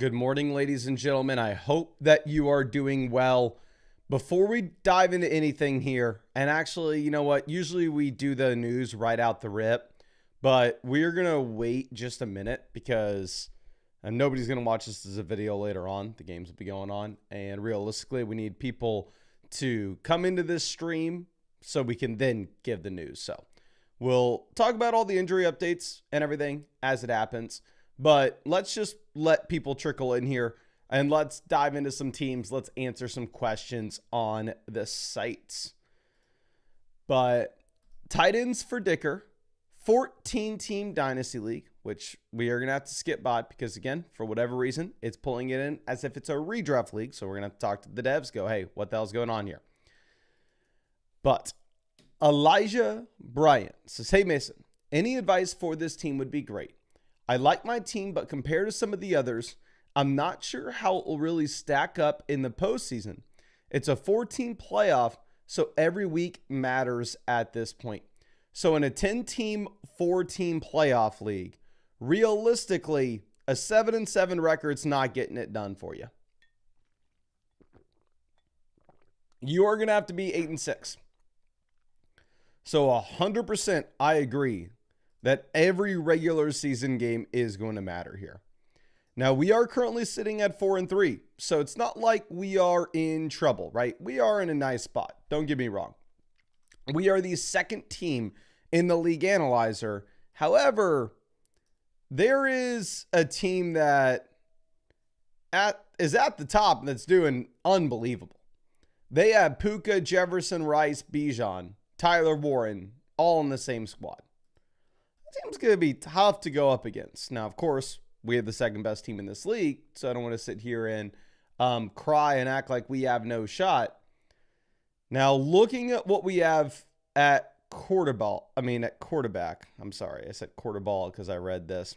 Good morning, ladies and gentlemen. I hope that you are doing well. Before we dive into anything here, and actually, you know what? Usually we do the news right out the rip, but we're going to wait just a minute because nobody's going to watch this as a video later on. The games will be going on, and realistically, we need people to come into this stream so we can then give the news. So we'll talk about all the injury updates and everything as it happens. But let's just let people trickle in here and let's dive into some teams. Let's answer some questions on the sites. But tight ends for Dicker, 14-team Dynasty League, which we are going to have to skip by because, again, for whatever reason, it's pulling it in as if it's a redraft league. So we're going to have to talk to the devs, go, hey, what the hell's going on here? But Elijah Bryant says, hey, Mason, any advice for this team would be great. I like my team, but compared to some of the others, I'm not sure how it will really stack up in the postseason. It's a 14 playoff, so every week matters at this point. So in a 10-team, 4-team playoff league, realistically, a 7-7 record's not getting it done for you. You are going to have to be 8-6. So 100% I agree that every regular season game is going to matter here. Now, we are currently sitting at 4-3, so it's not like we are in trouble, right? We are in a nice spot. Don't get me wrong. We are the second team in the league analyzer. However, there is a team that is at the top that's doing unbelievable. They have Puka, Jefferson, Rice, Bijan, Tyler Warren, all in the same squad. Team's going to be tough to go up against. Now, of course, we have the second best team in this league, so I don't want to sit here and cry and act like we have no shot. Now, looking at what we have at quarterback. I'm sorry, I said quarterball because I read this.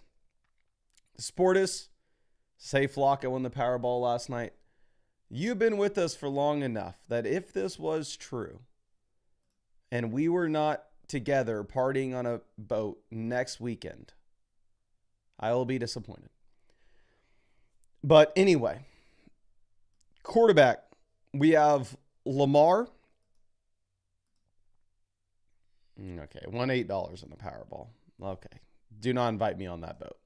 Sportus, say Flocka won the Powerball last night. You've been with us for long enough that if this was true and we were not together partying on a boat next weekend, I will be disappointed. But anyway, quarterback, we have Lamar. Okay, won $8 in the Powerball. Okay, do not invite me on that boat.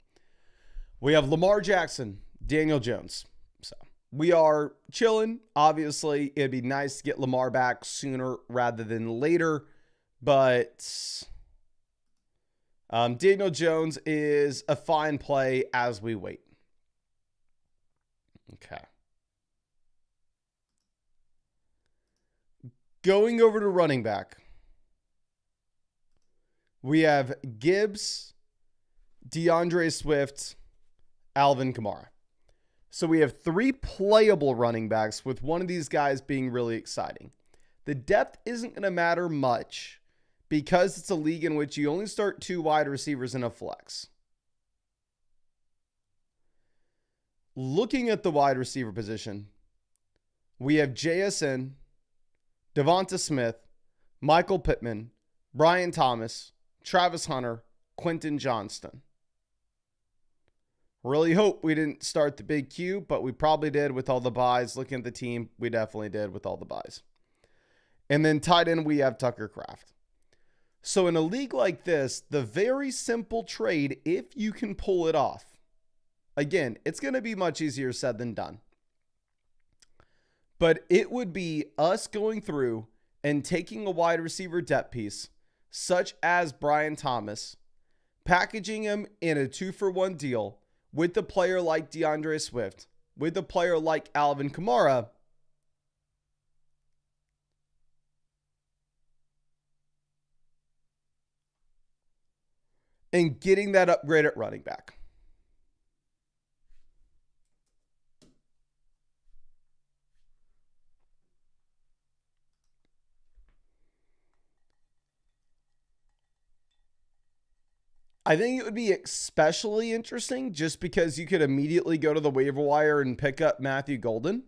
We have Lamar Jackson, Daniel Jones. So we are chilling. Obviously, it'd be nice to get Lamar back sooner rather than later. But Daniel Jones is a fine play as we wait. Okay. Going over to running back. We have Gibbs, DeAndre Swift, Alvin Kamara. So we have 3 playable running backs with one of these guys being really exciting. The depth isn't going to matter much because it's a league in which you only start 2 wide receivers in a flex. Looking at the wide receiver position, we have JSN, Devonta Smith, Michael Pittman, Brian Thomas, Travis Hunter, Quentin Johnston. Really hope we didn't start the big Q, but we probably did with all the buys. Looking at the team, we definitely did with all the buys. And then tight end, we have Tucker Kraft. So in a league like this, the very simple trade, if you can pull it off, again, it's going to be much easier said than done. But it would be us going through and taking a wide receiver depth piece, such as Brian Thomas, packaging him in a 2-for-1 deal with a player like DeAndre Swift, with a player like Alvin Kamara, and getting that upgrade at running back. I think it would be especially interesting just because you could immediately go to the waiver wire and pick up Matthew Golden,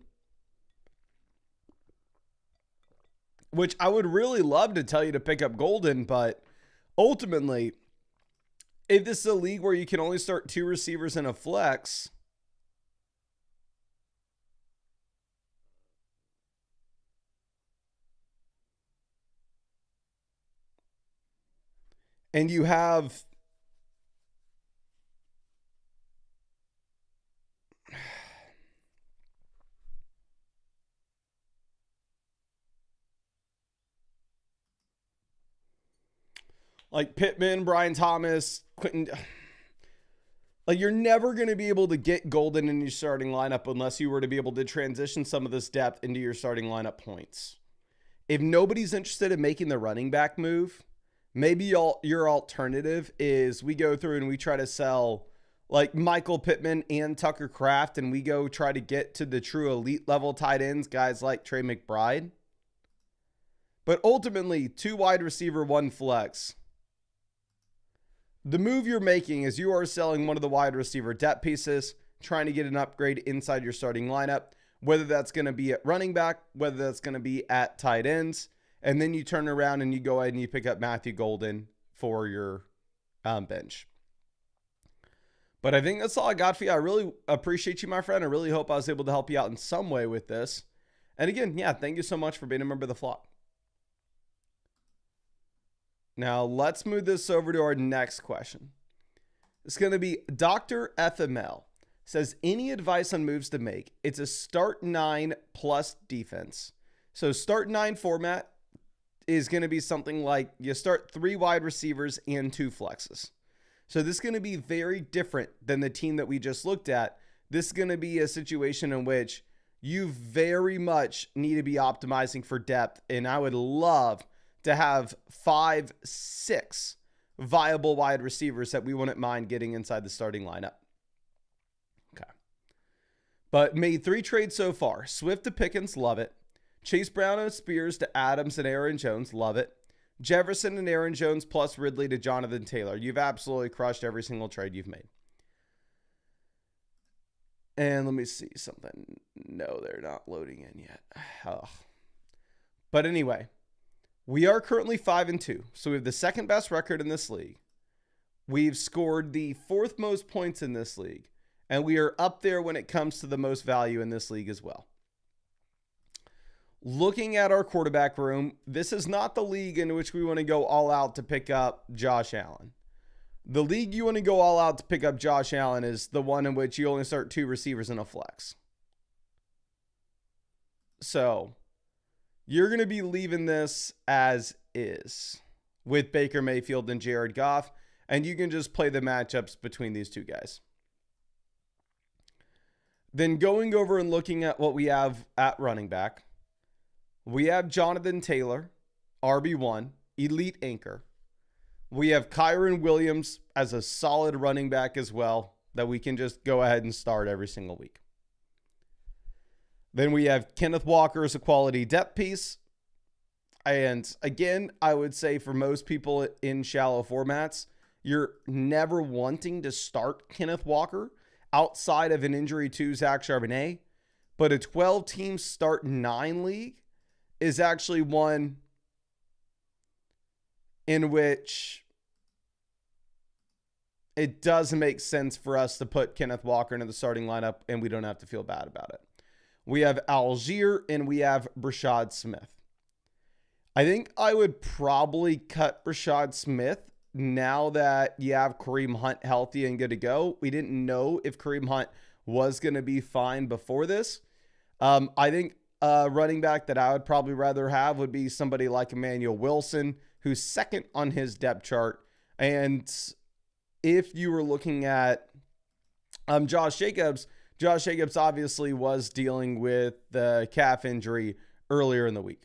which I would really love to tell you to pick up Golden, but ultimately, if this is a league where you can only start 2 receivers in a flex, And you have like Pittman, Brian Thomas, Quentin. Like, you're never going to be able to get Golden in your starting lineup unless you were to be able to transition some of this depth into your starting lineup points. If nobody's interested in making the running back move, maybe your alternative is we go through and we try to sell like Michael Pittman and Tucker Kraft, and we go try to get to the true elite level tight ends, guys like Trey McBride. But ultimately, 2 wide receiver, 1 flex. The move you're making is you are selling one of the wide receiver depth pieces, trying to get an upgrade inside your starting lineup, whether that's going to be at running back, whether that's going to be at tight ends, and then you turn around and you go ahead and you pick up Matthew Golden for your bench. But I think that's all I got for you. I really appreciate you, my friend. I really hope I was able to help you out in some way with this. And again, yeah, thank you so much for being a member of the flock. Now, let's move this over to our next question. It's going to be Dr. FML. Says, any advice on moves to make? It's a start 9 plus defense. So start 9 format is going to be something like you start 3 wide receivers and 2 flexes. So this is going to be very different than the team that we just looked at. This is going to be a situation in which you very much need to be optimizing for depth. And I would love to have 5, 6 viable wide receivers that we wouldn't mind getting inside the starting lineup. Okay. But made 3 trades so far. Swift to Pickens, love it. Chase Brown and Spears to Adams and Aaron Jones, love it. Jefferson and Aaron Jones plus Ridley to Jonathan Taylor. You've absolutely crushed every single trade you've made. And let me see something. No, they're not loading in yet. Oh. But anyway, we are currently 5-2. So we have the second best record in this league. We've scored the 4th most points in this league. And we are up there when it comes to the most value in this league as well. Looking at our quarterback room, this is not the league in which we want to go all out to pick up Josh Allen. The league you want to go all out to pick up Josh Allen is the one in which you only start 2 receivers in a flex. So you're going to be leaving this as is with Baker Mayfield and Jared Goff, and you can just play the matchups between these 2 guys. Then going over and looking at what we have at running back, we have Jonathan Taylor, RB1, elite anchor. We have Kyron Williams as a solid running back as well that we can just go ahead and start every single week. Then we have Kenneth Walker as a quality depth piece. And again, I would say for most people in shallow formats, you're never wanting to start Kenneth Walker outside of an injury to Zach Charbonnet. But a 12-team start 9 league is actually one in which it does make sense for us to put Kenneth Walker into the starting lineup and we don't have to feel bad about it. We have Algier and we have Brashad Smith. I think I would probably cut Brashad Smith now that you have Kareem Hunt healthy and good to go. We didn't know if Kareem Hunt was going to be fine before this. I think running back that I would probably rather have would be somebody like Emmanuel Wilson, who's second on his depth chart. And if you were looking at Josh Jacobs obviously was dealing with the calf injury earlier in the week.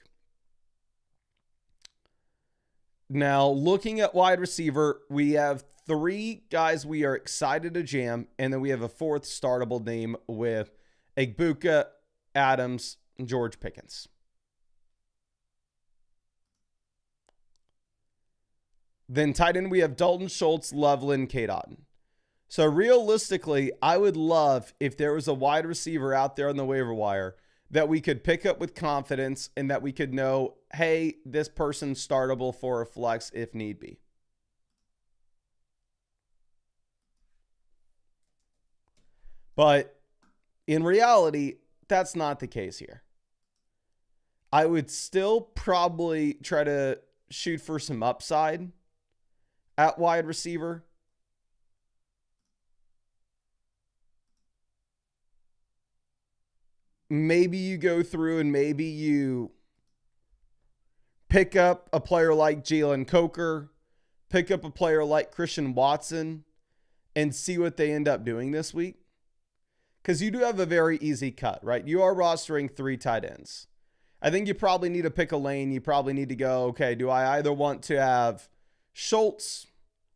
Now, looking at wide receiver, we have 3 guys we are excited to jam, and then we have a 4th startable name with Egbuka, Adams, and George Pickens. Then tight end, we have Dalton Schultz, Loveland, Cade Otton. So realistically, I would love if there was a wide receiver out there on the waiver wire that we could pick up with confidence and that we could know, hey, this person's startable for a flex if need be. But in reality, that's not the case here. I would still probably try to shoot for some upside. at wide receiver. Maybe you go through and maybe you pick up a player like Jalen Coker, pick up a player like Christian Watson, and see what they end up doing this week. Because you do have a very easy cut, right? You are rostering 3 tight ends. I think you probably need to pick a lane. You probably need to go, okay, do I either want to have Schultz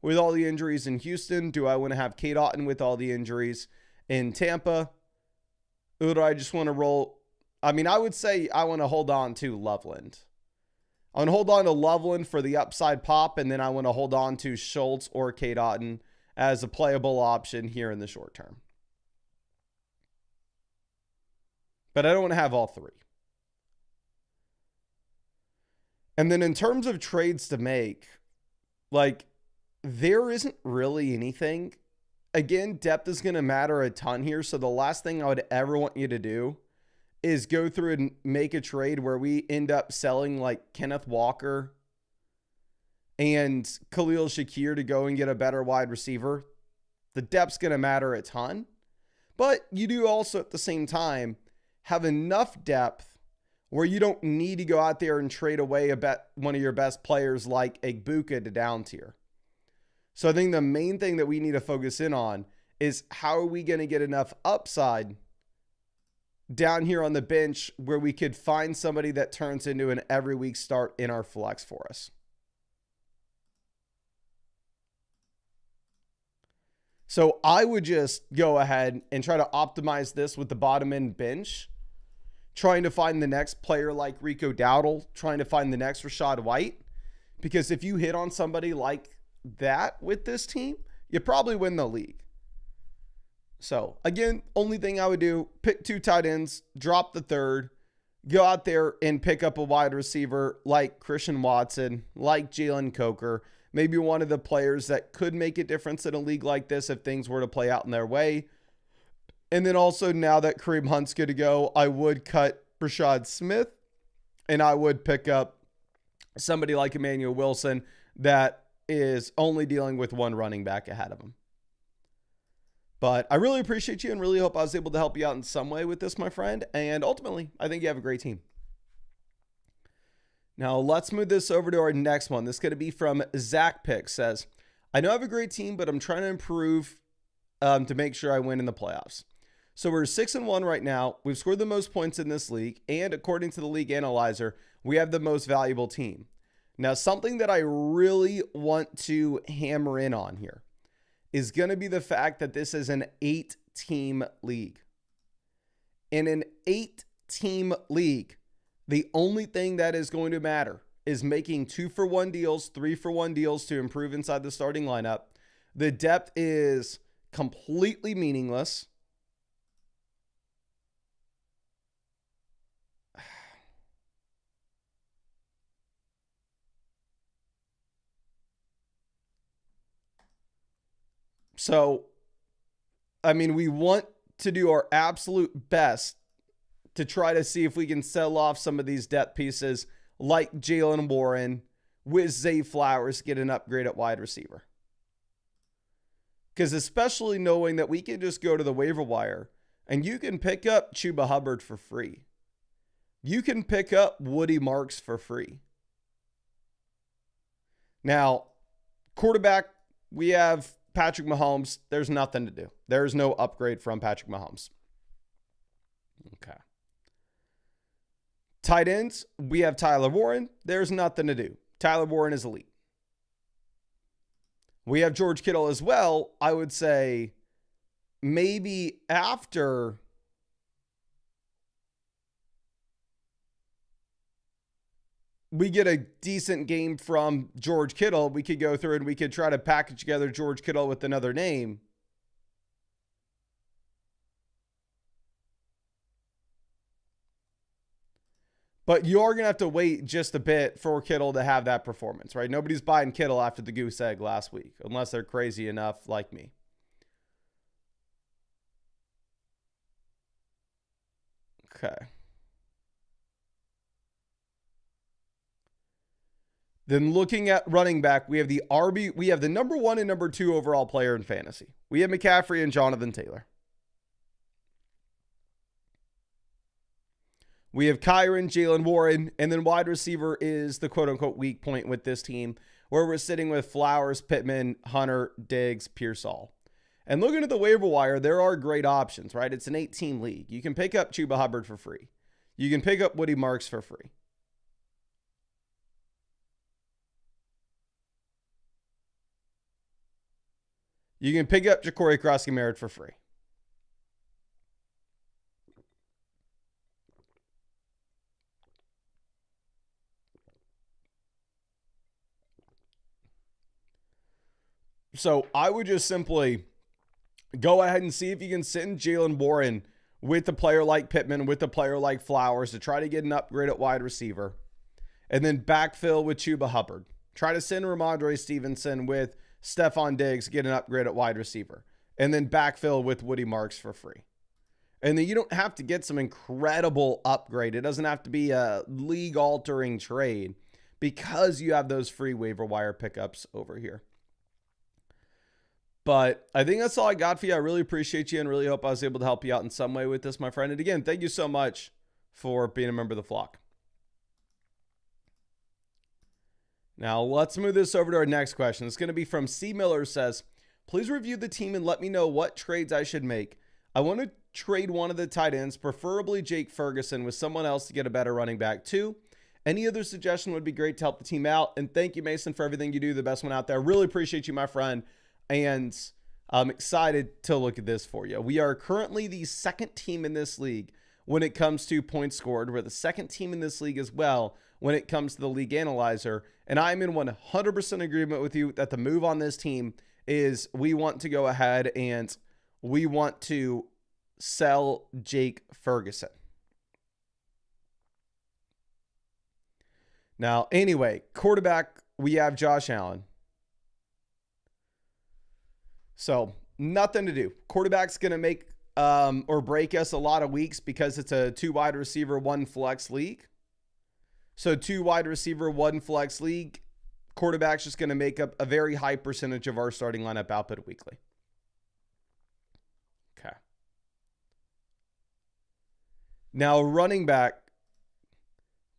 with all the injuries in Houston? Do I want to have Kate Otten with all the injuries in Tampa? Or do I just want to roll? I mean, I would say I want to hold on to Loveland. I want to hold on to Loveland for the upside pop, and then I want to hold on to Schultz or Kate Otten as a playable option here in the short term. But I don't want to have all 3. And then in terms of trades to make, like, there isn't really anything. Again, depth is going to matter a ton here. So the last thing I would ever want you to do is go through and make a trade where we end up selling like Kenneth Walker and Khalil Shakir to go and get a better wide receiver. The depth's going to matter a ton. But you do also at the same time have enough depth where you don't need to go out there and trade away one of your best players like Egbuka to down tier. So I think the main thing that we need to focus in on is how are we going to get enough upside down here on the bench where we could find somebody that turns into an every week start in our flex for us. So I would just go ahead and try to optimize this with the bottom end bench, trying to find the next player like Rico Dowdle, trying to find the next Rachaad White. Because if you hit on somebody like that with this team, you probably win the league. So again, only thing I would do, pick 2 tight ends, drop the 3rd, go out there and pick up a wide receiver like Christian Watson, like Jalen Coker, maybe one of the players that could make a difference in a league like this if things were to play out in their way. And then also now that Kareem Hunt's good to go, I would cut Rashad Smith and I would pick up somebody like Emmanuel Wilson that is only dealing with 1 running back ahead of him. But I really appreciate you and really hope I was able to help you out in some way with this, my friend. And ultimately, I think you have a great team. Now, let's move this over to our next one. This is going to be from Zach Pick. Says, I know I have a great team, but I'm trying to improve to make sure I win in the playoffs. So we're 6-1 right now. We've scored the most points in this league. And according to the league analyzer, we have the most valuable team. Now, something that I really want to hammer in on here is going to be the fact that this is an 8-team league. In an 8-team league, the only thing that is going to matter is making 2-for-1 deals, 3-for-1 deals to improve inside the starting lineup. The depth is completely meaningless. So, I mean, we want to do our absolute best to try to see if we can sell off some of these depth pieces like Jalen Warren with Zay Flowers, get an upgrade at wide receiver. Because especially knowing that we can just go to the waiver wire and you can pick up Chuba Hubbard for free. You can pick up Woody Marks for free. Now, quarterback, we have Patrick Mahomes. There's nothing to do. There's no upgrade from Patrick Mahomes. Okay. Tight ends, we have Tyler Warren. There's nothing to do. Tyler Warren is elite. We have George Kittle as well. I would say maybe after we get a decent game from George Kittle, we could go through and we could try to package together George Kittle with another name. But you are going to have to wait just a bit for Kittle to have that performance, right? Nobody's buying Kittle after the goose egg last week, unless they're crazy enough like me. Okay. Then looking at running back, we have the number 1 and number 2 overall player in fantasy. We have McCaffrey and Jonathan Taylor. We have Kyron, Jalen Warren, and then wide receiver is the quote-unquote weak point with this team, where we're sitting with Flowers, Pittman, Hunter, Diggs, Pearsall. And looking at the waiver wire, there are great options, right? It's an 8-team league. You can pick up Chuba Hubbard for free. You can pick up Woody Marks for free. You can pick up Ja'Cory Krosky-Merritt for free. So I would just simply go ahead and see if you can send Jalen Warren with a player like Pittman, with a player like Flowers to try to get an upgrade at wide receiver. And then backfill with Chuba Hubbard. Try to send Ramondre Stevenson with Stephon Diggs, get an upgrade at wide receiver. And then backfill with Woody Marks for free. And then you don't have to get some incredible upgrade. It doesn't have to be a league-altering trade because you have those free waiver wire pickups over here. But I think that's all I got for you. I really appreciate you and really hope I was able to help you out in some way with this, my friend. And again, thank you so much for being a member of the flock. Now, let's move this over to our next question. It's going to be from C. Miller says, please review the team and let me know what trades I should make. I want to trade one of the tight ends, preferably Jake Ferguson, with someone else to get a better running back too. Any other suggestion would be great to help the team out. And thank you, Mason, for everything you do. The best one out there. Really appreciate you, my friend. And I'm excited to look at this for you. We are currently the second team in this league when it comes to points scored. We're the second team in this league as well when it comes to the league analyzer. And I'm in 100% agreement with you that the move on this team is we want to go ahead and we want to sell Jake Ferguson. Now, anyway, quarterback, we have Josh Allen. So nothing to do. Quarterback's going to make or break us a lot of weeks because it's a 2 wide receiver, 1 flex league. So 2 wide receiver, 1 flex league. Quarterback's just going to make up a very high percentage of our starting lineup output weekly. Okay. Now running back,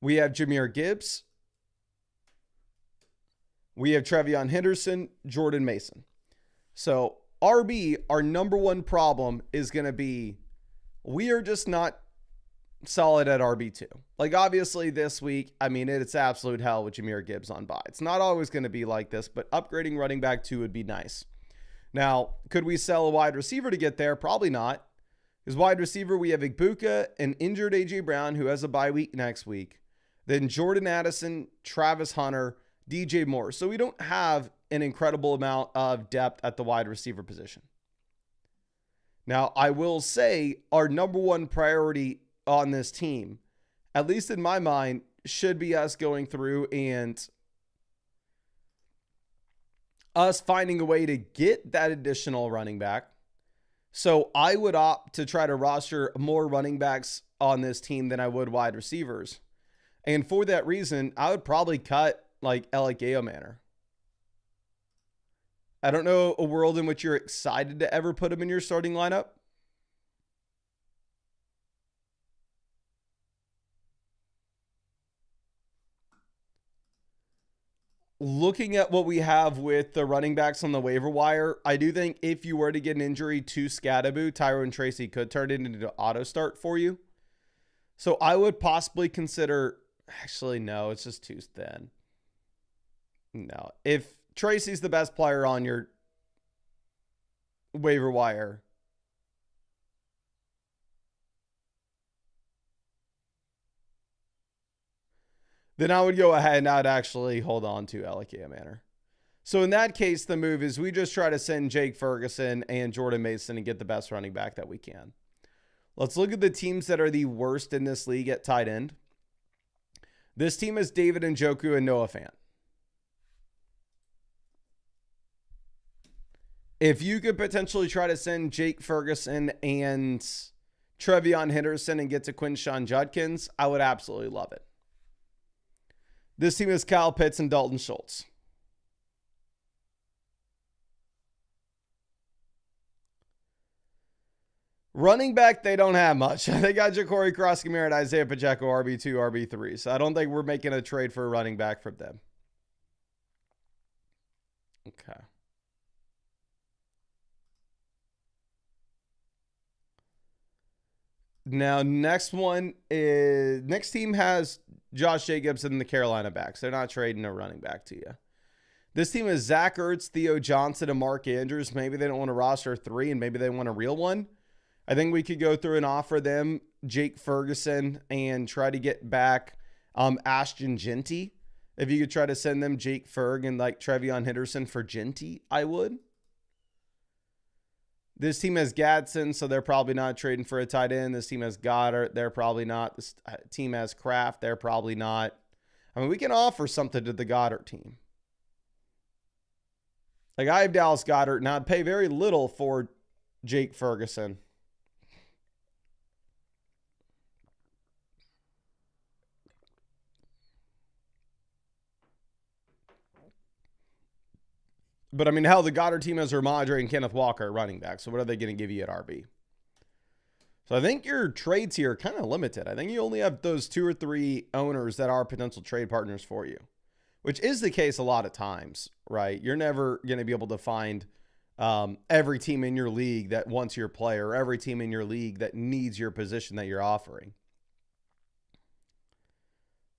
we have Jahmyr Gibbs. We have Trevion Henderson, Jordan Mason. So RB, our number 1 problem is going to be we are just not solid at RB2. Like obviously this week, I mean, it's absolute hell with Jahmyr Gibbs on bye. It's not always going to be like this, but upgrading running back 2 would be nice. Now, could we sell a wide receiver to get there? Probably not. Because wide receiver, we have Igbuka, an injured A.J. Brown who has a bye week next week. Then Jordan Addison, Travis Hunter, DJ Moore. So we don't have an incredible amount of depth at the wide receiver position. Now, I will say our number 1 priority on this team, at least in my mind, should be us going through and us finding a way to get that additional running back. So I would opt to try to roster more running backs on this team than I would wide receivers. And for that reason, I would probably cut like Alec Manor. I don't know a world in which you're excited to ever put him in your starting lineup. Looking at what we have with the running backs on the waiver wire, I do think if you were to get an injury to Scadaboo, Tyrone Tracy could turn it into auto start for you. So I would possibly consider, actually, no, it's just too thin. No, if Tracy's the best player on your waiver wire, then I would go ahead and I'd actually hold on to Alec Manor. So in that case, the move is we just try to send Jake Ferguson and Jordan Mason and get the best running back that we can. Let's look at the teams that are the worst in this league at tight end. This team is David Njoku and Noah Fant. If you could potentially try to send Jake Ferguson and Trevion Henderson and get to Quinshon Judkins, I would absolutely love it. This team is Kyle Pitts and Dalton Schultz. Running back, they don't have much. They got Ja'Cory Cross-Camara and Isaiah Pacheco, RB2, RB3. So I don't think we're making a trade for a running back from them. Okay. Now, next team has Josh Jacobs and the Carolina backs. They're not trading a running back to you. This team is Zach Ertz, Theo Johnson, and Mark Andrews. Maybe they don't want to roster 3, and maybe they want a real one. I think we could go through and offer them Jake Ferguson and try to get back Ashton Genty. If you could try to send them Jake Ferg and like Trevion Henderson for Genty, I would. This team has Gadsden, so they're probably not trading for a tight end. This team has Goddard. They're probably not. This team has Kraft. They're probably not. I mean, we can offer something to the Goddard team. Like, I have Dallas Goddard, and I'd pay very little for Jake Ferguson. But, I mean, hell, the Goddard team has Ramadre and Kenneth Walker at running back. So what are they going to give you at RB? So I think your trades here are kind of limited. I think you only have those 2 or 3 owners that are potential trade partners for you, which is the case a lot of times, right? You're never going to be able to find every team in your league that wants your player, or every team in your league that needs your position that you're offering.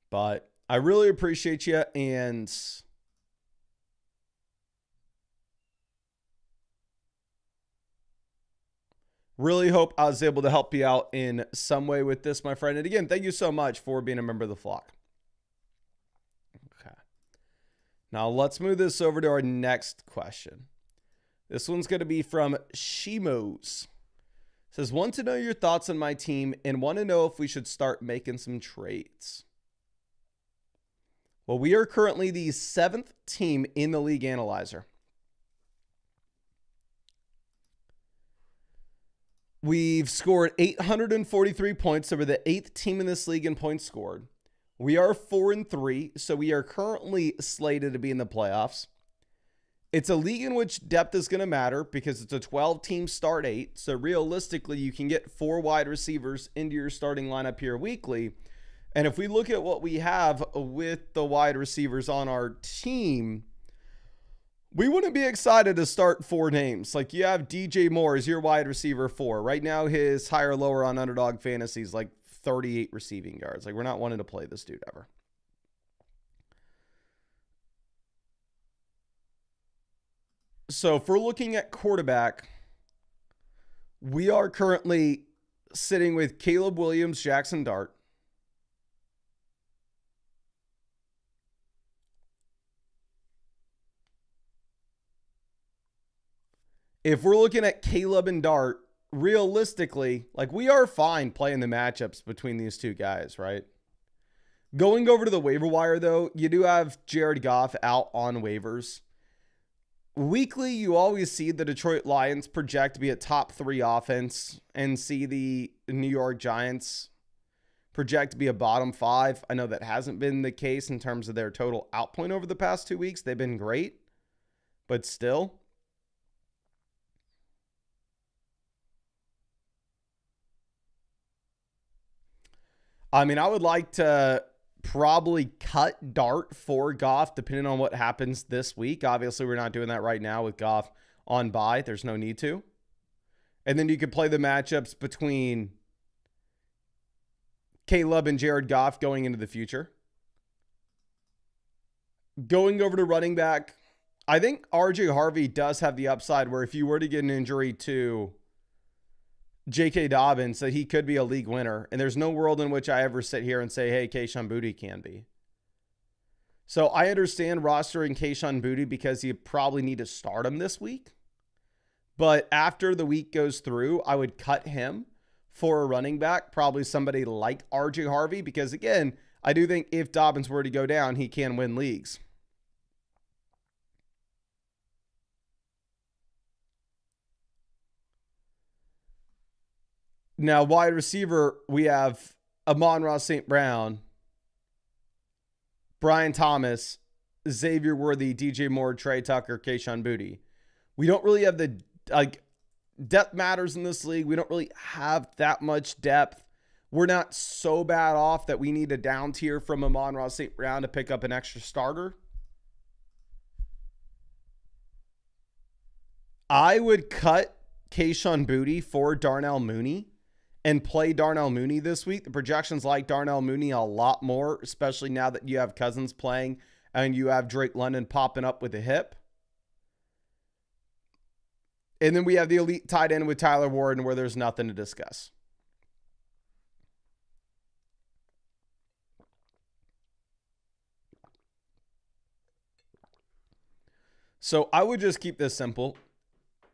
But I really appreciate you, and really hope I was able to help you out in some way with this, my friend. And again, thank you so much for being a member of the flock. Okay. Now let's move this over to our next question. This one's going to be from Shimos. It says, want to know your thoughts on my team and want to know if we should start making some trades. Well, we are currently the 7th team in the league analyzer. We've scored 843 points, so we're the 8th team in this league in points scored. We are 4-3, so we are currently slated to be in the playoffs. It's a league in which depth is going to matter because it's a 12-team start 8. So realistically, you can get 4 wide receivers into your starting lineup here weekly. And if we look at what we have with the wide receivers on our team, we wouldn't be excited to start 4 names. Like, you have DJ Moore as your wide receiver 4. Right now, his higher or lower on Underdog Fantasy is like 38 receiving yards. Like, we're not wanting to play this dude ever. So if we're looking at quarterback, we are currently sitting with Caleb Williams, Jackson Dart. If we're looking at Caleb and Dart, realistically, like, we are fine playing the matchups between these two guys, right? Going over to the waiver wire, though, you do have Jared Goff out on waivers. Weekly, you always see the Detroit Lions project to be a top 3 offense and see the New York Giants project to be a bottom 5. I know that hasn't been the case in terms of their total outpoint over the past 2 weeks. They've been great, but still. I mean, I would like to probably cut Dart for Goff depending on what happens this week. Obviously, we're not doing that right now with Goff on bye. There's no need to. And then you could play the matchups between Caleb and Jared Goff going into the future. Going over to running back, I think RJ Harvey does have the upside where if you were to get an injury to J.K. Dobbins, that he could be a league winner. And there's no world in which I ever sit here and say, hey, Kayshon Boutte can be. So I understand rostering Kayshon Boutte because you probably need to start him this week. But after the week goes through, I would cut him for a running back, probably somebody like RJ Harvey, because again, I do think if Dobbins were to go down, he can win leagues. Now, wide receiver, we have Amon-Ra St. Brown, Brian Thomas, Xavier Worthy, DJ Moore, Trey Tucker, Kayshon Boutte. We don't really have the, like, depth matters in this league. We don't really have that much depth. We're not so bad off that we need a down tier from Amon-Ra St. Brown to pick up an extra starter. I would cut Kayshon Boutte for Darnell Mooney and play Darnell Mooney this week. The projections like Darnell Mooney a lot more, especially now that you have Cousins playing and you have Drake London popping up with a hip. And then we have the elite tight end with Tyler Warden where there's nothing to discuss. So I would just keep this simple.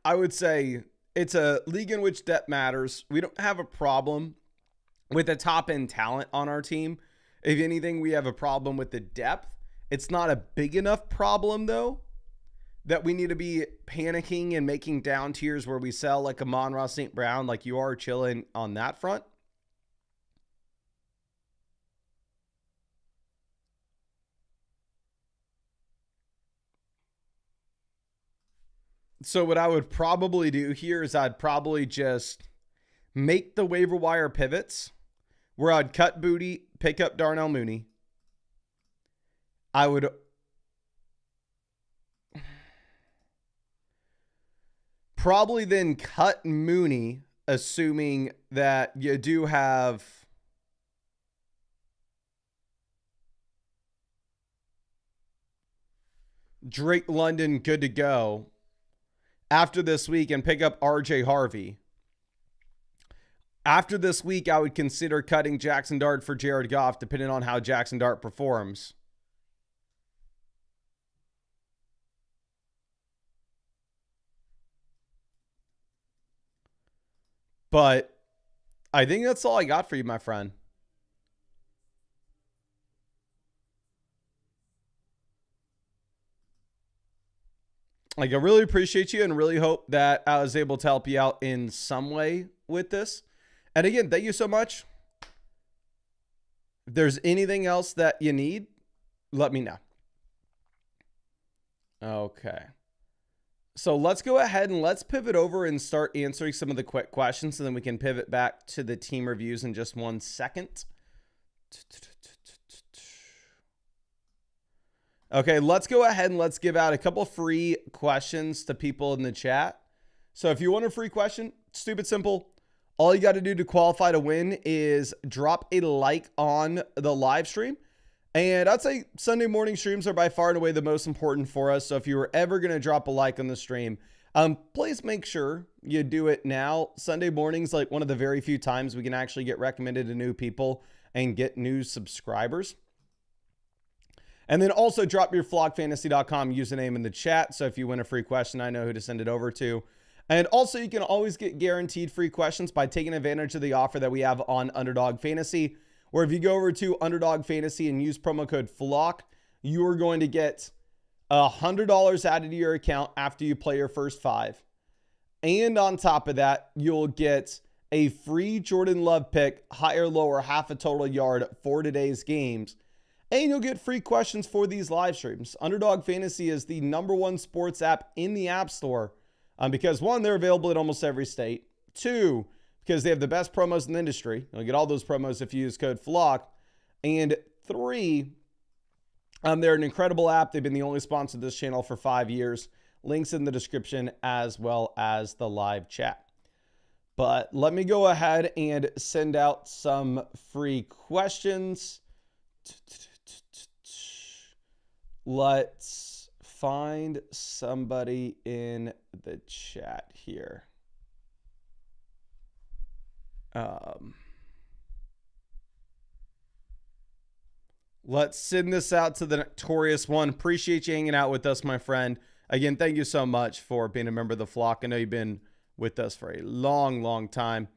I would say it's a league in which depth matters. We don't have a problem with the top end talent on our team. If anything, we have a problem with the depth. It's not a big enough problem, though, that we need to be panicking and making down tiers where we sell like Amon-Ra St. Brown, like you are chilling on that front. So what I would probably do here is I'd probably just make the waiver wire pivots where I'd cut Boutte, pick up Darnell Mooney. I would probably then cut Mooney, assuming that you do have Drake London good to go after this week and pick up RJ Harvey. After this week, I would consider cutting Jackson Dart for Jared Goff, depending on how Jackson Dart performs. But I think that's all I got for you, my friend. Like, I really appreciate you and really hope that I was able to help you out in some way with this. And again, thank you so much. If there's anything else that you need, let me know. Okay. So let's go ahead and let's pivot over and start answering some of the quick questions, and then we can pivot back to the team reviews in just 1 second. Okay, let's go ahead and let's give out a couple free questions to people in the chat. So if you want a free question, stupid simple. All you got to do to qualify to win is drop a like on the live stream. And I'd say Sunday morning streams are by far and away the most important for us. So if you were ever going to drop a like on the stream, please make sure you do it now. Sunday mornings, like one of the very few times we can actually get recommended to new people and get new subscribers. And then also drop your flockfantasy.com username in the chat. So if you win a free question, I know who to send it over to. And also you can always get guaranteed free questions by taking advantage of the offer that we have on Underdog Fantasy, where if you go over to Underdog Fantasy and use promo code FLOCK, you are going to get $100 added to your account after you play your first 5. And on top of that, you'll get a free Jordan Love pick, higher, lower, half a total yard for today's games. And you'll get free questions for these live streams. Underdog Fantasy is the #1 sports app in the App Store because 1, they're available in almost every state. 2, because they have the best promos in the industry. You'll get all those promos if you use code FLOCK. And 3, they're an incredible app. They've been the only sponsor of this channel for 5 years. Links in the description as well as the live chat. But let me go ahead and send out some free questions. Let's find somebody in the chat here. Let's send this out to the Notorious One. Appreciate you hanging out with us, my friend. Again, thank you so much for being a member of the flock. I know you've been with us for a long, long time.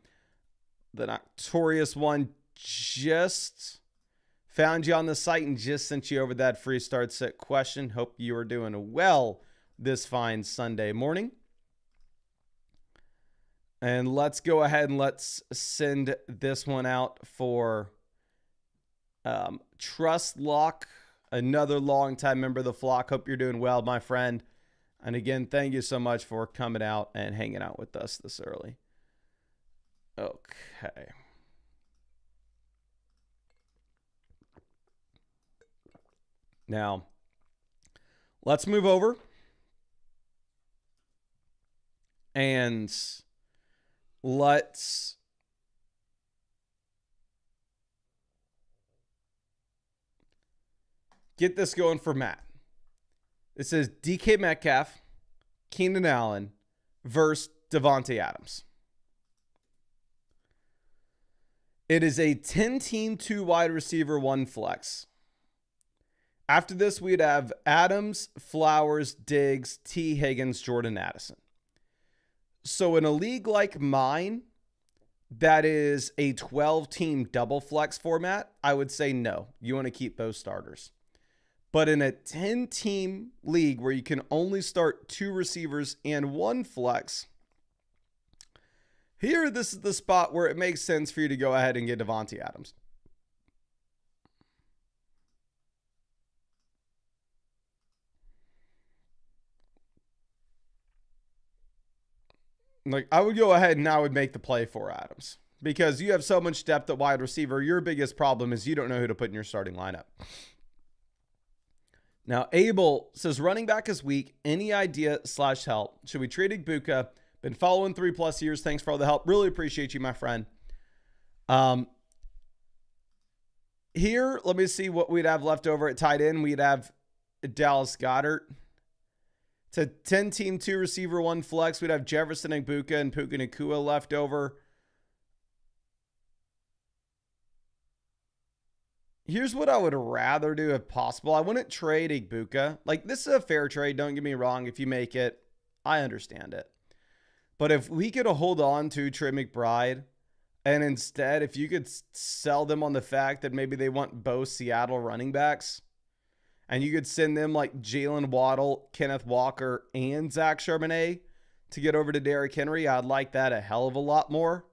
The Notorious One just found you on the site and just sent you over that free start set question. Hope you are doing well this fine Sunday morning. And let's go ahead and let's send this one out for Trust Lock another longtime member of the flock. Hope you're doing well, my friend. And again, thank you so much for coming out and hanging out with us this early. Okay. Now, let's move over and let's get this going for Matt. This is DK Metcalf, Keenan Allen versus Davante Adams. It is a 10-team, 2 wide receiver, 1 flex. After this, we'd have Adams, Flowers, Diggs, T. Higgins, Jordan Addison. So in a league like mine, that is a 12-team double flex format, I would say no. You want to keep those starters. But in a 10-team league where you can only start 2 receivers and 1 flex, here, this is the spot where it makes sense for you to go ahead and get Davante Adams. Like, I would go ahead and I would make the play for Adams because you have so much depth at wide receiver. Your biggest problem is you don't know who to put in your starting lineup. Now, Abel says running back is weak. Any idea / help? Should we trade Igbuka? Been following 3+ years. Thanks for all the help. Really appreciate you, my friend. Here, let me see what we'd have left over at tight end. We'd have Dallas Goedert. It's a 10-team, 2 receiver, 1 flex. We'd have Jefferson, Igbuka, and Puka Nacua left over. Here's what I would rather do if possible. I wouldn't trade Igbuka. Like, this is a fair trade. Don't get me wrong. If you make it, I understand it. But if we could hold on to Trey McBride, and instead, if you could sell them on the fact that maybe they want both Seattle running backs, and you could send them like Jalen Waddle, Kenneth Walker, and Zach Charbonnet to get over to Derrick Henry, I'd like that a hell of a lot more.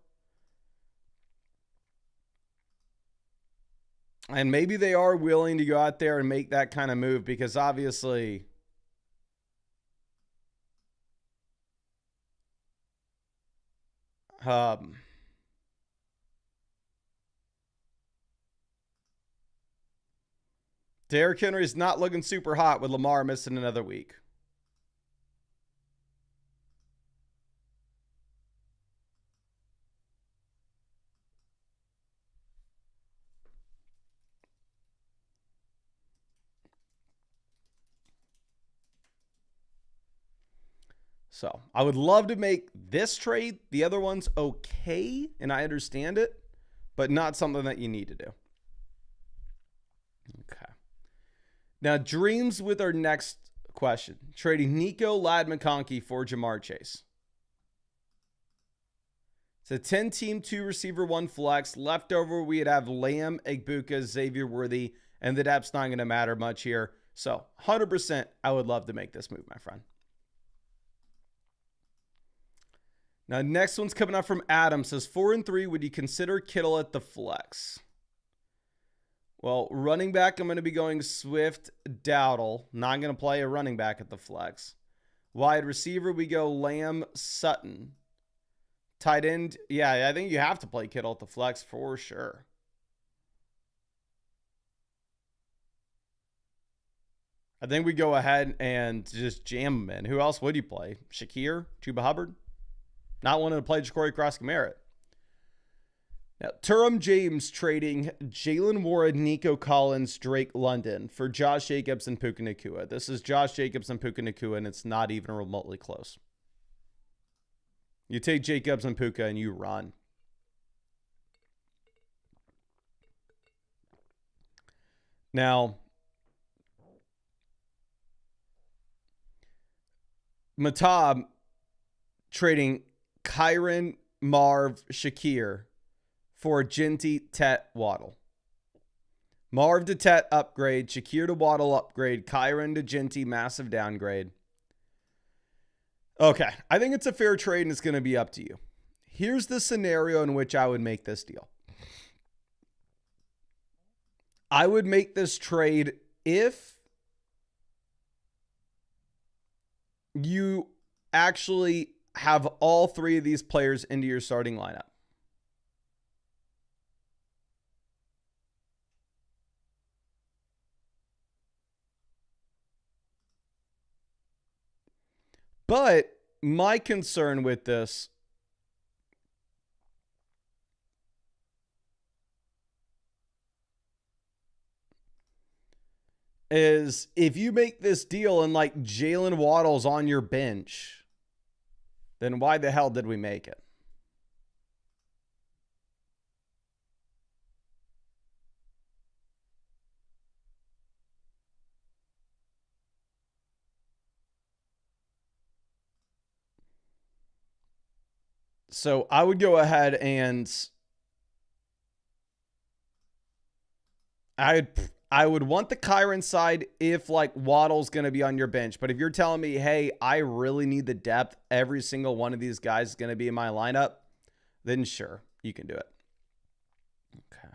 And maybe they are willing to go out there and make that kind of move because obviously Derrick Henry is not looking super hot with Lamar missing another week. So I would love to make this trade. The other one's okay, and I understand it, but not something that you need to do. Okay. Now, dreams with our next question. Trading Nico Ladd-McConkey for Jamar Chase. It's a 10-team, 2 receiver, 1 flex. Leftover, we'd have Lamb, Igbuka, Xavier Worthy, and the depth's not going to matter much here. So 100%, I would love to make this move, my friend. Now, next one's coming up from Adam. Says 4-3. Would you consider Kittle at the flex? Well, running back, I'm going to be going Swift, Dowdle. Not going to play a running back at the flex. Wide receiver, we go Lamb, Sutton. Tight end, yeah, I think you have to play Kittle at the flex for sure. I think we go ahead and just jam him in. Who else would you play? Shakir? Chuba Hubbard? Not wanting to play Ja'Cory Cross-Garrett. Now, Turam James trading Jalen Warren, Nico Collins, Drake London for Josh Jacobs and Puka Nacua. This is Josh Jacobs and Puka Nacua, and it's not even remotely close. You take Jacobs and Puka and you run. Now, Matab trading Kyron, Marv, Shakir for Genty, Tet, Waddle. Marv to Tet upgrade, Shakir to Waddle upgrade, Kyron to Genty massive downgrade. Okay, I think it's a fair trade and it's going to be up to you. Here's the scenario in which I would make this deal. I would make this trade if you actually have all three of these players into your starting lineup. But my concern with this is if you make this deal and like Jalen Waddle's on your bench, then why the hell did we make it? So I would go ahead and I would want the Kyron side if like Waddle's going to be on your bench. But if you're telling me, hey, I really need the depth, every single one of these guys is going to be in my lineup, then sure, you can do it. Okay.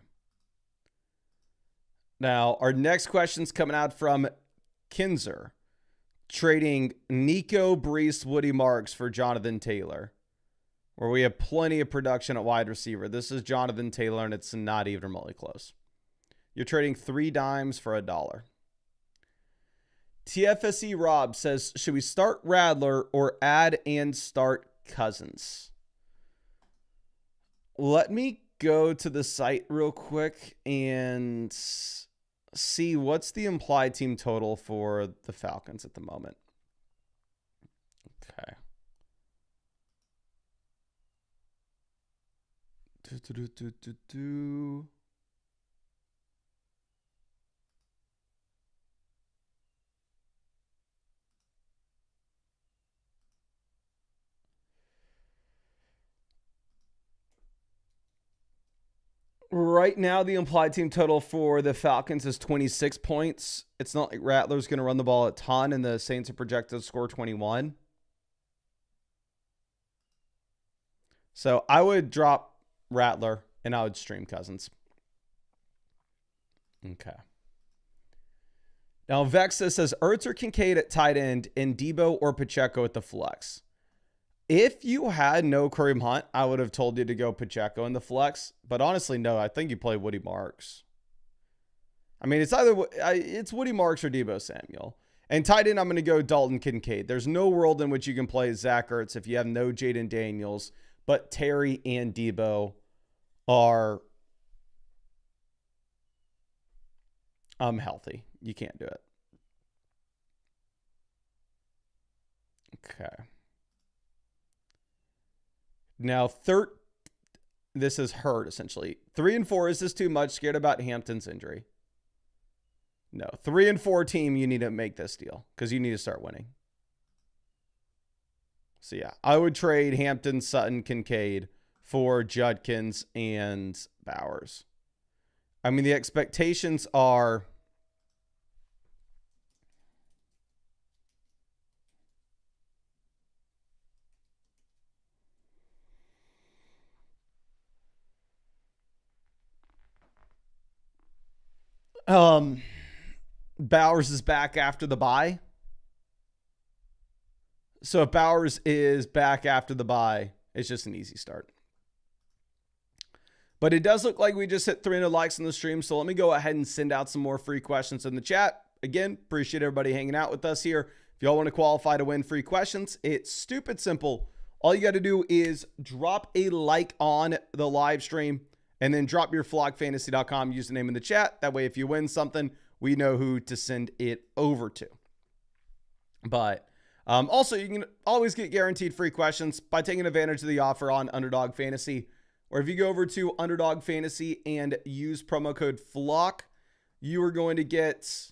Now, our next question's coming out from Kinzer, trading Nico, Brees, Woody Marks for Jonathan Taylor, where we have plenty of production at wide receiver. This is Jonathan Taylor, and it's not even remotely close. You're trading 3 dimes for $1. TFSE Rob says, should we start Radler or add and start Cousins? Let me go to the site real quick and see what's the implied team total for the Falcons at the moment. Okay. Right now, the implied team total for the Falcons is 26 points. It's not like Rattler's going to run the ball a ton, and the Saints are projected to score 21. So I would drop Rattler, and I would stream Cousins. Okay. Now, Vexa says, Ertz or Kincaid at tight end, and Debo or Pacheco at the flex. If you had no Kareem Hunt, I would have told you to go Pacheco in the flex. But honestly, no, I think you play Woody Marks. I mean, it's Woody Marks or Debo Samuel. And tight end, I'm going to go Dalton Kincaid. There's no world in which you can play Zach Ertz if you have no Jaden Daniels. But Terry and Debo are healthy. You can't do it. Okay. Now, this is hurt, essentially. 3 and 4, is this too much? Scared about Hampton's injury? No. 3 and 4 team, you need to make this deal because you need to start winning. So, yeah, I would trade Hampton, Sutton, Kincaid for Judkins and Bowers. I mean, the expectations are... Bowers is back after the bye. So if Bowers is back after the bye, it's just an easy start. But it does look like we just hit 300 likes on the stream. So let me go ahead and send out some more free questions in the chat. Again, appreciate everybody hanging out with us here. If y'all want to qualify to win free questions, it's stupid simple. All you got to do is drop a like on the live stream and then drop your flockfantasy.com username in the chat. That way, if you win something, we know who to send it over to. But also, you can always get guaranteed free questions by taking advantage of the offer on Underdog Fantasy. Or if you go over to Underdog Fantasy and use promo code FLOCK, you are going to get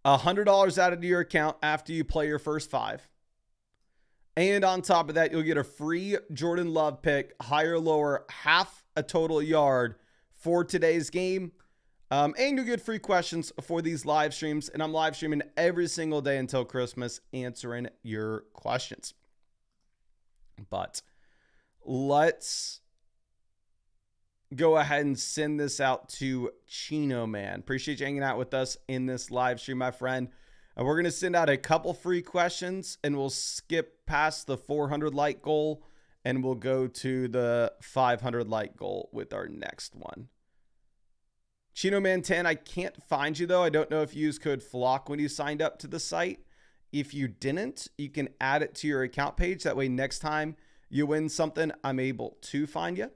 $100 added to your account after you play your first 5. And on top of that, you'll get a free Jordan Love pick, higher or lower, half a total yard for today's game. And you'll get free questions for these live streams. And I'm live streaming every single day until Christmas answering your questions. But let's go ahead and send this out to Chino Man. Appreciate you hanging out with us in this live stream, my friend. And we're going to send out a couple free questions, and we'll skip past the 400 like goal, and we'll go to the 500 like goal with our next one. Chino Man 10, I can't find you though. I don't know if you used code FLOCK when you signed up to the site. If you didn't, you can add it to your account page. That way next time you win something, I'm able to find you.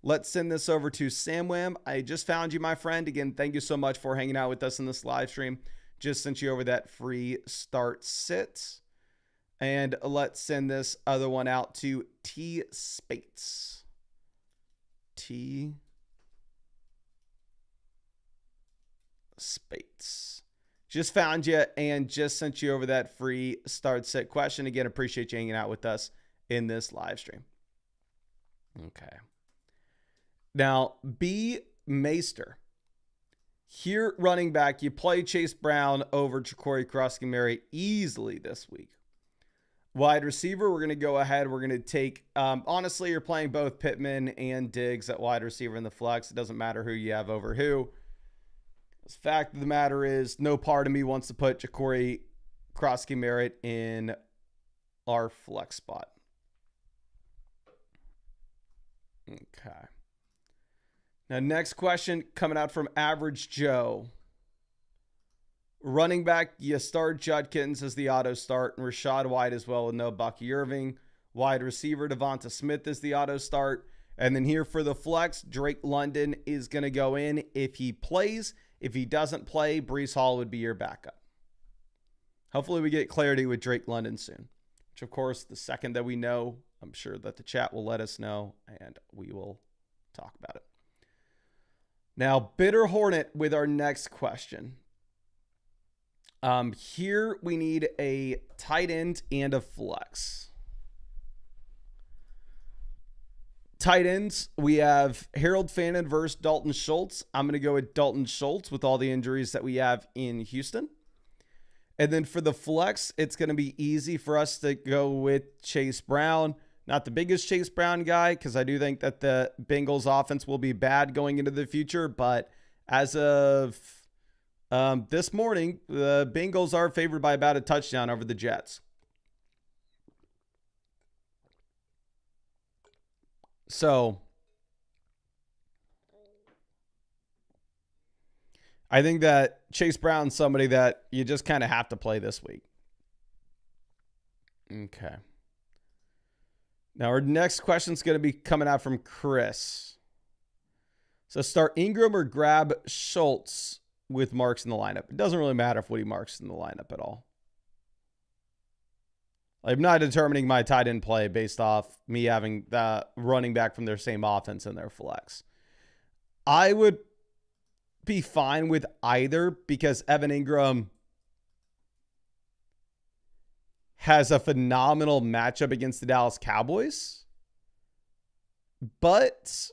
Let's send this over to Samwam. I just found you, my friend. Again, thank you so much for hanging out with us in this live stream. Just sent you over that free start sit. And let's send this other one out to T Spates. T Spates. Just found you and just sent you over that free start sit question. Again, appreciate you hanging out with us in this live stream. Okay. Now, B. Meister. Here, running back, you play Chase Brown over Ja'Cory Krosky-Mary easily this week. Wide receiver, we're going to go ahead. We're going to take, honestly, you're playing both Pittman and Diggs at wide receiver in the flex. It doesn't matter who you have over who. The fact of the matter is, no part of me wants to put Ja'Cory Krosky-Mary in our flex spot. Okay. Now, next question coming out from Average Joe. Running back, you start Judkins as the auto start, and Rashad White as well with no Bucky Irving. Wide receiver, Devonta Smith is the auto start. And then here for the flex, Drake London is going to go in if he plays. If he doesn't play, Breece Hall would be your backup. Hopefully we get clarity with Drake London soon. Which, of course, the second that we know, I'm sure that the chat will let us know, and we will talk about it. Now, Bitter Hornet with our next question. Here we need a tight end and a flex. Tight ends, we have Harold Fannin versus Dalton Schultz. I'm going to go with Dalton Schultz with all the injuries that we have in Houston. And then for the flex, it's going to be easy for us to go with Chase Brown. Not the biggest Chase Brown guy, because I do think that the Bengals offense will be bad going into the future. But as of this morning, the Bengals are favored by about a touchdown over the Jets. So I think that Chase Brown's somebody that you just kind of have to play this week. Okay. Now our next question is going to be coming out from Chris. So start Ingram or grab Schultz with Marks in the lineup. It doesn't really matter if Woody Marks in the lineup at all. I'm not determining my tight end play based off me having the running back from their same offense in their flex. I would be fine with either because Evan Ingram has a phenomenal matchup against the Dallas Cowboys. But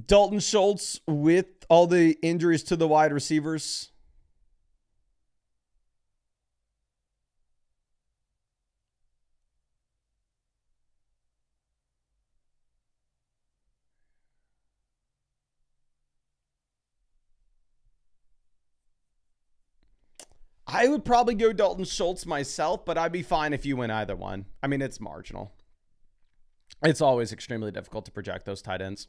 Dalton Schultz with all the injuries to the wide receivers. I would probably go Dalton Schultz myself, but I'd be fine if you win either one. I mean, it's marginal. It's always extremely difficult to project those tight ends.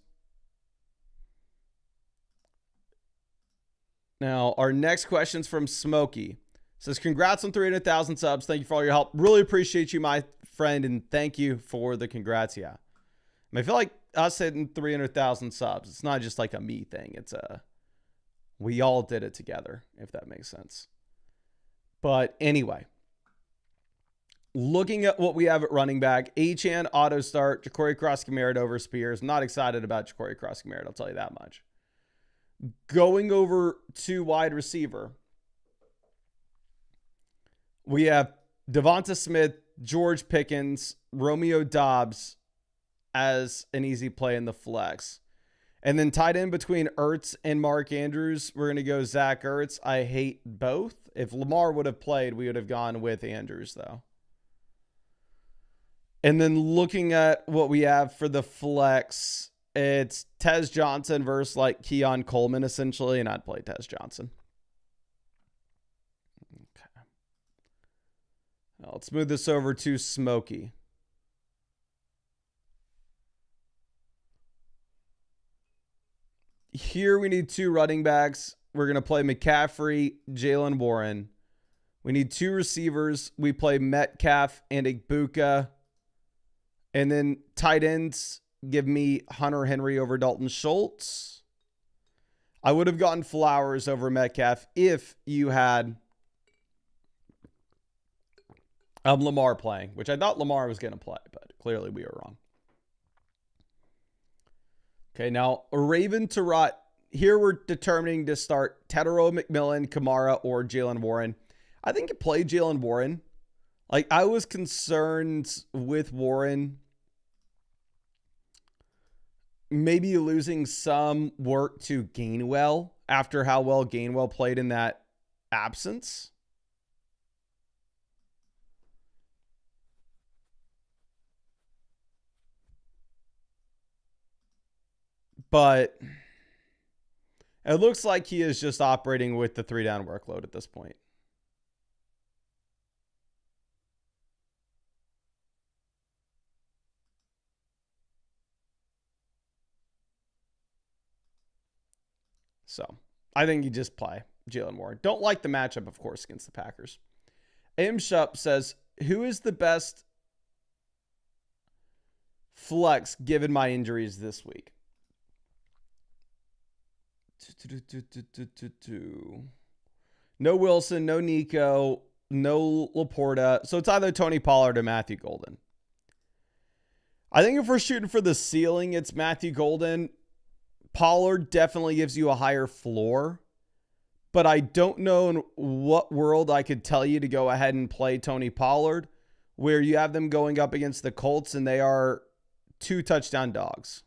Now, our next question's from Smokey. It says, congrats on 300,000 subs. Thank you for all your help. Really appreciate you, my friend, and thank you for the congrats. Yeah. I feel like us hitting 300,000 subs, it's not just like a me thing. It's we all did it together, if that makes sense. But anyway, looking at what we have at running back, Achane auto start, Ja'Cory Krosky-Mary over Spears. I'm not excited about Ja'Cory Krosky-Mary, I'll tell you that much. Going over to wide receiver, we have Devonta Smith, George Pickens, Romeo Doubs as an easy play in the flex. And then tied in between Ertz and Mark Andrews, we're going to go Zach Ertz. I hate both. If Lamar would have played, we would have gone with Andrews, though. And then looking at what we have for the flex, it's Tez Johnson versus like Keon Coleman, essentially, and I'd play Tez Johnson. Okay. Now let's move this over to Smokey. Here we need 2 running backs. We're going to play McCaffrey, Jalen Warren. We need 2 receivers. We play Metcalf and Igbuka. And then tight ends, give me Hunter Henry over Dalton Schultz. I would have gotten Flowers over Metcalf if you had Lamar playing, which I thought Lamar was going to play, but clearly we were wrong. Okay, now Raven to Rot. Here we're determining to start Tedero, McMillan, Kamara, or Jalen Warren. I think you play Jalen Warren. Like, I was concerned with Warren maybe losing some work to Gainwell after how well Gainwell played in that absence. But it looks like he is just operating with the 3-down workload at this point. So I think you just play Jalen Warren. Don't like the matchup, of course, against the Packers. M. Shup says, who is the best flex given my injuries this week? No Wilson, no Nico, no Laporta. So it's either Tony Pollard or Matthew Golden. I think if we're shooting for the ceiling, it's Matthew Golden. Pollard definitely gives you a higher floor, but I don't know in what world I could tell you to go ahead and play Tony Pollard, where you have them going up against the Colts and they are 2 touchdown dogs.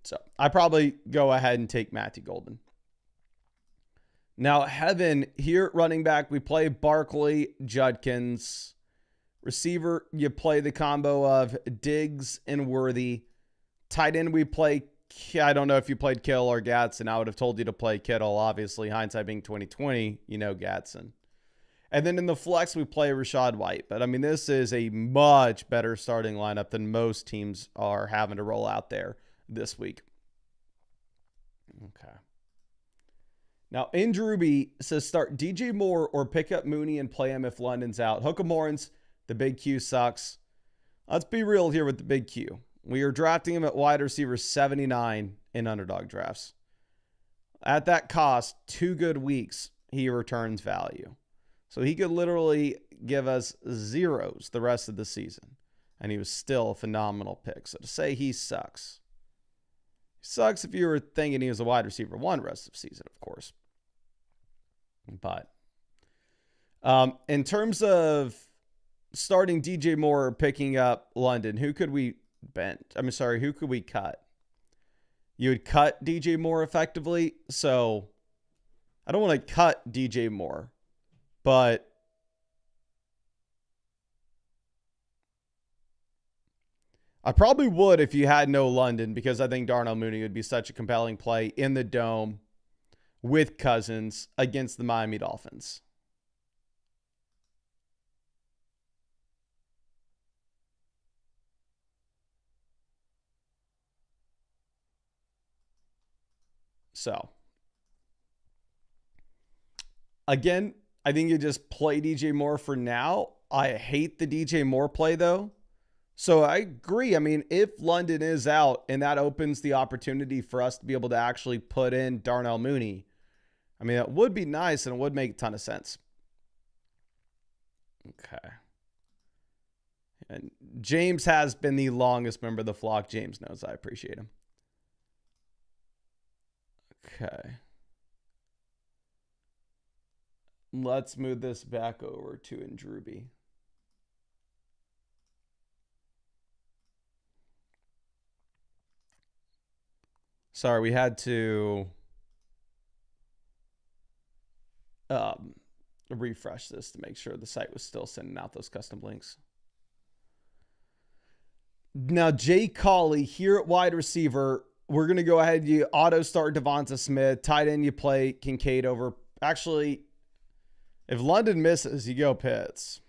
So I probably go ahead and take Matthew Golden. Now, Heaven, here at running back, we play Barkley, Judkins. Receiver, you play the combo of Diggs and Worthy. Tight end, we play, I don't know if you played Kittle or Gatson. I would have told you to play Kittle, obviously. Hindsight being 2020, you know Gatson. And then in the flex, we play Rashad White. But, I mean, this is a much better starting lineup than most teams are having to roll out there this week. Okay. Now, Indruby says start DJ Moore or pick up Mooney and play him if London's out. Hook 'em horns. The big Q sucks. Let's be real here with the big Q. We are drafting him at wide receiver 79 in underdog drafts. At that cost, 2 good weeks, he returns value. So he could literally give us zeros the rest of the season. And he was still a phenomenal pick. So to say he sucks. He sucks if you were thinking he was a wide receiver 1 rest of the season, of course. But in terms of starting DJ Moore or picking up London, who could we who could we cut? You would cut DJ Moore effectively. So I don't want to cut DJ Moore, but I probably would if you had no London, because I think Darnell Mooney would be such a compelling play in the dome with Cousins against the Miami Dolphins. So, again, I think you just play DJ Moore for now. I hate the DJ Moore play, though. So I agree. I mean, if London is out and that opens the opportunity for us to be able to actually put in Darnell Mooney, I mean, that would be nice and it would make a ton of sense. Okay. And James has been the longest member of the flock. James knows. I appreciate him. Okay. Let's move this back over to Indruby. Sorry, we had to refresh this to make sure the site was still sending out those custom links. Now, Jay Cawley here at wide receiver. We're going to go ahead. You auto start Devonta Smith. Tight end, you play Kincaid over. Actually, if London misses, you go Pitts.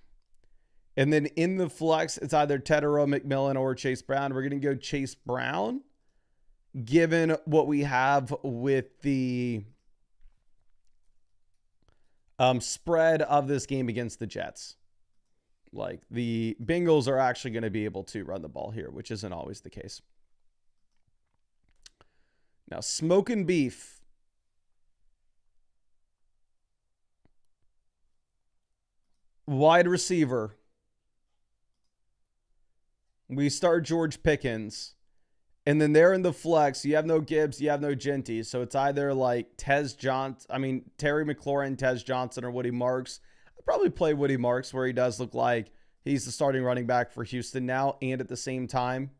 And then in the flex, it's either Tedero, McMillan, or Chase Brown. We're going to go Chase Brown, given what we have with the spread of this game against the Jets. Like, the Bengals are actually going to be able to run the ball here, which isn't always the case. Now, smoking beef. Wide receiver. We start George Pickens. And then there in the flex, you have no Gibbs, you have no Genty. So it's either like Terry McLaurin, Tez Johnson, or Woody Marks. I'd probably play Woody Marks, where he does look like he's the starting running back for Houston now, and at the same time,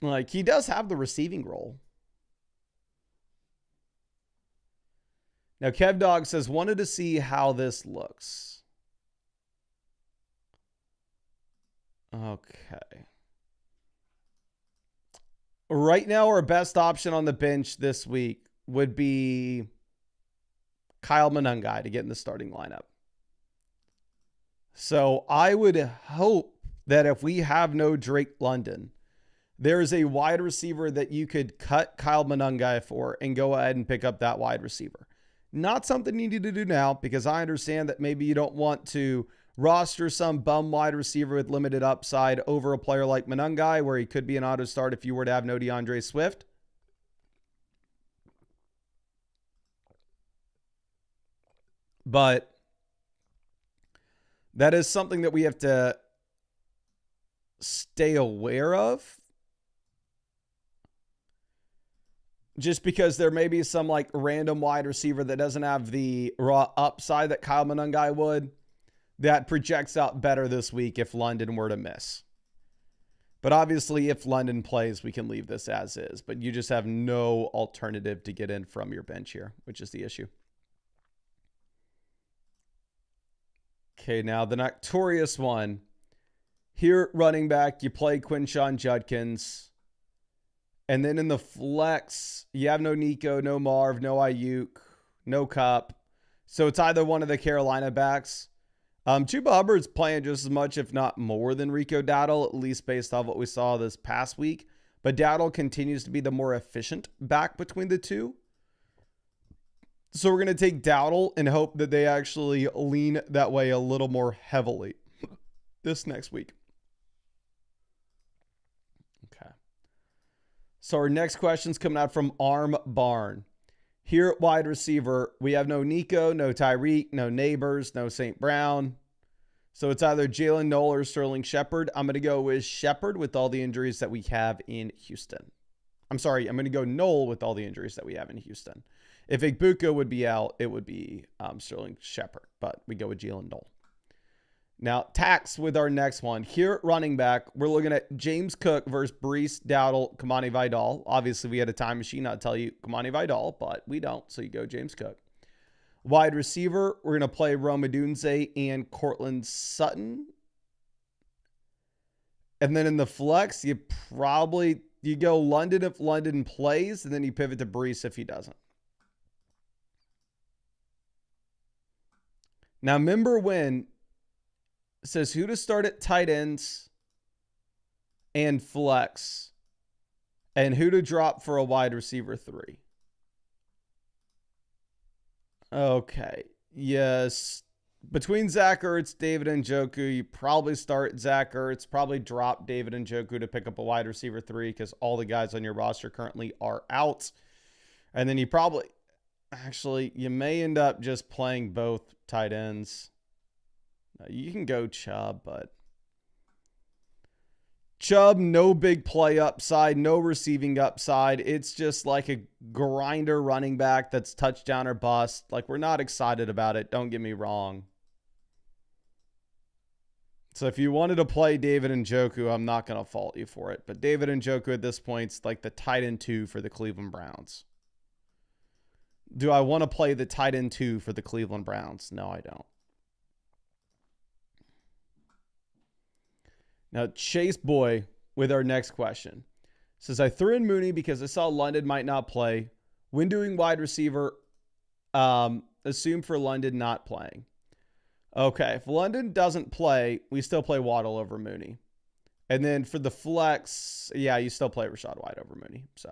like, he does have the receiving role. Now, Kev Dog says, wanted to see how this looks. Okay. Right now, our best option on the bench this week would be Kyle Monangai to get in the starting lineup. So I would hope that if we have no Drake London, there is a wide receiver that you could cut Kyle Monangai for and go ahead and pick up that wide receiver. Not something you need to do now, because I understand that maybe you don't want to roster some bum wide receiver with limited upside over a player like Monangai, where he could be an auto start if you were to have no DeAndre Swift. But that is something that we have to stay aware of. Just because there may be some like random wide receiver that doesn't have the raw upside that Kyle Monangai would, that projects out better this week if London were to miss. But obviously, if London plays, we can leave this as is. But you just have no alternative to get in from your bench here, which is the issue. Okay, now the notorious one. Here at running back, you play Quinshon Judkins. And then in the flex, you have no Nico, no Marv, no Ayuk, no Cup. So it's either one of the Carolina backs. Chuba Hubbard's playing just as much, if not more, than Rico Dowdle, at least based off what we saw this past week. But Dowdle continues to be the more efficient back between the two. So we're going to take Dowdle and hope that they actually lean that way a little more heavily this next week. Okay. So our next question's coming out from Arm Barn. Here at wide receiver, we have no Nico, no Tyreek, no Neighbors, no St. Brown. So it's either Jalen Noel or Sterling Shepard. I'm going to go with Shepard with all the injuries that we have in Houston. I'm going to go Noel with all the injuries that we have in Houston. If Igbuka would be out, it would be Sterling Shepard, but we go with Jalen Noel. Now, tax with our next one. Here at running back, we're looking at James Cook versus Breece, Dowdle, Kamani Vidal. Obviously, we had a time machine. I'd tell you Kamani Vidal, but we don't, so you go James Cook. Wide receiver, we're going to play Rome Odunze and Cortland Sutton. And then in the flex, you go London if London plays, and then you pivot to Breece if he doesn't. Now, remember when it says who to start at tight ends and flex and who to drop for a wide receiver 3. Okay. Yes. Between Zach Ertz, David Njoku, you probably start Zach Ertz, probably drop David Njoku to pick up a wide receiver 3 because all the guys on your roster currently are out. And then you may end up just playing both tight ends. You can go Chubb, but Chubb, no big play upside, no receiving upside. It's just like a grinder running back that's touchdown or bust. Like, we're not excited about it. Don't get me wrong. So if you wanted to play David Njoku, I'm not going to fault you for it. But David Njoku at this point is like the tight end 2 for the Cleveland Browns. Do I want to play the tight end 2 for the Cleveland Browns? No, I don't. Now, Chase Boy with our next question says, I threw in Mooney because I saw London might not play. When doing wide receiver, assume for London not playing. Okay, if London doesn't play, we still play Waddle over Mooney. And then for the flex, yeah, you still play Rashad White over Mooney. So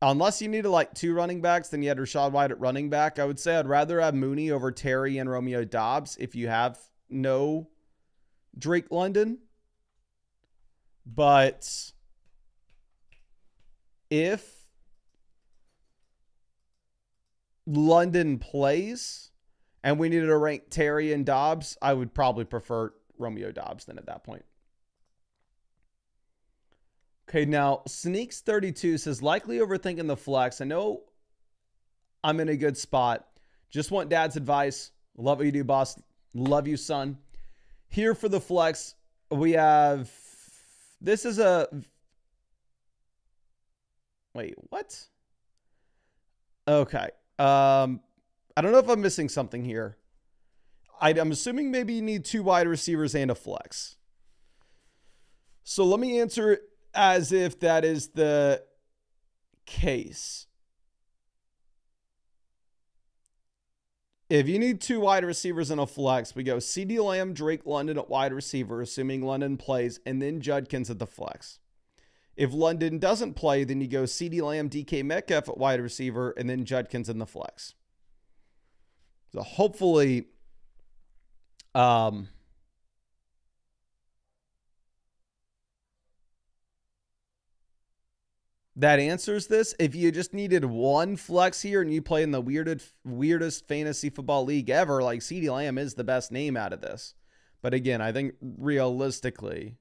unless you needed like 2 running backs, then you had Rashad White at running back. I would say I'd rather have Mooney over Terry and Romeo Doubs if you have no Drake London. But if London plays and we needed to rank Terry and Dobbs, I would probably prefer Romeo Doubs then at that point. Okay, now Sneaks32 says, likely overthinking the flex. I know I'm in a good spot. Just want dad's advice. Love what you do, boss. Love you, son. Here for the flex, we have, this is a, wait, what? Okay. I don't know if I'm missing something here. I'm assuming maybe you need 2 wide receivers and a flex. So let me answer it as if that is the case. If you need 2 wide receivers and a flex, we go CeeDee Lamb, Drake London at wide receiver, assuming London plays, and then Judkins at the flex. If London doesn't play, then you go CeeDee Lamb, DK Metcalf at wide receiver, and then Judkins in the flex. So hopefully, that answers this. If you just needed 1 flex here and you play in the weirdest fantasy football league ever, like CeeDee Lamb is the best name out of this. But again, I think realistically,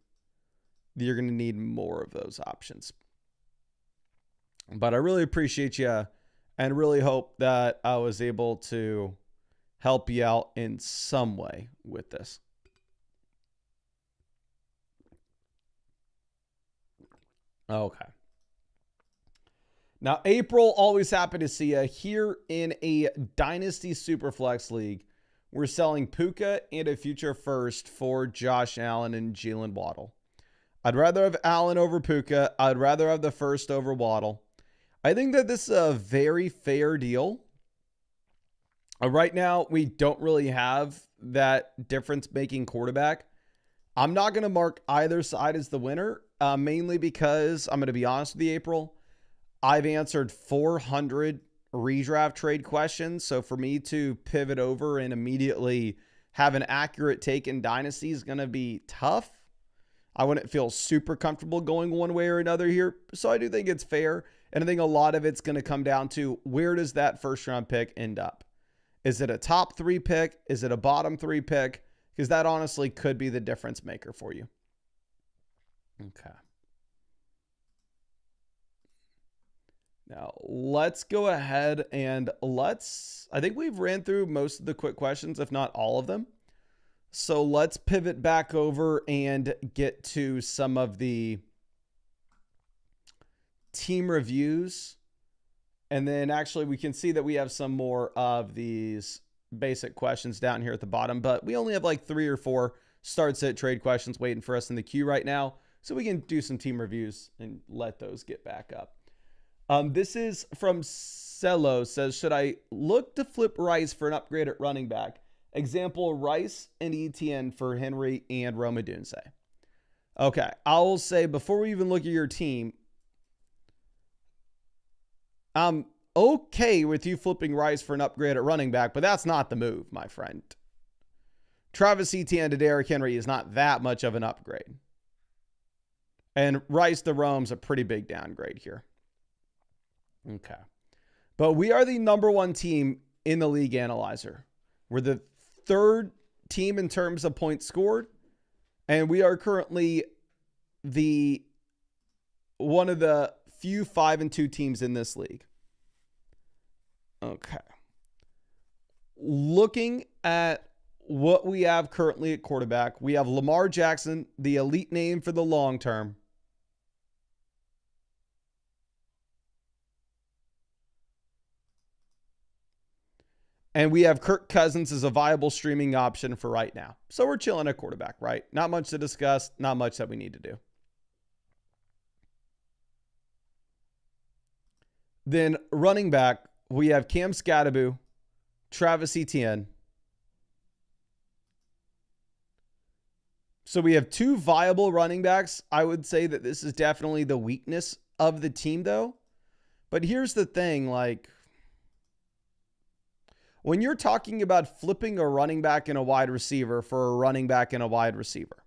you're going to need more of those options. But I really appreciate you and really hope that I was able to help you out in some way with this. Okay. Now, April, always happy to see you. Here in a Dynasty Superflex League, we're selling Puka and a future first for Josh Allen and Jalen Waddle. I'd rather have Allen over Puka. I'd rather have the first over Waddle. I think that this is a very fair deal. Right now, we don't really have that difference-making quarterback. I'm not going to mark either side as the winner, mainly because, I'm going to be honest with you, April, I've answered 400 redraft trade questions. So for me to pivot over and immediately have an accurate take in Dynasty is going to be tough. I wouldn't feel super comfortable going one way or another here. So I do think it's fair. And I think a lot of it's going to come down to, where does that first round pick end up? Is it a top 3 pick? Is it a bottom 3 pick? Because that honestly could be the difference maker for you. Okay. Now let's go ahead and I think we've ran through most of the quick questions, if not all of them. So let's pivot back over and get to some of the team reviews. And then actually we can see that we have some more of these basic questions down here at the bottom, but we only have like 3 or 4 start sit trade questions waiting for us in the queue right now. So we can do some team reviews and let those get back up. This is from Cello, says, should I look to flip Rice for an upgrade at running back? Example, Rice and Etienne for Henry and Roma Dunse. Okay, I will say, before we even look at your team, I'm okay with you flipping Rice for an upgrade at running back, but that's not the move, my friend. Travis Etienne to Derrick Henry is not that much of an upgrade. And Rice to Rome's a pretty big downgrade here. Okay. But we are the #1 team in the league analyzer. We're the 3rd team in terms of points scored. And we are currently one of the few 5-2 teams in this league. Okay. Looking at what we have currently at quarterback, we have Lamar Jackson, the elite name for the long term. And we have Kirk Cousins as a viable streaming option for right now. So we're chilling at quarterback, right? Not much to discuss, not much that we need to do. Then running back, we have Cam Scatterbu, Travis Etienne. So we have two viable running backs. I would say that this is definitely the weakness of the team, though. But here's the thing, like, when you're talking about flipping a running back and a wide receiver for a running back and a wide receiver,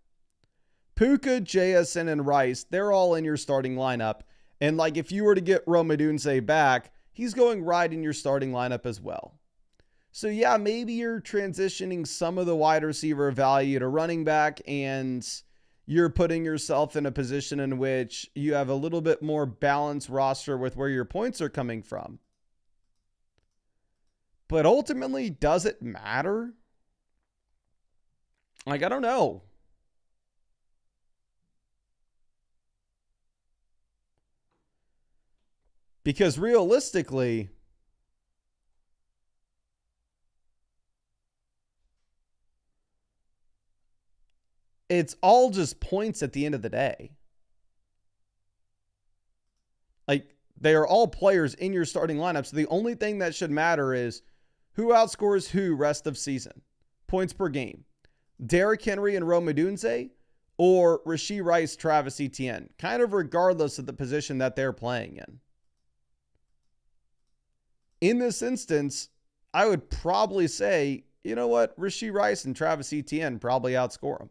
Puka, JSN, and Rice, they're all in your starting lineup. And like if you were to get Rome Odunze back, he's going right in your starting lineup as well. So yeah, maybe you're transitioning some of the wide receiver value to running back, and you're putting yourself in a position in which you have a little bit more balanced roster with where your points are coming from. But ultimately, does it matter? Like, I don't know. Because realistically, it's all just points at the end of the day. Like, they are all players in your starting lineup. So the only thing that should matter is who outscores who rest of season. Points per game. Derrick Henry and Rome Odunze, or Rashee Rice, Travis Etienne. Kind of regardless of the position that they're playing in. In this instance, I would probably say, you know what? Rashee Rice and Travis Etienne probably outscore them.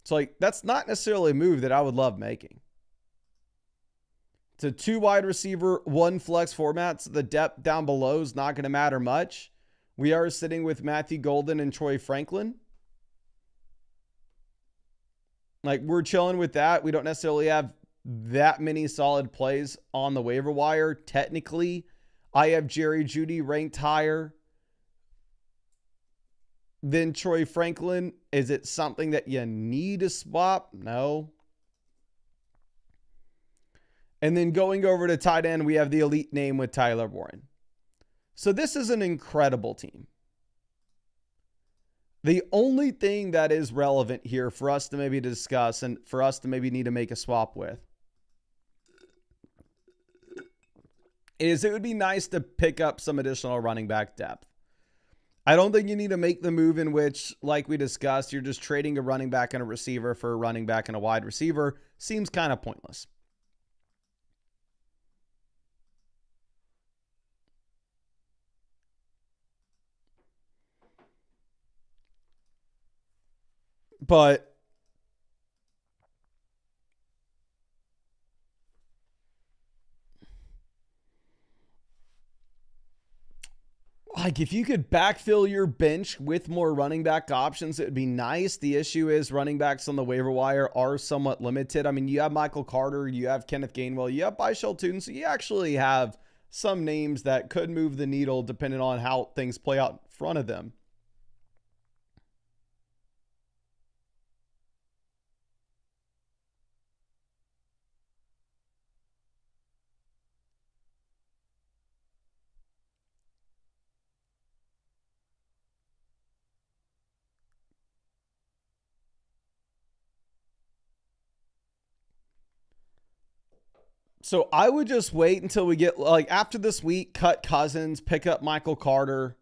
So, like, that's not necessarily a move that I would love making. It's a 2 wide receiver, 1 flex format, so the depth down below is not going to matter much. We are sitting with Matthew Golden and Troy Franklin. Like, we're chilling with that. We don't necessarily have that many solid plays on the waiver wire. Technically, I have Jerry Jeudy ranked higher than Troy Franklin. Is it something that you need to swap? No. And then going over to tight end, we have the elite name with Tyler Warren. So this is an incredible team. The only thing that is relevant here for us to maybe discuss and for us to maybe need to make a swap with is it would be nice to pick up some additional running back depth. I don't think you need to make the move in which, like we discussed, you're just trading a running back and a receiver for a running back and a wide receiver. Seems kind of pointless. But like, if you could backfill your bench with more running back options, it would be nice. The issue is running backs on the waiver wire are somewhat limited. I mean, you have Michael Carter, you have Kenneth Gainwell, you have Byshell Tootin, so you actually have some names that could move the needle depending on how things play out in front of them. So I would just wait until we get, like, after this week, cut Cousins, pick up Michael Carter.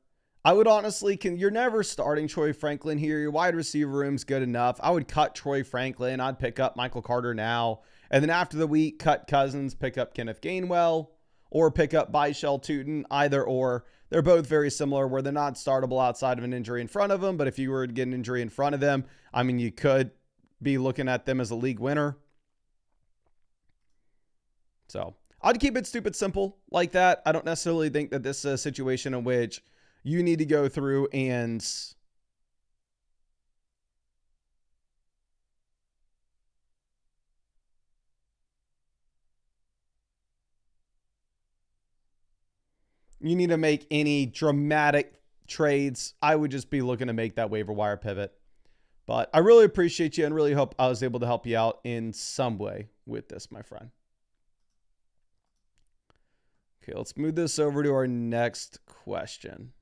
I would honestly, you're never starting Troy Franklin here. Your wide receiver room's good enough. I would cut Troy Franklin. I'd pick up Michael Carter now. And then after the week, cut Cousins, pick up Kenneth Gainwell, or pick up Byshell Tootin, either or. They're both very similar where they're not startable outside of an injury in front of them. But if you were to get an injury in front of them, I mean, you could be looking at them as a league winner. So I'd keep it stupid simple like that. I don't necessarily think that this is a situation in which you need to go through and you need to make any dramatic trades, I would just be looking to make that waiver wire pivot. But I really appreciate you and really hope I was able to help you out in some way with this, my friend. Okay, let's move this over to our next question.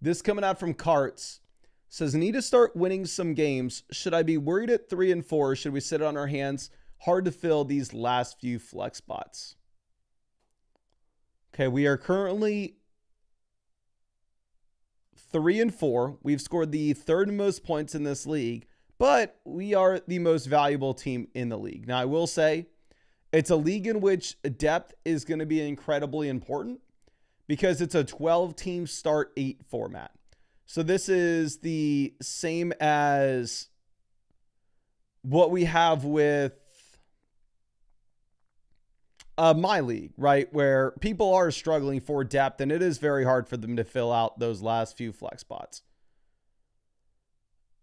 This coming out from Carts says, need to start winning some games. Should I be worried at 3-4? Should we sit on our hands? Hard to fill these last few flex spots. Okay, we are currently 3-4. We've scored the third most points in this league, but we are the most valuable team in the league. Now, I will say it's a league in which depth is going to be incredibly important because it's a 12-team start 8 format. So this is the same as what we have with my league, right? Where people are struggling for depth and it is very hard for them to fill out those last few flex spots.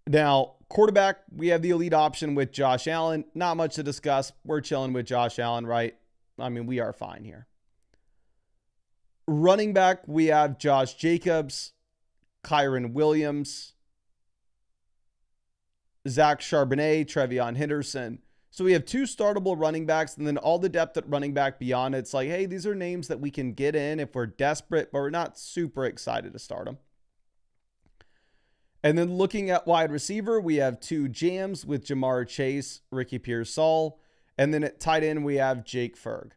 Now, quarterback, we have the elite option with Josh Allen. Not much to discuss. We're chilling with Josh Allen, right? I mean, we are fine here. Running back, we have Josh Jacobs, Kyron Williams, Zach Charbonnet, Trevion Henderson. So we have 2 startable running backs, and then all the depth at running back beyond. It's like, hey, these are names that we can get in if we're desperate, but we're not super excited to start them. And then looking at wide receiver, we have 2 jams with Jamar Chase, Ricky Pearsall, and then at tight end, we have Jake Ferg.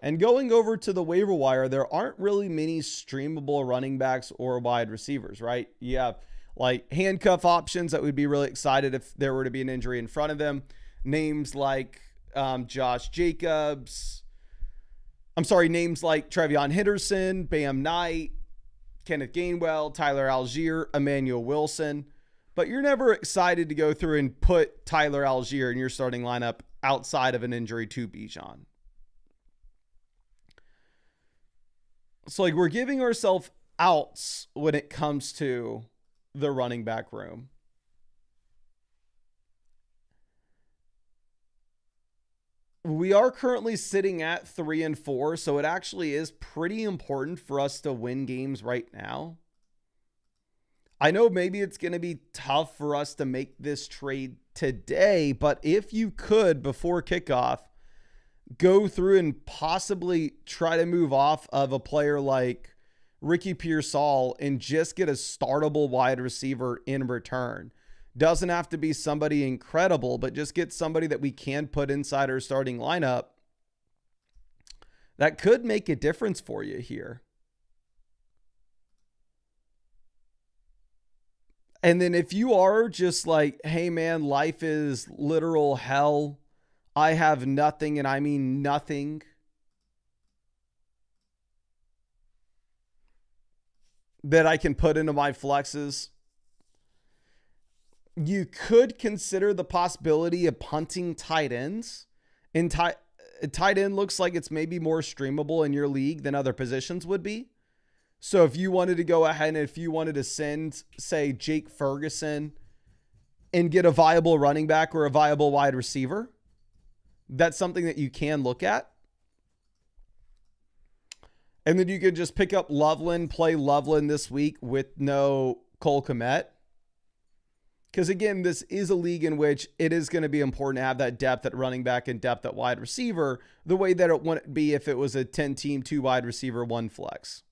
And going over to the waiver wire, there aren't really many streamable running backs or wide receivers, right? You have like handcuff options that would be really excited if there were to be an injury in front of them. Names like Josh Jacobs. Names like Trevion Henderson, Bam Knight, Kenneth Gainwell, Tyler Algier, Emmanuel Wilson. But you're never excited to go through and put Tyler Algier in your starting lineup outside of an injury to Bijan. So like we're giving ourselves outs when it comes to the running back room. We are currently sitting at 3-4, so it actually is pretty important for us to win games right now. I know maybe it's going to be tough for us to make this trade today, but if you could, before kickoff, go through and possibly try to move off of a player like Ricky Pearsall and just get a startable wide receiver in return. Doesn't have to be somebody incredible, but just get somebody that we can put inside our starting lineup. That could make a difference for you here. And then if you are just like, hey man, life is literal hell. I have nothing, and I mean nothing. That I can put into my flexes. You could consider the possibility of punting tight ends. And tight end looks like it's maybe more streamable in your league than other positions would be. So if you wanted to go ahead and if you wanted to send, say, Jake Ferguson and get a viable running back or a viable wide receiver, that's something that you can look at. And then you could just pick up Loveland, play Loveland this week with no Cole Kmet. Because again, this is a league in which it is going to be important to have that depth at running back and depth at wide receiver, the way that it wouldn't be if it was a 10-team, 2 wide receiver, 1 flex.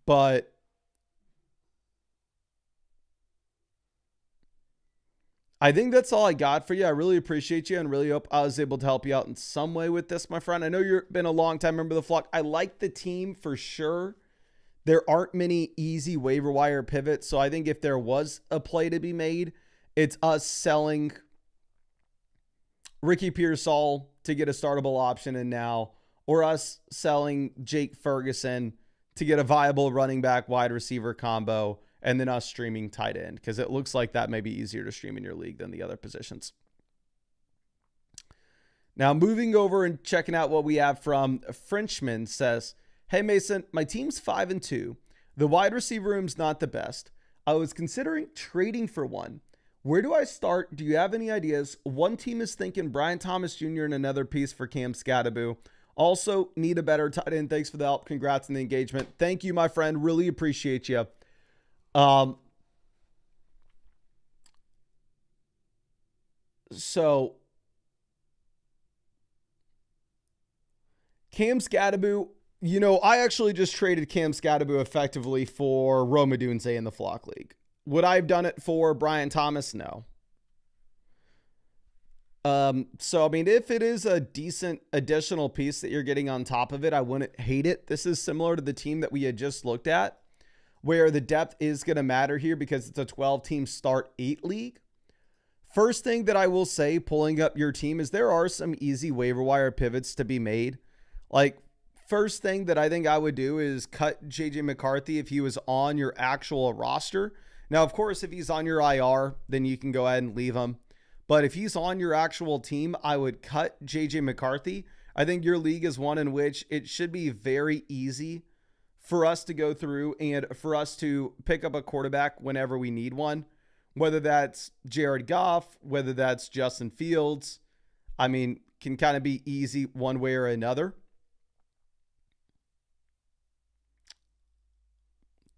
But I think that's all I got for you. I really appreciate you and really hope I was able to help you out in some way with this, my friend. I know you've been a long time member of the flock. I like the team for sure. There aren't many easy waiver wire pivots. So I think if there was a play to be made, it's us selling Ricky Pearsall to get a startable option in now, or us selling Jake Ferguson to get a viable running back wide receiver combo, and then us streaming tight end, because it looks like that may be easier to stream in your league than the other positions. Now, moving over and checking out what we have from Frenchman says, hey, Mason, my team's 5-2. The wide receiver room's not the best. I was considering trading for one. Where do I start? Do you have any ideas? One team is thinking Brian Thomas Jr. and another piece for Cam Scattaboo. Also, need a better tight end. Thanks for the help. Congrats on the engagement. Thank you, my friend. Really appreciate you. So Cam Scattaboo, I actually just traded Cam Scattaboo effectively for Rome Odunze in the Flock League. Would I have done it for Brian Thomas? No. So, I mean, if it is a decent additional piece that you're getting on top of it, I wouldn't hate it. This is similar to the team that we had just looked at, where the depth is going to matter here because it's a 12-team start 8 league. First thing that I will say, pulling up your team, is there are some easy waiver wire pivots to be made. Like, first thing that I think I would do is cut JJ McCarthy if he was on your actual roster. Now, of course, if he's on your IR, then you can go ahead and leave him. But if he's on your actual team, I would cut JJ McCarthy. I think your league is one in which it should be very easy for us to go through and for us to pick up a quarterback whenever we need one, whether that's Jared Goff, whether that's Justin Fields. I mean, can kind of be easy one way or another.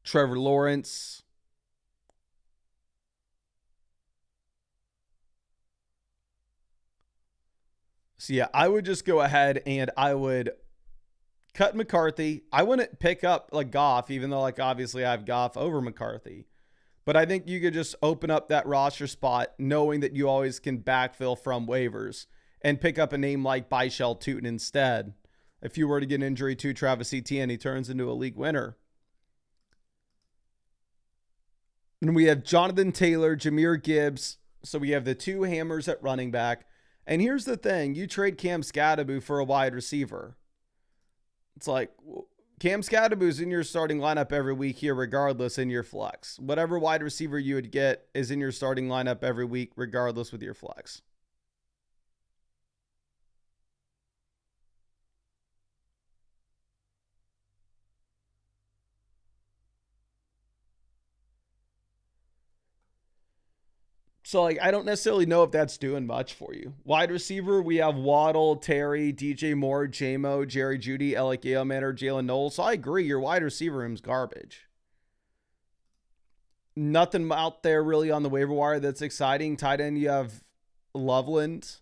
Trevor Lawrence. So yeah, I would just go ahead and I would cut McCarthy. I wouldn't pick up like Goff, even though like obviously I have Goff over McCarthy. But I think you could just open up that roster spot knowing that you always can backfill from waivers and pick up a name like Byshell Tootin instead. If you were to get an injury to Travis Etienne, he turns into a league winner. And we have Jonathan Taylor, Jahmyr Gibbs. So we have the two hammers at running back. And here's the thing. You trade Cam Scattaboo for a wide receiver. It's like Cam Scattaboo's in your starting lineup every week here regardless in your flex. Whatever wide receiver you would get is in your starting lineup every week regardless with your flex. So, like, I don't necessarily know if that's doing much for you. Wide receiver, we have Waddle, Terry, DJ Moore, J-Mo, Jerry Jeudy, Alec Yaleman, Jalen Knowles. So I agree, your wide receiver room's garbage. Nothing out there really on the waiver wire that's exciting. Tight end, you have Loveland.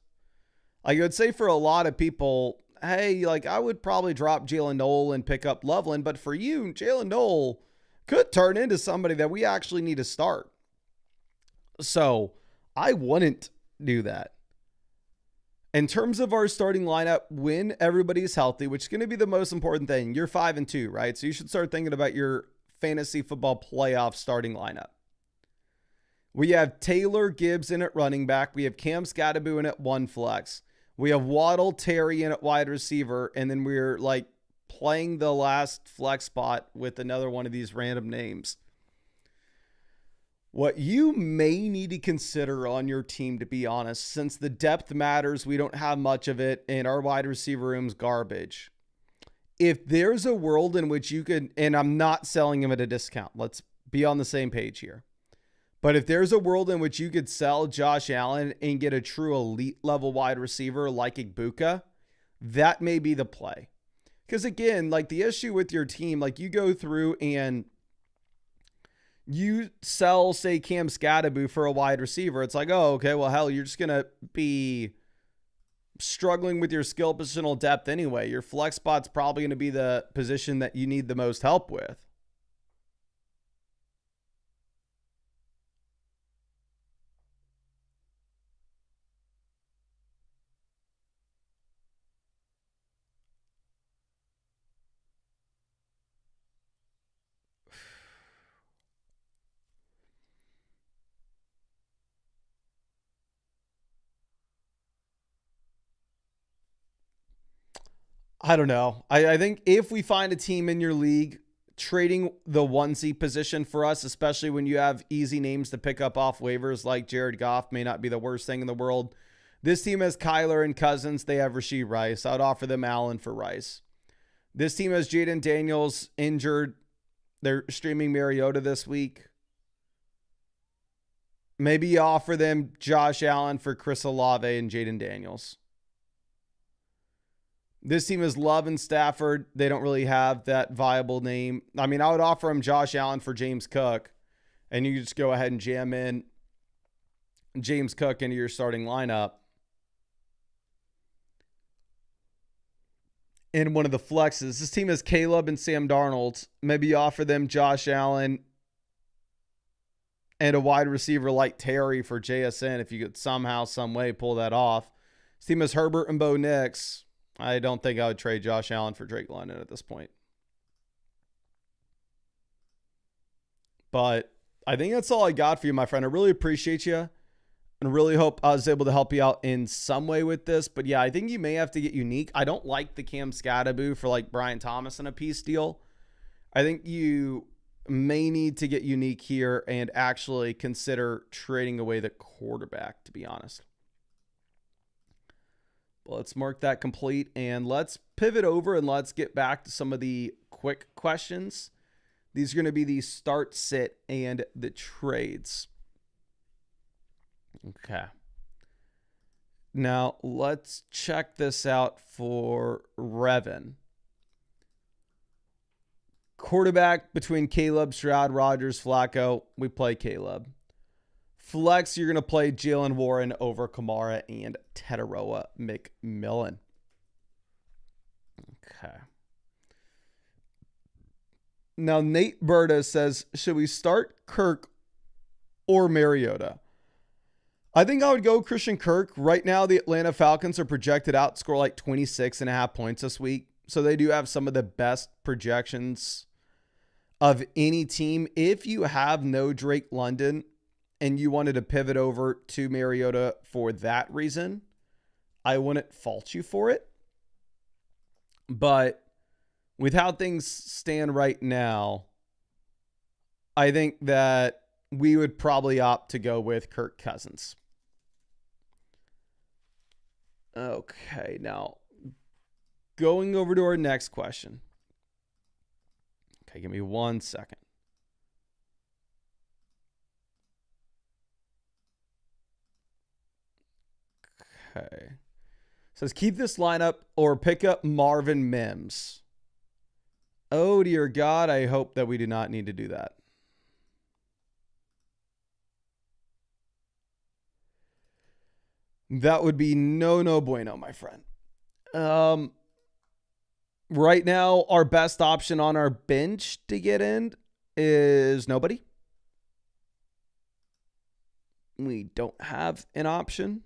I would say for a lot of people, hey, like, I would probably drop Jalen Knoll and pick up Loveland. But for you, Jalen Knoll could turn into somebody that we actually need to start. So I wouldn't do that. In terms of our starting lineup, when everybody's healthy, which is going to be the most important thing, you're 5-2, right? So you should start thinking about your fantasy football playoff starting lineup. We have Taylor Gibbs in at running back. We have Cam Scattaboo in at one flex. We have Waddle, Terry in at wide receiver. And then we're like playing the last flex spot with another one of these random names. What you may need to consider on your team, to be honest, since the depth matters, we don't have much of it, and our wide receiver room's garbage. If there's a world in which you could, and I'm not selling him at a discount, let's be on the same page here. But if there's a world in which you could sell Josh Allen and get a true elite level wide receiver like Igbuka, that may be the play. Because again, like the issue with your team, like you go through and you sell, say, Cam Scattaboo for a wide receiver. It's like, oh, okay, well, hell, you're just going to be struggling with your skill positional depth anyway. Your flex spot's probably going to be the position that you need the most help with. I don't know. I think if we find a team in your league trading the onesie position for us, especially when you have easy names to pick up off waivers like Jared Goff, may not be the worst thing in the world. This team has Kyler and Cousins. They have Rashee Rice. I'd offer them Allen for Rice. This team has Jaden Daniels injured. They're streaming Mariota this week. Maybe you offer them Josh Allen for Chris Olave and Jaden Daniels. This team is Love and Stafford. They don't really have that viable name. I mean, I would offer him Josh Allen for James Cook, and you just go ahead and jam in James Cook into your starting lineup. In one of the flexes. This team has Caleb and Sam Darnold. Maybe you offer them Josh Allen and a wide receiver like Terry for JSN if you could somehow, some way pull that off. This team has Herbert and Bo Nix. I don't think I would trade Josh Allen for Drake London at this point. But I think that's all I got for you, my friend. I really appreciate you. And really hope I was able to help you out in some way with this. But yeah, I think you may have to get unique. I don't like the Cam Scatterboo for like Brian Thomas in a piece deal. I think you may need to get unique here and actually consider trading away the quarterback, to be honest. Well, let's mark that complete and let's pivot over and let's get back to some of the quick questions. These are going to be the start, sit, and the trades. Okay. Now, let's check this out for Revan. Quarterback between Caleb, Stroud, Rodgers, Flacco. We play Caleb. Flex, you're going to play Jalen Warren over Kamara and Tetaroa McMillan. Okay. Now, Nate Berta says, should we start Kirk or Mariota? I think I would go Christian Kirk. Right now, the Atlanta Falcons are projected out to score like 26.5 points this week. So they do have some of the best projections of any team. If you have no Drake London and you wanted to pivot over to Mariota for that reason, I wouldn't fault you for it. But with how things stand right now, I think that we would probably opt to go with Kirk Cousins. Okay, now going over to our next question. Okay, give me 1 second. Okay. It says keep this lineup or pick up Marvin Mims. Oh, dear God, I hope that we do not need to do that. That would be no bueno, my friend. Right now, our best option on our bench to get in is nobody. We don't have an option.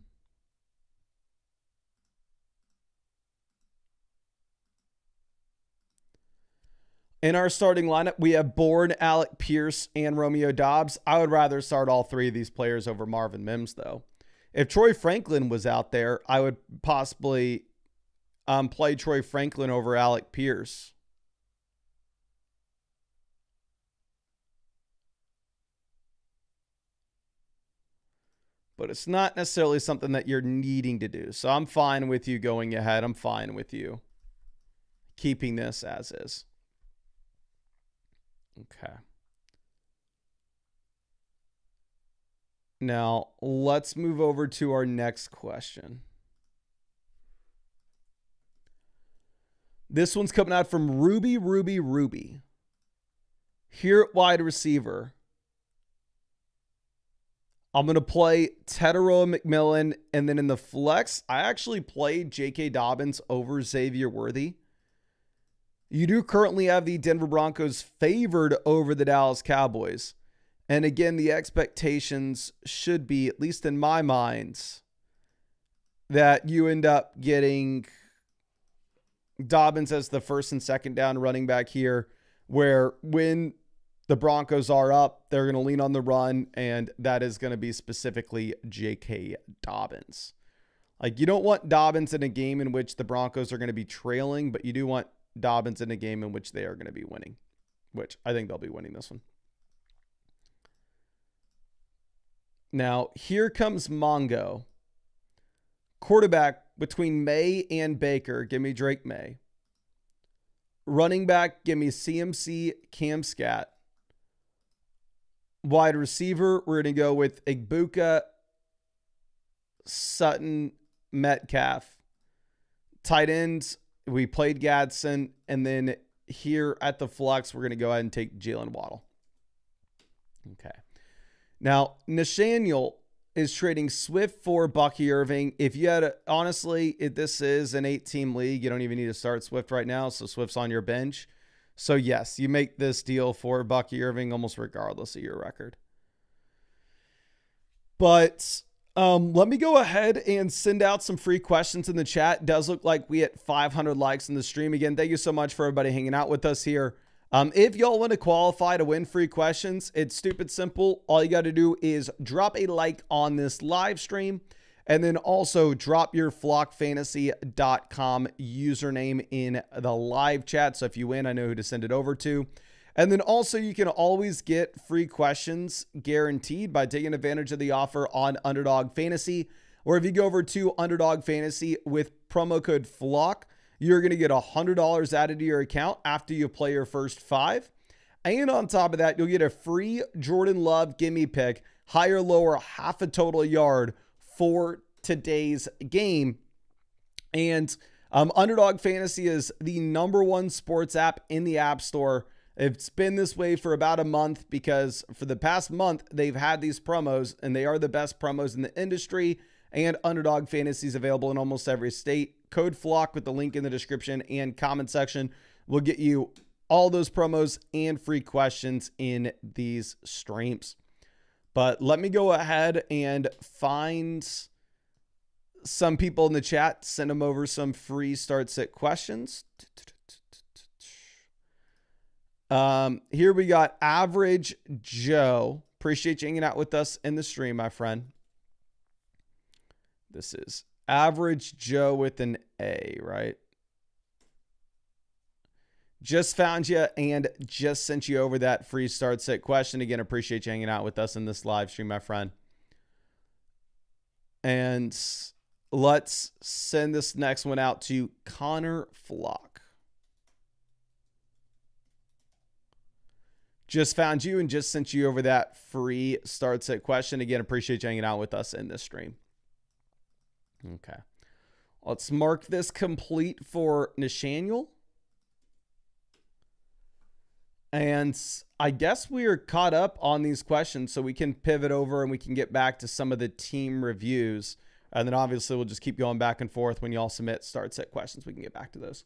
In our starting lineup, we have Bourne, Alec Pierce, and Romeo Dobbs. I would rather start all three of these players over Marvin Mims, though. If Troy Franklin was out there, I would possibly play Troy Franklin over Alec Pierce. But it's not necessarily something that you're needing to do. So I'm fine with you going ahead. I'm fine with you keeping this as is. Okay. Now, let's move over to our next question. This one's coming out from Ruby. Here at wide receiver, I'm going to play Tetaroa McMillan, and then in the flex, I actually played J.K. Dobbins over Xavier Worthy. You do currently have the Denver Broncos favored over the Dallas Cowboys. And again, the expectations should be, at least in my mind, that you end up getting Dobbins as the first and second down running back here, where when the Broncos are up, they're going to lean on the run, and that is going to be specifically J.K. Dobbins. Like, you don't want Dobbins in a game in which the Broncos are going to be trailing, but you do want Dobbins in a game in which they are going to be winning, which I think they'll be winning this one. Now, here comes Mongo. Quarterback between May and Baker, give me Drake May. Running back, give me CMC Cam Scat. Wide receiver, we're going to go with Igbuka, Sutton, Metcalf. Tight ends, we played Gadsden. And then here at the flex, we're going to go ahead and take Jalen Waddle. Okay. Now, Nathaniel is trading Swift for Bucky Irving. If you had, honestly, if this is an 8-team league, you don't even need to start Swift right now. So Swift's on your bench. So yes, you make this deal for Bucky Irving almost regardless of your record. But let me go ahead and send out some free questions in the chat. It does look like we hit 500 likes in the stream. Again, thank you so much for everybody hanging out with us here. If y'all want to qualify to win free questions, it's stupid simple. All you got to do is drop a like on this live stream and then also drop your flockfantasy.com username in the live chat. So if you win, I know who to send it over to. And then also you can always get free questions guaranteed by taking advantage of the offer on Underdog Fantasy. Or if you go over to Underdog Fantasy with promo code FLOCK, you're going to get $100 added to your account after you play your first 5. And on top of that, you'll get a free Jordan Love gimme pick, higher or lower half a total yard for today's game. And Underdog Fantasy is the #1 sports app in the App Store. It's been this way for about a month because for the past month, they've had these promos and they are the best promos in the industry. And Underdog Fantasy is available in almost every state. Code FLOCK with the link in the description and comment section will get you all those promos and free questions in these streams. But let me go ahead and find some people in the chat, send them over some free start sit questions. Here we got Average Joe. Appreciate you hanging out with us in the stream, my friend. This is Average Joe with an A, right? Just found you and just sent you over that free start set question. Again, appreciate you hanging out with us in this live stream, my friend. And let's send this next one out to Connor Flock. Just found you and just sent you over that free start set question. Again, appreciate you hanging out with us in this stream. Okay. Let's mark this complete for Nathaniel. And I guess we are caught up on these questions, so we can pivot over and we can get back to some of the team reviews. And then obviously we'll just keep going back and forth. When you all submit start set questions, we can get back to those.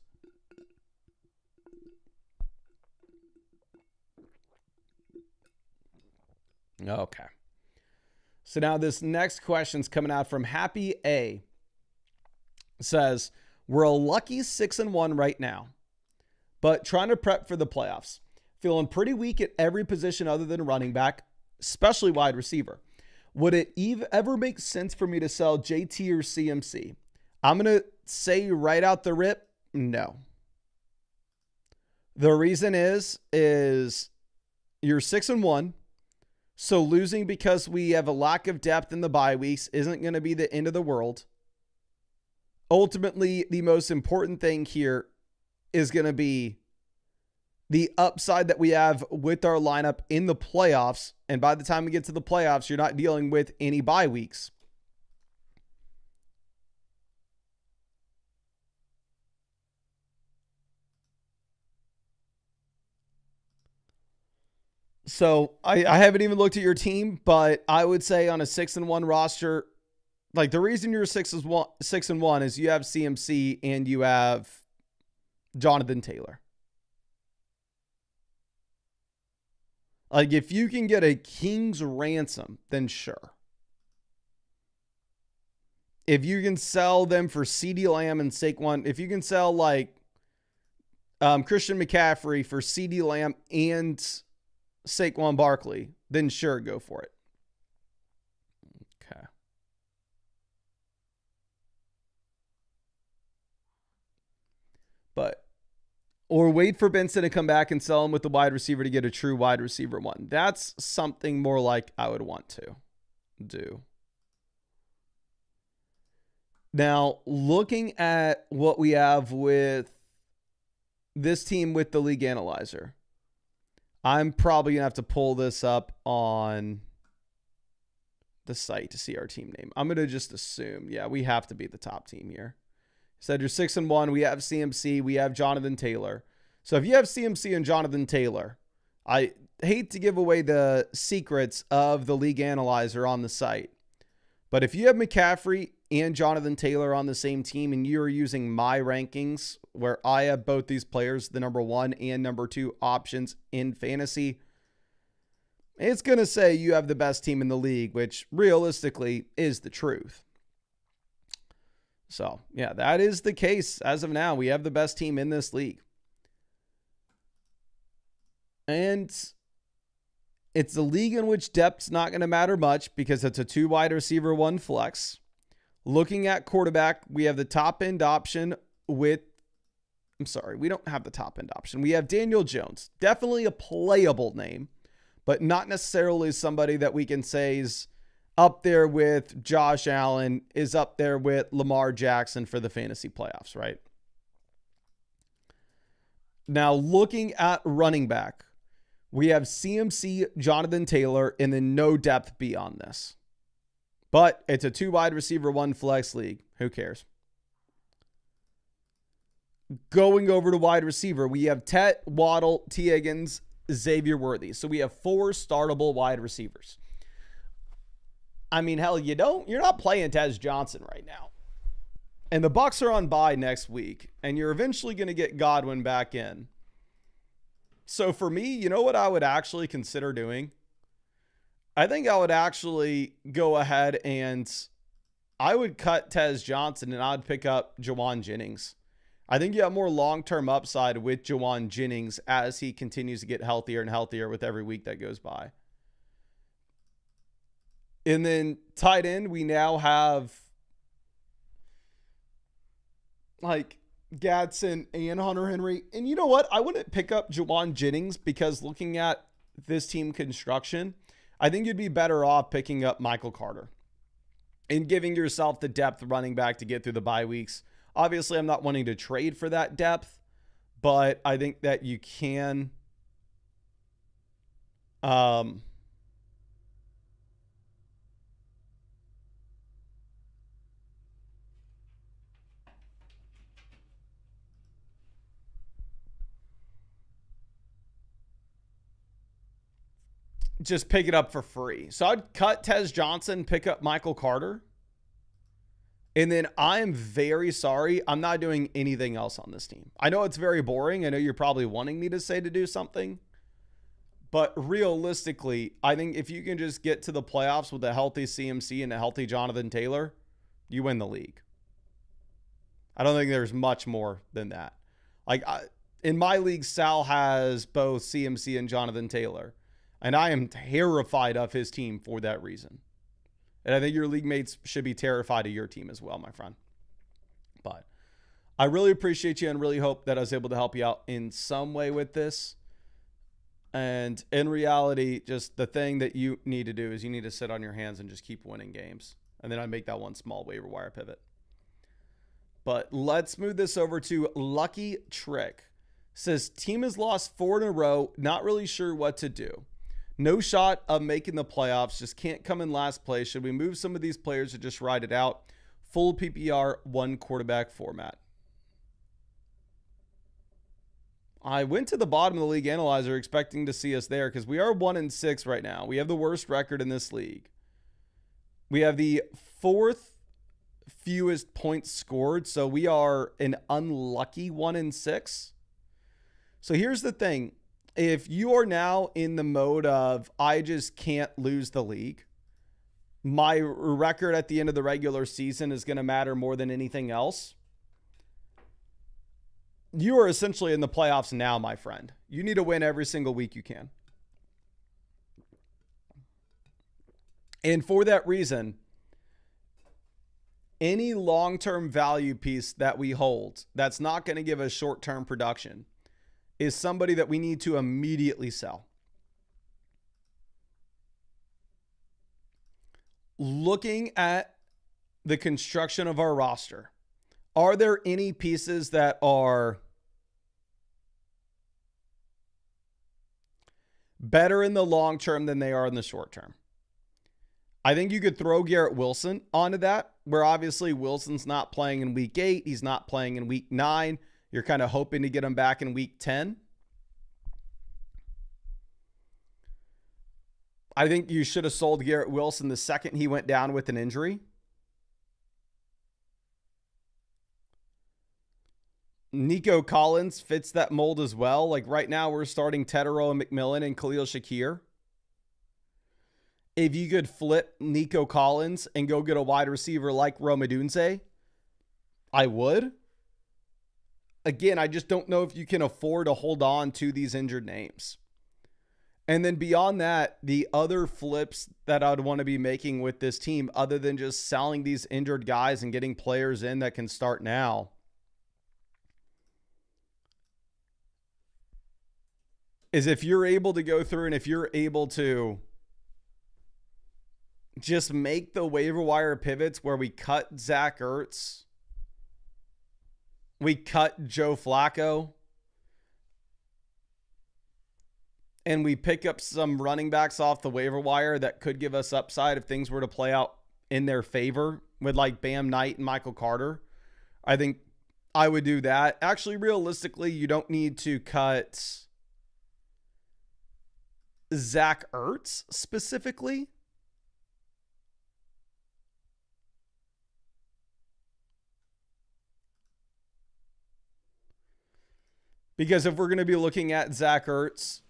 Okay. So now this next question's coming out from Happy A. It says, we're a lucky 6-1 right now, but trying to prep for the playoffs. Feeling pretty weak at every position other than running back, especially wide receiver. Would it ever make sense for me to sell JT or CMC? I'm going to say right out the rip, no. The reason is you're 6-1. So losing because we have a lack of depth in the bye weeks isn't going to be the end of the world. Ultimately, the most important thing here is going to be the upside that we have with our lineup in the playoffs. And by the time we get to the playoffs, you're not dealing with any bye weeks. So I haven't even looked at your team, but I would say on a 6-1 roster, like the reason you're 6-1 is you have CMC and you have Jonathan Taylor. Like if you can get a king's ransom, then sure. If you can sell them for CeeDee Lamb and Saquon, if you can sell like Christian McCaffrey for CeeDee Lamb and Saquon Barkley, then sure, go for it. Okay. But, or wait for Benson to come back and sell him with the wide receiver to get a true wide receiver one. That's something more like I would want to do. Now, looking at what we have with this team with the league analyzer, I'm probably going to have to pull this up on the site to see our team name. I'm going to just assume, yeah, we have to be the top team here. Said you're 6-1. We have CMC. We have Jonathan Taylor. So if you have CMC and Jonathan Taylor, I hate to give away the secrets of the league analyzer on the site, but if you have McCaffrey and Jonathan Taylor on the same team and you're using my rankings where I have both these players, the number 1 and number 2 options in fantasy, it's going to say you have the best team in the league, which realistically is the truth. So, yeah, that is the case as of now. We have the best team in this league. And it's a league in which depth's not going to matter much because it's a 2 wide receiver, 1 flex. Looking at quarterback, we have the top end option with, we don't have the top end option. We have Daniel Jones, definitely a playable name, but not necessarily somebody that we can say is up there with Josh Allen, is up there with Lamar Jackson for the fantasy playoffs, right? Now, looking at running back, we have CMC, Jonathan Taylor, and then no depth beyond this. But it's a 2 wide receiver, 1 flex league. Who cares? Going over to wide receiver, we have Tet, Waddle, T. Higgins, Xavier Worthy. So we have 4 startable wide receivers. I mean, hell, you're not playing Tez Johnson right now. And the Bucs are on bye next week, and you're eventually going to get Godwin back in. So for me, you know what I would actually consider doing? I think I would actually go ahead and I would cut Tez Johnson and I'd pick up Jawan Jennings. I think you have more long-term upside with Jawan Jennings as he continues to get healthier and healthier with every week that goes by. And then tight end, we now have like Gadsden and Hunter Henry. And you know what? I wouldn't pick up Jawan Jennings because looking at this team construction, I think you'd be better off picking up Michael Carter and giving yourself the depth running back to get through the bye weeks. Obviously, I'm not wanting to trade for that depth, but I think that you can just pick it up for free. So I'd cut Tez Johnson, pick up Michael Carter. And then I'm very sorry, I'm not doing anything else on this team. I know it's very boring. I know you're probably wanting me to say to do something. But realistically, I think if you can just get to the playoffs with a healthy CMC and a healthy Jonathan Taylor, you win the league. I don't think there's much more than that. Like in my league, Sal has both CMC and Jonathan Taylor. And I am terrified of his team for that reason. And I think your league mates should be terrified of your team as well, my friend. But I really appreciate you and really hope that I was able to help you out in some way with this. And in reality, just the thing that you need to do is you need to sit on your hands and just keep winning games. And then I make that one small waiver wire pivot. But let's move this over to Lucky Trick. Says, team has lost 4 in a row. Not really sure what to do. No shot of making the playoffs. Just can't come in last place. Should we move some of these players to just ride it out? Full PPR, 1 quarterback format. I went to the bottom of the league analyzer expecting to see us there because we are 1-6 right now. We have the worst record in this league. We have the 4th fewest points scored. So we are an unlucky 1-6. So here's the thing. If you are now in the mode of, I just can't lose the league, my record at the end of the regular season is going to matter more than anything else. You are essentially in the playoffs now, my friend. You need to win every single week you can. And for that reason, any long-term value piece that we hold that's not going to give us short-term production is somebody that we need to immediately sell. Looking at the construction of our roster, are there any pieces that are better in the long term than they are in the short term. I think you could throw Garrett Wilson onto that, where obviously Wilson's not playing in week 8. He's not playing in week 9. You're kind of hoping to get him back in week 10. I think you should have sold Garrett Wilson the second he went down with an injury. Nico Collins fits that mold as well. Like right now, we're starting Tetero and McMillan and Khalil Shakir. If you could flip Nico Collins and go get a wide receiver like Rome Odunze, I would. Again, I just don't know if you can afford to hold on to these injured names. And then beyond that, the other flips that I would want to be making with this team, other than just selling these injured guys and getting players in that can start now, is if you're able to go through and if you're able to just make the waiver wire pivots where we cut Zach Ertz, we cut Joe Flacco, and we pick up some running backs off the waiver wire that could give us upside if things were to play out in their favor with like Bam Knight and Michael Carter, I think I would do that. Actually, realistically, you don't need to cut Zach Ertz specifically. Because if we're going to be looking at Zach Ertz,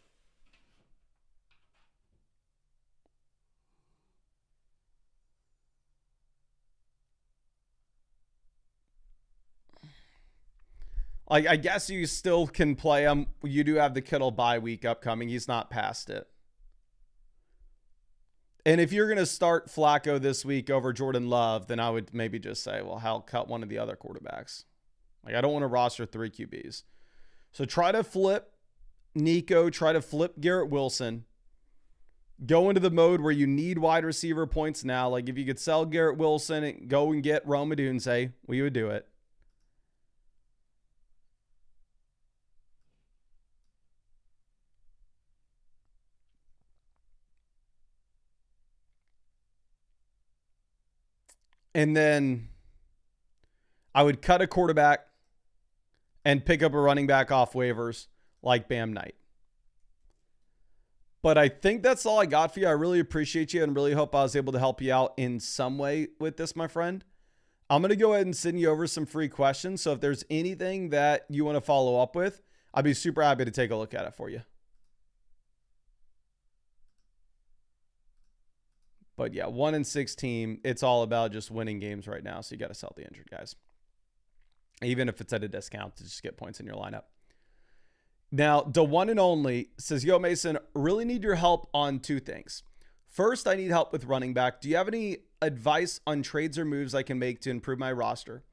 like, I guess you still can play him. You do have the Kittle bye week upcoming. He's not past it. And if you're going to start Flacco this week over Jordan Love, then I would maybe just say, well, hell, cut one of the other quarterbacks. Like, I don't want to roster 3 QBs. So try to flip Nico, try to flip Garrett Wilson. Go into the mode where you need wide receiver points now. Like if you could sell Garrett Wilson and go and get Rome Odunze, we would do it. And then I would cut a quarterback and pick up a running back off waivers like Bam Knight. But I think that's all I got for you. I really appreciate you and really hope I was able to help you out in some way with this, my friend. I'm going to go ahead and send you over some free questions. So if there's anything that you want to follow up with, I'd be super happy to take a look at it for you. But yeah, 1-6 team. It's all about just winning games right now. So you got to sell the injured guys. Even if it's at a discount to just get points in your lineup. Now, the one and only says, yo, Mason, really need your help on 2 things. First, I need help with running back. Do you have any advice on trades or moves I can make to improve my roster?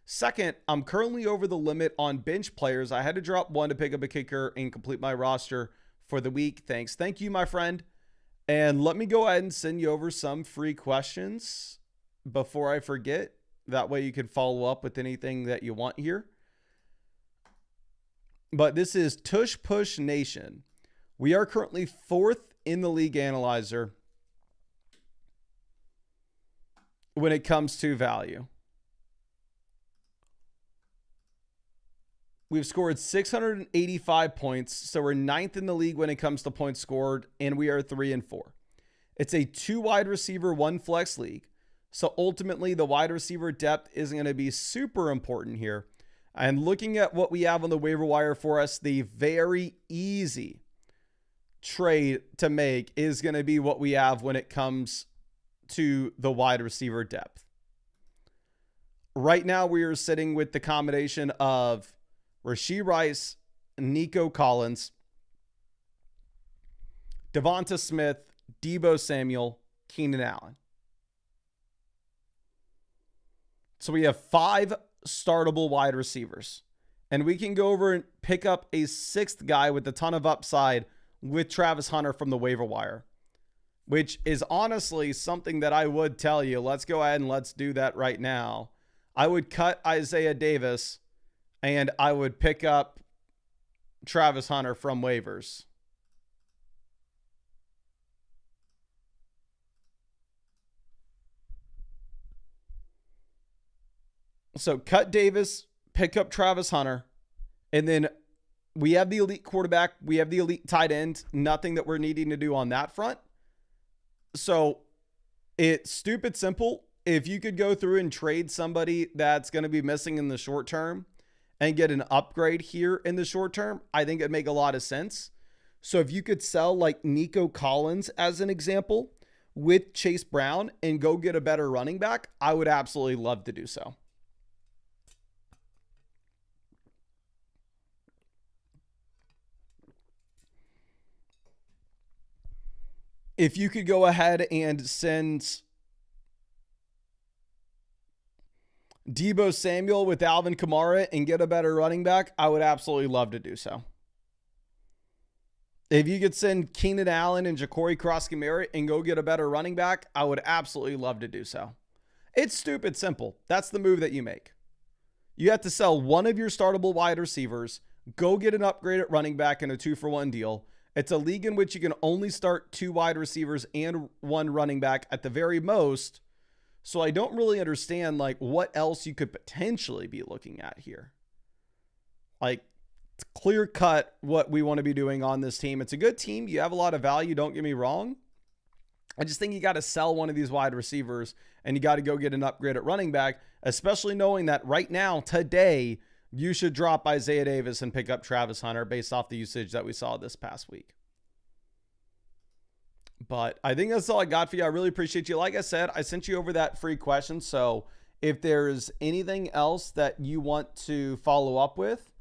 Second, I'm currently over the limit on bench players. I had to drop 1 to pick up a kicker and complete my roster for the week. Thanks. Thank you, my friend. And let me go ahead and send you over some free questions before I forget. That way you can follow up with anything that you want here. But this is Tush Push Nation. We are currently 4th in the league analyzer when it comes to value. We've scored 685 points, so we're 9th in the league when it comes to points scored, and we are 3-4. It's a 2 wide receiver, 1 flex league. So ultimately, the wide receiver depth isn't going to be super important here. And looking at what we have on the waiver wire for us, the very easy trade to make is going to be what we have when it comes to the wide receiver depth. Right now, we are sitting with the combination of Rashee Rice, Nico Collins, Devonta Smith, Deebo Samuel, Keenan Allen. So we have 5 startable wide receivers. And we can go over and pick up a 6th guy with a ton of upside with Travis Hunter from the waiver wire, which is honestly something that I would tell you. Let's go ahead and let's do that right now. I would cut Isaiah Davis and I would pick up Travis Hunter from waivers. So cut Davis, pick up Travis Hunter, and then we have the elite quarterback. We have the elite tight end. Nothing that we're needing to do on that front. So it's stupid simple. If you could go through and trade somebody that's going to be missing in the short term and get an upgrade here in the short term, I think it'd make a lot of sense. So if you could sell like Nico Collins as an example with Chase Brown and go get a better running back, I would absolutely love to do so. If you could go ahead and send Deebo Samuel with Alvin Kamara and get a better running back, I would absolutely love to do so. If you could send Keenan Allen and Ja'Cory Cross-Kamara and go get a better running back, I would absolutely love to do so. It's stupid simple. That's the move that you make. You have to sell one of your startable wide receivers, go get an upgrade at running back in a 2-for-1 deal. It's a league in which you can only start 2 wide receivers and 1 running back at the very most. So I don't really understand like what else you could potentially be looking at here. Like, it's clear cut what we want to be doing on this team. It's a good team. You have a lot of value. Don't get me wrong. I just think you got to sell one of these wide receivers and you got to go get an upgrade at running back, especially knowing that right now, today, you should drop Isaiah Davis and pick up Travis Hunter based off the usage that we saw this past week. But I think that's all I got for you. I really appreciate you. Like I said, I sent you over that free question. So if there's anything else that you want to follow up with,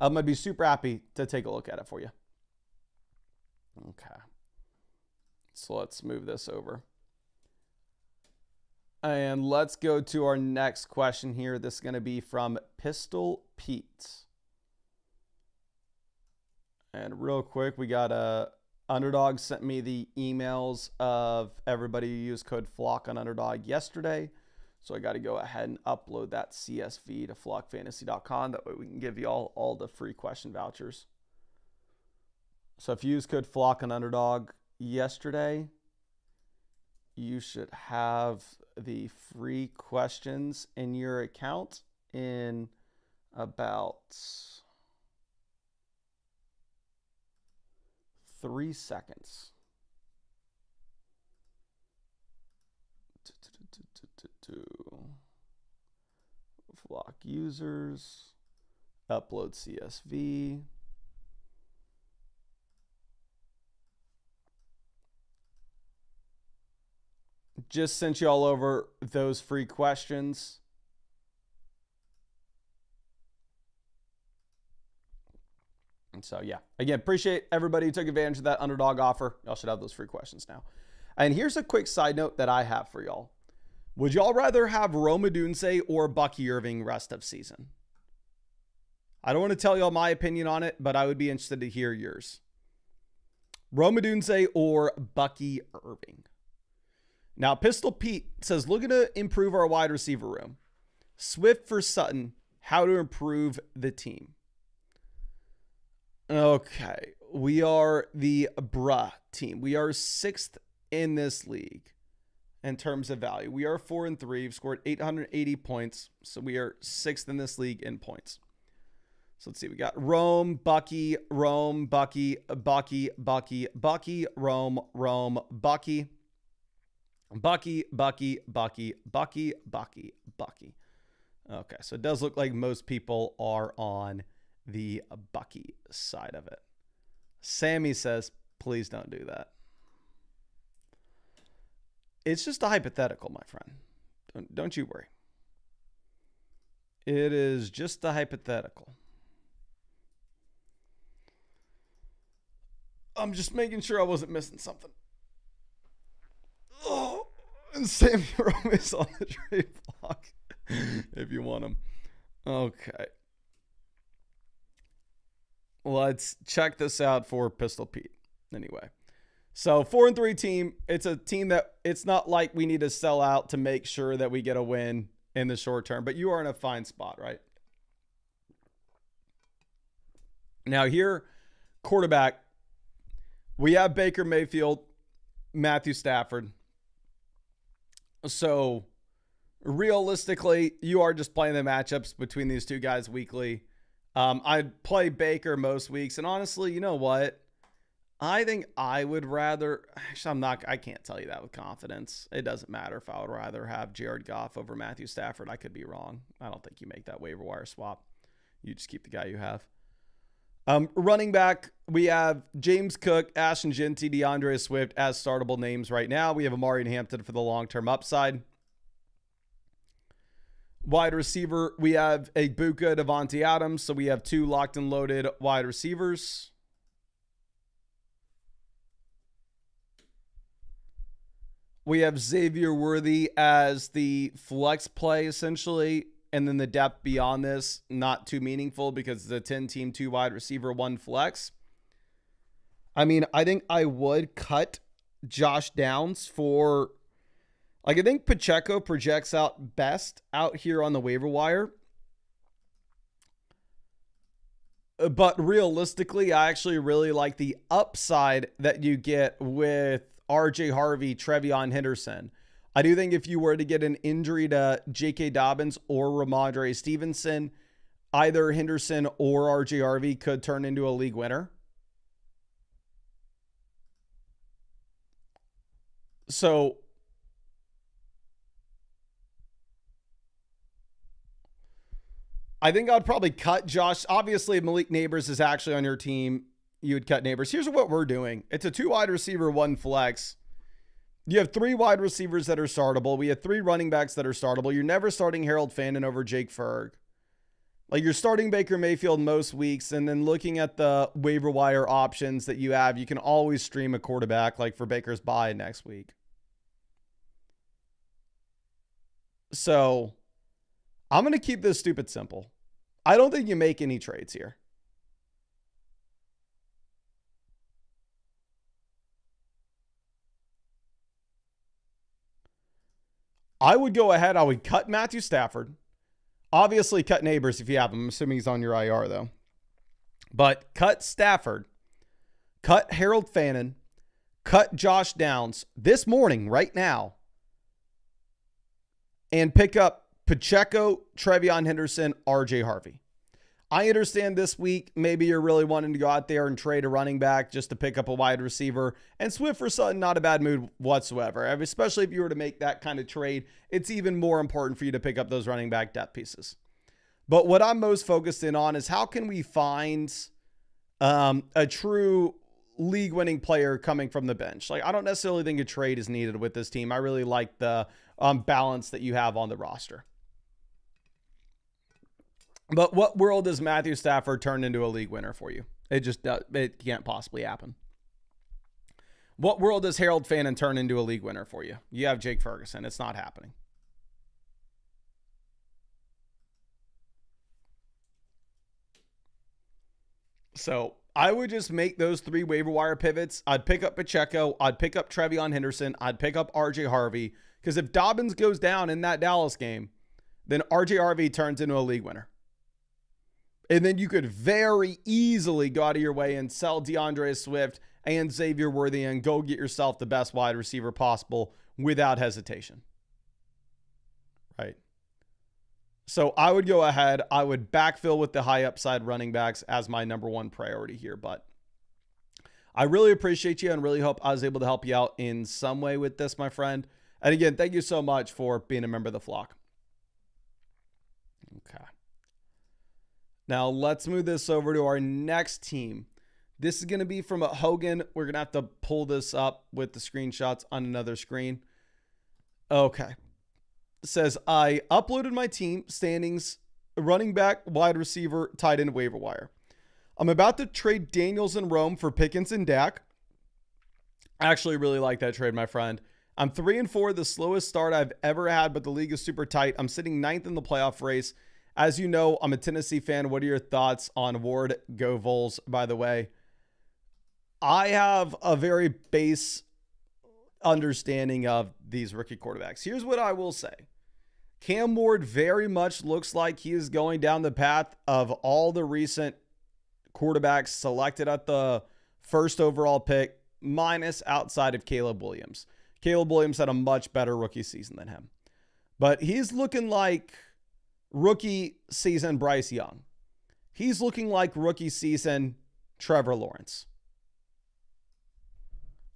I'm going to be super happy to take a look at it for you. Okay. So let's move this over. And let's go to our next question here. This is going to be from Pistol Pete. And real quick, we got Underdog sent me the emails of everybody who used code FLOCK on Underdog yesterday. So I got to go ahead and upload that CSV to flockfantasy.com. That way we can give you all the free question vouchers. So if you use code FLOCK on Underdog yesterday, you should have the free questions in your account in about 3 seconds. Flock users, upload CSV. Just sent you all over those free questions. And so, yeah, again, appreciate everybody who took advantage of that Underdog offer. Y'all should have those free questions now. And here's a quick side note that I have for y'all. Would y'all rather have Rome Odunze or Bucky Irving rest of season? I don't want to tell y'all my opinion on it, but I would be interested to hear yours. Rome Odunze or Bucky Irving? Now, Pistol Pete says, looking to improve our wide receiver room. Swift for Sutton, how to improve the team. Okay, we are the bruh team. We are 6th in this league in terms of value. We are 4-3. We've scored 880 points, so we are 6th in this league in points. So let's see. We got Rome, Bucky, Rome, Bucky, Bucky, Bucky, Bucky, Rome, Rome, Bucky. Bucky, Bucky, Bucky, Bucky, Bucky, Bucky. Okay, so it does look like most people are on the Bucky side of it. Sammy says, please don't do that. It's just a hypothetical, my friend. Don't you worry. It is just a hypothetical. I'm just making sure I wasn't missing something. Oh, and Sammy Rome is on the trade block if you want him. Okay. Let's check this out for Pistol Pete. Anyway, so 4-3 team. It's a team that it's not like we need to sell out to make sure that we get a win in the short term, but you are in a fine spot, right? Now here, quarterback, we have Baker Mayfield, Matthew Stafford. So Realistically, you are just playing the matchups between these two guys weekly. I'd play Baker most weeks, and honestly, you know what? I think I would rather. Actually, I can't tell you that with confidence. It doesn't matter if I would rather have Jared Goff over Matthew Stafford. I could be wrong. I don't think you make that waiver wire swap. You just keep the guy you have. Running back, we have James Cook, Ashton Jeanty, DeAndre Swift as startable names right now. We have Amari and Hampton for the long-term upside. Wide receiver, we have Egbuka, Devontae Adams. So we have two locked and loaded wide receivers. We have Xavier Worthy as the flex play, essentially. And then the depth beyond this, not too meaningful because it's a 10-team, 2 wide receiver, 1 flex. I mean, I think I would cut Josh Downs for... Like, I think Pacheco projects out best out here on the waiver wire. But realistically, I actually really like the upside that you get with RJ Harvey, Trevion Henderson. I do think if you were to get an injury to J.K. Dobbins or Ramondre Stevenson, either Henderson or RJ Harvey could turn into a league winner. So I think I'd probably cut Josh. Obviously, if Malik Neighbors is actually on your team, you would cut Neighbors. Here's what we're doing. It's a 2 wide receiver, 1 flex. You have 3 wide receivers that are startable. We have 3 running backs that are startable. You're never starting Harold Fannin over Jake Ferg. Like, you're starting Baker Mayfield most weeks, and then looking at the waiver wire options that you have, you can always stream a quarterback, like for Baker's bye next week. So, I'm going to keep this stupid simple. I don't think you make any trades here. I would go ahead. I would cut Matthew Stafford. Obviously, cut Neighbors if you have him. I'm assuming he's on your IR, though. But cut Stafford. Cut Harold Fannin. Cut Josh Downs this morning, right now. And pick up Pacheco, Trevion Henderson, RJ Harvey. I understand this week, maybe you're really wanting to go out there and trade a running back just to pick up a wide receiver. And Swift for Sutton, not a bad move whatsoever. Especially if you were to make that kind of trade, it's even more important for you to pick up those running back depth pieces. But what I'm most focused in on is how can we find a true league-winning player coming from the bench? Like, I don't necessarily think a trade is needed with this team. I really like the balance that you have on the roster. But what world does Matthew Stafford turn into a league winner for you? It can't possibly happen. What world does Harold Fannin turn into a league winner for you? You have Jake Ferguson. It's not happening. So I would just make those 3 waiver wire pivots. I'd pick up Pacheco. I'd pick up Trevion Henderson. I'd pick up RJ Harvey. Because if Dobbins goes down in that Dallas game, then RJ Harvey turns into a league winner. And then you could very easily go out of your way and sell DeAndre Swift and Xavier Worthy and go get yourself the best wide receiver possible without hesitation. Right? So I would go ahead. I would backfill with the high upside running backs as my number 1 priority here. But I really appreciate you and really hope I was able to help you out in some way with this, my friend. And again, thank you so much for being a member of the flock. Okay. Now let's move this over to our next team. This is going to be from a Hogan. We're going to have to pull this up with the screenshots on another screen. Okay. It says, I uploaded my team standings, running back, wide receiver, tight end, waiver wire. I'm about to trade Daniels and Rome for Pickens and Dak. I actually really like that trade, my friend. I'm 3-4, the slowest start I've ever had, but the league is super tight. I'm sitting 9th in the playoff race. As you know, I'm a Tennessee fan. What are your thoughts on Ward? Go Vols, by the way. I have a very base understanding of these rookie quarterbacks. Here's what I will say. Cam Ward very much looks like he is going down the path of all the recent quarterbacks selected at the first overall pick, minus outside of Caleb Williams. Caleb Williams had a much better rookie season than him. But he's looking like rookie season Bryce Young. He's looking like rookie season Trevor Lawrence.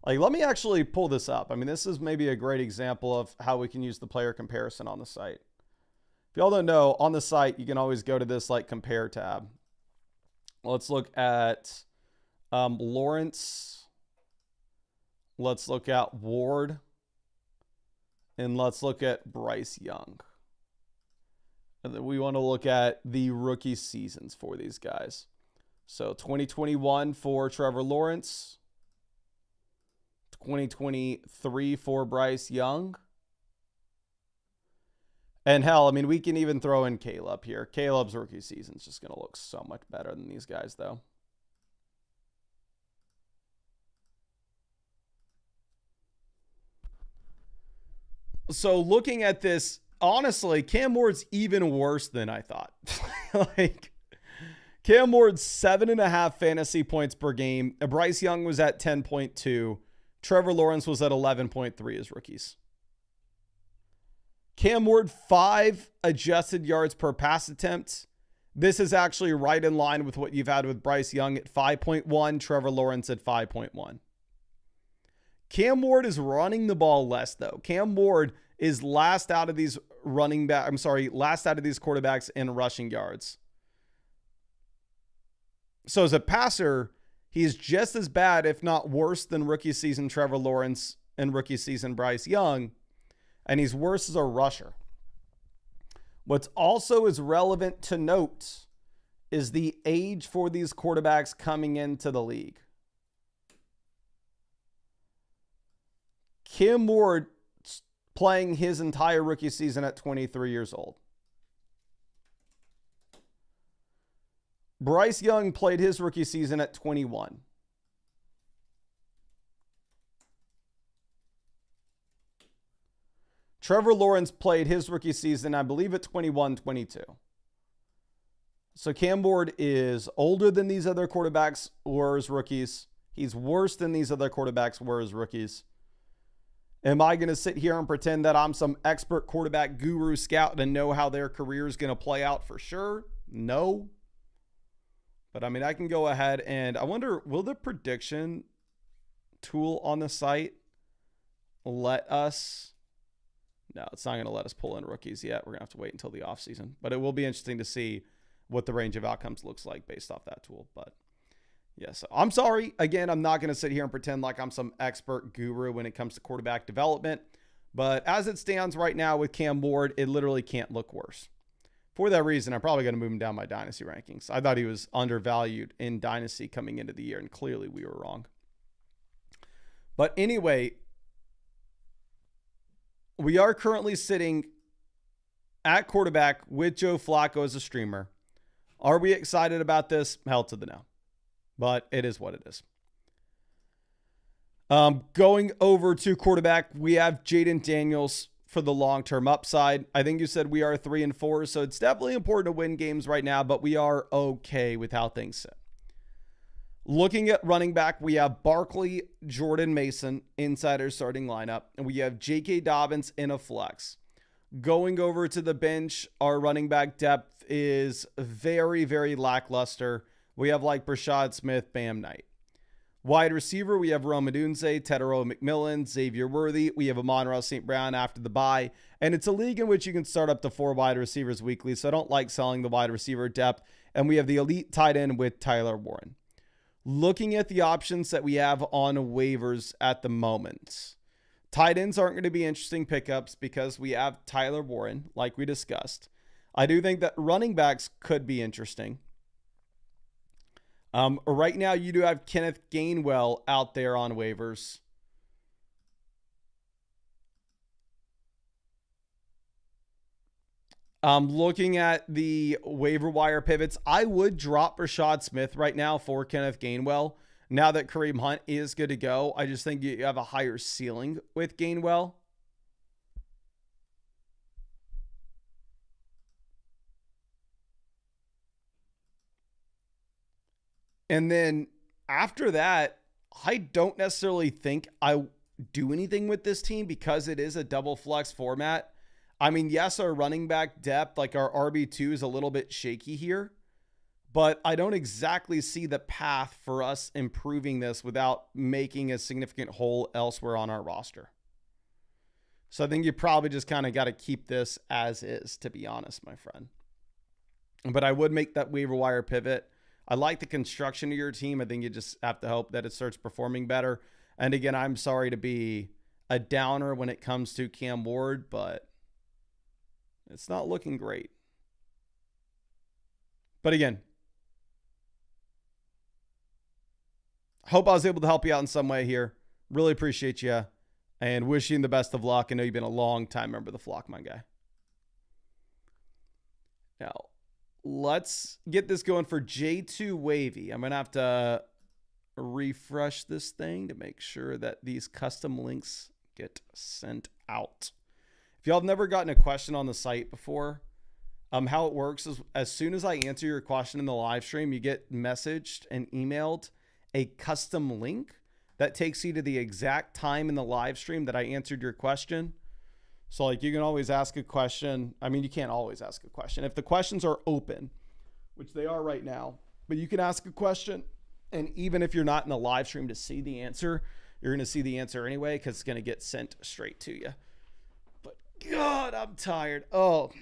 Like, let me actually pull this up. I mean, this is maybe a great example of how we can use the player comparison on the site. If y'all don't know, on the site, you can always go to this like compare tab. Let's look at Lawrence. Let's look at Ward. And let's look at Bryce Young. And then we want to look at the rookie seasons for these guys. So 2021 for Trevor Lawrence. 2023 for Bryce Young. And hell, I mean, we can even throw in Caleb here. Caleb's rookie season is just going to look so much better than these guys, though. So looking at this, honestly, Cam Ward's even worse than I thought. Like, Cam Ward's 7.5 fantasy points per game. Bryce Young was at 10.2. Trevor Lawrence was at 11.3 as rookies. Cam Ward, 5 adjusted yards per pass attempt. This is actually right in line with what you've had with Bryce Young at 5.1, Trevor Lawrence at 5.1. Cam Ward is running the ball less, though. Cam Ward is last out of these last out of these quarterbacks in rushing yards. So as a passer, he's just as bad, if not worse, than rookie season Trevor Lawrence and rookie season Bryce Young. And he's worse as a rusher. What's also is relevant to note is the age for these quarterbacks coming into the league. Cam Ward playing his entire rookie season at 23 years old. Bryce Young played his rookie season at 21. Trevor Lawrence played his rookie season, I believe, at 21, 22. So Cam Ward is older than these other quarterbacks were as rookies. He's worse than these other quarterbacks were as rookies. Am I going to sit here and pretend that I'm some expert quarterback guru scout and know how their career is going to play out for sure? No. But I mean, I can go ahead and I wonder, will the prediction tool on the site let us? No, it's not going to let us pull in rookies yet. We're going to have to wait until the offseason. But it will be interesting to see what the range of outcomes looks like based off that tool. But yeah, so I'm sorry. Again, I'm not going to sit here and pretend like I'm some expert guru when it comes to quarterback development. But as it stands right now with Cam Ward, it literally can't look worse. For that reason, I'm probably going to move him down my dynasty rankings. I thought he was undervalued in dynasty coming into the year, and clearly we were wrong. But anyway, we are currently sitting at quarterback with Joe Flacco as a streamer. Are we excited about this? Hell to the no. But it is what it is. Going over to quarterback, we have Jaden Daniels for the long-term upside. I think you said we are 3-4, so it's definitely important to win games right now, but we are okay with how things sit. Looking at running back, we have Barkley, Jordan Mason inside our starting lineup, and we have J.K. Dobbins in a flex. Going over to the bench, our running back depth is very, very lackluster. We have like Brashad Smith, Bam Knight. Wide receiver, we have Rome Odunze, Tedero McMillan, Xavier Worthy. We have Amon-Ra St. Brown after the bye. And it's a league in which you can start up to 4 wide receivers weekly, so I don't like selling the wide receiver depth. And we have the elite tight end with Tyler Warren. Looking at the options that we have on waivers at the moment, tight ends aren't going to be interesting pickups because we have Tyler Warren, like we discussed. I do think that running backs could be interesting. Right now, you do have Kenneth Gainwell out there on waivers. Looking at the waiver wire pivots, I would drop Rashad Smith right now for Kenneth Gainwell. Now that Kareem Hunt is good to go, I just think you have a higher ceiling with Gainwell. And then after that, I don't necessarily think I do anything with this team because it is a double flex format. I mean, yes, our running back depth, like our RB2 is a little bit shaky here, but I don't exactly see the path for us improving this without making a significant hole elsewhere on our roster. So I think you probably just kind of got to keep this as is, to be honest, my friend. But I would make that waiver wire pivot. I like the construction of your team. I think you just have to hope that it starts performing better. And again, I'm sorry to be a downer when it comes to Cam Ward, but it's not looking great. But again, hope I was able to help you out in some way here. Really appreciate you and wish you the best of luck. I know you've been a long time member of the flock, my guy. Now, let's get this going for J2 Wavy. I'm going to have to refresh this thing to make sure that these custom links get sent out. If y'all have never gotten a question on the site before, how it works is as soon as I answer your question in the live stream, you get messaged and emailed a custom link that takes you to the exact time in the live stream that I answered your question. So like you can always ask a question. I mean, you can't always ask a question. If the questions are open, which they are right now, but you can ask a question. And even if you're not in the live stream to see the answer, you're going to see the answer anyway because it's going to get sent straight to you. But God, I'm tired. Let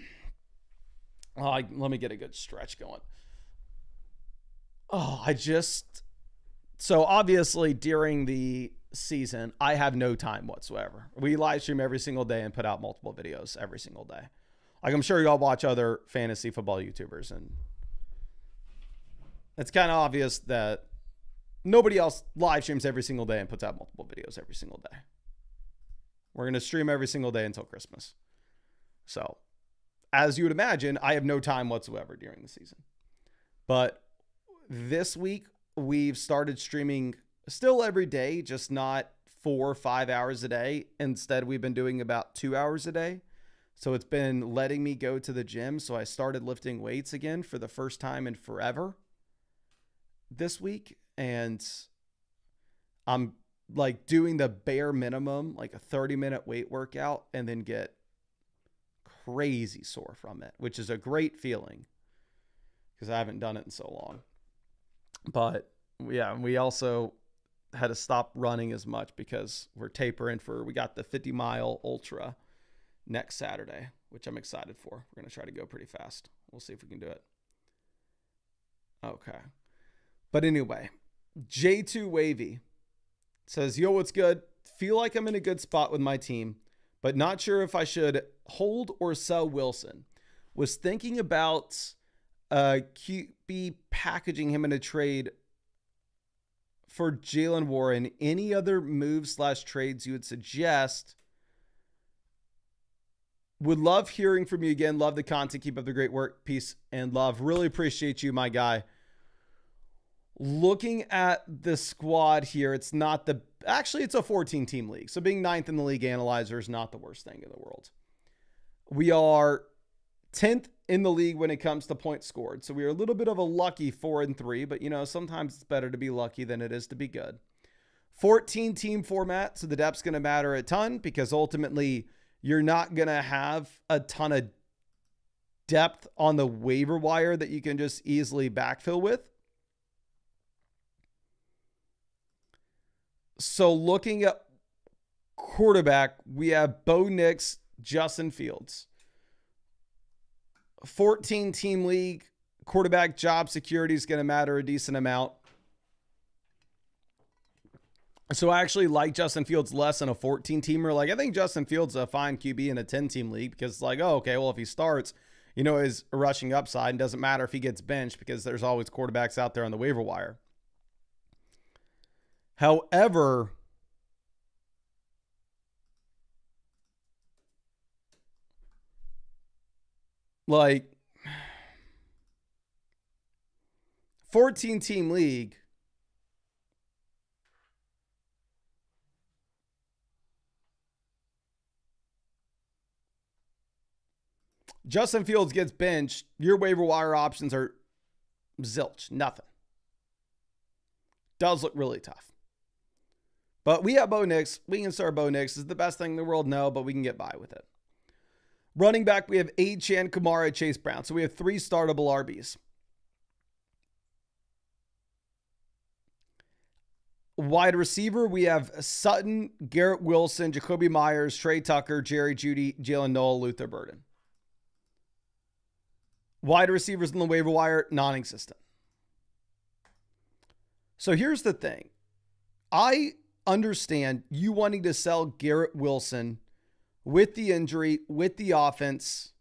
me get a good stretch going. So obviously during the season, I have no time whatsoever. We live stream every single day and put out multiple videos every single day. Like I'm sure y'all watch other fantasy football YouTubers, and it's kind of obvious that nobody else live streams every single day and puts out multiple videos every single day. We're going to stream every single day until Christmas. So, as you would imagine, I have no time whatsoever during the season. But this week, we've started streaming still every day, just not 4 or 5 hours a day. Instead, we've been doing about 2 hours a day. So it's been letting me go to the gym. So I started lifting weights again for the first time in forever this week. And I'm like doing the bare minimum, like a 30-minute weight workout, and then get crazy sore from it, which is a great feeling because I haven't done it in so long. But yeah, we also had to stop running as much because we're tapering we got the 50-mile ultra next Saturday, which I'm excited for. We're going to try to go pretty fast. We'll see if we can do it. Okay. But anyway, J2 Wavy says, yo, what's good? Feel like I'm in a good spot with my team, but not sure if I should hold or sell Wilson. Was thinking about QB packaging him in a trade for Jalen Warren. Any other moves / trades you would suggest? Would love hearing from you again. Love the content. Keep up the great work. Peace and love. Really appreciate you, my guy. Looking at the squad here, it's a 14-team league. So being 9th in the league analyzer is not the worst thing in the world. We are 10th in the league when it comes to points scored. So we are a little bit of a lucky 4-3, but sometimes it's better to be lucky than it is to be good. 14-team format. So the depth's going to matter a ton because ultimately you're not going to have a ton of depth on the waiver wire that you can just easily backfill with. So looking at quarterback, we have Bo Nix, Justin Fields. 14-team league, quarterback job security is going to matter a decent amount. So I actually like Justin Fields less than a 14-teamer. Like, I think Justin Fields is a fine QB in a 10-team league because it's like, oh, okay, well, if he starts, his rushing upside, and doesn't matter if he gets benched because there's always quarterbacks out there on the waiver wire. However, like 14-team league, Justin Fields gets benched, your waiver wire options are zilch, nothing. Does look really tough. But we have Bo Nix. We can start Bo Nix. Is the best thing in the world? No, but we can get by with it. Running back, we have Achane, Kamara, Chase Brown. So we have 3 startable RBs. Wide receiver, we have Sutton, Garrett Wilson, Jacoby Myers, Trey Tucker, Jerry Jeudy, Jalen Noel, Luther Burden. Wide receivers in the waiver wire, non-existent. So here's the thing. I understand you wanting to sell Garrett Wilson with the injury, with the offense,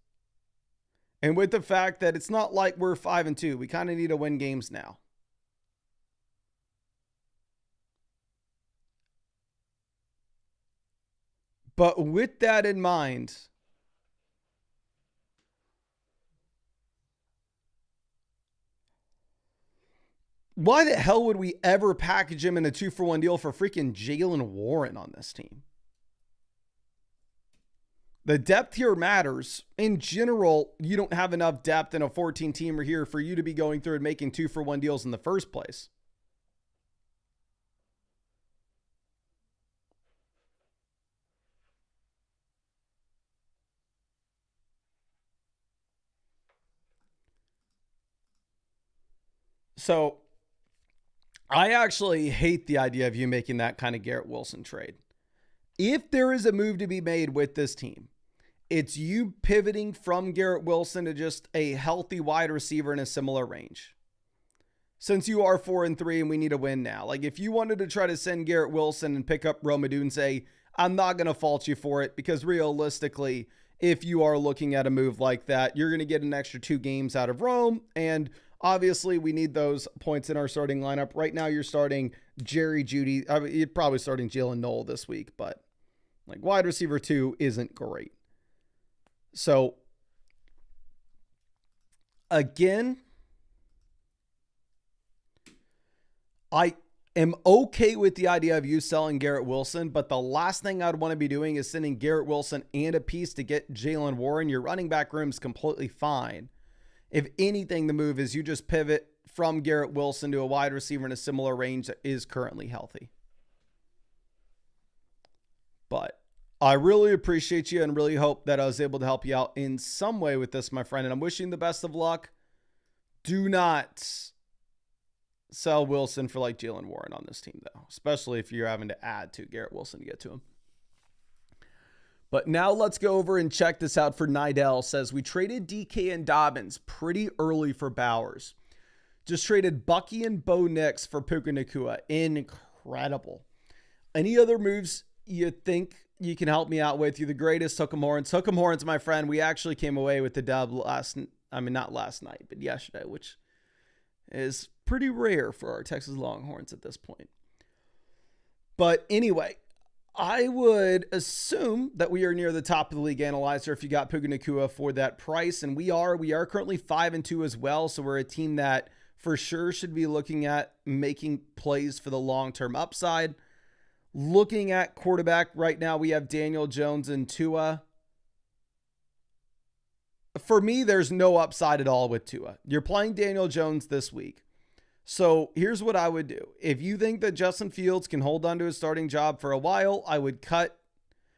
and with the fact that it's not like we're 5-2. We kind of need to win games now. But with that in mind, why the hell would we ever package him in a 2-for-1 deal for freaking Jalen Warren on this team? The depth here matters. In general, you don't have enough depth in a 14-teamer here for you to be going through and making 2-for-1 deals in the first place. So I actually hate the idea of you making that kind of Garrett Wilson trade. If there is a move to be made with this team, it's you pivoting from Garrett Wilson to just a healthy wide receiver in a similar range. Since you are 4-3 and we need a win now. Like if you wanted to try to send Garrett Wilson and pick up Rome Odunze, I'm not going to fault you for it, because realistically, if you are looking at a move like that, you're going to get an extra 2 games out of Rome, and obviously, we need those points in our starting lineup. Right now, you're starting Jerry Jeudy. I mean, you're probably starting Jalen Noel this week, but like wide receiver 2 isn't great. So, again, I am okay with the idea of you selling Garrett Wilson, but the last thing I'd want to be doing is sending Garrett Wilson and a piece to get Jalen Warren. Your running back room is completely fine. If anything, the move is you just pivot from Garrett Wilson to a wide receiver in a similar range that is currently healthy. But I really appreciate you and really hope that I was able to help you out in some way with this, my friend. And I'm wishing you the best of luck. Do not sell Wilson for like Jalen Warren on this team, though, especially if you're having to add to Garrett Wilson to get to him. But now let's go over and check this out for Nidell. Says, we traded DK and Dobbins pretty early for Bowers. Just traded Bucky and Bo Nix for Puka Nacua. Incredible. Any other moves you think you can help me out with? You're the greatest. Hook 'em Horns. Hook 'em Horns, my friend. We actually came away with the dub not last night, but yesterday, which is pretty rare for our Texas Longhorns at this point. But anyway, I would assume that we are near the top of the league analyzer if you got Puka Nacua for that price. And we are currently 5-2 as well. So we're a team that for sure should be looking at making plays for the long-term upside. Looking at quarterback right now, we have Daniel Jones and Tua. For me, there's no upside at all with Tua. You're playing Daniel Jones this week. So here's what I would do. If you think that Justin Fields can hold on to his starting job for a while, I would cut.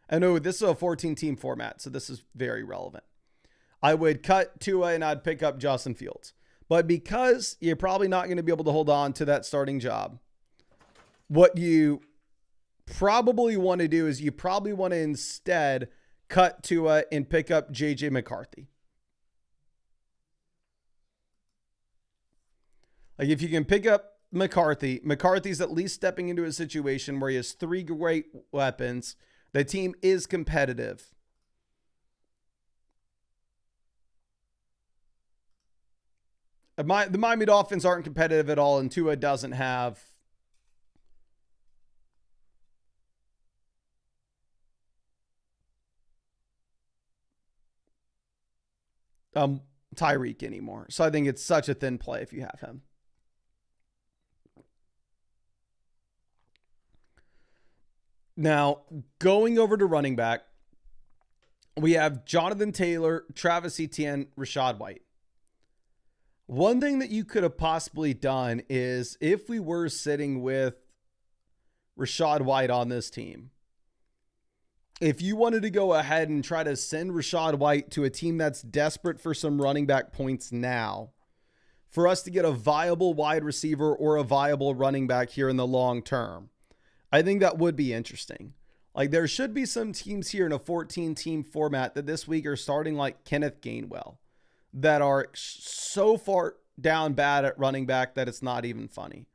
I know this is a 14-team format, so this is very relevant. I would cut Tua and I'd pick up Justin Fields. But because you're probably not going to be able to hold on to that starting job, what you probably want to do is you probably want to instead cut Tua and pick up J.J. McCarthy. Like if you can pick up McCarthy's at least stepping into a situation where he has 3 great weapons. The team is competitive. The Miami Dolphins aren't competitive at all, and Tua doesn't have Tyreek anymore. So I think it's such a thin play if you have him. Now, going over to running back, we have Jonathan Taylor, Travis Etienne, Rachaad White. One thing that you could have possibly done is if we were sitting with Rachaad White on this team, if you wanted to go ahead and try to send Rachaad White to a team that's desperate for some running back points now, for us to get a viable wide receiver or a viable running back here in the long term, I think that would be interesting. Like, there should be some teams here in a 14-team format that this week are starting like Kenneth Gainwell that are so far down bad at running back that it's not even funny.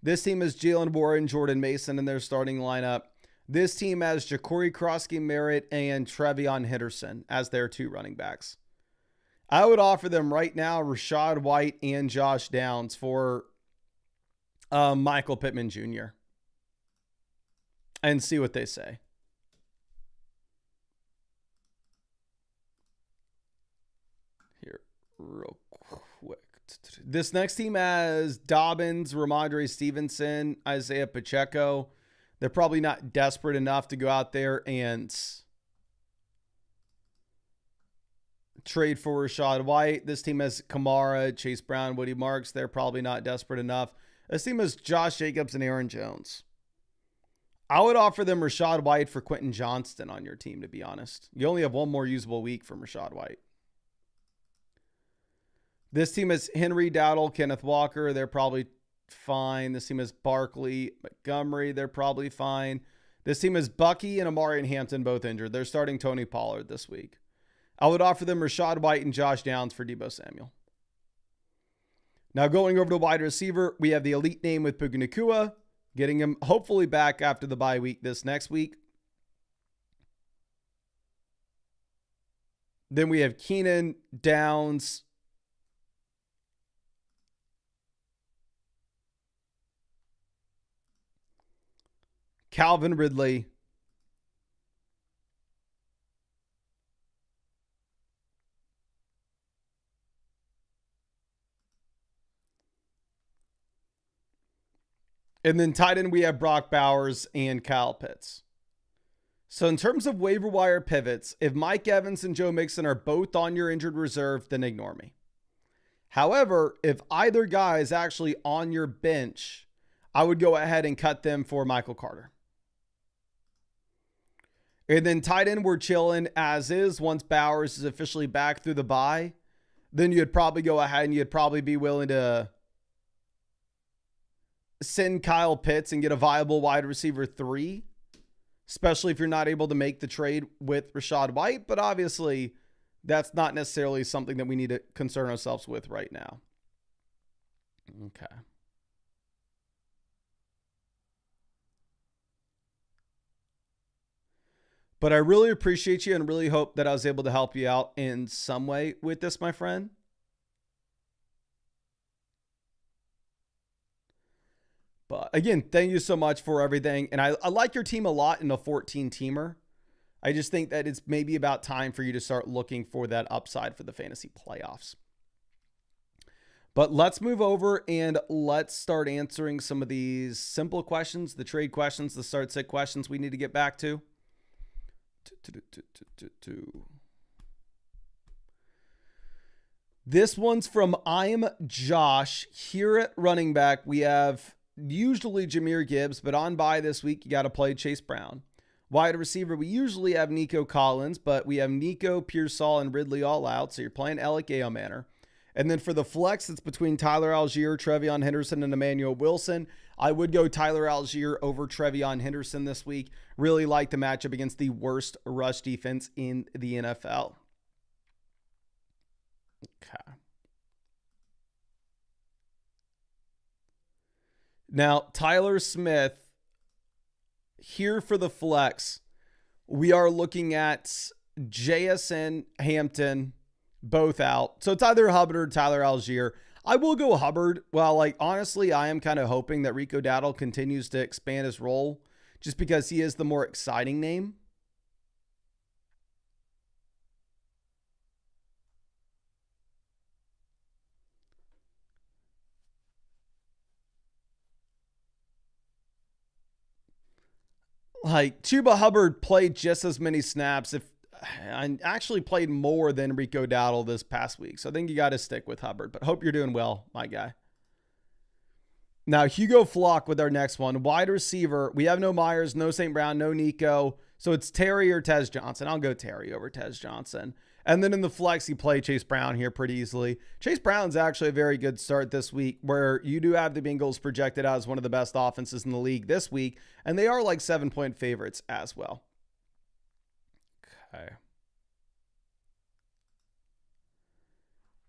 This team is Jalen Warren, Jordan Mason in their starting lineup. This team has Ja'Cory Krosky-Merritt and Trevion Henderson as their 2 running backs. I would offer them right now Rachaad White and Josh Downs for Michael Pittman Jr. and see what they say. Here, real quick. This next team has Dobbins, Ramondre Stevenson, Isaiah Pacheco. They're probably not desperate enough to go out there and trade for Rachaad White. This team has Kamara, Chase Brown, Woody Marks. They're probably not desperate enough. This team has Josh Jacobs and Aaron Jones. I would offer them Rachaad White for Quentin Johnston on your team, to be honest. You only have one more usable week from Rachaad White. This team is Henry Dowdle, Kenneth Walker. They're probably fine. This team is Barkley, Montgomery. They're probably fine. This team is Bucky and Amari and Hampton, both injured. They're starting Tony Pollard this week. I would offer them Rachaad White and Josh Downs for Deebo Samuel. Now going over to wide receiver, we have the elite name with Puka Nacua, getting him hopefully back after the bye week this next week. Then we have Keenan, Downs, Calvin Ridley, and then tight end we have Brock Bowers and Kyle Pitts. So in terms of waiver wire pivots, if Mike Evans and Joe Mixon are both on your injured reserve, then ignore me. However, if either guy is actually on your bench, I would go ahead and cut them for Michael Carter. And then tight end, we're chilling as is. Once Bowers is officially back through the bye, then you'd probably go ahead and you'd probably be willing to send Kyle Pitts and get a viable wide receiver 3, especially if you're not able to make the trade with Rachaad White. But obviously, that's not necessarily something that we need to concern ourselves with right now. Okay. But I really appreciate you and really hope that I was able to help you out in some way with this, my friend. But again, thank you so much for everything. And I like your team a lot in a 14-teamer. I just think that it's maybe about time for you to start looking for that upside for the fantasy playoffs. But let's move over and let's start answering some of these simple questions, the trade questions, the start-sit questions we need to get back to. This one's from I'm Josh. Here at running back, we have usually Jahmyr Gibbs, but on bye this week, you got to play Chase Brown. Wide receiver, we usually have Nico Collins, but we have Nico, Pearsall, and Ridley all out, so you're playing Alec Manor. And then for the flex, it's between Tyler Algier, Trevion Henderson, and Emmanuel Wilson. I would go Tyler Algier over Trevion Henderson this week. Really like the matchup against the worst rush defense in the NFL. Okay. Now, Tyler Smith, here for the flex, we are looking at JSN, Hampton, both out. So it's either Hubbard or Tyler Algier. I will go Hubbard. Well, honestly, I am kind of hoping that Rico Dowdle continues to expand his role just because he is the more exciting name. Chuba Hubbard played just as many snaps, if I actually played more than Rico Dowdle this past week. So I think you got to stick with Hubbard, but hope you're doing well, my guy. Now, Hugo Flock with our next one. Wide receiver, we have no Myers, no St. Brown, no Nico. So it's Terry or Tez Johnson. I'll go Terry over Tez Johnson. And then in the flex, you play Chase Brown here pretty easily. Chase Brown's actually a very good start this week, where you do have the Bengals projected as one of the best offenses in the league this week, and they are like 7-point favorites as well. Okay.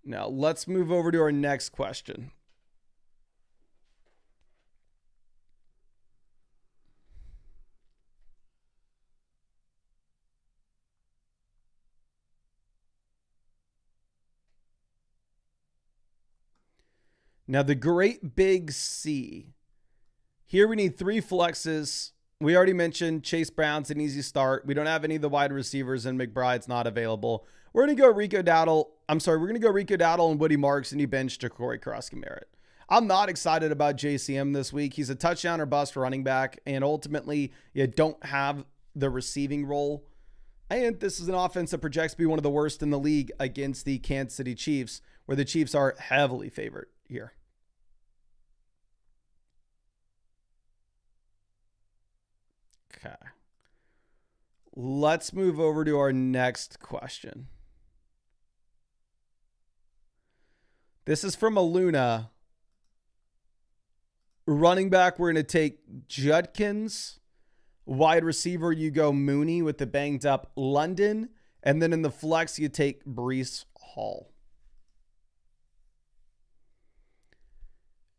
Now let's move over to our next question. Now, the great big C. Here we need 3 flexes. We already mentioned Chase Brown's an easy start. We don't have any of the wide receivers, and McBride's not available. We're going to go Rico Dowdle. We're going to go Rico Dowdle and Woody Marks, and he benched Ja'Cory Krosky-Merritt. I'm not excited about JCM this week. He's a touchdown or bust running back, and ultimately, you don't have the receiving role. And this is an offense that projects to be one of the worst in the league against the Kansas City Chiefs, where the Chiefs are heavily favored here. Okay. Let's move over to our next question. This is from Aluna. Running back, we're going to take Judkins. Wide receiver, you go Mooney with the banged up London. And then in the flex, you take Breece Hall.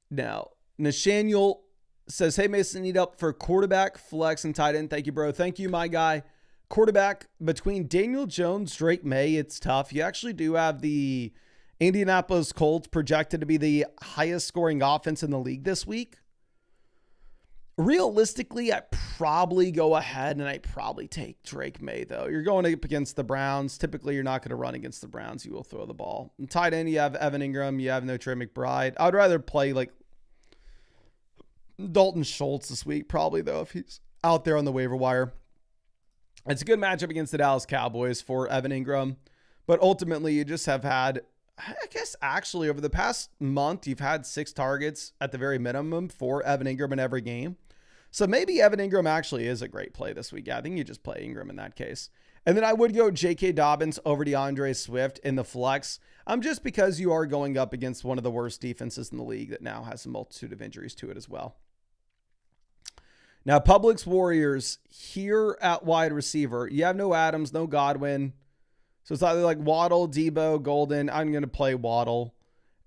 Now, Nathaniel says, hey, Mason, need up for quarterback, flex, and tight end. Thank you, bro. Thank you, my guy. Quarterback, between Daniel Jones, Drake May, it's tough. You actually do have the Indianapolis Colts projected to be the highest scoring offense in the league this week. Realistically, I probably go ahead and I probably take Drake May, though. You're going up against the Browns. Typically, you're not going to run against the Browns. You will throw the ball. And tight end, you have Evan Ingram. You have no Trey McBride. I would rather play like Dalton Schultz this week, probably, though, if he's out there on the waiver wire. It's a good matchup against the Dallas Cowboys for Evan Ingram. But ultimately, you just have had, I guess, actually, over the past month, you've had 6 targets at the very minimum for Evan Ingram in every game. So maybe Evan Ingram actually is a great play this week. Yeah, I think you just play Ingram in that case. And then I would go J.K. Dobbins over DeAndre Swift in the flex. Just because you are going up against one of the worst defenses in the league that now has a multitude of injuries to it as well. Now, Publix Warriors here at wide receiver. You have no Adams, no Godwin. So it's either like Waddle, Debo, Golden. I'm going to play Waddle.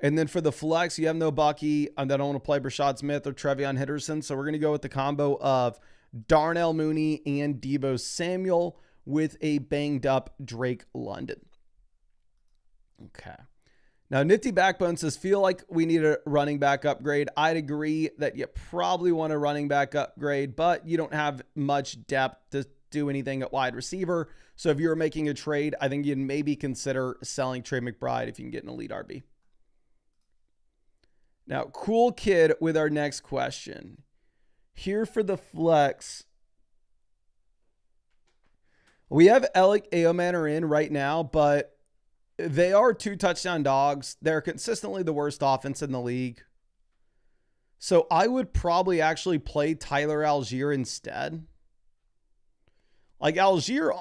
And then for the flex, you have no Bucky. I don't want to play Brashad Smith or Trevion Henderson. So we're going to go with the combo of Darnell Mooney and Debo Samuel with a banged up Drake London. Okay. Now, Nifty Backbone says, feel like we need a running back upgrade. I'd agree that you probably want a running back upgrade, but you don't have much depth to do anything at wide receiver. So if you're making a trade, I think you'd maybe consider selling Trey McBride if you can get an elite RB. Now, Cool Kid with our next question. Here for the flex. We have Alec Eomanor in right now, but they are 2 touchdown dogs. They're consistently the worst offense in the league. So I would probably actually play Tyler Algier instead. Like, Algier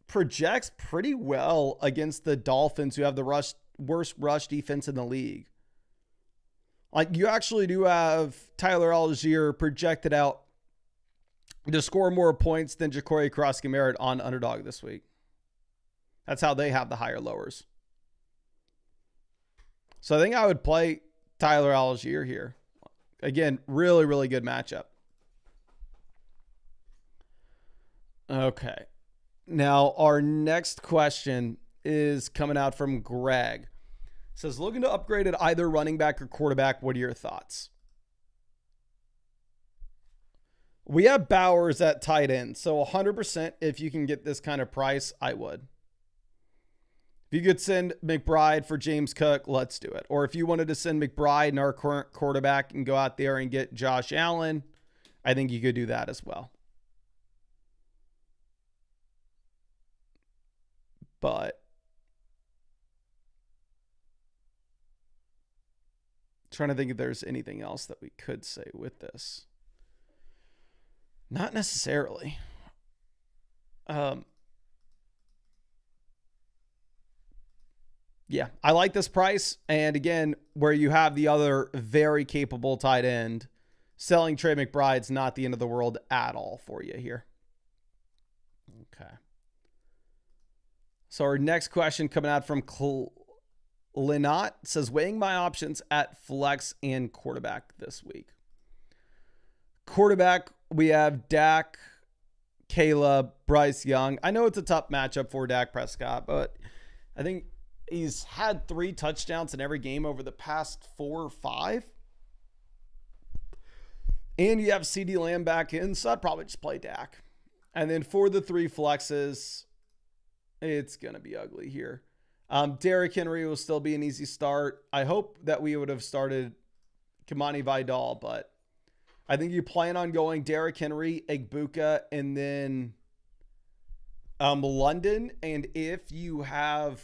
projects pretty well against the Dolphins, who have the worst rush defense in the league. Like, you actually do have Tyler Algier projected out to score more points than Ja'Cory Krosky-Merritt on Underdog this week. That's how they have the higher lowers. So I think I would play Tyler Algier here. Again, really, really good matchup. Okay. Now, our next question is coming out from Greg. It says, looking to upgrade at either running back or quarterback. What are your thoughts? We have Bowers at tight end. So 100%, if you can get this kind of price, I would. If you could send McBride for James Cook, let's do it. Or if you wanted to send McBride and our current quarterback and go out there and get Josh Allen, I think you could do that as well. But trying to think if there's anything else that we could say with this. Not necessarily. Yeah, I like this price. And again, where you have the other very capable tight end, selling Trey McBride's not the end of the world at all for you here. Okay. So our next question coming out from Lynott says, weighing my options at flex and quarterback this week. Quarterback, we have Dak, Caleb, Bryce Young. I know it's a tough matchup for Dak Prescott, but I think he's had 3 touchdowns in every game over the past 4 or 5. And you have CeeDee Lamb back in, so I'd probably just play Dak. And then for the 3 flexes, it's going to be ugly here. Derrick Henry will still be an easy start. I hope that we would have started Kamani Vidal, but I think you plan on going Derrick Henry, Egbuka, and then London. And if you have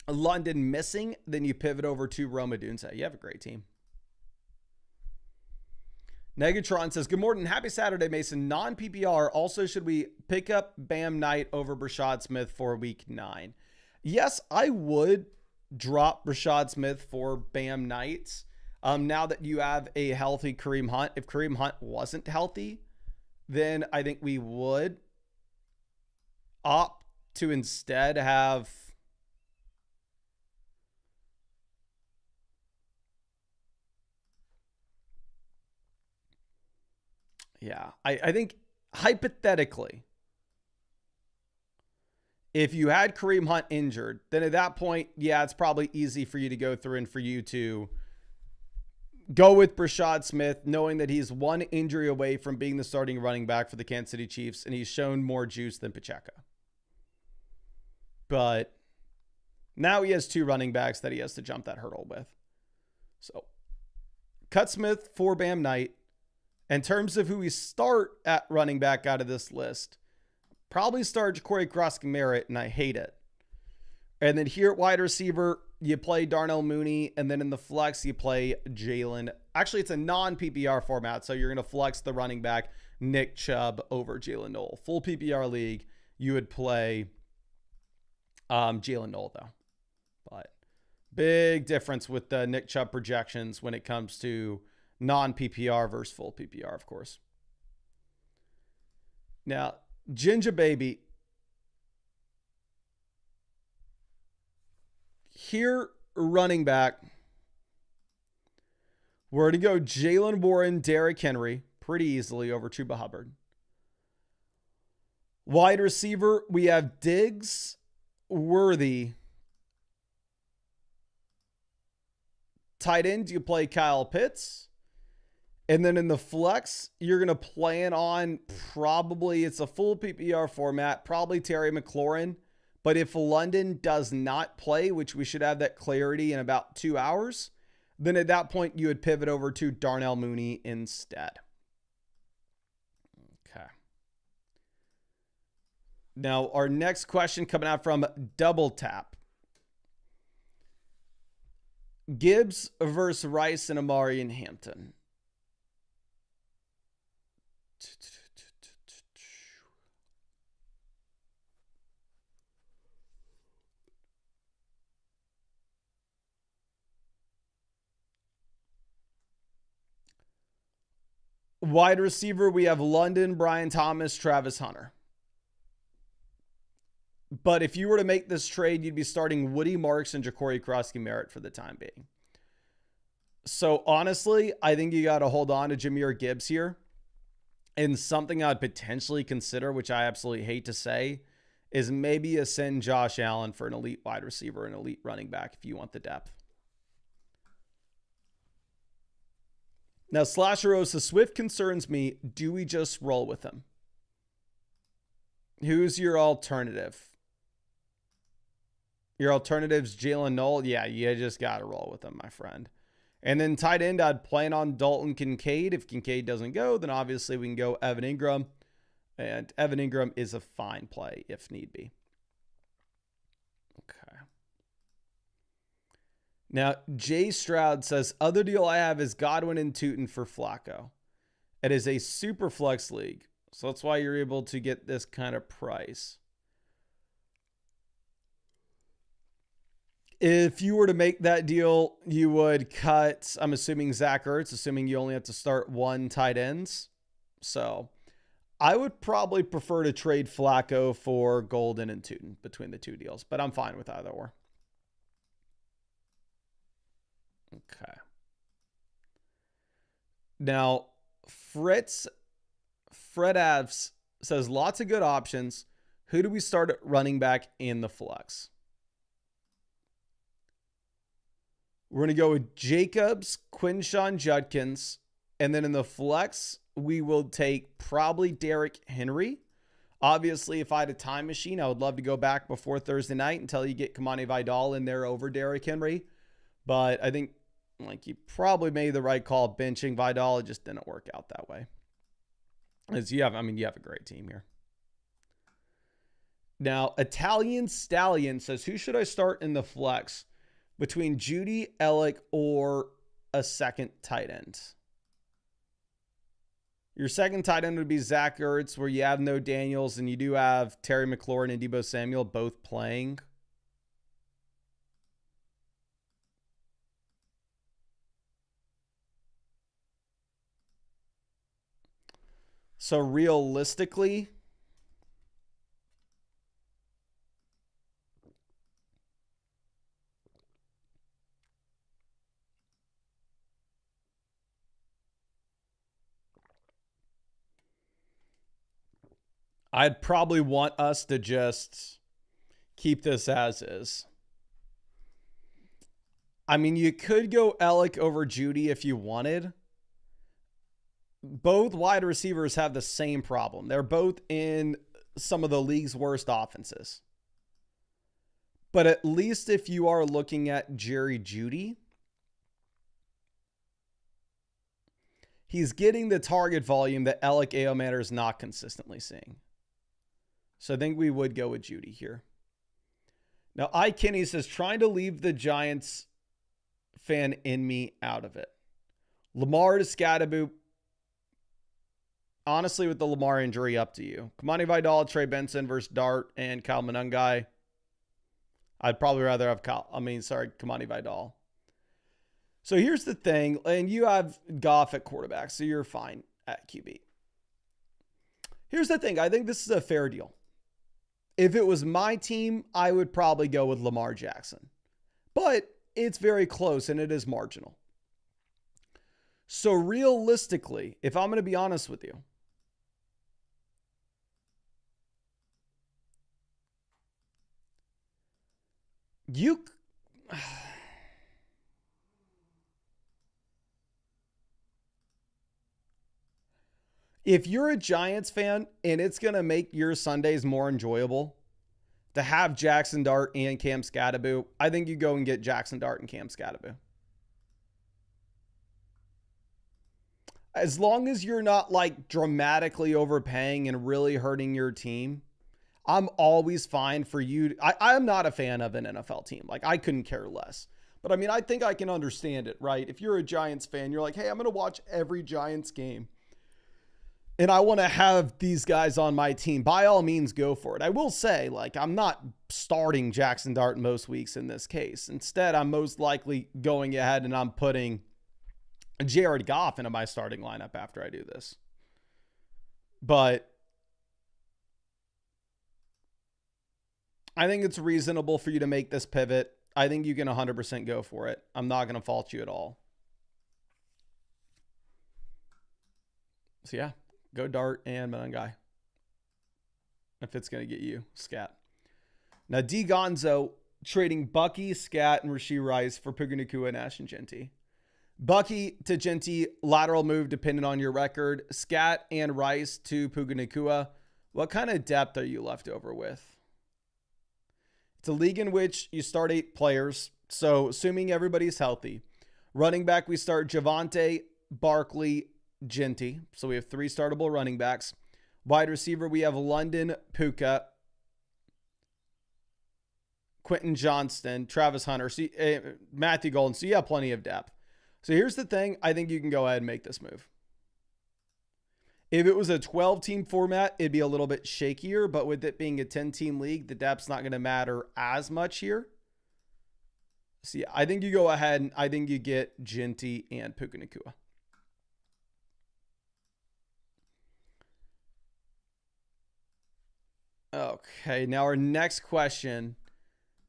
London missing, then you pivot over to Roma Dunze. You have a great team. Negatron says, good morning. Happy Saturday, Mason. Non-PPR. Also, should we pick up Bam Knight over Brashad Smith for week 9? Yes, I would drop Brashad Smith for Bam Knight. Now that you have a healthy Kareem Hunt. If Kareem Hunt wasn't healthy, then I think we would opt to instead have I think hypothetically, if you had Kareem Hunt injured, then at that point, it's probably easy for you to go through and for you to go with Brashad Smith, knowing that he's 1 injury away from being the starting running back for the Kansas City Chiefs, and he's shown more juice than Pacheco. But now he has 2 running backs that he has to jump that hurdle with. So, cut Smith for Bam Knight. In terms of who we start at running back out of this list, probably start Ja'Cory Cross-Merritt, and I hate it. And then here at wide receiver, you play Darnell Mooney, and then in the flex, you play Jalen. Actually, it's a non-PPR format, so you're going to flex the running back Nick Chubb over Jalen Noel. Full PPR league, you would play Jalen Noel, though. But big difference with the Nick Chubb projections when it comes to non-PPR versus full PPR, of course. Now, Ginger Baby. Here, running back. We're going to go Jalen Warren, Derrick Henry pretty easily over Chuba Hubbard. Wide receiver, we have Diggs, Worthy. Tight end, you play Kyle Pitts. And then in the flex, you're going to plan on probably, it's a full PPR format, probably Terry McLaurin. But if London does not play, which we should have that clarity in about 2 hours, then at that point, you would pivot over to Darnell Mooney instead. Okay. Now, our next question coming out from Double Tap. Gibbs versus Rice and Amari in Hampton. Wide receiver, we have London, Brian Thomas, Travis Hunter. But if you were to make this trade, you'd be starting Woody Marks and Ja'Cory Cross-Merritt for the time being. So honestly, I think you got to hold on to Jahmyr Gibbs here. And something I'd potentially consider, which I absolutely hate to say, is maybe a send Josh Allen for an elite wide receiver and elite running back if you want the depth. Now, Slasherosa Swift concerns me. Do we just roll with him? Who's your alternative? Your alternative's Jalen Noel. Yeah, you just got to roll with him, my friend. And then tight end, I'd plan on Dalton Kincaid. If Kincaid doesn't go, then obviously we can go Evan Ingram. And Evan Ingram is a fine play if need be. Okay. Now, Jay Stroud says, other deal I have is Godwin and Tootin for Flacco. It is a super flex league. So that's why you're able to get this kind of price. If you were to make that deal, you would cut, I'm assuming, Zach Ertz, assuming you only have to start one tight ends. So I would probably prefer to trade Flacco for Golden and Tootin between the two deals, but I'm fine with either or. Okay. Now, Fred Avs says lots of good options. Who do we start at running back in the flex? We're going to go with Jacobs, Quinshon Judkins, and then in the flex, we will take probably Derrick Henry. Obviously, if I had a time machine, I would love to go back before Thursday night until you get Kamani Vidal in there over Derrick Henry. But I think you probably made the right call benching Vidal. It just didn't work out that way. As you have a great team here. Now, Italian Stallion says, who should I start in the flex between Judy, Ellick, or a second tight end? Your second tight end would be Zach Ertz, where you have no Daniels, and you do have Terry McLaurin and Deebo Samuel both playing. So realistically, I'd probably want us to just keep this as is. I mean, you could go Ellick over Judy if you wanted. Both wide receivers have the same problem. They're both in some of the league's worst offenses. But at least if you are looking at Jerry Jeudy, he's getting the target volume that Alec Aomatter is not consistently seeing. So I think we would go with Jeudy here. Now, iKenny says, trying to leave the Giants fan in me out of it. Lamar to Scatterboop. Honestly, with the Lamar injury, up to you. Kamani Vidal, Trey Benson versus Dart and Kyle Monangai. I'd probably rather have Kamani Vidal. So here's the thing, and you have Goff at quarterback, so you're fine at QB. Here's the thing, I think this is a fair deal. If it was my team, I would probably go with Lamar Jackson. But it's very close, and it is marginal. So realistically, if I'm going to be honest with you, if you're a Giants fan and it's going to make your Sundays more enjoyable to have Jackson Dart and Cam Scatterboot, I think you go and get Jackson Dart and Cam Scatterboot. As long as you're not dramatically overpaying and really hurting your team, I'm always fine for you. I'm not a fan of an NFL team. I couldn't care less. But I think I can understand it, right? If you're a Giants fan, you're like, hey, I'm going to watch every Giants game. And I want to have these guys on my team. By all means, go for it. I will say, I'm not starting Jackson Dart most weeks in this case. Instead, I'm most likely going ahead and I'm putting Jared Goff into my starting lineup after I do this. But I think it's reasonable for you to make this pivot. I think you can 100% go for it. I'm not going to fault you at all. So yeah, go Dart and Monangai. If it's going to get you Scat. Now D Gonzo trading Bucky, Scat, and Rashee Rice for Puka Nacua and Ashton Genty. Bucky to Genty, lateral move depending on your record. Scat and Rice to Puka Nacua. What kind of depth are you left over with? It's a league in which you start 8 players. So assuming everybody's healthy. Running back, we start Javonte, Barkley, Genty. So we have 3 startable running backs. Wide receiver, we have London, Puka, Quentin Johnston, Travis Hunter, Matthew Golden. So you have plenty of depth. So here's the thing. I think you can go ahead and make this move. If it was a 12-team format, it'd be a little bit shakier, but with it being a 10-team league, the depth's not going to matter as much here. See, I think you go ahead and I think you get Ginty and Puka Nacua. Okay, now our next question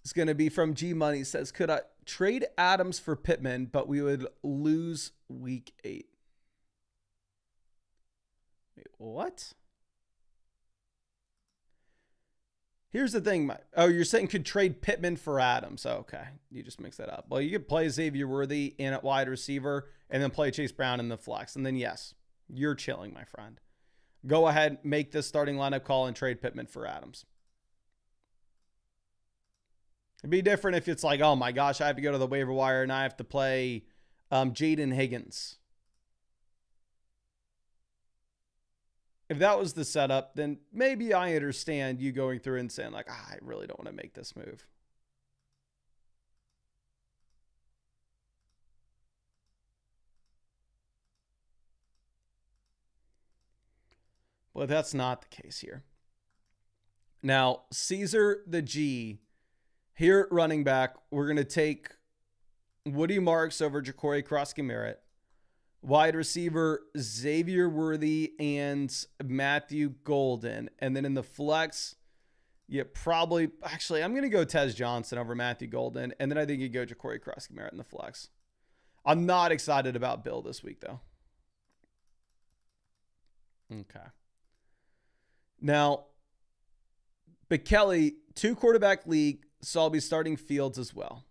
is going to be from G Money. It says, could I trade Adams for Pittman, but we would lose week 8? Wait, what? Here's the thing. Oh, you're saying could trade Pittman for Adams. Oh, okay. You just mix that up. Well, you could play Xavier Worthy in at wide receiver and then play Chase Brown in the flex. And then, yes, you're chilling, my friend. Go ahead, make this starting lineup call and trade Pittman for Adams. It'd be different if it's like, oh my gosh, I have to go to the waiver wire and I have to play Jaden Higgins. If that was the setup, then maybe I understand you going through and saying like, I really don't want to make this move. But that's not the case here. Now, Caesar the G, here at running back, we're going to take Woody Marks over Ja'Cory Krosky-Merritt. Wide receiver, Xavier Worthy and Matthew Golden. And then in the flex, you probably... Actually, I'm going to go Tez Johnson over Matthew Golden. And then I think you go Ja'Cory Krosky-Merritt in the flex. I'm not excited about Bill this week, though. Okay. Now, but Kelly, 2-quarterback league, so I'll be starting Fields as well.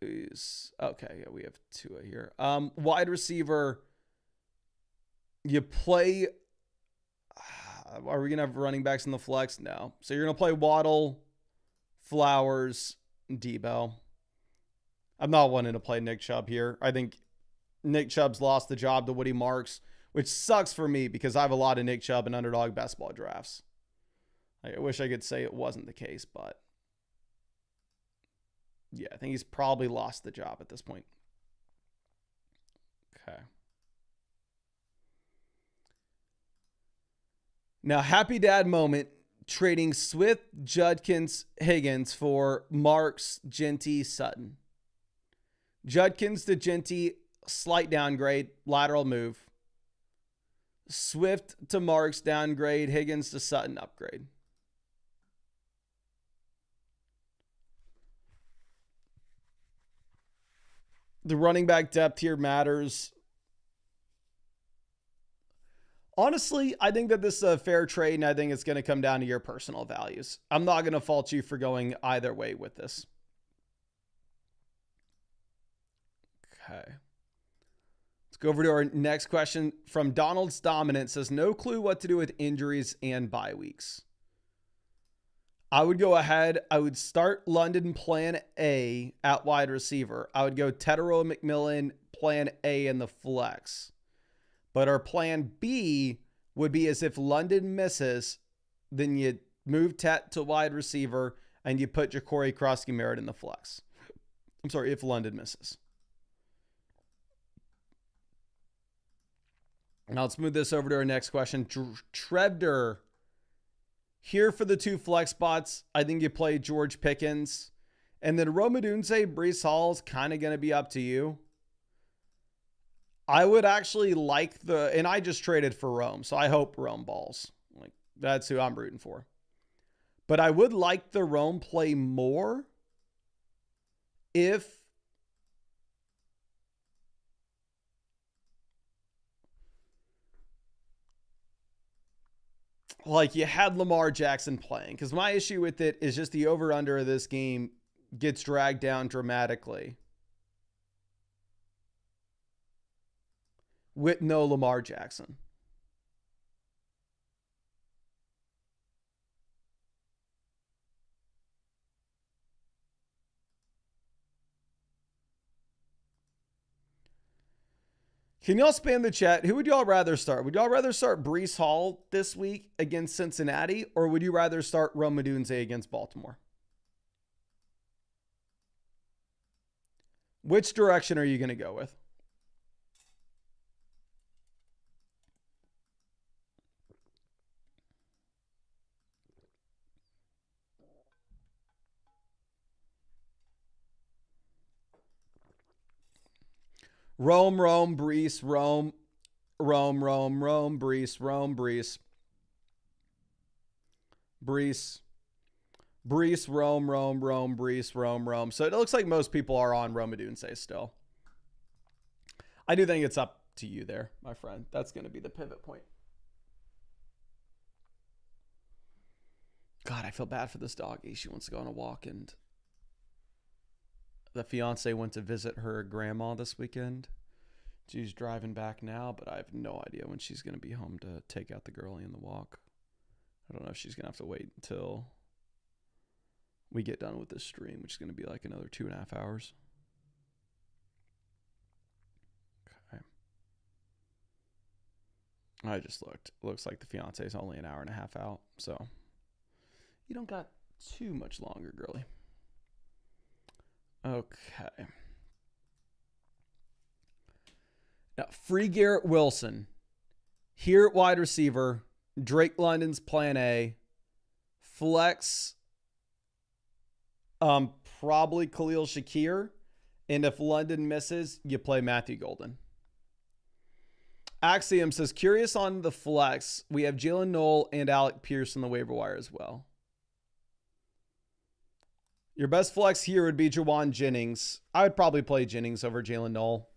Okay, yeah, we have Tua here. Wide receiver, you play... Are we going to have running backs in the flex? No. So you're going to play Waddle, Flowers, Debo. I'm not wanting to play Nick Chubb here. I think Nick Chubb's lost the job to Woody Marks, which sucks for me because I have a lot of Nick Chubb in Underdog best ball drafts. I wish I could say it wasn't the case, but yeah, I think he's probably lost the job at this point. Okay. Now, happy dad moment, trading Swift, Judkins, Higgins for Marks, Ginty, Sutton. Judkins to Ginty, slight downgrade, lateral move. Swift to Marks, downgrade. Higgins to Sutton, upgrade. The running back depth here matters. Honestly, I think that this is a fair trade, and I think it's going to come down to your personal values. I'm not going to fault you for going either way with this. Okay. Let's go over to our next question from Donald's Dominant. It says, no clue what to do with injuries and bye weeks. I would go ahead. I would start London plan A at wide receiver. I would go Tetero McMillan plan A in the flex. But our plan B would be as if London misses, then you move Tet to wide receiver and you put Ja'Cory Krosky-Merritt in the flex. I'm sorry, if London misses. Now let's move this over to our next question. Trevder. Here for the 2 flex spots, I think you play George Pickens. And then Romadunze, Breece Hall is kind of going to be up to you. I would actually like and I just traded for Rome, so I hope Rome balls. Like, that's who I'm rooting for. But I would like the Rome play more if like you had Lamar Jackson playing, because my issue with it is just the over-under of this game gets dragged down dramatically with no Lamar Jackson. Can y'all spam the chat? Who would y'all rather start? Would y'all rather start Breece Hall this week against Cincinnati, or would you rather start Romadunze against Baltimore? Which direction are you going to go with? Rome, Rome, Brees, Rome, Rome, Rome, Rome, Brees, Rome, Brees. Brees. Brees, Rome, Rome, Rome, Brees, Rome, Rome. So it looks like most people are on Rome Odunze still. I do think it's up to you there, my friend. That's going to be the pivot point. God, I feel bad for this doggy. She wants to go on a walk, and the fiance went to visit her grandma this weekend. She's driving back now, but I have no idea when she's going to be home to take out the girlie in the walk. I don't know if she's going to have to wait until we get done with this stream, which is going to be like another 2.5 hours. Okay. I just looked. It looks like the fiance is only an hour and a half out, so you don't got too much longer, girly. Okay. Now, free Garrett Wilson. Here at wide receiver, Drake London's plan A. Flex, probably Khalil Shakir. And if London misses, you play Matthew Golden. Axiom says, curious on the flex. We have Jalen Knoll and Alec Pierce on the waiver wire as well. Your best flex here would be Jawan Jennings. I would probably play Jennings over Jalen Knoll.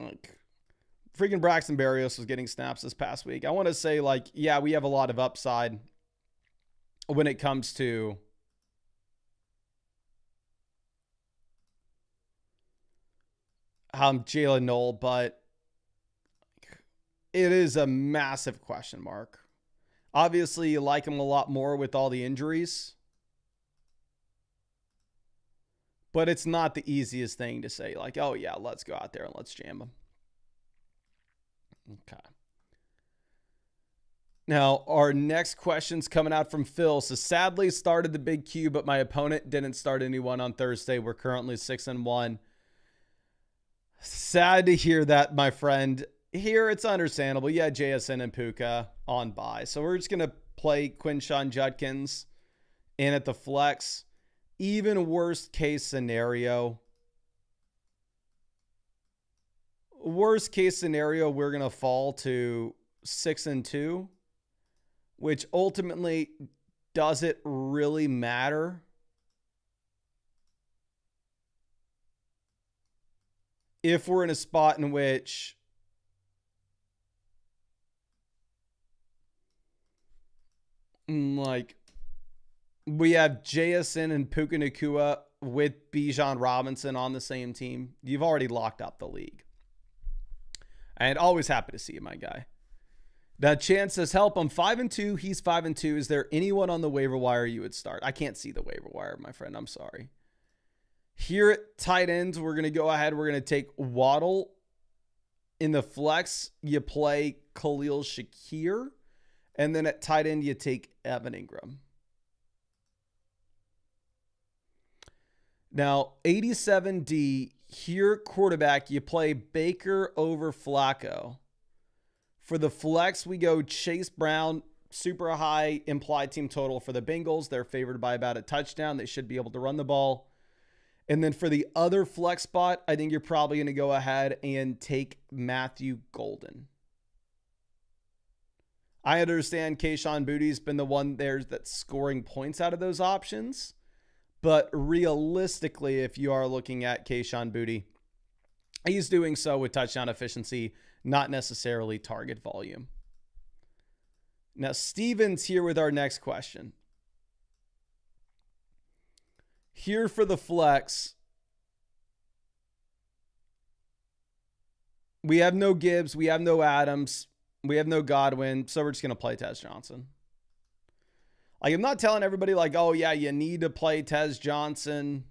Like, freaking Braxton Berrios was getting snaps this past week. I want to say, like, yeah, we have a lot of upside when it comes to Jalen Knoll, but it is a massive question mark. Obviously, you like him a lot more with all the injuries. But it's not the easiest thing to say. Like, oh, yeah, let's go out there and let's jam him. Okay. Now, our next question's coming out from Phil. So, sadly, started the big Q, but my opponent didn't start anyone on Thursday. We're currently 6-1. Sad to hear that, my friend. Here, it's understandable. Yeah, JSN and Puka on bye. So we're just going to play Quinshon Judkins in at the flex. Even worst case scenario. Worst case scenario, we're going to fall to 6-2, which ultimately, does it really matter? If we're in a spot in which like we have JSN and Puka Nacua with Bijan Robinson on the same team, you've already locked up the league. And always happy to see you, my guy. Now, Chance says, help, I'm 5-2. He's 5-2. Is there anyone on the waiver wire you would start? I can't see the waiver wire, my friend. I'm sorry. Here at tight ends, we're going to go ahead. We're going to take Waddle. In the flex, you play Khalil Shakir. And then at tight end, you take Evan Ingram. Now, 87D, here quarterback, you play Baker over Flacco. For the flex, we go Chase Brown, super high implied team total for the Bengals. They're favored by about a touchdown. They should be able to run the ball. And then for the other flex spot, I think you're probably going to go ahead and take Matthew Golden. I understand Kayshon Bouttie's been the one there that's scoring points out of those options. But realistically, if you are looking at Kayshon Boutte, he's doing so with touchdown efficiency, not necessarily target volume. Now, Steven's here with our next question. Here for the flex, we have no Gibbs, we have no Adams, we have no Godwin, so we're just going to play Tez Johnson. Like, I'm not telling everybody, like, oh, yeah, you need to play Tez Johnson.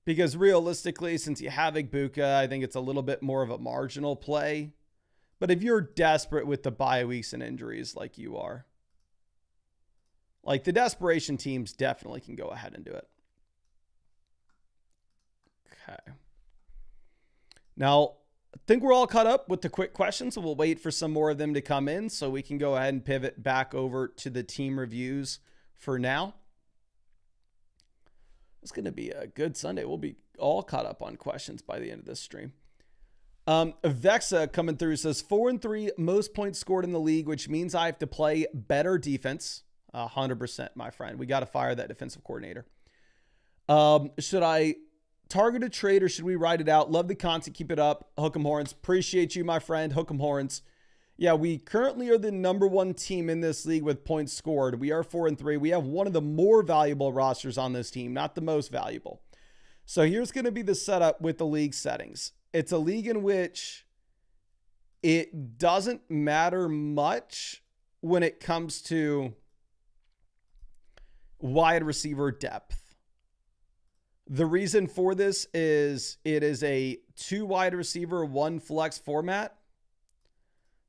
Because realistically, since you have Igbuka, I think it's a little bit more of a marginal play. But if you're desperate with the bye weeks and injuries like you are, like the desperation teams definitely can go ahead and do it. Okay. Now, I think we're all caught up with the quick questions, so we'll wait for some more of them to come in so we can go ahead and pivot back over to the team reviews for now. It's going to be a good Sunday. We'll be all caught up on questions by the end of this stream. Vexa coming through says 4-3 most points scored in the league, which means I have to play better defense. 100%, my friend. We got to fire that defensive coordinator. Should I target a trade or should we ride it out? Love the content. Keep it up. Hook 'em horns. Appreciate you, my friend. Hook 'em horns. Yeah, we currently are the #1 team in this league with points scored. We are 4-3. We have one of the more valuable rosters on this team, not the most valuable. So here's going to be the setup with the league settings. It's a league in which it doesn't matter much when it comes to wide receiver depth. The reason for this is it is a 2 wide receiver, 1 flex format.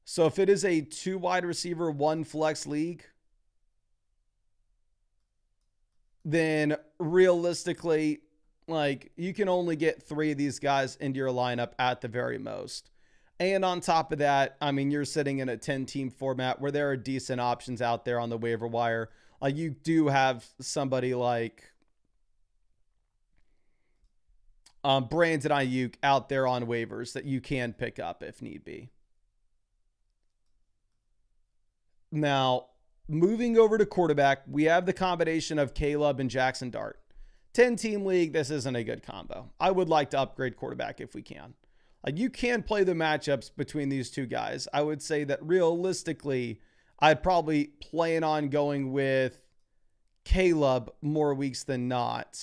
So if it is a 2 wide receiver, 1 flex league, then realistically, like, you can only get 3 of these guys into your lineup at the very most. And on top of that, I mean, you're sitting in a 10-team format where there are decent options out there on the waiver wire. Like, you do have somebody like Brandon Ayuk out there on waivers that you can pick up if need be. Now, moving over to quarterback, we have the combination of Caleb and Jackson Dart. 10-team league, this isn't a good combo. I would like to upgrade quarterback if we can. Like, you can play the matchups between these two guys. I would say that realistically, I'd probably plan on going with Caleb more weeks than not.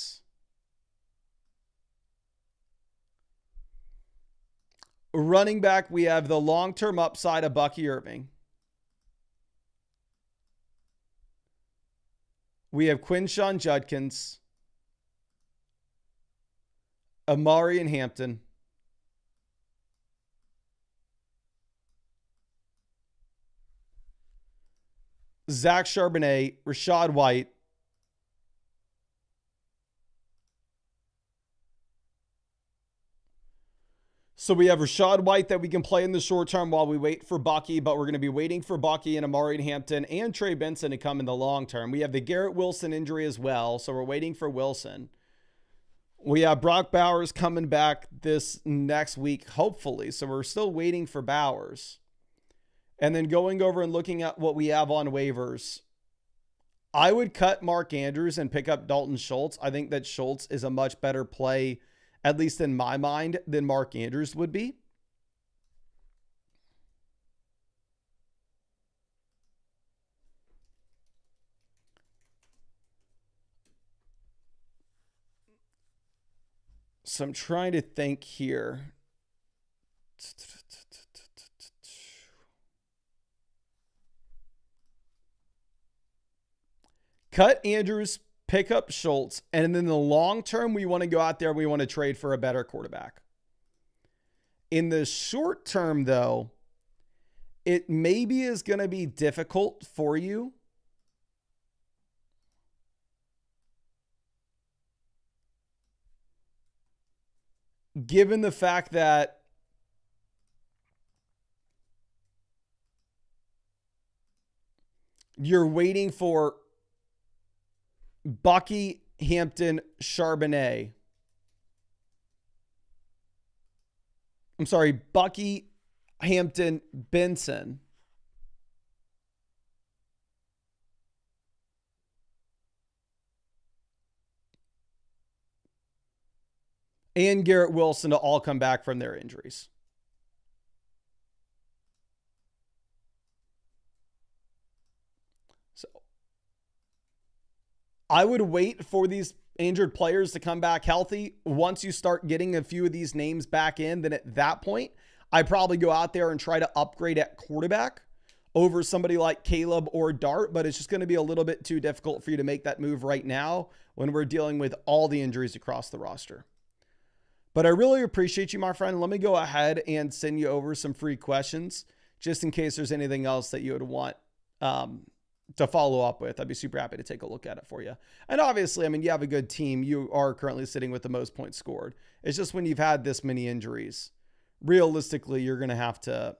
Running back, we have the long-term upside of Bucky Irving. We have Quinshawn Judkins, Amari and Hampton, Zach Charbonnet, Rashad White, so we have Rashad White that we can play in the short term while we wait for Bucky, but we're going to be waiting for Bucky and Amari and Hampton and Trey Benson to come in the long term. We have the Garrett Wilson injury as well, so we're waiting for Wilson. We have Brock Bowers coming back this next week, hopefully, so we're still waiting for Bowers. And then going over and looking at what we have on waivers, I would cut Mark Andrews and pick up Dalton Schultz. I think that Schultz is a much better play, at least in my mind, than Mark Andrews would be. So I'm trying to think here. Cut Andrews, pick up Schultz, and then in the long term, we want to go out there, we want to trade for a better quarterback. In the short term, though, it maybe is going to be difficult for you. Given the fact that you're waiting for Bucky, Hampton, Charbonnet. I'm sorry, Bucky, Hampton, Benson. And Garrett Wilson to all come back from their injuries. So I would wait for these injured players to come back healthy. Once you start getting a few of these names back in, then at that point, I probably go out there and try to upgrade at quarterback over somebody like Caleb or Dart, but it's just going to be a little bit too difficult for you to make that move right now when we're dealing with all the injuries across the roster. But I really appreciate you, my friend. Let me go ahead and send you over some free questions just in case there's anything else that you would want to follow up with. I'd be super happy to take a look at it for you. And obviously, I mean, you have a good team. You are currently sitting with the most points scored. It's just when you've had this many injuries, realistically, you're going to have to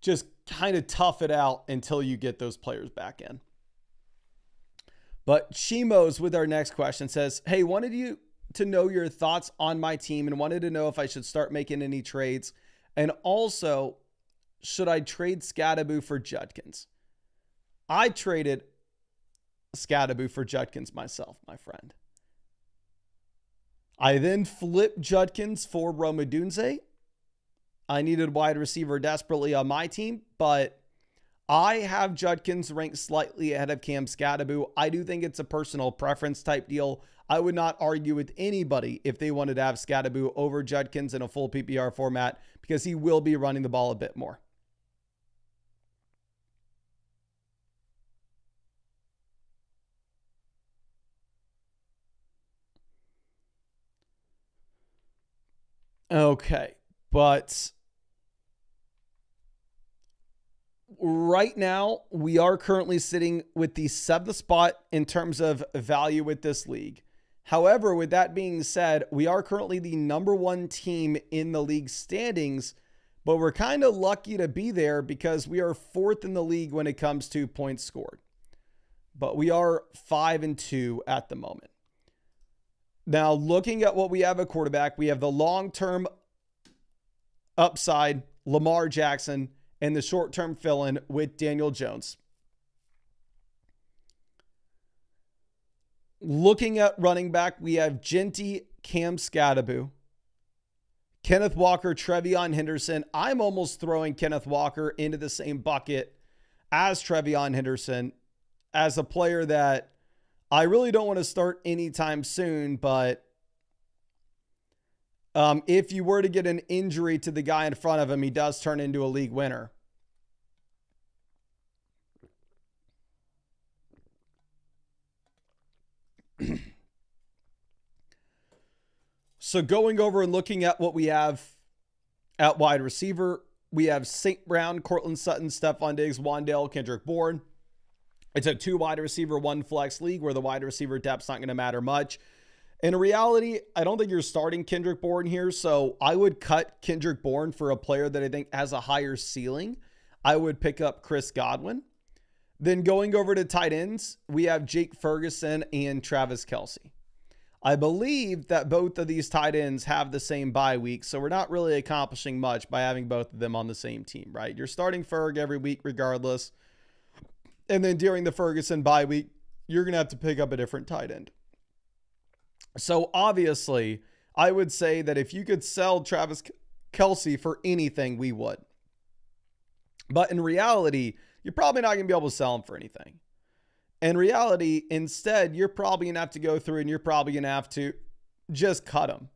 just kind of tough it out until you get those players back in. But Shimo's with our next question says, hey, wanted you to know your thoughts on my team and wanted to know if I should start making any trades. And also, should I trade Scadaboo for Judkins? I traded Scadaboo for Judkins myself, my friend. I then flipped Judkins for Romadunze. I needed wide receiver desperately on my team, but I have Judkins ranked slightly ahead of Cam Scadaboo. I do think it's a personal preference type deal. I would not argue with anybody if they wanted to have Scadaboo over Judkins in a full PPR format because he will be running the ball a bit more. Okay, but right now, we are currently sitting with the 7th spot in terms of value with this league. However, with that being said, we are currently the number 1 team in the league standings, but we're kind of lucky to be there because we are 4th in the league when it comes to points scored. But we are 5-2 at the moment. Now, looking at what we have at quarterback, we have the long-term upside, Lamar Jackson, and the short-term fill-in with Daniel Jones. Looking at running back, we have Genty, Cam Scadaboo, Kenneth Walker, Trevion Henderson. I'm almost throwing Kenneth Walker into the same bucket as Trevion Henderson as a player that I really don't want to start anytime soon, but if you were to get an injury to the guy in front of him, he does turn into a league winner. So going over and looking at what we have at wide receiver, we have St. Brown, Cortland Sutton, Stephon Diggs, Wandale, Kendrick Bourne. It's a 2 wide receiver, 1 flex league where the wide receiver depth's not going to matter much. In reality, I don't think you're starting Kendrick Bourne here, so I would cut Kendrick Bourne for a player that I think has a higher ceiling. I would pick up Chris Godwin. Then going over to tight ends, we have Jake Ferguson and Travis Kelce. I believe that both of these tight ends have the same bye week, so we're not really accomplishing much by having both of them on the same team, right? You're starting Ferg every week regardless. And then during the Ferguson bye week, you're going to have to pick up a different tight end. So obviously, I would say that if you could sell Travis Kelce for anything, we would. But in reality, you're probably not going to be able to sell him for anything. In reality, instead, you're probably going to have to go through and you're probably going to have to just cut him.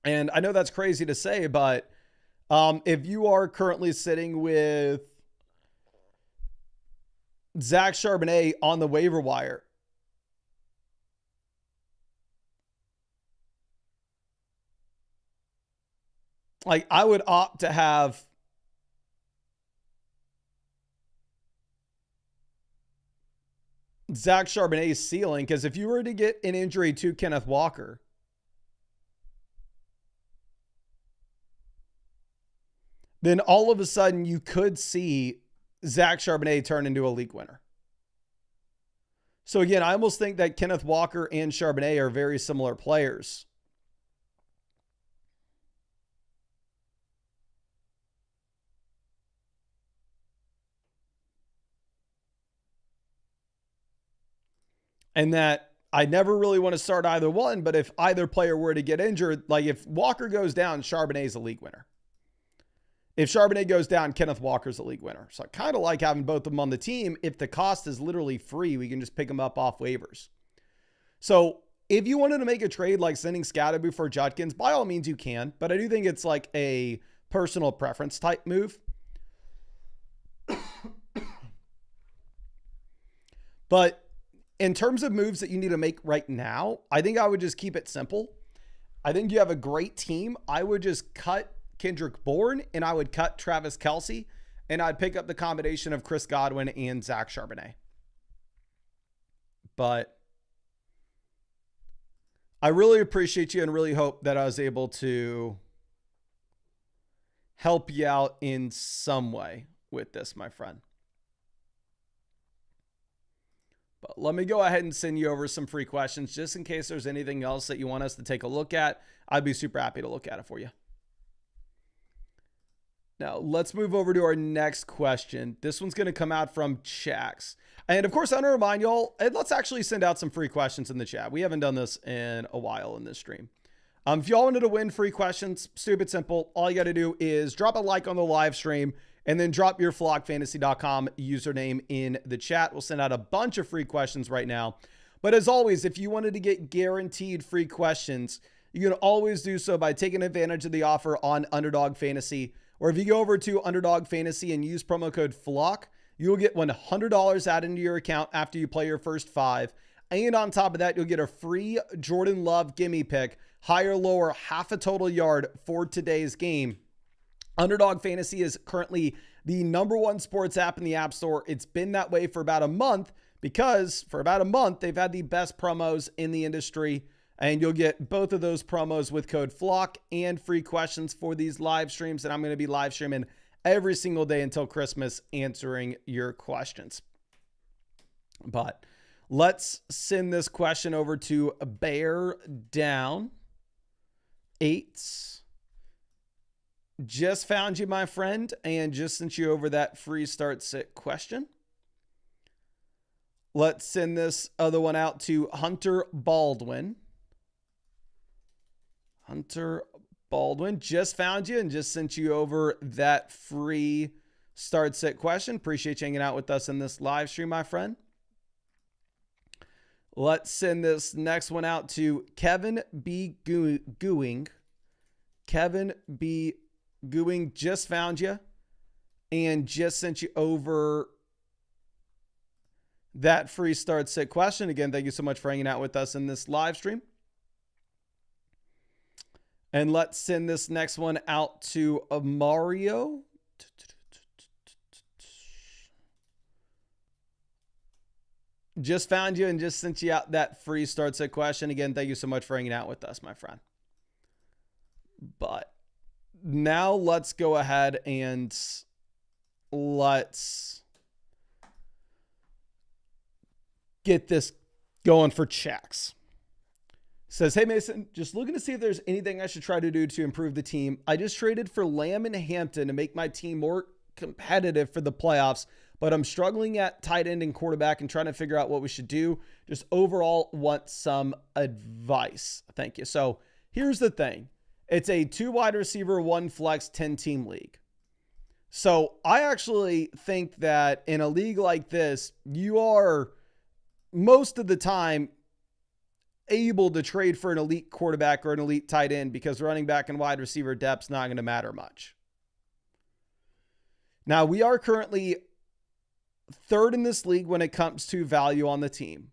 And I know that's crazy to say, but if you are currently sitting with Zach Charbonnet on the waiver wire, like I would opt to have Zach Charbonnet's ceiling, because if you were to get an injury to Kenneth Walker, then all of a sudden you could see Zach Charbonnet turn into a league winner. So again, I almost think that Kenneth Walker and Charbonnet are very similar players. And that I never really want to start either one, but if either player were to get injured, like if Walker goes down, Charbonnet's a league winner. If Charbonnet goes down, Kenneth Walker's a league winner. So I kind of like having both of them on the team. If the cost is literally free, we can just pick them up off waivers. So if you wanted to make a trade like sending Scadaboo for Judkins, by all means you can, but I do think it's like a personal preference type move. But in terms of moves that you need to make right now, I think I would just keep it simple. I think you have a great team. I would just cut Kendrick Bourne and I would cut Travis Kelce and I'd pick up the combination of Chris Godwin and Zach Charbonnet. But I really appreciate you and really hope that I was able to help you out in some way with this, my friend. But let me go ahead and send you over some free questions just in case there's anything else that you want us to take a look at. I'd be super happy to look at it for you. Now, let's move over to our next question. This one's going to come out from Chax. And of course, I want to remind y'all, let's actually send out some free questions in the chat. We haven't done this in a while in this stream. If y'all wanted to win free questions, stupid simple. All you got to do is drop a like on the live stream and then drop your flockfantasy.com username in the chat. We'll send out a bunch of free questions right now. But as always, if you wanted to get guaranteed free questions, you can always do so by taking advantage of the offer on Underdog Fantasy. Or if you go over to Underdog Fantasy and use promo code FLOCK, you'll get $100 added into your account after you play your first 5. And on top of that, you'll get a free Jordan Love gimme pick, higher or lower, half a total yard for today's game. Underdog Fantasy is currently the #1 sports app in the App Store. It's been that way for about a month because for about a month, they've had the best promos in the industry. And you'll get both of those promos with code FLOCK and free questions for these live streams. And I'm going to be live streaming every single day until Christmas answering your questions. But let's send this question over to Bear Down 8. Just found you, my friend, and just sent you over that free start sit question. Let's send this other one out to Hunter Baldwin. Hunter Baldwin, just found you and just sent you over that free start sit question. Appreciate you hanging out with us in this live stream, my friend. Let's send this next one out to Kevin B. Gooing. Kevin B. Gooing, just found you and just sent you over that free start sit question. Again, thank you so much for hanging out with us in this live stream. And let's send this next one out to Mario. Just found you and just sent you out that free start set question. Again, thank you so much for hanging out with us, my friend. But now let's go ahead and let's get this going for Chax. Says, hey, Mason, just looking to see if there's anything I should try to do to improve the team. I just traded for Lamb and Hampton to make my team more competitive for the playoffs, but I'm struggling at tight end and quarterback and trying to figure out what we should do. Just overall want some advice. Thank you. So here's the thing. It's a 2 wide receiver, 1 flex, 10-team league. So I actually think that in a league like this, you are most of the time able to trade for an elite quarterback or an elite tight end because running back and wide receiver depth's not going to matter much. Now, we are currently 3rd in this league when it comes to value on the team.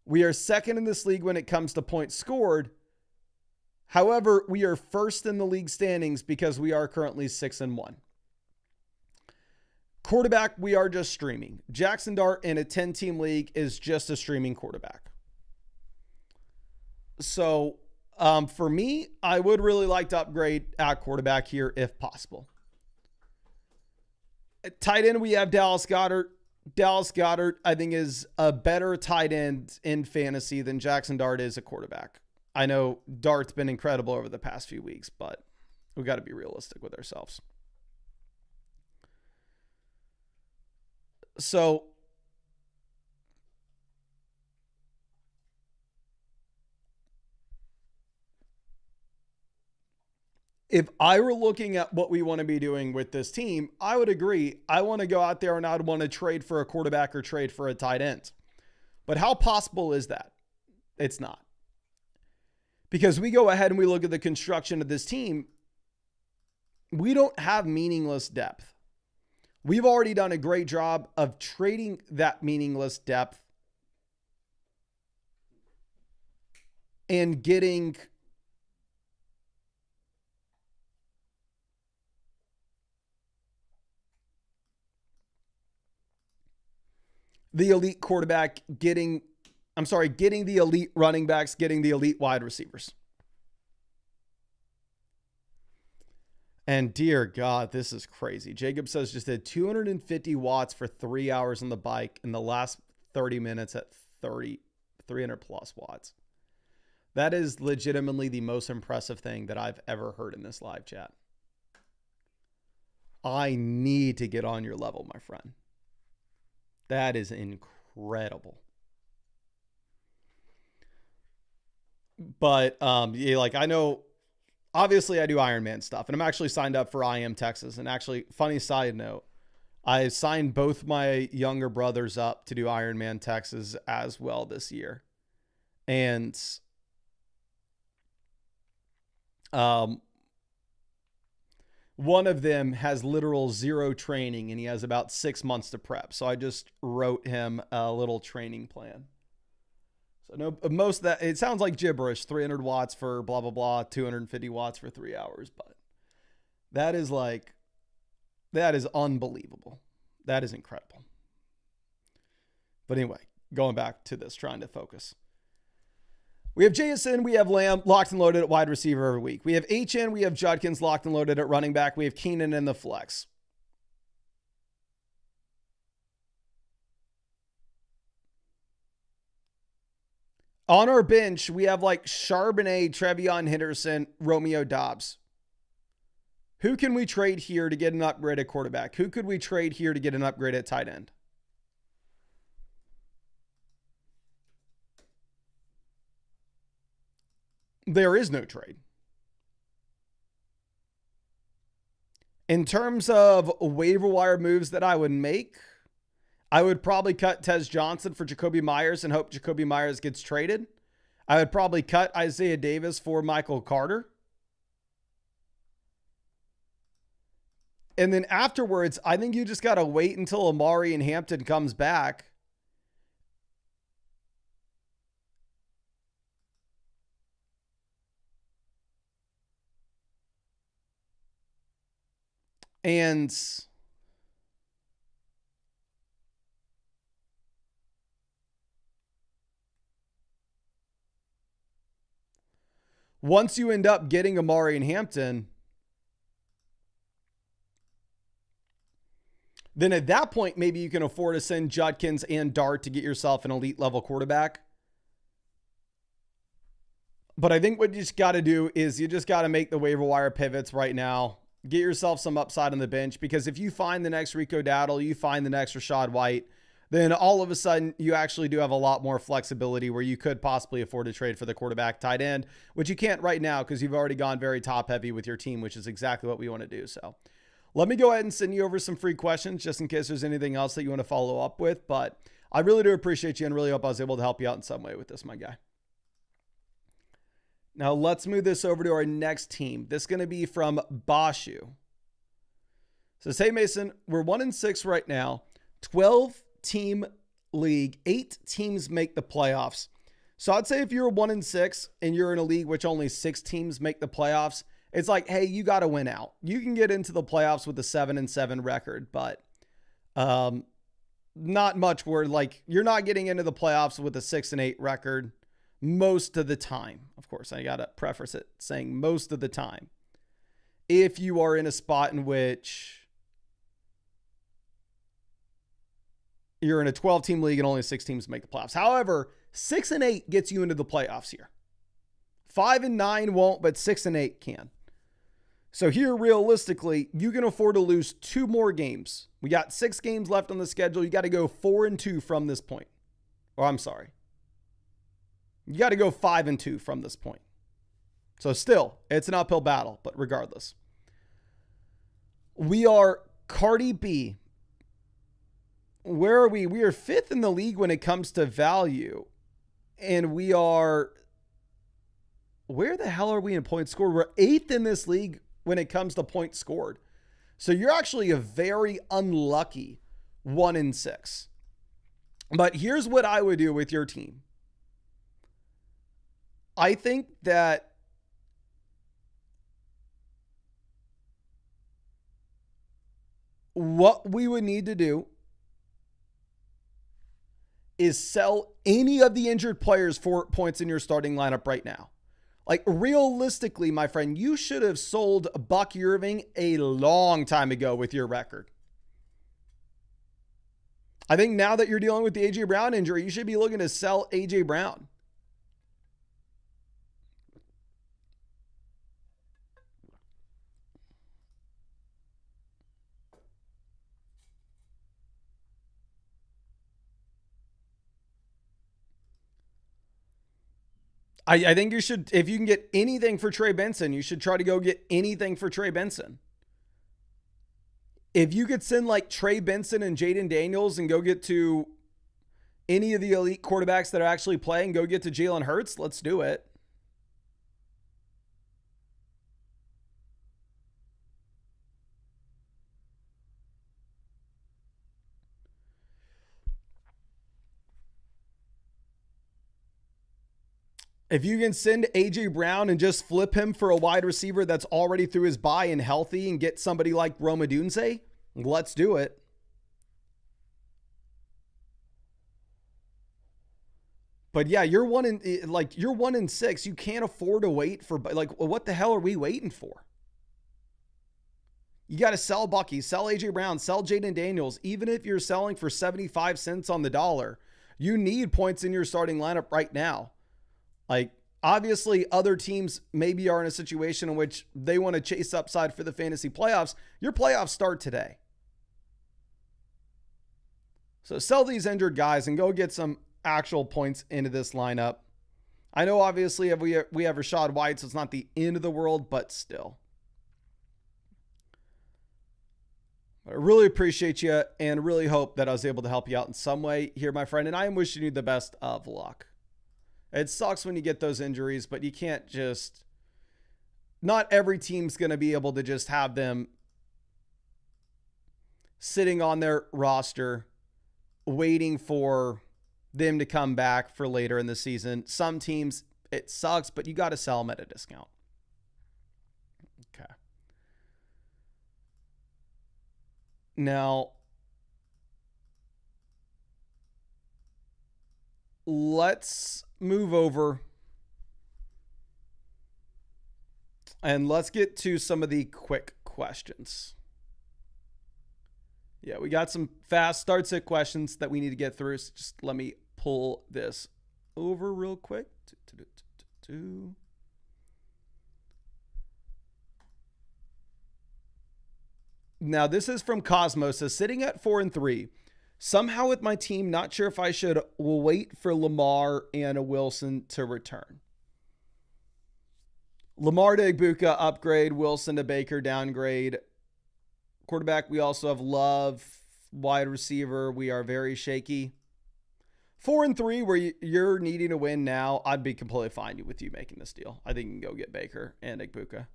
We are 2nd in this league when it comes to points scored. However, we are 1st in the league standings because we are currently 6-1. Quarterback, we are just streaming. Jackson Dart in a 10-team league is just a streaming quarterback. So for me, I would really like to upgrade at quarterback here if possible. At tight end, we have Dallas Goedert. Dallas Goedert, I think, is a better tight end in fantasy than Jackson Dart is a quarterback. I know Dart's been incredible over the past few weeks, but we got to be realistic with ourselves. So if I were looking at what we want to be doing with this team, I would agree. I want to go out there and I'd want to trade for a quarterback or trade for a tight end. But how possible is that? It's not. Because we go ahead and we look at the construction of this team, we don't have meaningless depth. We've already done a great job of trading that meaningless depth and getting the elite quarterback, getting the elite running backs, getting the elite wide receivers. And dear God, this is crazy. Jacob says just did 250 watts for 3 hours on the bike in the last 30 minutes at 300 plus watts. That is legitimately the most impressive thing that I've ever heard in this live chat. I need to get on your level, my friend. That is incredible. But yeah, like I know, obviously I do Ironman stuff, and I'm actually signed up for IM Texas. And actually, funny side note, I signed both my younger brothers up to do Ironman Texas as well this year. And one of them has literal zero training, and he has about 6 months to prep. So I just wrote him a little training plan. So no, most of that, it sounds like gibberish, 300 watts for blah, blah, blah, 250 watts for 3 hours. But that is unbelievable. That is incredible. But anyway, going back to this, trying to focus. We have Jason, we have Lamb locked and loaded at wide receiver every week. We have HN, we have Judkins locked and loaded at running back. We have Keenan in the flex. On our bench, we have like Charbonnet, Trevion Henderson, Romeo Dobbs. Who can we trade here to get an upgrade at quarterback? Who could we trade here to get an upgrade at tight end? There is no trade. In terms of waiver wire moves that I would make, I would probably cut Tez Johnson for Jacoby Myers and hope Jacoby Myers gets traded. I would probably cut Isaiah Davis for Michael Carter. And then afterwards, I think you just got to wait until Amari and Hampton comes back. And once you end up getting Amari and Hampton, then at that point, maybe you can afford to send Judkins and Dart to get yourself an elite level quarterback. But I think what you just got to do is you just got to make the waiver wire pivots right now. Get yourself some upside on the bench, because if you find the next Rico Dowdle, you find the next Rashad White, then all of a sudden you actually do have a lot more flexibility where you could possibly afford to trade for the quarterback tight end, which you can't right now because you've already gone very top heavy with your team, which is exactly what we want to do. So let me go ahead and send you over some free questions just in case there's anything else that you want to follow up with. But I really do appreciate you and really hope I was able to help you out in some way with this, my guy. Now let's move this over to our next team. This is going to be from Bashu. Says, hey Mason, we're 1-6 right now. 12-team league. 8 teams make the playoffs. So I'd say if you're 1-6 and you're in a league which only 6 teams make the playoffs, it's like, hey, you got to win out. You can get into the playoffs with a 7-7 record, but not much where like you're not getting into the playoffs with a 6-8 record most of the time. Of course, I got to preface it saying most of the time. If you are in a spot in which you're in a 12-team league and only 6 teams make the playoffs. However, 6-8 gets you into the playoffs here. 5-9 won't, but 6-8 can. So here, realistically, you can afford to lose 2 more games. We got 6 games left on the schedule. You got to go 4-2 from this point. Or I'm sorry. You got to go 5-2 from this point. So still, it's an uphill battle, but regardless. We are Cardi B. Where are we? We are 5th in the league when it comes to value. And we are... Where the hell are we in points scored? We're 8th in this league when it comes to points scored. So you're actually a very unlucky 1-6. But here's what I would do with your team. I think that what we would need to do is sell any of the injured players for points in your starting lineup right now. Like, realistically, my friend, you should have sold Buck Irving a long time ago with your record. I think now that you're dealing with the A.J. Brown injury, you should be looking to sell A.J. Brown. I think you should, if you can get anything for Trey Benson, you should try to go get anything for Trey Benson. If you could send like Trey Benson and Jaden Daniels and go get to any of the elite quarterbacks that are actually playing, go get to Jalen Hurts, let's do it. If you can send A.J. Brown and just flip him for a wide receiver that's already through his bye and healthy and get somebody like Rome Odunze, let's do it. But yeah, you're 1-6. You can't afford to wait for, like, what the hell are we waiting for? You got to sell Bucky, sell A.J. Brown, sell Jaden Daniels. Even if you're selling for 75 cents on the dollar, you need points in your starting lineup right now. Like, obviously, other teams maybe are in a situation in which they want to chase upside for the fantasy playoffs. Your playoffs start today. So sell these injured guys and go get some actual points into this lineup. I know, obviously, if we have Rachaad White, so it's not the end of the world, but still. I really appreciate you and really hope that I was able to help you out in some way here, my friend. And I am wishing you the best of luck. It sucks when you get those injuries, but you can't just, not every team's going to be able to just have them sitting on their roster waiting for them to come back for later in the season. Some teams, it sucks, but you got to sell them at a discount. Okay. Now, let's move over and let's get to some of the quick questions. Yeah, we got some fast start sit questions that we need to get through. So just let me pull this over real quick. Now, this is from Cosmos. Says, sitting at 4-3. Somehow with my team, not sure if I should wait for Lamar and a Wilson to return. Lamar to Igbuka, upgrade. Wilson to Baker, downgrade. Quarterback, we also have Love. Wide receiver, we are very shaky. 4-3, where you're needing to win now, I'd be completely fine with you making this deal. I think you can go get Baker and Igbuka.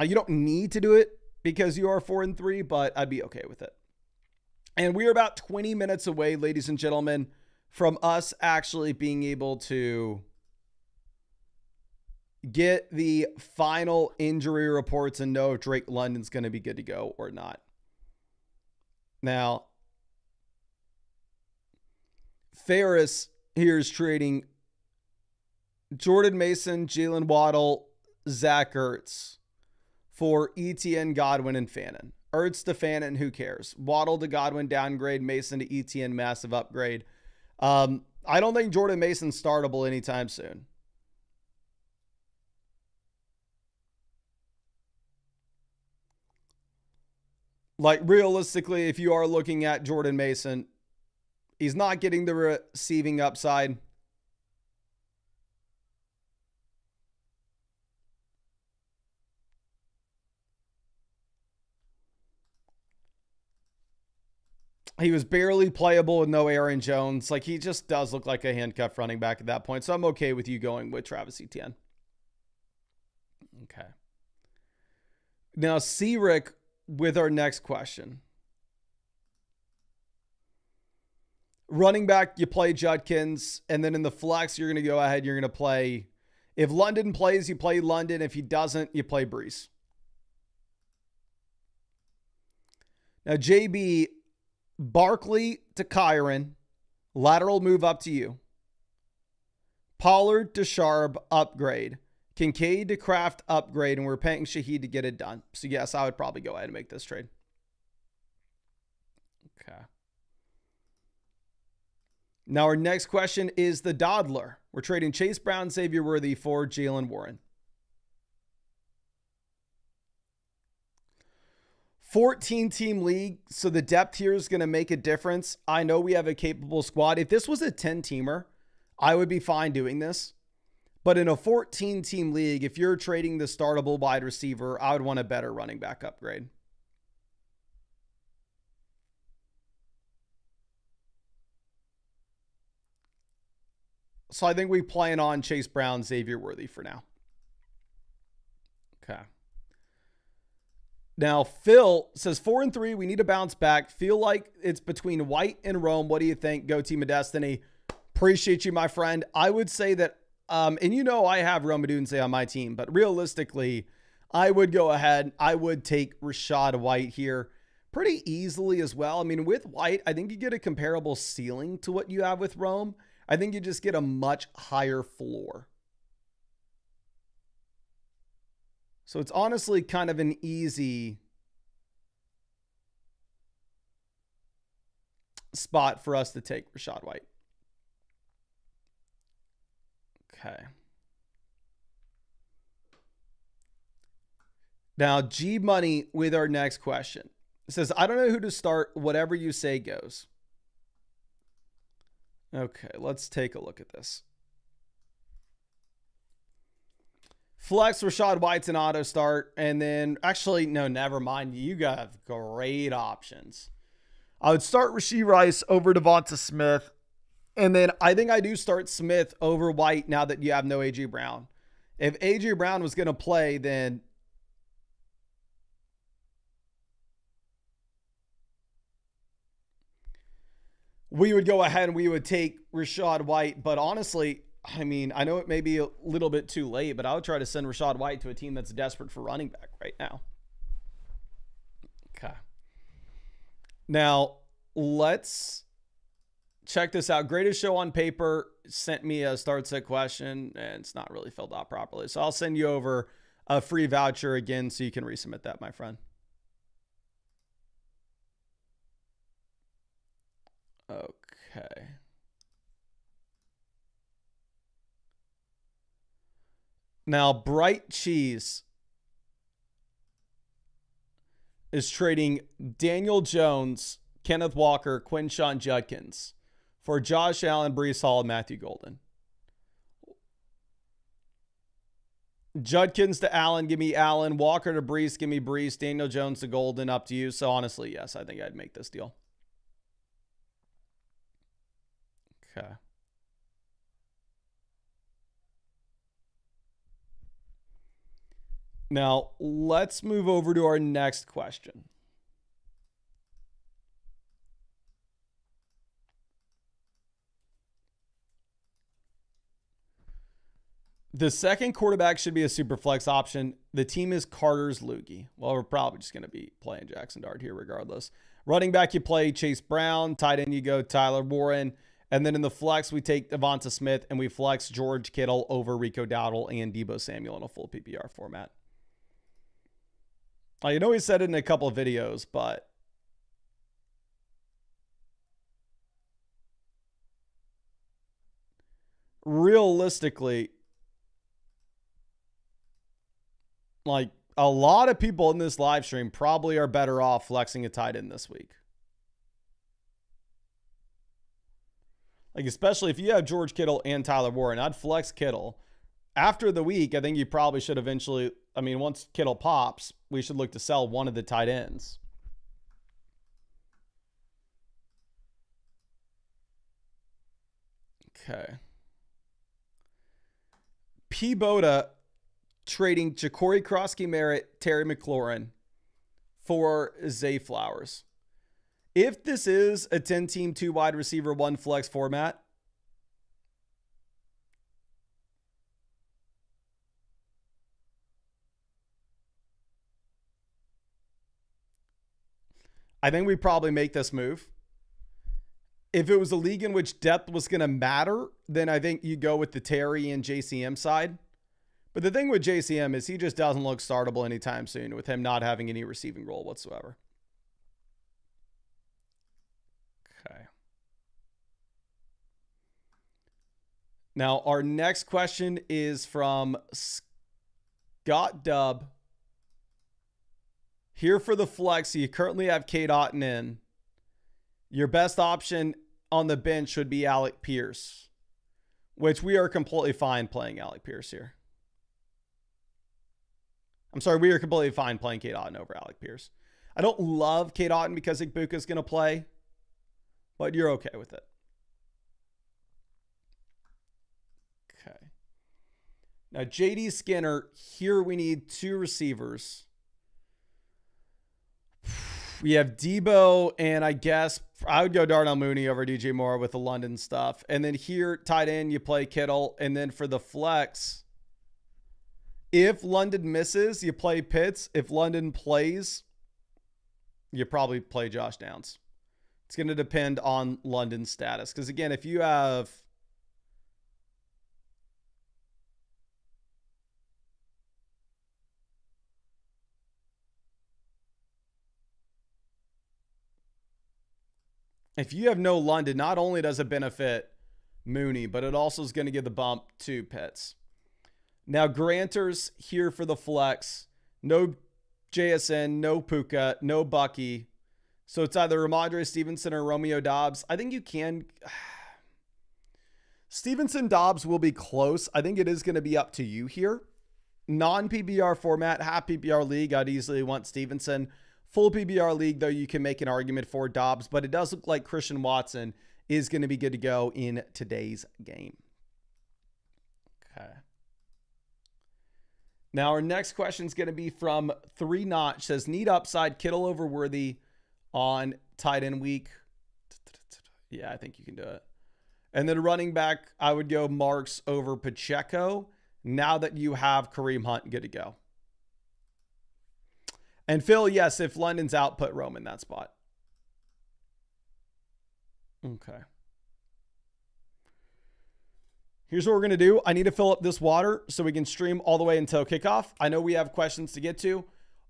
You don't need to do it because you are 4-3, but I'd be okay with it. And we are about 20 minutes away, ladies and gentlemen, from us actually being able to get the final injury reports and know if Drake London's going to be good to go or not. Now, Ferris here is trading Jordan Mason, Jalen Waddle, Zach Ertz for ETN, Godwin, and Fannin. Ertz to Fannin, who cares? Waddle to Godwin, downgrade. Mason to ETN, massive upgrade. I don't think Jordan Mason's startable anytime soon. Like, realistically, if you are looking at Jordan Mason, he's not getting the receiving upside. He was barely playable with no Aaron Jones. Like, he just does look like a handcuff running back at that point. So I'm okay with you going with Travis Etienne. Okay. Now, C-Rick with our next question. Running back, you play Judkins. And then in the flex, you're going to go ahead. You're going to play. If London plays, you play London. If he doesn't, you play Brees. Now, JB, Barkley to Kyron. Lateral move up to you. Pollard to Sharp upgrade. Kincaid to Kraft upgrade, and we're paying Shaheed to get it done. So yes, I would probably go ahead and make this trade. Okay. Now our next question is the Dodler. We're trading Chase Brown, Xavier Worthy for Jalen Warren. 14-team league, so the depth here is going to make a difference. I know we have a capable squad. If this was a 10-teamer, I would be fine doing this. But in a 14-team league, if you're trading the startable wide receiver, I would want a better running back upgrade. So I think we plan on Chase Brown, Xavier Worthy for now. Okay. Now, Phil says 4-3. We need to bounce back. Feel like it's between White and Rome. What do you think? Go Team of Destiny. Appreciate you, my friend. I would say that, and you know I have Rome Odunze on my team, but realistically, I would go ahead. I would take Rachaad White here pretty easily as well. I mean, with White, I think you get a comparable ceiling to what you have with Rome. I think you just get a much higher floor. So it's honestly kind of an easy spot for us to take Rachaad White. Okay. Now, G Money with our next question. It says, I don't know who to start. Whatever you say goes. Okay, let's take a look at this. Flex Rachaad White's an auto start. And then, actually, no, never mind. You got great options. I would start Rashee Rice over Devonta Smith. And then I think I do start Smith over White now that you have no A.J. Brown. If A.J. Brown was going to play, then we would go ahead and we would take Rachaad White. But honestly, I mean, I know it may be a little bit too late, but I would try to send Rachaad White to a team that's desperate for running back right now. Okay. Now, let's check this out. Greatest Show on Paper sent me a start set question, and it's not really filled out properly. So I'll send you over a free voucher again so you can resubmit that, my friend. Okay. Now, Bright Cheese is trading Daniel Jones, Kenneth Walker, Quinshon Judkins for Josh Allen, Breece Hall, and Matthew Golden. Judkins to Allen, give me Allen. Walker to Breece, give me Breece. Daniel Jones to Golden, up to you. So honestly, yes, I think I'd make this deal. Okay. Now, let's move over to our next question. The second quarterback should be a super flex option. The team is Carter's Loogie. Well, we're probably just going to be playing Jackson Dart here regardless. Running back, you play Chase Brown. Tight end, you go Tyler Warren. And then in the flex, we take Devonta Smith and we flex George Kittle over Rico Dowdle and Deebo Samuel in a full PPR format. I know he said it in a couple of videos, but realistically, like a lot of people in this live stream probably are better off flexing a tight end this week. Like, especially if you have George Kittle and Tyler Warren, I'd flex Kittle. After the week, I think you probably should eventually, I mean, once Kittle pops, we should look to sell one of the tight ends. Okay. P. Boda trading Ja'Cory Krosky-Merritt, Terry McLaurin for Zay Flowers. If this is a 10-team, 2 wide receiver, 1 flex format, I think we probably make this move. If it was a league in which depth was going to matter, then I think you go with the Terry and JCM side. But the thing with JCM is he just doesn't look startable anytime soon with him not having any receiving role whatsoever. Okay. Now, our next question is from Scott Dubb. Here for the flex, you currently have Cade Otton in. Your best option on the bench would be Alec Pierce, which we are completely fine playing Alec Pierce here. I'm sorry, we are completely fine playing Cade Otton over Alec Pierce. I don't love Cade Otton because Igbuka's going to play, but you're okay with it. Okay. Now, JD Skinner, here we need 2 receivers. We have Debo, and I guess I would go Darnell Mooney over DJ Moore with the London stuff. And then here, tight end, you play Kittle. And then for the flex, if London misses, you play Pitts. If London plays, you probably play Josh Downs. It's going to depend on London's status. Because, again, if you have... If you have no London, not only does it benefit Mooney, but it also is going to give the bump to Pitts. Now, Granters here for the flex. No JSN, no Puka, no Bucky. So it's either Ramondre Stevenson or Romeo Dobbs. I think you can... Stevenson Dobbs will be close. I think it is going to be up to you here. Non-PBR format, half PBR league, I'd easily want Stevenson. Full PBR league, though, you can make an argument for Dobbs, but it does look like Christian Watson is going to be good to go in today's game. Okay. Now, our next question is going to be from 3 Notch. Says, need upside, Kittle over Worthy on tight end week. Yeah, I think you can do it. And then running back, I would go Marks over Pacheco now that you have Kareem Hunt good to go. And Phil, yes, if London's out, put Rome in that spot. Okay. Here's what we're going to do. I need to fill up this water so we can stream all the way until kickoff. I know we have questions to get to.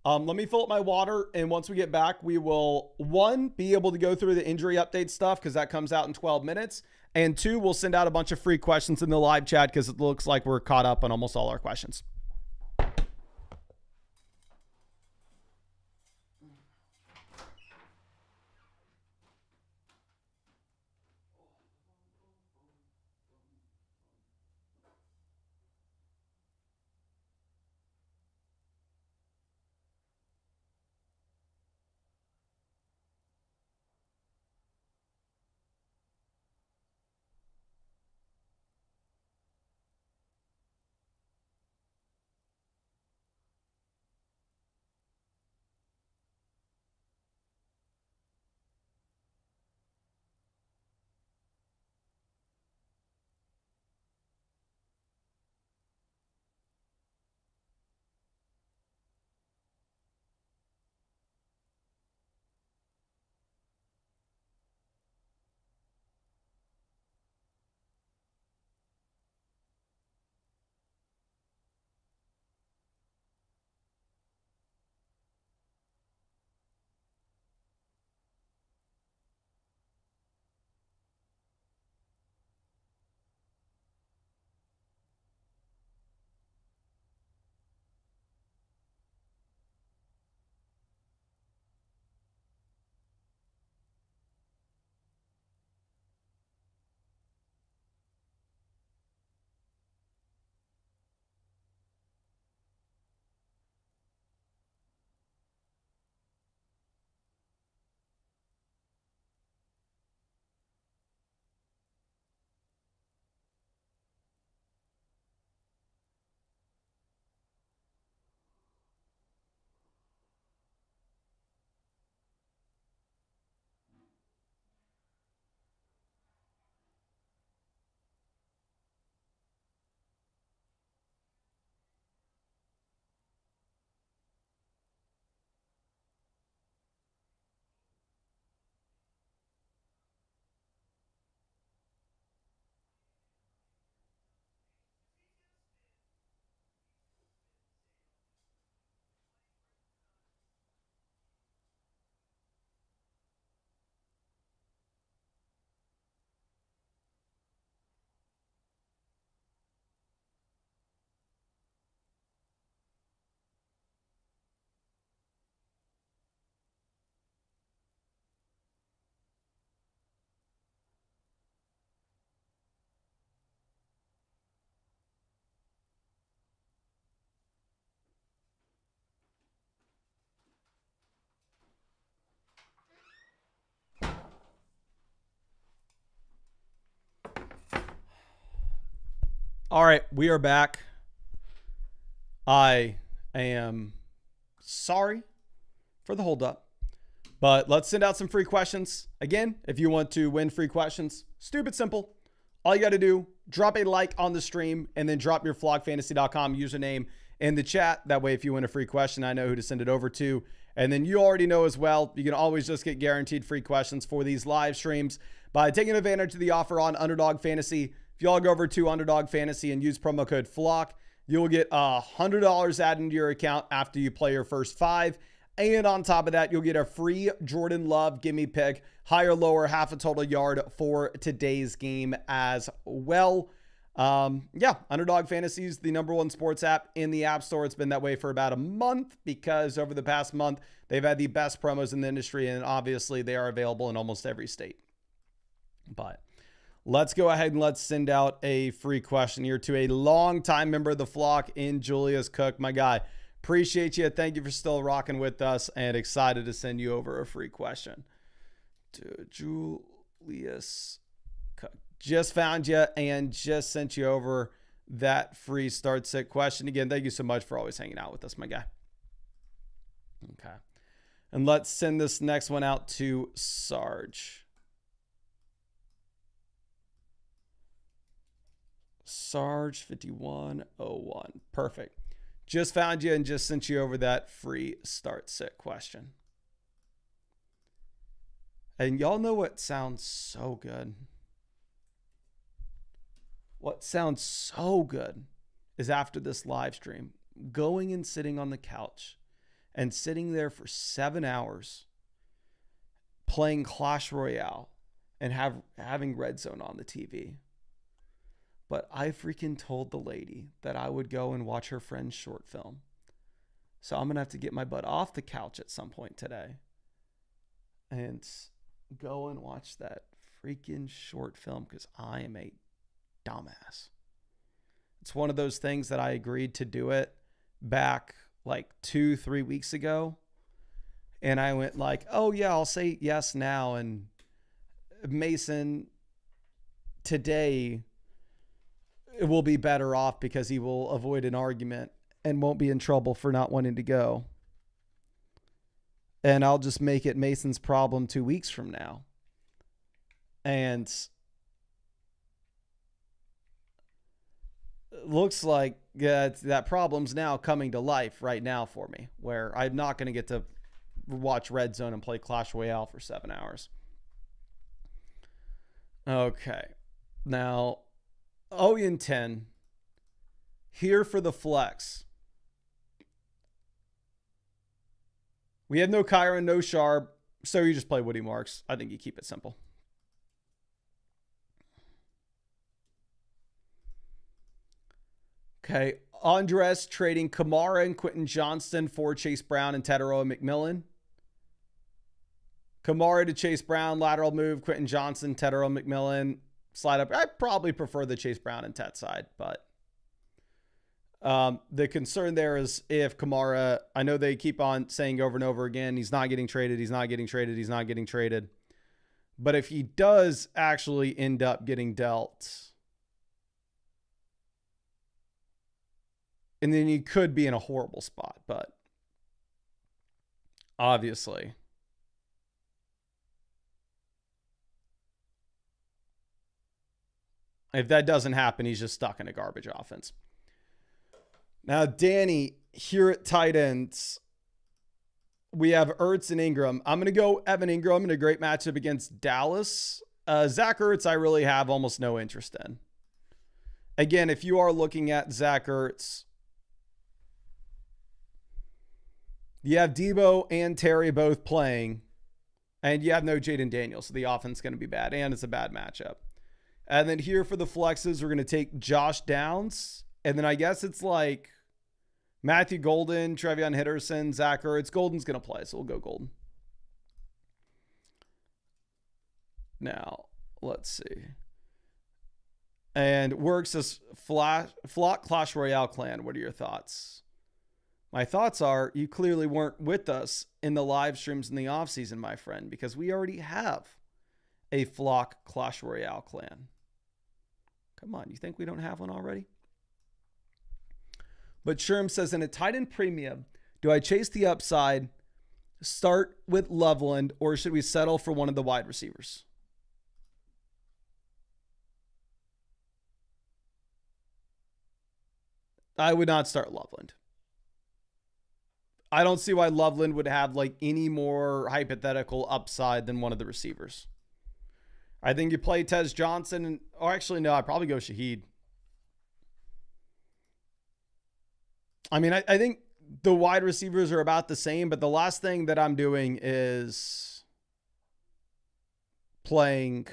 Let me fill up my water, and once we get back, we will, 1, be able to go through the injury update stuff because that comes out in 12 minutes. And 2, we'll send out a bunch of free questions in the live chat because it looks like we're caught up on almost all our questions. All right, we are back. I am sorry for the holdup, but let's send out some free questions. Again, if you want to win free questions, stupid simple. All you got to do, drop a like on the stream and then drop your flogfantasy.com username in the chat. That way, if you win a free question, I know who to send it over to. And then you already know as well, you can always just get guaranteed free questions for these live streams by taking advantage of the offer on Underdog Fantasy. If you all go over to Underdog Fantasy and use promo code FLOCK, you'll get $100 added into your account after you play your first 5. And on top of that, you'll get a free Jordan Love gimme pick, higher, lower, half a total yard for today's game as well. Underdog Fantasy is the #1 sports app in the App Store. It's been that way for about a month because over the past month, they've had the best promos in the industry, and obviously they are available in almost every state. But let's go ahead and let's send out a free question here to a longtime member of the flock in Julius Cook. My guy, appreciate you. Thank you for still rocking with us and excited to send you over a free question to Julius Cook. Just found you and just sent you over that free start sit question. Again, thank you so much for always hanging out with us, my guy. Okay. And let's send this next one out to Sarge. Sarge 5101. Perfect. Just found you and just sent you over that free start sit question. And y'all know what sounds so good? What sounds so good is after this live stream, going and sitting on the couch and sitting there for 7 hours playing Clash Royale and having Red Zone on the TV. But I freaking told the lady that I would go and watch her friend's short film. So I'm going to have to get my butt off the couch at some point today and go and watch that freaking short film because I am a dumbass. It's one of those things that I agreed to do it back like 2-3 weeks ago. And I went like, oh yeah, I'll say yes now. And Mason today it will be better off because he will avoid an argument and won't be in trouble for not wanting to go. And I'll just make it Mason's problem 2 weeks from now. And it looks like that problem's now coming to life right now for me, where I'm not going to get to watch Red Zone and play Clash Royale for 7 hours. Okay. Now, 0-10 here for the flex. We have no Kyron, no Sharp, so you just play Woody Marks. I think you keep it simple. Okay, Andres trading Kamara and Quentin Johnston for Chase Brown and Teteroa McMillan. Kamara to Chase Brown, lateral move, Quentin Johnston, Teteroa McMillan. Slide up. I probably prefer the Chase Brown and Tet side, but the concern there is if Kamara, I know they keep on saying over and over again, he's not getting traded, he's not getting traded, he's not getting traded. But if he does actually end up getting dealt, and then he could be in a horrible spot, but obviously if that doesn't happen, he's just stuck in a garbage offense. Now, Danny, here at tight ends, we have Ertz and Ingram. I'm going to go Evan Ingram in a great matchup against Dallas. Zach Ertz, I really have almost no interest in. Again, if you are looking at Zach Ertz, you have Debo and Terry both playing, and you have no Jaden Daniels, so the offense is going to be bad, and it's a bad matchup. And then here for the flexes, we're going to take Josh Downs. And then I guess it's like Matthew Golden, Trevion Henderson, Zach Ertz. Golden's going to play, so we'll go Golden. Now, let's see. And works as Flock Clash Royale clan. What are your thoughts? My thoughts are you clearly weren't with us in the live streams in the offseason, my friend, because we already have a Flock Clash Royale clan. Come on, you think we don't have one already? But Sherm says, in a tight end premium, do I chase the upside, start with Loveland, or should we settle for one of the wide receivers? I would not start Loveland. I don't see why Loveland would have like any more hypothetical upside than one of the receivers. I think you play Tez Johnson, or actually, no, I'd probably go Shaheed. I mean, I think the wide receivers are about the same, but the last thing that I'm doing is playing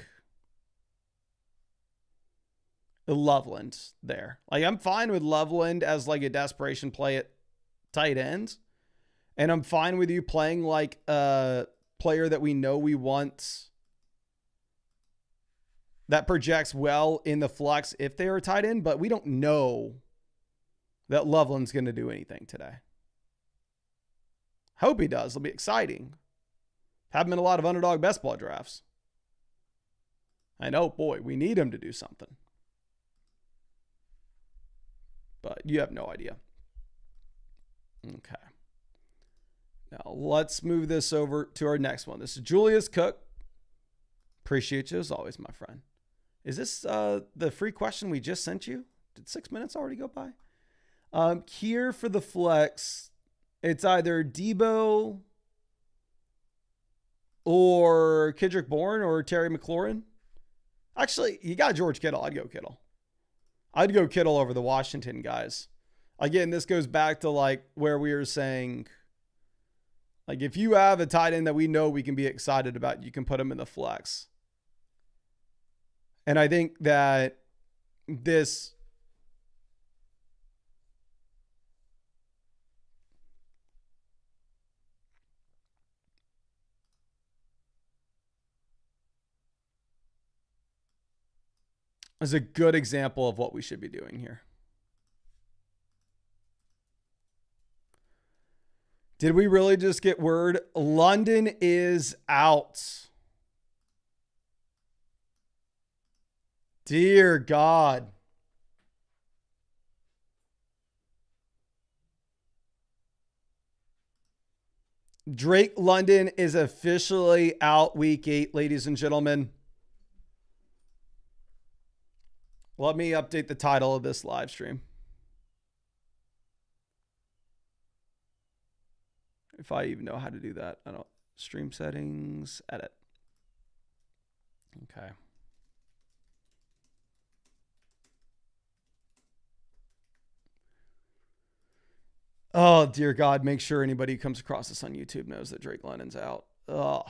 Loveland there. Like, I'm fine with Loveland as like a desperation play at tight end. And I'm fine with you playing like a player that we know we want that projects well in the flex if they are tight end, but we don't know that Loveland's going to do anything today. Hope he does. It'll be exciting. Have him in a lot of underdog best ball drafts. I know, boy, we need him to do something. But you have no idea. Okay. Now let's move this over to our next one. This is Julius Cook. Appreciate you as always, my friend. Is this the free question we just sent you? Did 6 minutes already go by? Here for the flex, it's either Debo or Kendrick Bourne or Terry McLaurin. Actually, you got George Kittle. I'd go Kittle. I'd go Kittle over the Washington guys. Again, this goes back to like where we were saying, like if you have a tight end that we know we can be excited about, you can put him in the flex. And I think that this is a good example of what we should be doing here. Did we really just get word? London is out. Dear God. Drake London is officially out week 8, ladies and gentlemen. Let me update the title of this live stream. If I even know how to do that. I don't. Stream settings, edit. Okay. Oh, dear God. Make sure anybody who comes across this on YouTube knows that Drake London's out. Oh.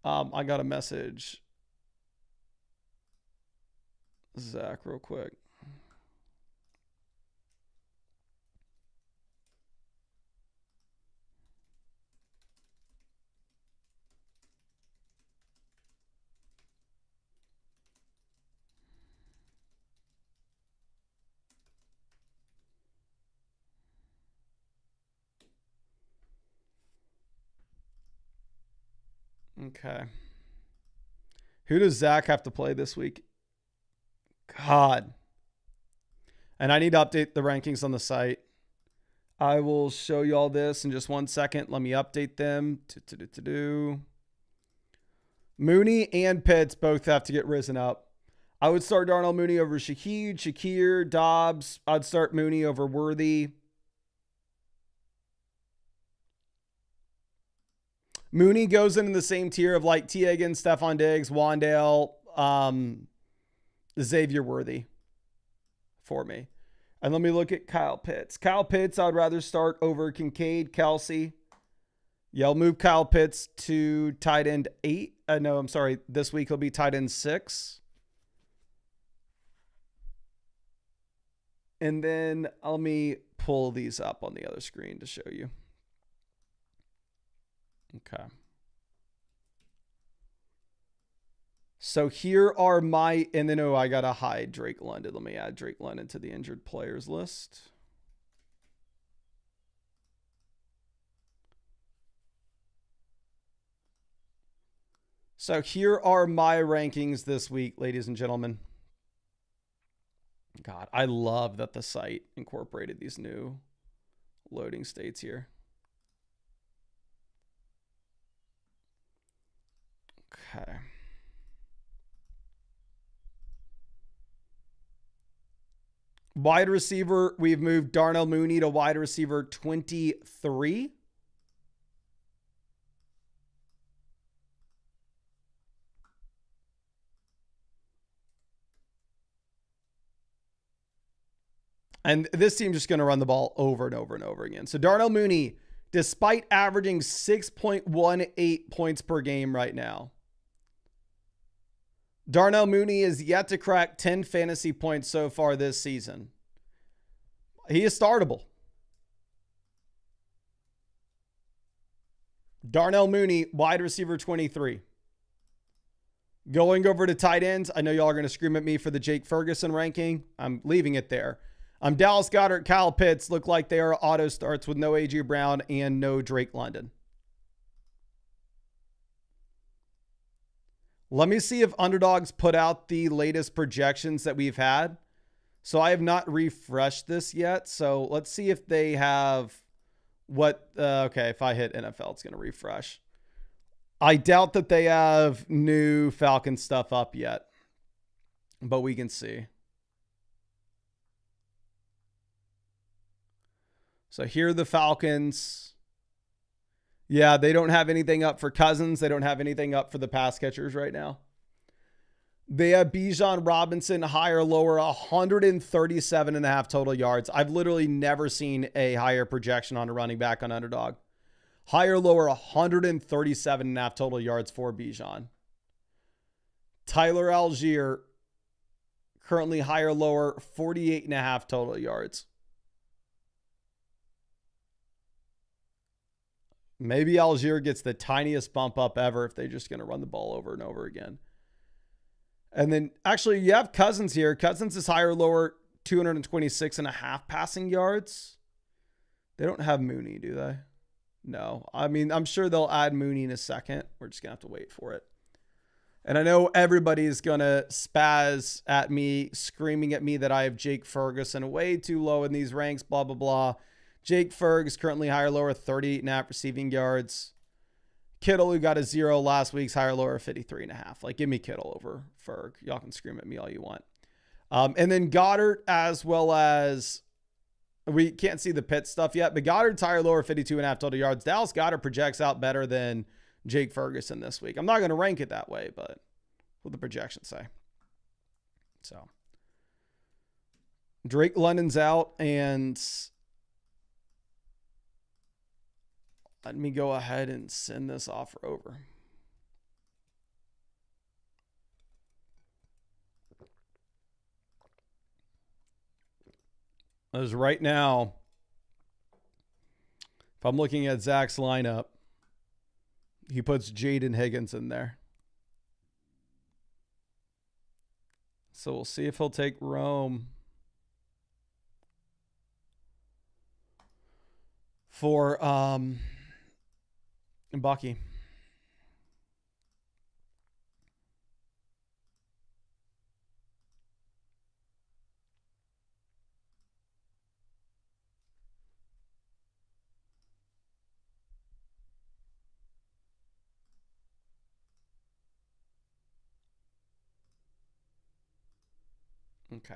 I got a message. Zach, real quick. Okay. Who does Zach have to play this week? God. And I need to update the rankings on the site. I will show you all this in just 1 second. Let me update them. Mooney and Pitts both have to get risen up. I would start Darnell Mooney over Shaheed, Shakir, Dobbs. I'd start Mooney over Worthy. Mooney goes into the same tier of like T. Higgins, Stephon Diggs, Wandale, Xavier Worthy for me. And let me look at Kyle Pitts. Kyle Pitts, I'd rather start over Kincaid, Kelsey. Yeah, I'll move Kyle Pitts to tight end 8. No, I'm sorry. This week he'll be tight end 6. And then let me pull these up on the other screen to show you. Okay. So here are my, and then, I got to hide Drake London. Let me add Drake London to the injured players list. So here are my rankings this week, ladies and gentlemen. God, I love that the site incorporated these new loading states here. Okay. Wide receiver, we've moved Darnell Mooney to wide receiver 23. And this team's just going to run the ball over and over and over again. So Darnell Mooney, despite averaging 6.18 points per game right now, Darnell Mooney is yet to crack 10 fantasy points so far this season. He is startable. Darnell Mooney, wide receiver 23. Going over to tight ends, I know y'all are going to scream at me for the Jake Ferguson ranking. I'm leaving it there. Dallas Goedert, Kyle Pitts look like they are auto starts with no A.J. Brown and no Drake London. Let me see if Underdogs put out the latest projections that we've had. So I have not refreshed this yet. So let's see if they have what. Okay, if I hit NFL, it's going to refresh. I doubt that they have new Falcon stuff up yet, but we can see. So here are the Falcons. Yeah, they don't have anything up for Cousins. They don't have anything up for the pass catchers right now. They have Bijan Robinson, higher, lower, 137.5 total yards. I've literally never seen a higher projection on a running back on Underdog. Higher, lower, 137.5 total yards for Bijan. Tyler Algier, currently higher, lower, 48.5 total yards. Maybe Algier gets the tiniest bump up ever if they're just going to run the ball over and over again. And then actually you have Cousins here. Cousins is higher, lower, 226.5 passing yards. They don't have Mooney, do they? No. I mean, I'm sure they'll add Mooney in a second. We're just going to have to wait for it. And I know everybody's going to spaz at me, screaming at me that I have Jake Ferguson way too low in these ranks, blah, blah, blah. Jake Ferg is currently higher, lower, 38.5 receiving yards. Kittle, who got a 0 last week's higher, lower, 53.5. Like, give me Kittle over Ferg. Y'all can scream at me all you want. And then Goddard, as well as, we can't see the Pitt stuff yet, but Goddard's higher, lower, 52.5 total yards. Dallas Goedert projects out better than Jake Ferguson this week. I'm not going to rank it that way, but what the projections say. So, Drake London's out, and let me go ahead and send this offer over. As right now, if I'm looking at Zach's lineup, he puts Jaden Higgins in there. So we'll see if he'll take Rome for Bucky. Okay.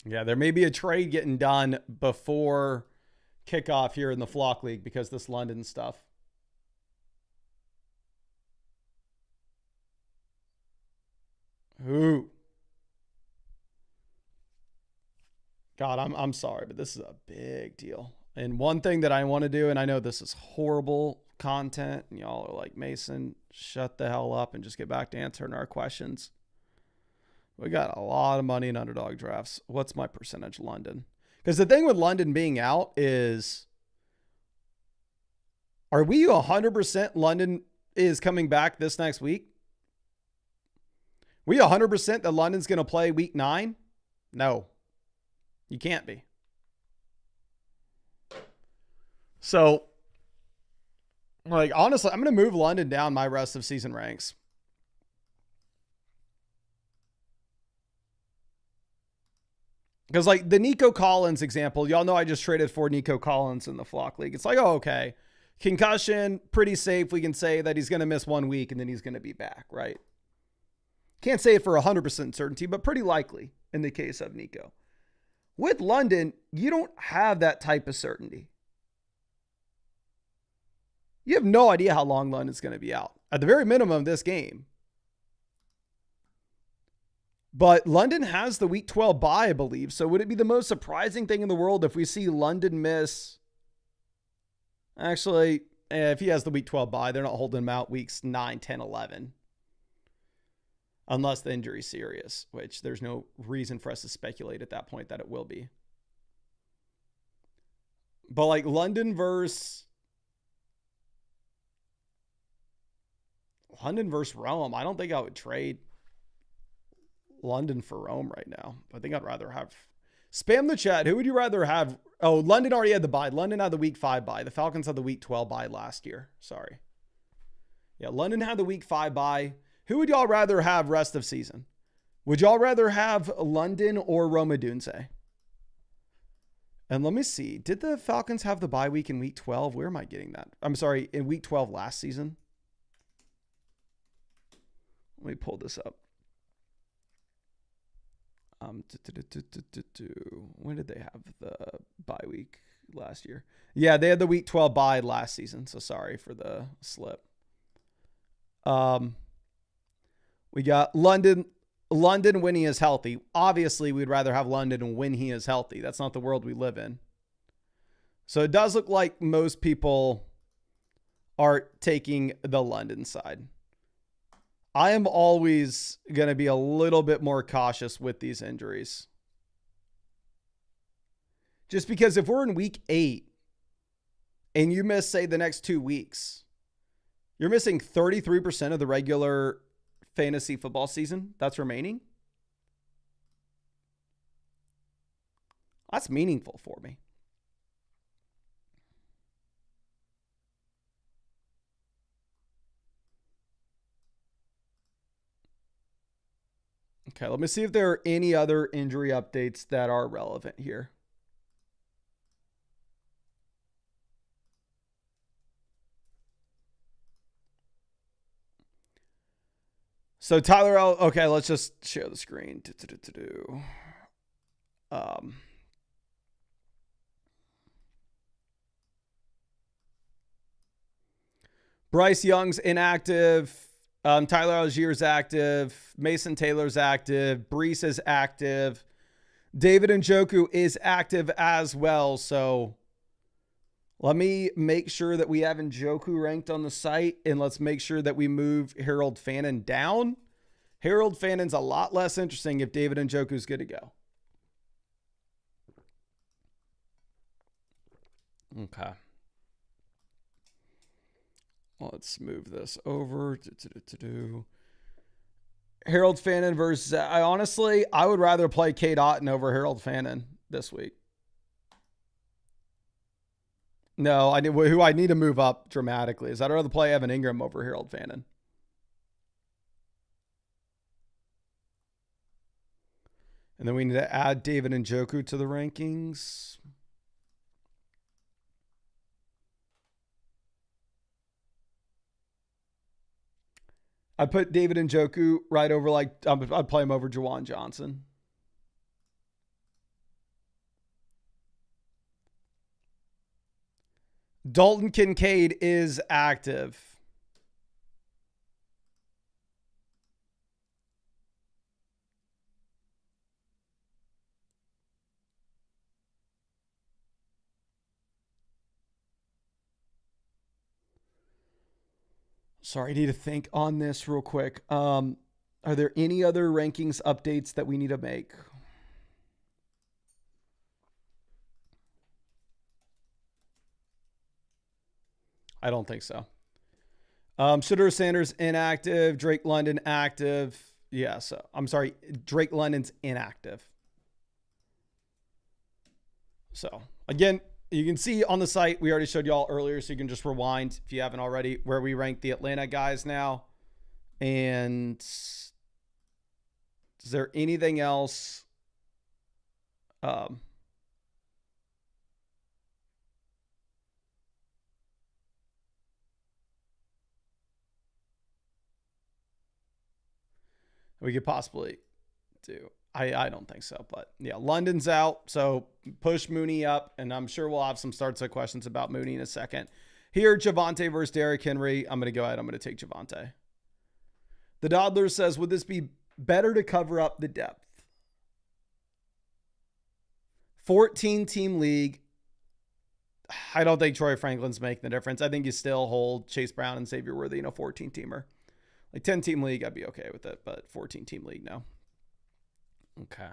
Yeah, there may be a trade getting done before kickoff here in the Flock League because this London stuff. Ooh. God, I'm sorry, but this is a big deal. And one thing that I want to do, and I know this is horrible content, and y'all are like, Mason, shut the hell up and just get back to answering our questions. We got a lot of money in underdog drafts. What's my percentage London? Because the thing with London being out is, are we 100% London is coming back this next week? We 100% that London's going to play week 9? No, you can't be. So Like, honestly, I'm going to move London down my rest of season ranks. Because, like, the Nico Collins example, y'all know I just traded for Nico Collins in the Flock League. It's like, oh, okay. Concussion, pretty safe. We can say that he's going to miss 1 week and then he's going to be back, right? Can't say it for 100% certainty, but pretty likely in the case of Nico. With London, you don't have that type of certainty. You have no idea how long London's going to be out. At the very minimum, this game. But London has the week 12 bye, I believe. So would it be the most surprising thing in the world if we see London miss? Actually, if he has the week 12 bye, they're not holding him out weeks 9, 10, 11. Unless the injury is serious, which there's no reason for us to speculate at that point that it will be. But like London versus Rome, I don't think I would trade London for Rome right now. I think I'd rather have... Spam the chat. Who would you rather have? Oh, London already had the bye. London had the week 5 bye. The Falcons had the week 12 bye last year. Sorry. Yeah, London had the week 5 bye. Who would y'all rather have rest of season? Would y'all rather have London or Rome Odunze? And let me see. Did the Falcons have the bye week in week 12? Where am I getting that? I'm sorry, in week 12 last season? Let me pull this up. When did they have the bye week last year? Yeah, they had the week 12 bye last season. So sorry for the slip. We got London when he is healthy. Obviously, we'd rather have London when he is healthy. That's not the world we live in. So it does look like most people are taking the London side. I am always going to be a little bit more cautious with these injuries. Just because if we're in week 8 and you miss, say, the next 2 weeks, you're missing 33% of the regular fantasy football season that's remaining. That's meaningful for me. Okay, let me see if there are any other injury updates that are relevant here. So Tyler, okay, let's just share the screen. Bryce Young's inactive. Tyler Allgeier's active. Mason Taylor's active. Brees is active. David Njoku is active as well. So let me make sure that we have Njoku ranked on the site, and let's make sure that we move Harold Fannin down. Harold Fannin's a lot less interesting if David Njoku's good to go. Okay. Let's move this over. Harold Fannin versus... I would rather play Cade Otton over Harold Fannin this week. No, who I need to move up dramatically is I'd rather play Evan Ingram over Harold Fannin. And then we need to add David Njoku to the rankings. I put David Njoku right over, like, I'd play him over Juwan Johnson. Dalton Kincaid is active. Sorry, I need to think on this real quick. Are there any other rankings updates that we need to make? I don't think so. Shedeur Sanders inactive. Drake London active. Yeah, so I'm sorry. Drake London's inactive. So again, You can see on the site, we already showed y'all earlier, so you can just rewind if you haven't already, where we rank the Atlanta guys now. And is there anything else? We could possibly do. I don't think so, but yeah, London's out, so push Mooney up, and I'm sure we'll have some starts of questions about Mooney in a second. Here, Javonte versus Derrick Henry. I'm going to go ahead. I'm going to take Javonte. The Dodler says, would this be better to cover up the depth? 14-team league. I don't think Troy Franklin's making the difference. I think you still hold Chase Brown and Xavier Worthy in a 14-teamer. Like 10-team league, I'd be okay with it, but 14-team league, no. Okay.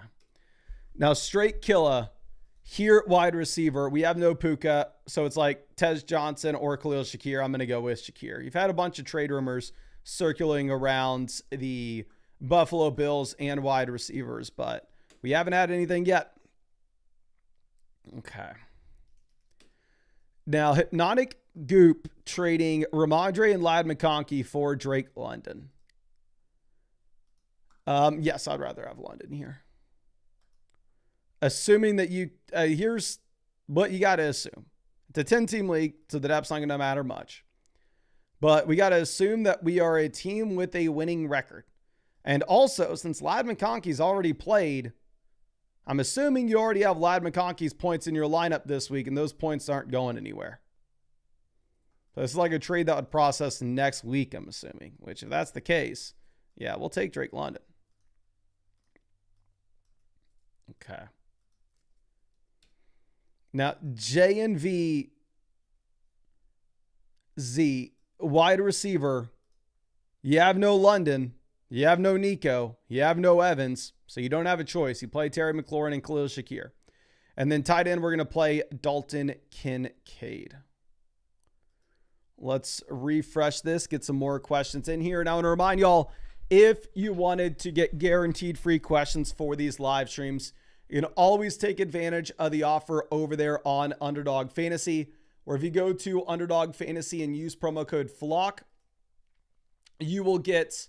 Now, straight killer here at wide receiver. We have no Puka, so it's like Tez Johnson or Khalil Shakir. I'm going to go with Shakir. You've had a bunch of trade rumors circling around the Buffalo Bills and wide receivers, but we haven't had anything yet. Okay. Now, Hypnotic Goop trading Ramondre and Ladd McConkey for Drake London. Yes, I'd rather have London here. Assuming that you, here's what you got to assume. It's a 10-team league, so the depth's not going to matter much. But we got to assume that we are a team with a winning record. And also, since Ladd McConkey's already played, I'm assuming you already have Ladd McConkey's points in your lineup this week, and those points aren't going anywhere. So it's like a trade that would process next week, I'm assuming. Which, if that's the case, yeah, we'll take Drake London. Okay. Now, JNV Z, wide receiver. You have no London. You have no Nico. You have no Evans. So you don't have a choice. You play Terry McLaurin and Khalil Shakir. And then tight end, we're going to play Dalton Kincaid. Let's refresh this, get some more questions in here. And I want to remind y'all, if you wanted to get guaranteed free questions for these live streams, you can always take advantage of the offer over there on Underdog Fantasy, where if you go to Underdog Fantasy and use promo code FLOCK, you will get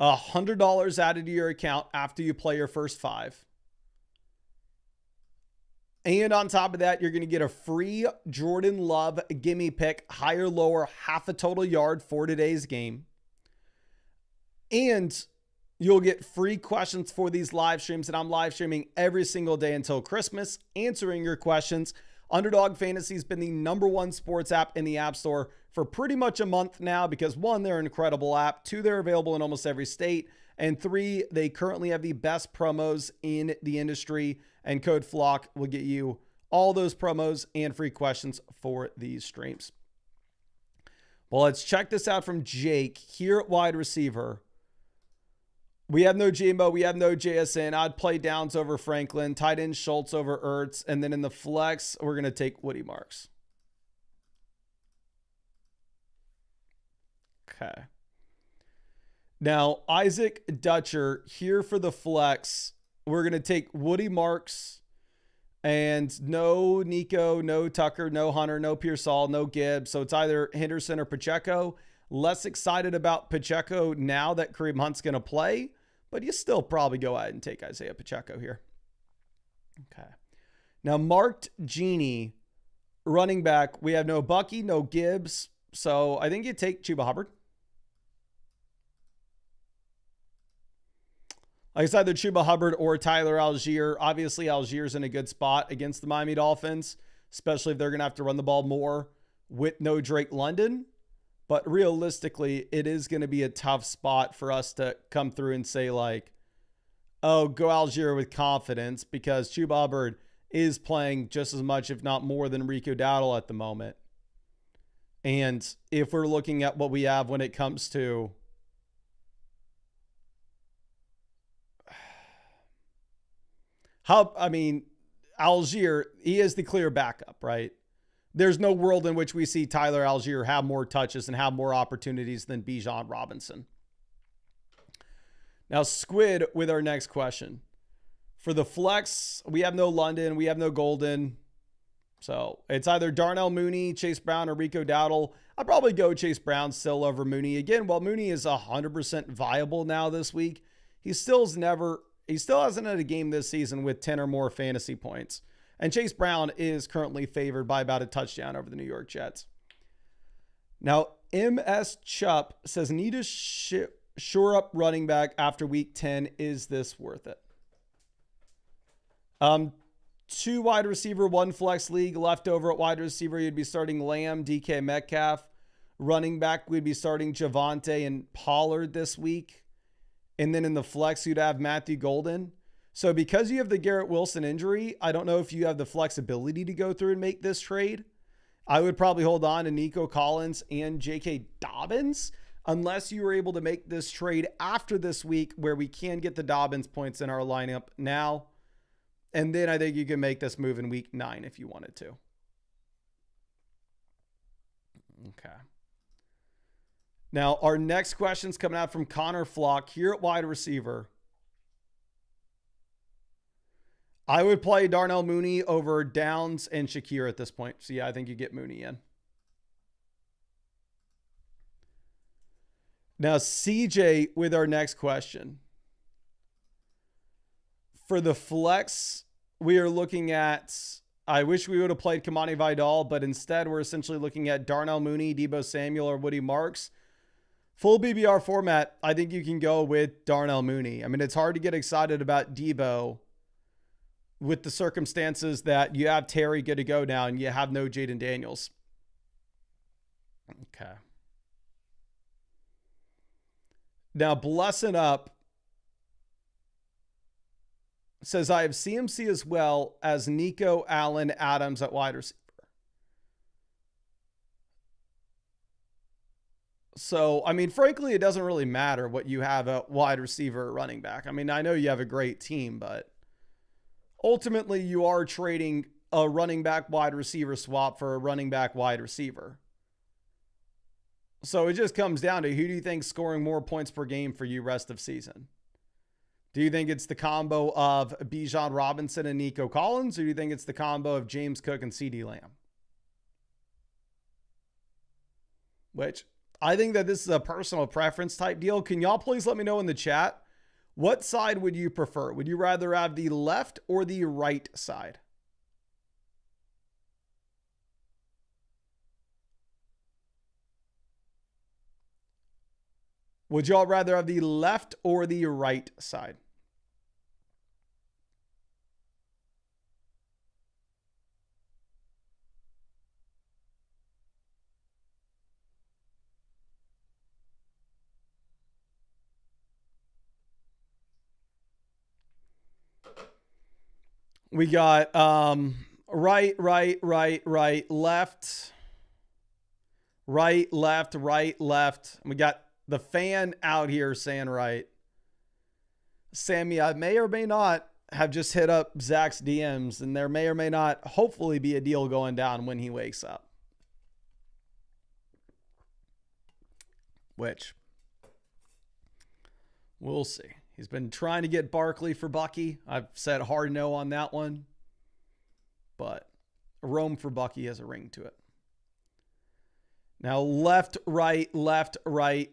$100 added to your account after you play your first 5. And on top of that, you're going to get a free Jordan Love gimme pick, higher, lower, half a total yard for today's game. And you'll get free questions for these live streams. And I'm live streaming every single day until Christmas, answering your questions. Underdog Fantasy has been the #1 sports app in the App Store for pretty much a month now because 1, they're an incredible app. 2, they're available in almost every state. And 3, they currently have the best promos in the industry. And code FLOCK will get you all those promos and free questions for these streams. Well, let's check this out from Jake here at wide receiver. We have no Jimbo. We have no JSN. I'd play Downs over Franklin. Tight end Schultz over Ertz. And then in the flex, we're going to take Woody Marks. Okay. Now, Isaac Dutcher here for the flex. We're going to take Woody Marks and no Nico, no Tucker, no Hunter, no Pearsall, no Gibbs. So it's either Henderson or Pacheco. Less excited about Pacheco now that Kareem Hunt's going to play, but you still probably go ahead and take Isaiah Pacheco here. Okay. Now, marked Genie, running back. We have no Bucky, no Gibbs. So I think you take Chuba Hubbard. Like I said, either Chuba Hubbard or Tyler Algier. Obviously, Algier's in a good spot against the Miami Dolphins, especially if they're going to have to run the ball more with no Drake London. But realistically, it is going to be a tough spot for us to come through and say, like, oh, go Algier with confidence, because Chuba Hubbard is playing just as much, if not more, than Rico Dowdle at the moment. And if we're looking at what we have when it comes to Algier, he is the clear backup, right? There's no world in which we see Tyler Algier have more touches and have more opportunities than Bijan Robinson. Now, Squid with our next question. For the flex, we have no London. We have no Golden. So it's either Darnell Mooney, Chase Brown, or Rico Dowdle. I'd probably go Chase Brown still over Mooney. Again, while Mooney is 100% viable now this week, he still hasn't had a game this season with 10 or more fantasy points. And Chase Brown is currently favored by about a touchdown over the New York Jets. Now, MS Chup says, need to shore up running back after week 10. Is this worth it? 2 wide receiver, 1 flex league. Left over at wide receiver, you'd be starting Lamb, DK Metcalf. Running back, we'd be starting Javonte and Pollard this week. And then in the flex, you'd have Matthew Golden. So because you have the Garrett Wilson injury, I don't know if you have the flexibility to go through and make this trade. I would probably hold on to Nico Collins and J.K. Dobbins unless you were able to make this trade after this week where we can get the Dobbins points in our lineup now. And then I think you can make this move in week 9 if you wanted to. Okay. Now, our next question's coming out from Connor Flock here at wide receiver. I would play Darnell Mooney over Downs and Shakir at this point. So, yeah, I think you get Mooney in. Now, CJ with our next question. For the flex, we are looking at, I wish we would have played Kamani Vidal, but instead we're essentially looking at Darnell Mooney, Deebo Samuel, or Woody Marks. Full BBR format, I think you can go with Darnell Mooney. I mean, it's hard to get excited about Deebo with the circumstances that you have Terry good to go now and you have no Jaden Daniels. Okay. Now, Blessing Up says, I have CMC as well as Nico Allen Adams at wide receiver. So, I mean, frankly, it doesn't really matter what you have at wide receiver or running back. I mean, I know you have a great team, but ultimately you are trading a running back wide receiver swap for a running back wide receiver. So it just comes down to who do you think scoring more points per game for you rest of season? Do you think it's the combo of Bijan Robinson and Nico Collins, or do you think it's the combo of James Cook and CeeDee Lamb? Which I think that this is a personal preference type deal. Can y'all please let me know in the chat, what side would you prefer? Would you rather have the left or the right side? Would y'all rather have the left or the right side? We got right, left, right, left. We got the fan out here saying right. Sammy, I may or may not have just hit up Zach's DMs, and there may or may not hopefully be a deal going down when he wakes up. Which we'll see. He's been trying to get Barkley for Bucky. I've said hard no on that one. But Rome for Bucky has a ring to it. Now left, right, left, right.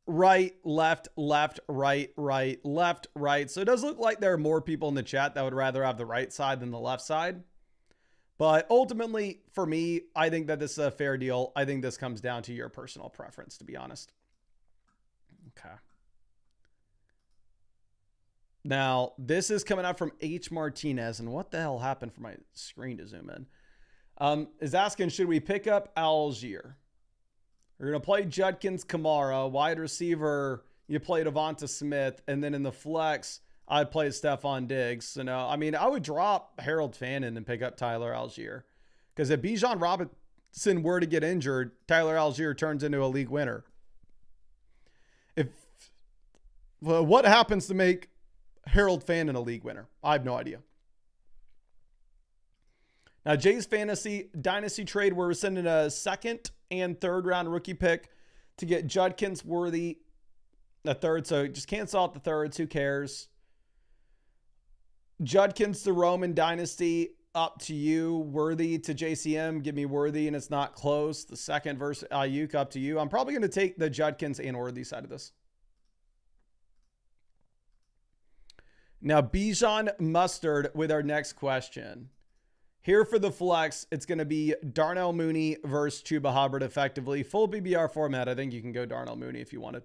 Right, left, left, right, right, left, right. So it does look like there are more people in the chat that would rather have the right side than the left side. But ultimately, for me, I think that this is a fair deal. I think this comes down to your personal preference, to be honest. Okay. Now, this is coming out from H. Martinez. And what the hell happened for my screen to zoom in? Is asking, should we pick up Algier? We're going to play Judkins, Kamara. Wide receiver, you play Devonta Smith. And then in the flex, I'd play Stephon Diggs. So, no, I mean, I would drop Harold Fannin and pick up Tyler Algier. Because if Bijan Robinson were to get injured, Tyler Algier turns into a league winner. What happens to make Harold Fannin a league winner? I have no idea. Now, Jay's Fantasy Dynasty trade, we're sending a second and third round rookie pick to get Judkins, Worthy, a third. So just cancel out the thirds. Who cares? Judkins to Roman Dynasty, up to you. Worthy to JCM. Give me Worthy, and it's not close. The second versus Ayuk, up to you. I'm probably going to take the Judkins and Worthy side of this. Now, Bijan Mustard with our next question. Here for the flex, it's going to be Darnell Mooney versus Chuba Hubbard effectively. Full BBR format. I think you can go Darnell Mooney if you wanted.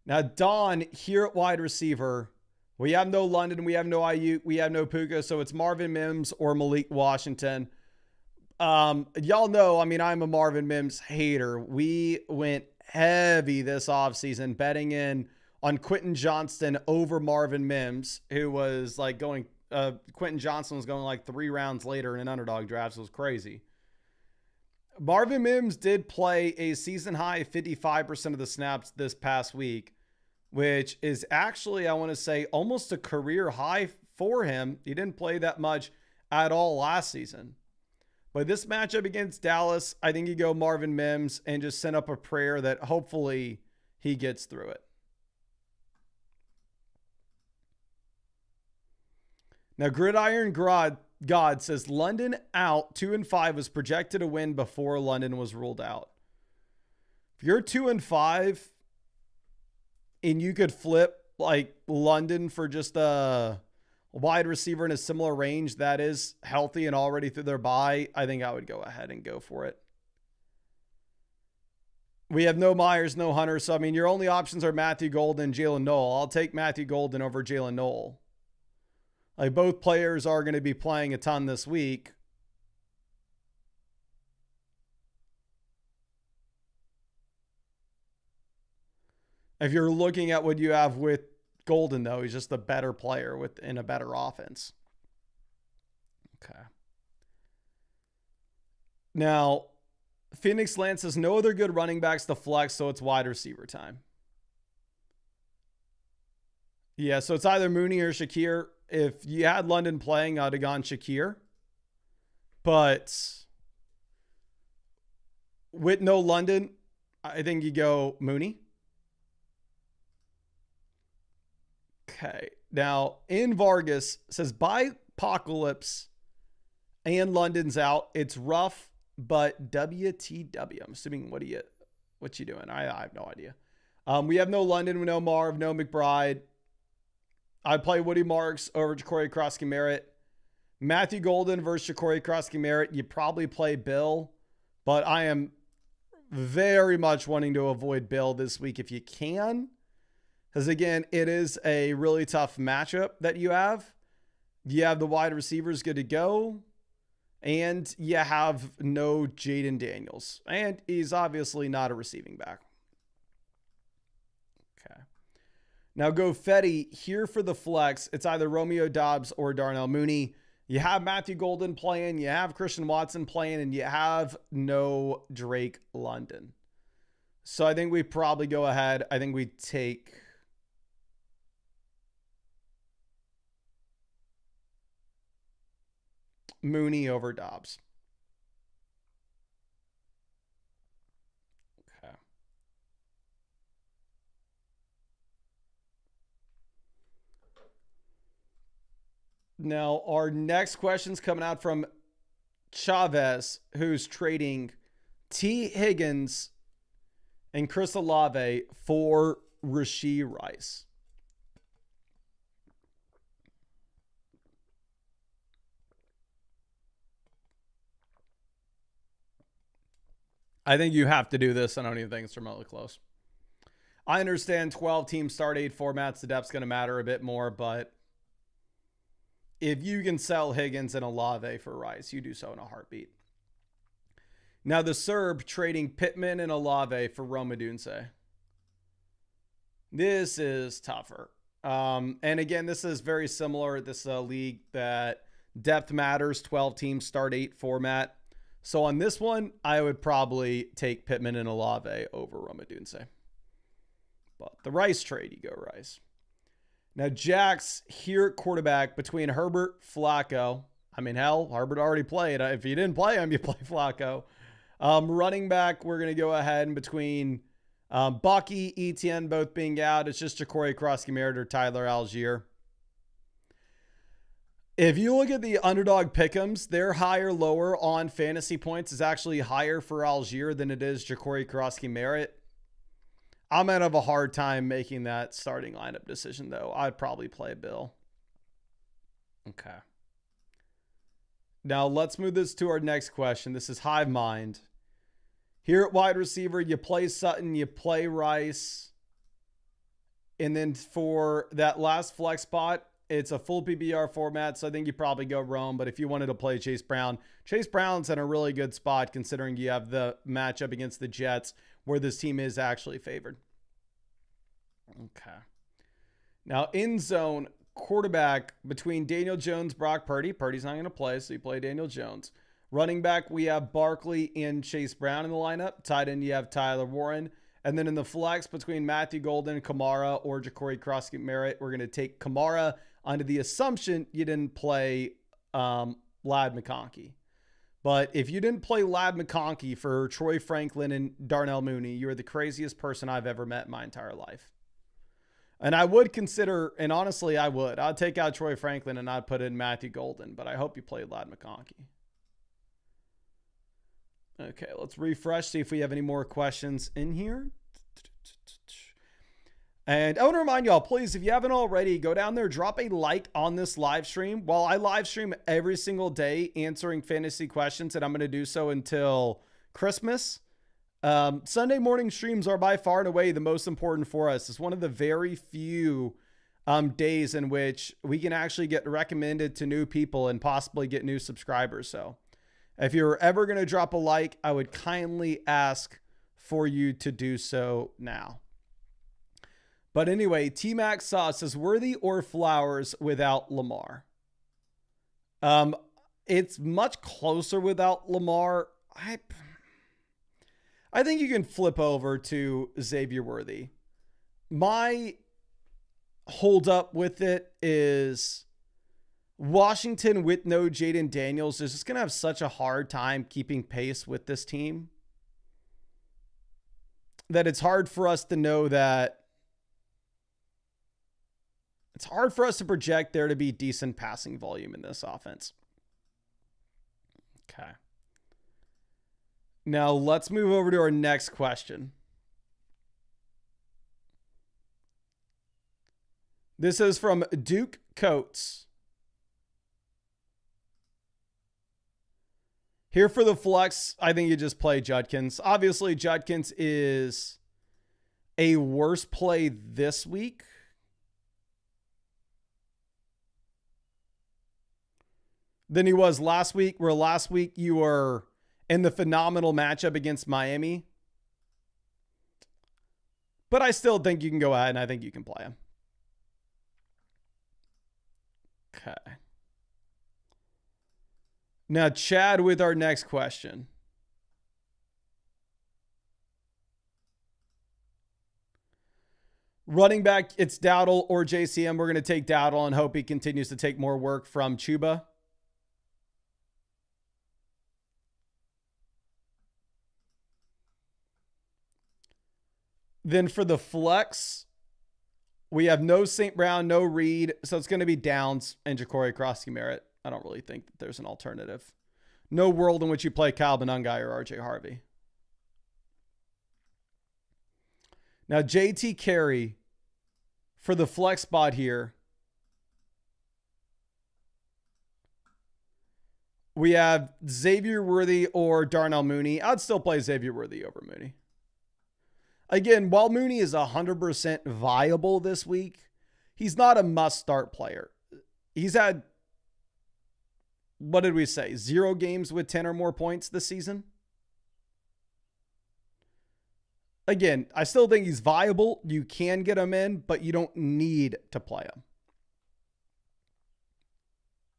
Now, Don, here at wide receiver, we have no London, we have no Ayuk, we have no Puka, so it's Marvin Mims or Malik Washington. Y'all know, I mean, I'm a Marvin Mims hater. We went heavy this offseason betting in on Quentin Johnston over Marvin Mims, who was like going, Quentin Johnston was going like 3 rounds later in an underdog draft. So it was crazy. Marvin Mims did play a season high 55% of the snaps this past week, which is actually, I want to say, almost a career high for him. He didn't play that much at all last season. But this matchup against Dallas, I think you go Marvin Mims and just send up a prayer that hopefully he gets through it. Now, Gridiron God says London out 2-5 was projected to win before London was ruled out. If you're 2-5 and you could flip like London for just a wide receiver in a similar range that is healthy and already through their bye, I think I would go ahead and go for it. We have no Myers, no Hunter. So, I mean, your only options are Matthew Golden and Jalen Noel. I'll take Matthew Golden over Jalen Noel. Like, both players are going to be playing a ton this week. If you're looking at what you have with Golden, though, he's just a better player within a better offense. Okay. Now, Phoenix Lance says no other good running backs to flex, so it's wide receiver time. Yeah, so it's either Mooney or Shakir. If you had London playing, I'd have gone Shakir. But with no London, I think you go Mooney. Okay. Now, in Vargas says by Apocalypse and London's out. It's rough, but WTW. I'm assuming what you doing? I have no idea. We have no London, no Marv, no McBride. I play Woody Marks over Ja'Cory Crosky-Merritt. Matthew Golden versus Ja'Cory Crosky-Merritt. You probably play Bill, but I am very much wanting to avoid Bill this week if you can. Because, again, it is a really tough matchup that you have. You have the wide receivers good to go, and you have no Jaden Daniels. And he's obviously not a receiving back. Okay. Now, go Fetty here for the flex. It's either Romeo Doubs or Darnell Mooney. You have Matthew Golden playing, you have Christian Watson playing, and you have no Drake London. So I think we probably go ahead. I think we take Mooney over Doubs. Okay. Now, our next question's coming out from Chavez, who's trading T. Higgins and Chris Olave for Rashee Rice. I think you have to do this. I don't even think it's remotely close. I understand 12-team start 8 formats. The depth's going to matter a bit more, but if you can sell Higgins and Olave for Rice, you do so in a heartbeat. Now, the Serb trading Pittman and Olave for Rome Odunze. This is tougher. And again, this is very similar. This is a league that depth matters, 12-team start 8 format. So on this one, I would probably take Pittman and Olave over Rome Odunze. But the Rice trade, you go Rice. Now, Jack's here at quarterback between Herbert, Flacco. I mean, hell, Herbert already played. If you didn't play him, you play Flacco. Running back, we're going to go ahead and between Bucky, Etienne both being out. It's just Ja'Cory Crosky-Merritt or Tyler Algier. If you look at the underdog pick'ems, their higher lower on fantasy points is actually higher for Algier than it is Ja'Cory Karosky-Merritt. I'm going to have a hard time making that starting lineup decision, though. I'd probably play Bill. Okay. Now, let's move this to our next question. This is Hive Mind. Here at wide receiver, you play Sutton, you play Rice. And then for that last flex spot, it's a full PPR format, so I think you probably go Rome. But if you wanted to play Chase Brown's in a really good spot considering you have the matchup against the Jets where this team is actually favored. Okay. Now, in zone, quarterback between Daniel Jones, Brock Purdy. Purdy's not going to play, so you play Daniel Jones. Running back, we have Barkley and Chase Brown in the lineup. Tight end, you have Tyler Warren. And then in the flex between Matthew Golden, Kamara, or Ja'Cory Karosky-Merritt, we're going to take Kamara under the assumption you didn't play Ladd McConkey. But if you didn't play Ladd McConkey for Troy Franklin and Darnell Mooney, you're the craziest person I've ever met in my entire life. And I would consider, and honestly, I would. I'd take out Troy Franklin and I'd put in Matthew Golden, but I hope you played Ladd McConkey. Okay, let's refresh, see if we have any more questions in here. And I want to remind y'all, please, if you haven't already, go down there, drop a like on this live stream. While I live stream every single day answering fantasy questions, and I'm going to do so until Christmas. Sunday morning streams are by far and away the most important for us. It's one of the very few days in which we can actually get recommended to new people and possibly get new subscribers. So if you're ever going to drop a like, I would kindly ask for you to do so now. But anyway, T-Max Sauce says, Worthy or Flowers without Lamar? It's much closer without Lamar. I think you can flip over to Xavier Worthy. My hold up with it is Washington with no Jaden Daniels is just going to have such a hard time keeping pace with this team that it's hard for us to know that it's hard for us to project there to be decent passing volume in this offense. Okay. Now let's move over to our next question. This is from Duke Coates. Here for the flex, I think you just play Judkins. Obviously, Judkins is a worse play this week than he was last week, where last week you were in the phenomenal matchup against Miami. But I still think you can go ahead and I think you can play him. Okay. Now, Chad, with our next question. Running back, it's Dowdle or JCM. We're going to take Dowdle and hope he continues to take more work from Chuba. Then for the flex, we have no St. Brown, no Reed. So it's going to be Downs and Ja'Cory Karosky-Merritt. I don't really think that there's an alternative. No world in which you play Kyle Benungai or RJ Harvey. Now, JT Carey for the flex spot here. We have Xavier Worthy or Darnell Mooney. I'd still play Xavier Worthy over Mooney. Again, while Mooney is 100% viable this week, he's not a must-start player. He's had, what did we say, 0 games with 10 or more points this season? Again, I still think he's viable. You can get him in, but you don't need to play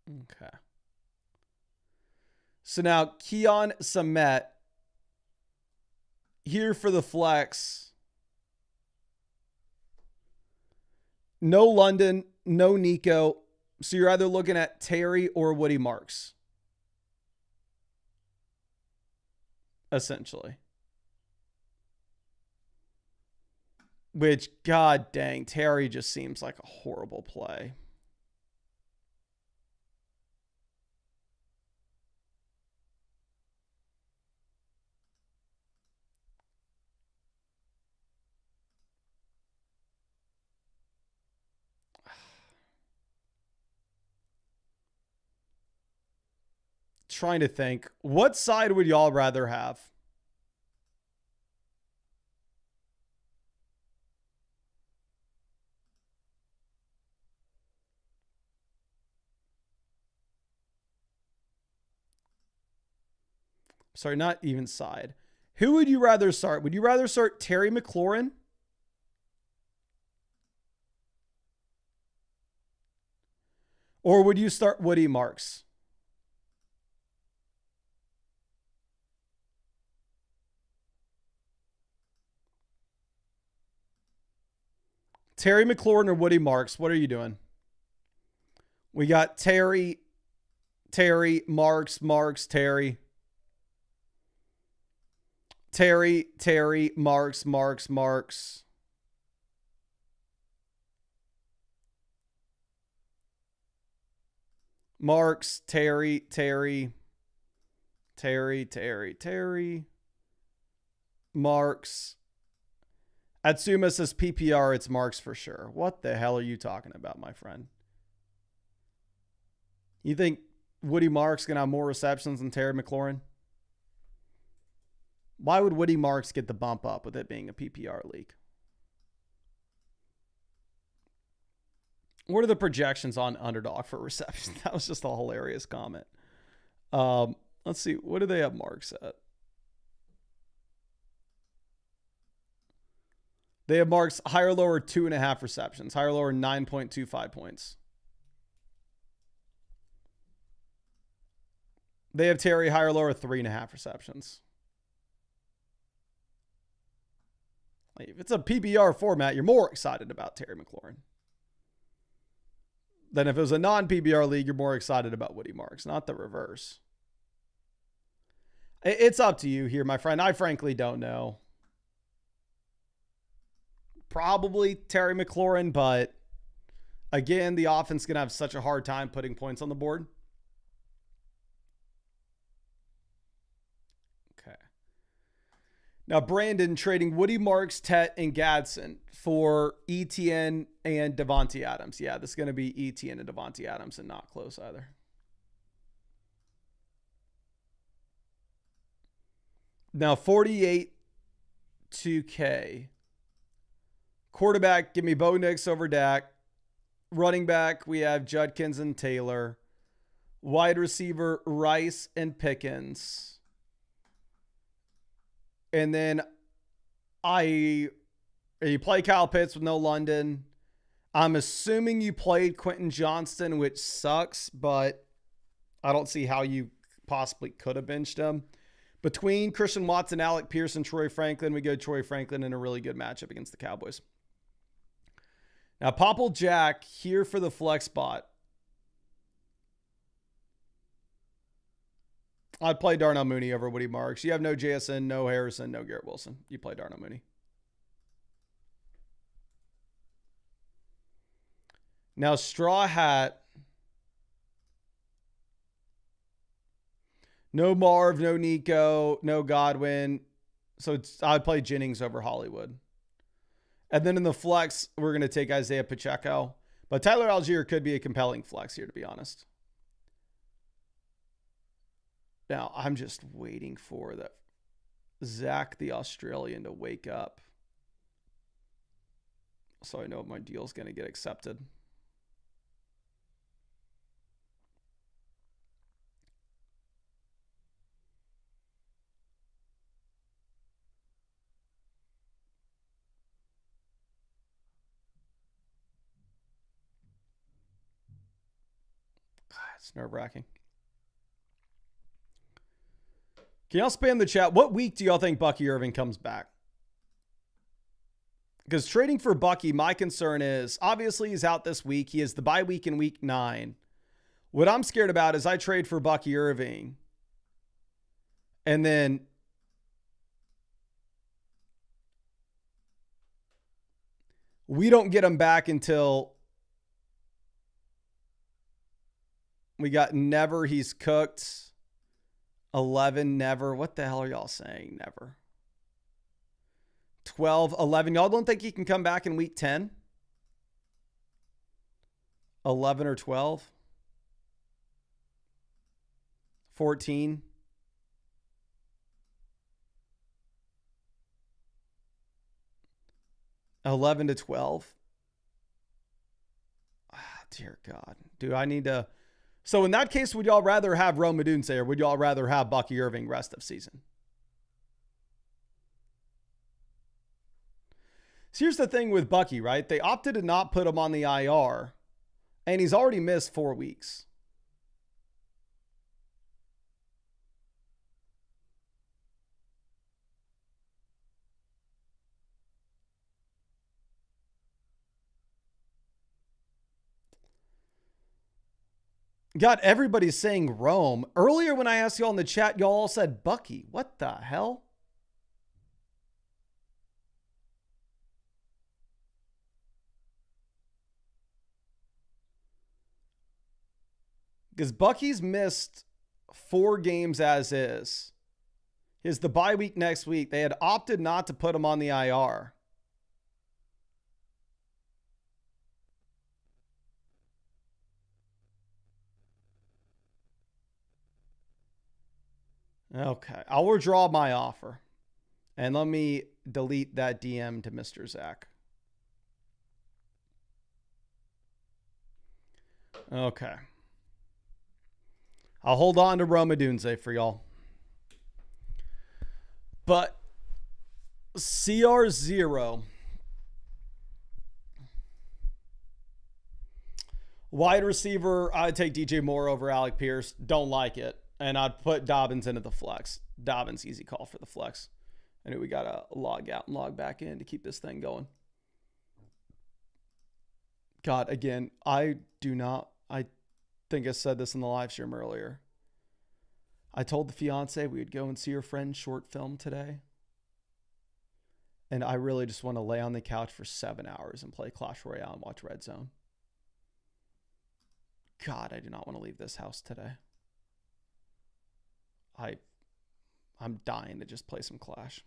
him. Okay. So now, Keon Samet. Here for the flex. No London, no Nico. So you're either looking at Terry or Woody Marks. Essentially. Which, god dang, Terry just seems like a horrible play. trying to think. What side would y'all rather have? Sorry, not even side. Who would you rather start? Would you rather start Terry McLaurin? Or would you start Woody Marks? Terry McLaurin or Woody Marks? What are you doing? We got Terry, Marks, Terry. Terry, Marks. Marks, Terry. Marks. Atsuma says PPR, it's Marks for sure. What the hell are you talking about, my friend? You think Woody Marks going to have more receptions than Terry McLaurin? Why would Woody Marks get the bump up with it being a PPR league? What are the projections on Underdog for receptions? That was just a hilarious comment. Let's see. What do they have Marks at? They have Marks higher, lower 2.5 receptions. Higher, lower 9.25 points. They have Terry higher, lower 3.5 receptions. If it's a PPR format, you're more excited about Terry McLaurin than if it was a non-PPR league, you're more excited about Woody Marks, not the reverse. It's up to you here, my friend. I frankly don't know. Probably Terry McLaurin, but again, the offense is going to have such a hard time putting points on the board. Okay. Now, Brandon trading Woody Marks, Tet, and Gadsden for ETN and Devontae Adams. Yeah, this is going to be ETN and Devontae Adams and not close either. Now, 48 2K. Quarterback, give me Bo Nix over Dak. Running back, we have Judkins and Taylor. Wide receiver, Rice and Pickens. And then you play Kyle Pitts with no London. I'm assuming you played Quentin Johnston, which sucks, but I don't see how you possibly could have benched him. Between Christian Watson, Alec Pierce, and Troy Franklin, we go Troy Franklin in a really good matchup against the Cowboys. Now, Popple Jack here for the flex spot. I'd play Darnell Mooney over Woody Marks. You have no JSN, no Harrison, no Garrett Wilson. You play Darnell Mooney. Now, Straw Hat. No Marv, no Nico, no Godwin. So I'd play Jennings over Hollywood. And then in the flex, we're going to take Isaiah Pacheco. But Tyler Algier could be a compelling flex here, to be honest. Now, I'm just waiting for Zach the Australian to wake up, so I know my deal's going to get accepted. It's nerve-wracking. Can y'all spam the chat? What week do y'all think Bucky Irving comes back? Because trading for Bucky, my concern is, obviously he's out this week. He has the bye week in week 9. What I'm scared about is I trade for Bucky Irving, and then we don't get him back until we got Never. He's cooked. 11, Never. What the hell are y'all saying? Never. 12, 11. Y'all don't think he can come back in week 10? 11 or 12? 14. $11-12. Dear God. Do I need to... So in that case, would y'all rather have Rome Odunze or would y'all rather have Bucky Irving rest of season? So here's the thing with Bucky, right? They opted to not put him on the IR, and he's already missed 4 weeks. God, everybody's saying Rome. Earlier when I asked y'all in the chat, y'all all said Bucky. What the hell? Because Bucky's missed 4 games as is. Is the bye week next week. They had opted not to put him on the IR. Okay, I'll withdraw my offer. And let me delete that DM to Mr. Zach. Okay. I'll hold on to Rome Odunze for y'all. But CR0. Wide receiver, I'd take DJ Moore over Alec Pierce. Don't like it. And I'd put Dobbins into the flex. Dobbins, easy call for the flex. I knew we got to log out and log back in to keep this thing going. God, again, I think I said this in the live stream earlier. I told the fiance we would go and see her friend's short film today. And I really just want to lay on the couch for 7 hours and play Clash Royale and watch Red Zone. God, I do not want to leave this house today. I'm dying to just play some Clash.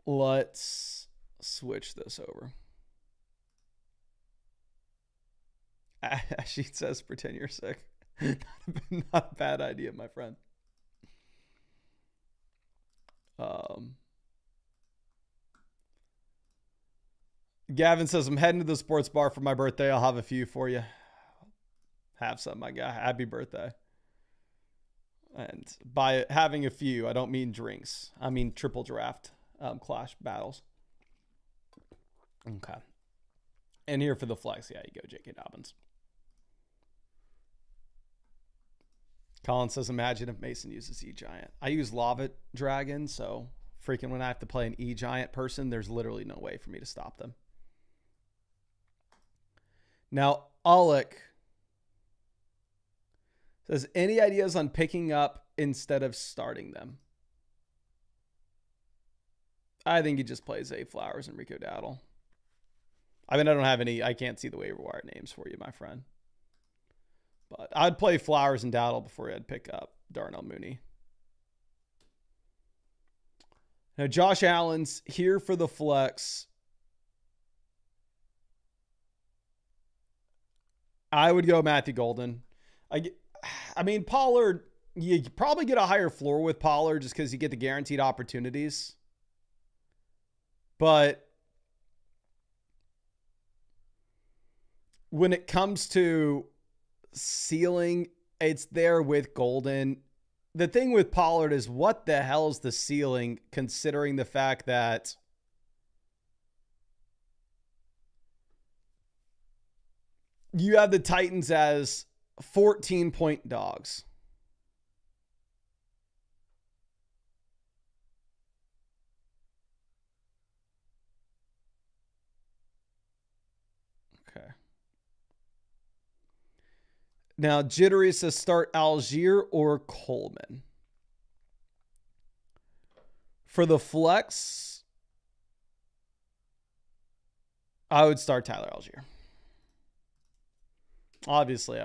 Let's switch this over. She says pretend you're sick. Not a bad idea, my friend. Gavin says, I'm heading to the sports bar for my birthday. I'll have a few for you. Have some, my guy. Happy birthday. And by having a few, I don't mean drinks. I mean triple draft Clash battles. Okay. And here for the flex. Yeah, you go, J.K. Dobbins. Colin says, imagine if Mason uses E-Giant. I use Lava Dragon, so freaking when I have to play an E-Giant person, there's literally no way for me to stop them. Now, Alec says, any ideas on picking up instead of starting them? I think he just plays A Flowers and Rico Dowdle. I mean, I don't have any, I can't see the waiver wire names for you, my friend. But I'd play Flowers and Dowdle before I'd pick up Darnell Mooney. Now, Josh Allen's here for the flex. I would go Matthew Golden. I mean, Pollard, you probably get a higher floor with Pollard just because you get the guaranteed opportunities. But when it comes to ceiling, it's there with Golden. The thing with Pollard is what the hell is the ceiling considering the fact that you have the Titans as 14-point dogs. Okay. Now, Jittery says start Algier or Coleman. For the flex, I would start Tyler Algier. Obviously,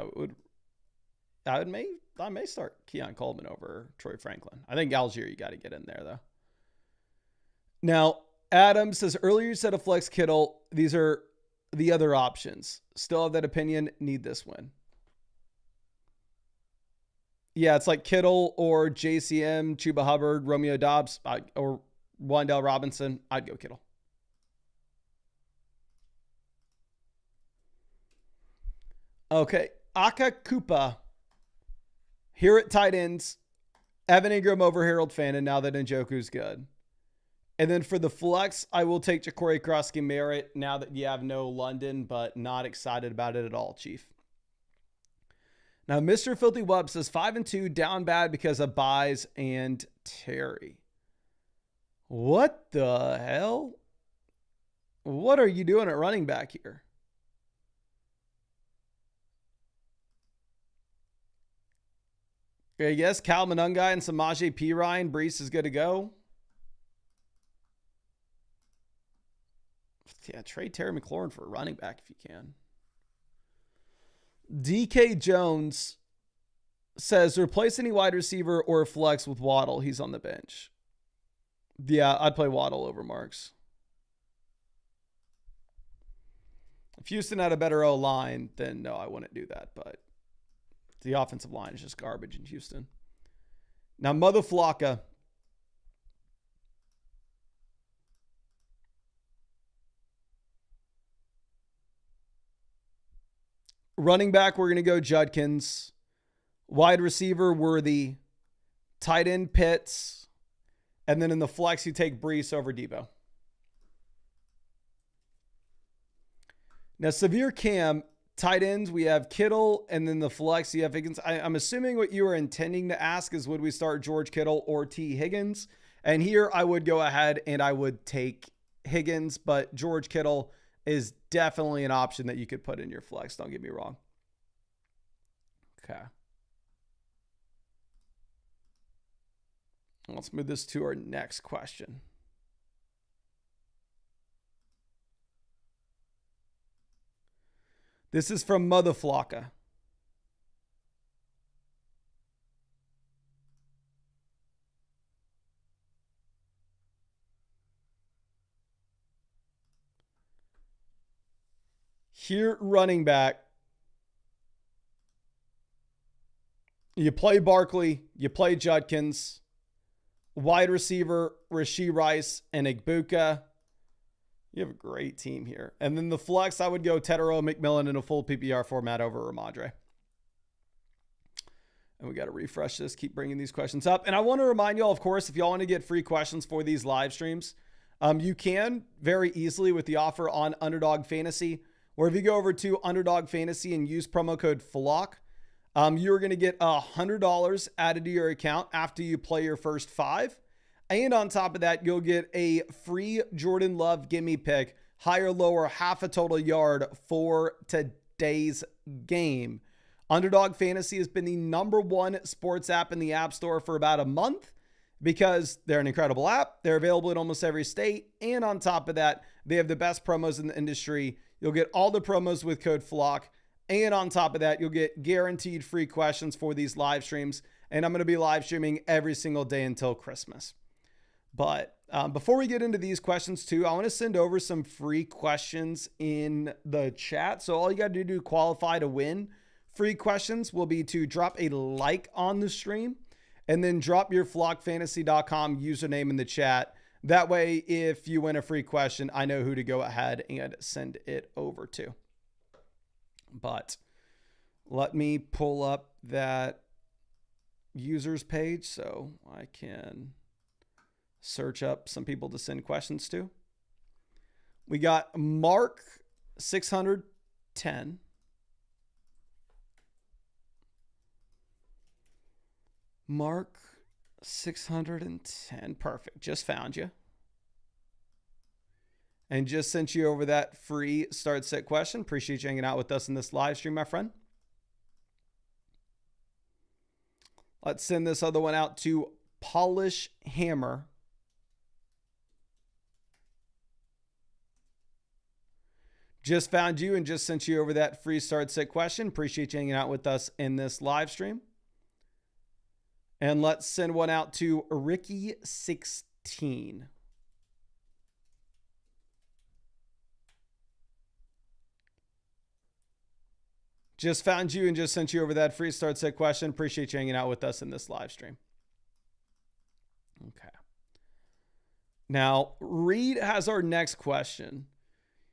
I may start Keon Coleman over Troy Franklin. I think Algier, you got to get in there, though. Now, Adam says, earlier you said a flex Kittle. These are the other options. Still have that opinion, need this win. Yeah, it's like Kittle or JCM, Chuba Hubbard, Romeo Dobbs, or Wan'Dale Robinson. I'd go Kittle. Okay, Aka Koopa. Here at tight ends, Evan Ingram over Harold Fannin now that Njoku's good. And then for the flex, I will take Ja'Cory Krosky-Merritt now that you have no London, but not excited about it at all, Chief. Now, Mr. Filthy Wub says 5-2, down bad because of buys and Terry. What the hell? What are you doing at running back here? I guess Cal Monungai and Samaje Perine. Brees is good to go. Yeah, trade Terry McLaurin for a running back if you can. DK Jones says, replace any wide receiver or flex with Waddle. He's on the bench. Yeah, I'd play Waddle over Marks. If Houston had a better O-line, then no, I wouldn't do that. But the offensive line is just garbage in Houston. Now, Mother Flocka. Running back, we're going to go Judkins. Wide receiver, Worthy. Tight end, Pitts. And then in the flex, you take Brees over Debo. Now, Severe Cam, tight ends, we have Kittle. And then the flex, you have Higgins. I'm assuming what you were intending to ask is would we start George Kittle or T. Higgins? And here I would go ahead and I would take Higgins. But George Kittle is definitely an option that you could put in your flex. Don't get me wrong. Okay. Let's move this to our next question. This is from Mother Flocka. Here, running back. You play Barkley. You play Judkins. Wide receiver, Rashee Rice and Igbuka. You have a great team here. And then the flex, I would go Tetero McMillan in a full PPR format over Ramadre. And we got to refresh this, keep bringing these questions up. And I want to remind y'all, of course, if y'all want to get free questions for these live streams, you can very easily with the offer on Underdog Fantasy. Or if you go over to Underdog Fantasy and use promo code FLOCK, you're going to get $100 added to your account after you play your first 5. And on top of that, you'll get a free Jordan Love gimme pick, higher, lower, half a total yard for today's game. Underdog Fantasy has been the #1 sports app in the App Store for about a month because they're an incredible app. They're available in almost every state. And on top of that, they have the best promos in the industry. You'll get all the promos with code FLOCK. And on top of that, you'll get guaranteed free questions for these live streams. And I'm going to be live streaming every single day until Christmas. But before we get into these questions too, I want to send over some free questions in the chat. So all you got to do to qualify to win free questions will be to drop a like on the stream and then drop your flockfantasy.com username in the chat. That way, if you win a free question, I know who to go ahead and send it over to. But let me pull up that users page so I can search up some people to send questions to. We got Mark 610. Mark 610. Perfect. Just found you. And just sent you over that free start set question. Appreciate you hanging out with us in this live stream, my friend. Let's send this other one out to Polish Hammer. Just found you and just sent you over that free start set question. Appreciate you hanging out with us in this live stream. And let's send one out to Ricky16. Just found you and just sent you over that free start set question. Appreciate you hanging out with us in this live stream. Okay. Now, Reed has our next question.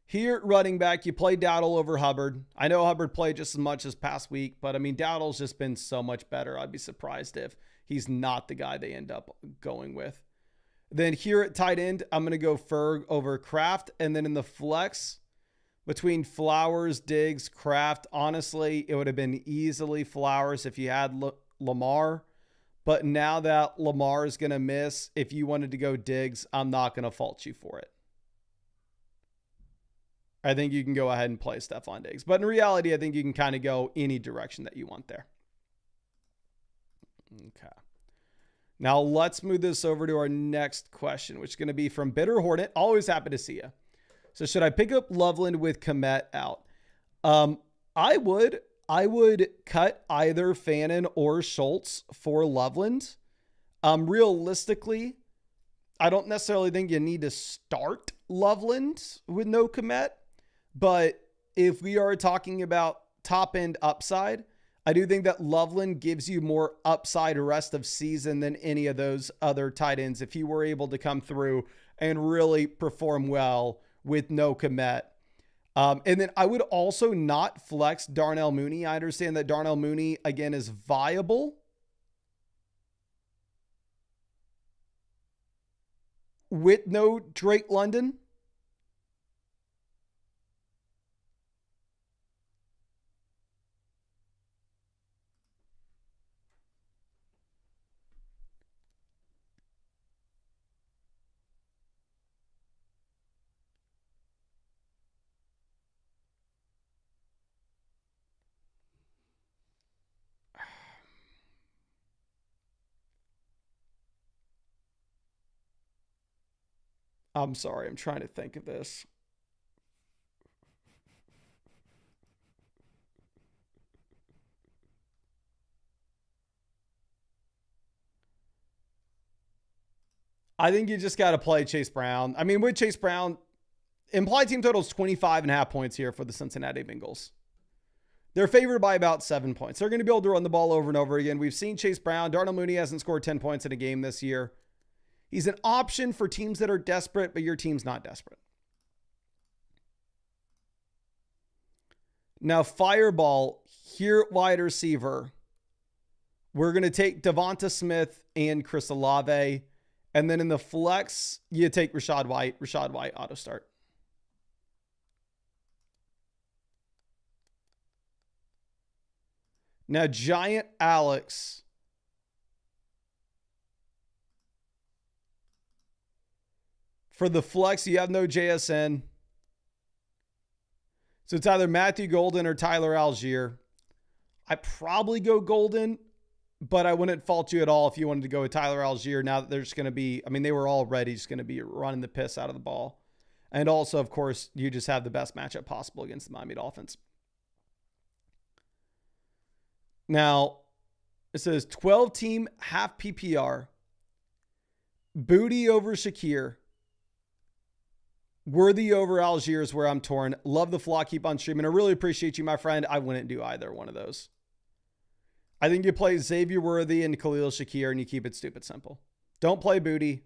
Here at running back, you play Dowdle over Hubbard. I know Hubbard played just as much as past week, but I mean, Dowdle's just been so much better. I'd be surprised if he's not the guy they end up going with. Then here at tight end, I'm going to go Ferg over Kraft. And then in the flex, between Flowers, Diggs, Kraft, honestly, it would have been easily Flowers if you had Lamar. But now that Lamar is going to miss, if you wanted to go Diggs, I'm not going to fault you for it. I think you can go ahead and play Stephon Diggs. But in reality, I think you can kind of go any direction that you want there. Okay. Now let's move this over to our next question, which is going to be from Bitter Hornet. Always happy to see you. So should I pick up Loveland with Komet out? I would cut either Fannin or Schultz for Loveland. Realistically, I don't necessarily think you need to start Loveland with no Komet. But if we are talking about top end upside, I do think that Loveland gives you more upside rest of season than any of those other tight ends if he were able to come through and really perform well with no Komet. And then I would also not flex Darnell Mooney. I understand that Darnell Mooney, again, is viable. With no Drake London. I'm sorry, I'm trying to think of this. I think you just got to play Chase Brown. I mean, with Chase Brown, implied team total is 25.5 points here for the Cincinnati Bengals. They're favored by about 7 points. They're going to be able to run the ball over and over again. We've seen Chase Brown. Darnell Mooney hasn't scored 10 points in a game this year. He's an option for teams that are desperate, but your team's not desperate. Now, Fireball, here at wide receiver, we're going to take Devonta Smith and Chris Olave. And then in the flex, you take Rachaad White. Rachaad White, auto start. Now, Giant Alex. For the flex, you have no JSN. So it's either Matthew Golden or Tyler Algier. I probably go Golden, but I wouldn't fault you at all if you wanted to go with Tyler Algier. Now that they're just going to be, I mean, they were already just going to be running the piss out of the ball. And also, of course, you just have the best matchup possible against the Miami Dolphins. Now, it says 12-team half PPR. Booty over Shakir. Worthy over Algier is where I'm torn. Love the flock. Keep on streaming. I really appreciate you, my friend. I wouldn't do either one of those. I think you play Xavier Worthy and Khalil Shakir and you keep it stupid simple. Don't play Booty.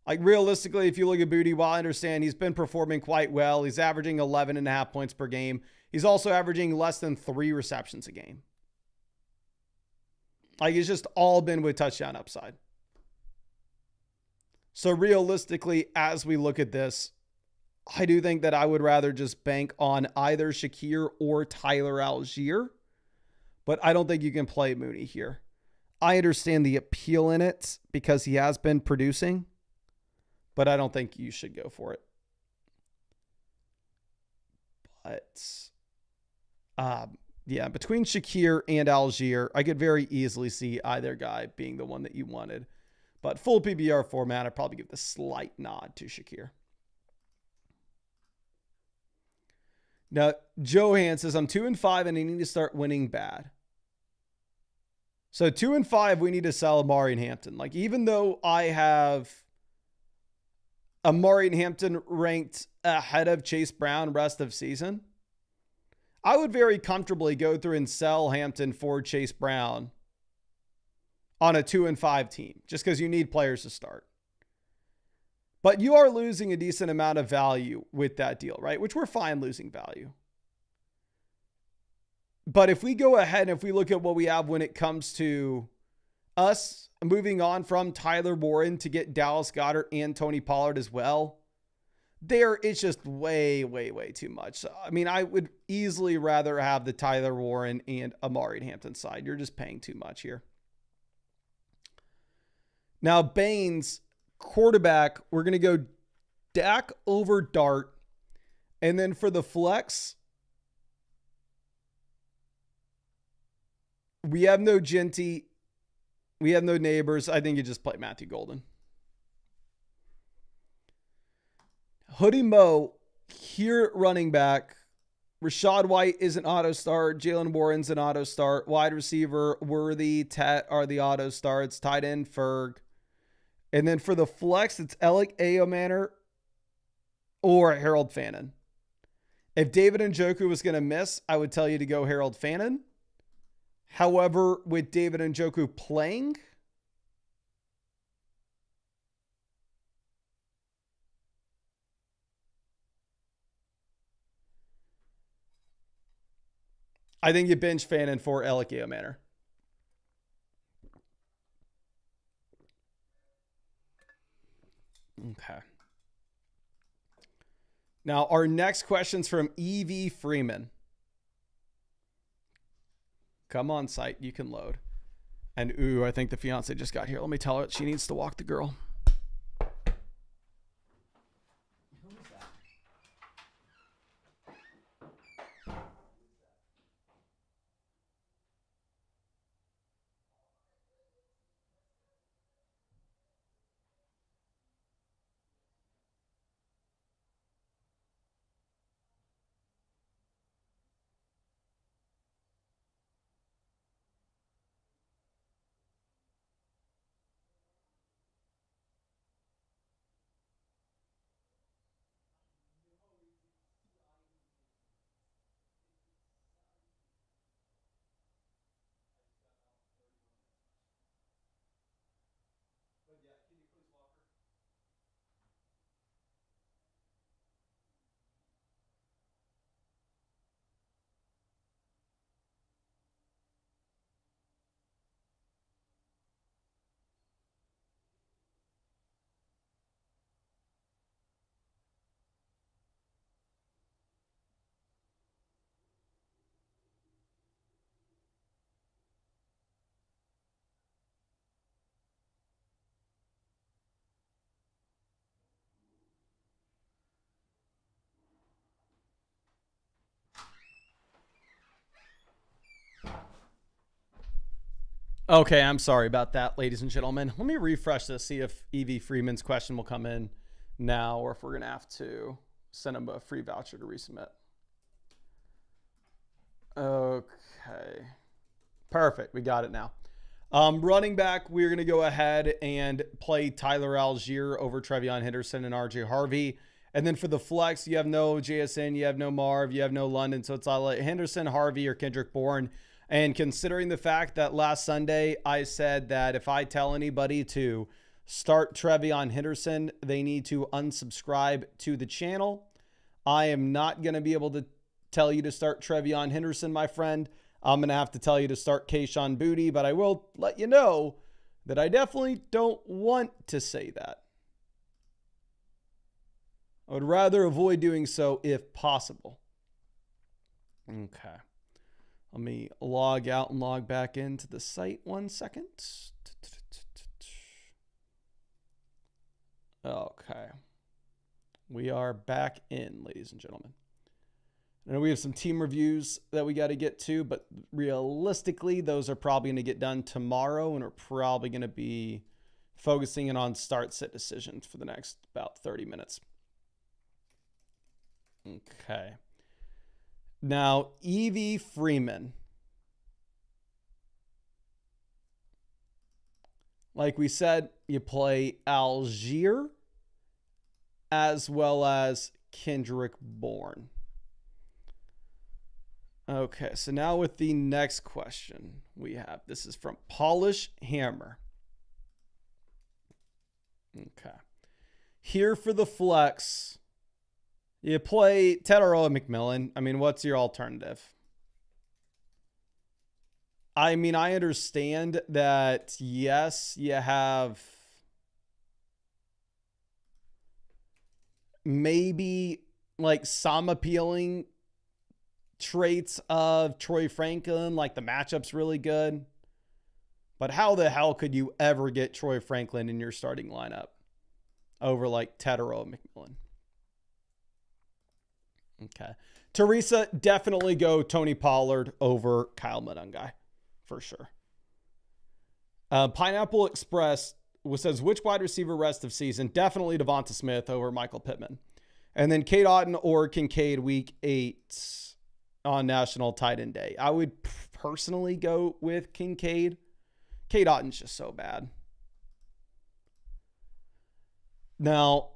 Like realistically, if you look at Booty, while I understand he's been performing quite well, he's averaging 11.5 points per game. He's also averaging less than 3 receptions a game. Like it's just all been with touchdown upside. So realistically, as we look at this, I do think that I would rather just bank on either Shakir or Tyler Algier, but I don't think you can play Mooney here. I understand the appeal in it because he has been producing, but I don't think you should go for it. But, yeah, between Shakir and Algier, I could very easily see either guy being the one that you wanted. But full PPR format, I'd probably give the slight nod to Shakir. Now, Johan says, I'm 2-5 and I need to start winning bad. So 2-5, we need to sell Amari and Hampton. Like, even though I have Amari and Hampton ranked ahead of Chase Brown rest of season, I would very comfortably go through and sell Hampton for Chase Brown on a 2-5 team, just because you need players to start. But you are losing a decent amount of value with that deal, right? Which we're fine losing value. But if we go ahead and if we look at what we have when it comes to us moving on from Tyler Warren to get Dallas Goedert and Tony Pollard as well, there it's just way, way, way too much. I mean, I would easily rather have the Tyler Warren and Amari Hampton side. You're just paying too much here. Now, Baines, quarterback, we're going to go Dak over Dart. And then for the flex, we have no Genty. We have no Neighbors. I think you just play Matthew Golden. Hoodie Mo, here at running back. Rashad White is an auto start. Jalen Warren's an auto start. Wide receiver, Worthy, Tet are the auto starts. Tight end, Ferg. And then for the flex, it's Alec Ayomanor or Harold Fannin. If David Njoku was going to miss, I would tell you to go Harold Fannin. However, with David Njoku playing, I think you bench Fannin for Alec Ayomanor. Okay. Now, our next question's from E.V. Freeman. Come on, site. You can load. And, ooh, I think the fiance just got here. Let me tell her she needs to walk the girl. Who is that? Okay, I'm sorry about that, ladies and gentlemen. Let me refresh this, see if E.V. Freeman's question will come in now or if we're going to have to send him a free voucher to resubmit. Okay. Perfect. We got it now. Running back, we're going to go ahead and play Tyler Algier over Trevion Henderson and RJ Harvey. And then for the flex, you have no JSN, you have no Marv, you have no London. So it's either Henderson, Harvey, or Kendrick Bourne. And considering the fact that last Sunday I said that if I tell anybody to start Trevion Henderson, they need to unsubscribe to the channel. I am not going to be able to tell you to start Trevion Henderson, my friend. I'm going to have to tell you to start Kayshon Boutte, but I will let you know that I definitely don't want to say that. I would rather avoid doing so if possible. Okay. Let me log out and log back into the site 1 second. Okay. We are back in, ladies and gentlemen. I know we have some team reviews that we got to get to, but realistically, those are probably going to get done tomorrow, and we're probably going to be focusing in on start-sit decisions for the next about 30 minutes. Okay. Now, E.V. Freeman. Like we said, you play Algier as well as Kendrick Bourne. Okay, so now with the next question we have. This is from Polish Hammer. Okay. Here for the flex. You play Tedaro and McMillan. I mean, what's your alternative? I mean, I understand that, yes, you have maybe like some appealing traits of Troy Franklin, like the matchup's really good. But how the hell could you ever get Troy Franklin in your starting lineup over like Tedaro and McMillan? Okay. Teresa, definitely go Tony Pollard over Kyle Monungai for sure. Pineapple Express says, which wide receiver rest of season? Definitely Devonta Smith over Michael Pittman. And then Cade Otton or Kincaid week 8 on National Tight End Day. I would personally go with Kincaid. Cade Otton's just so bad. Now,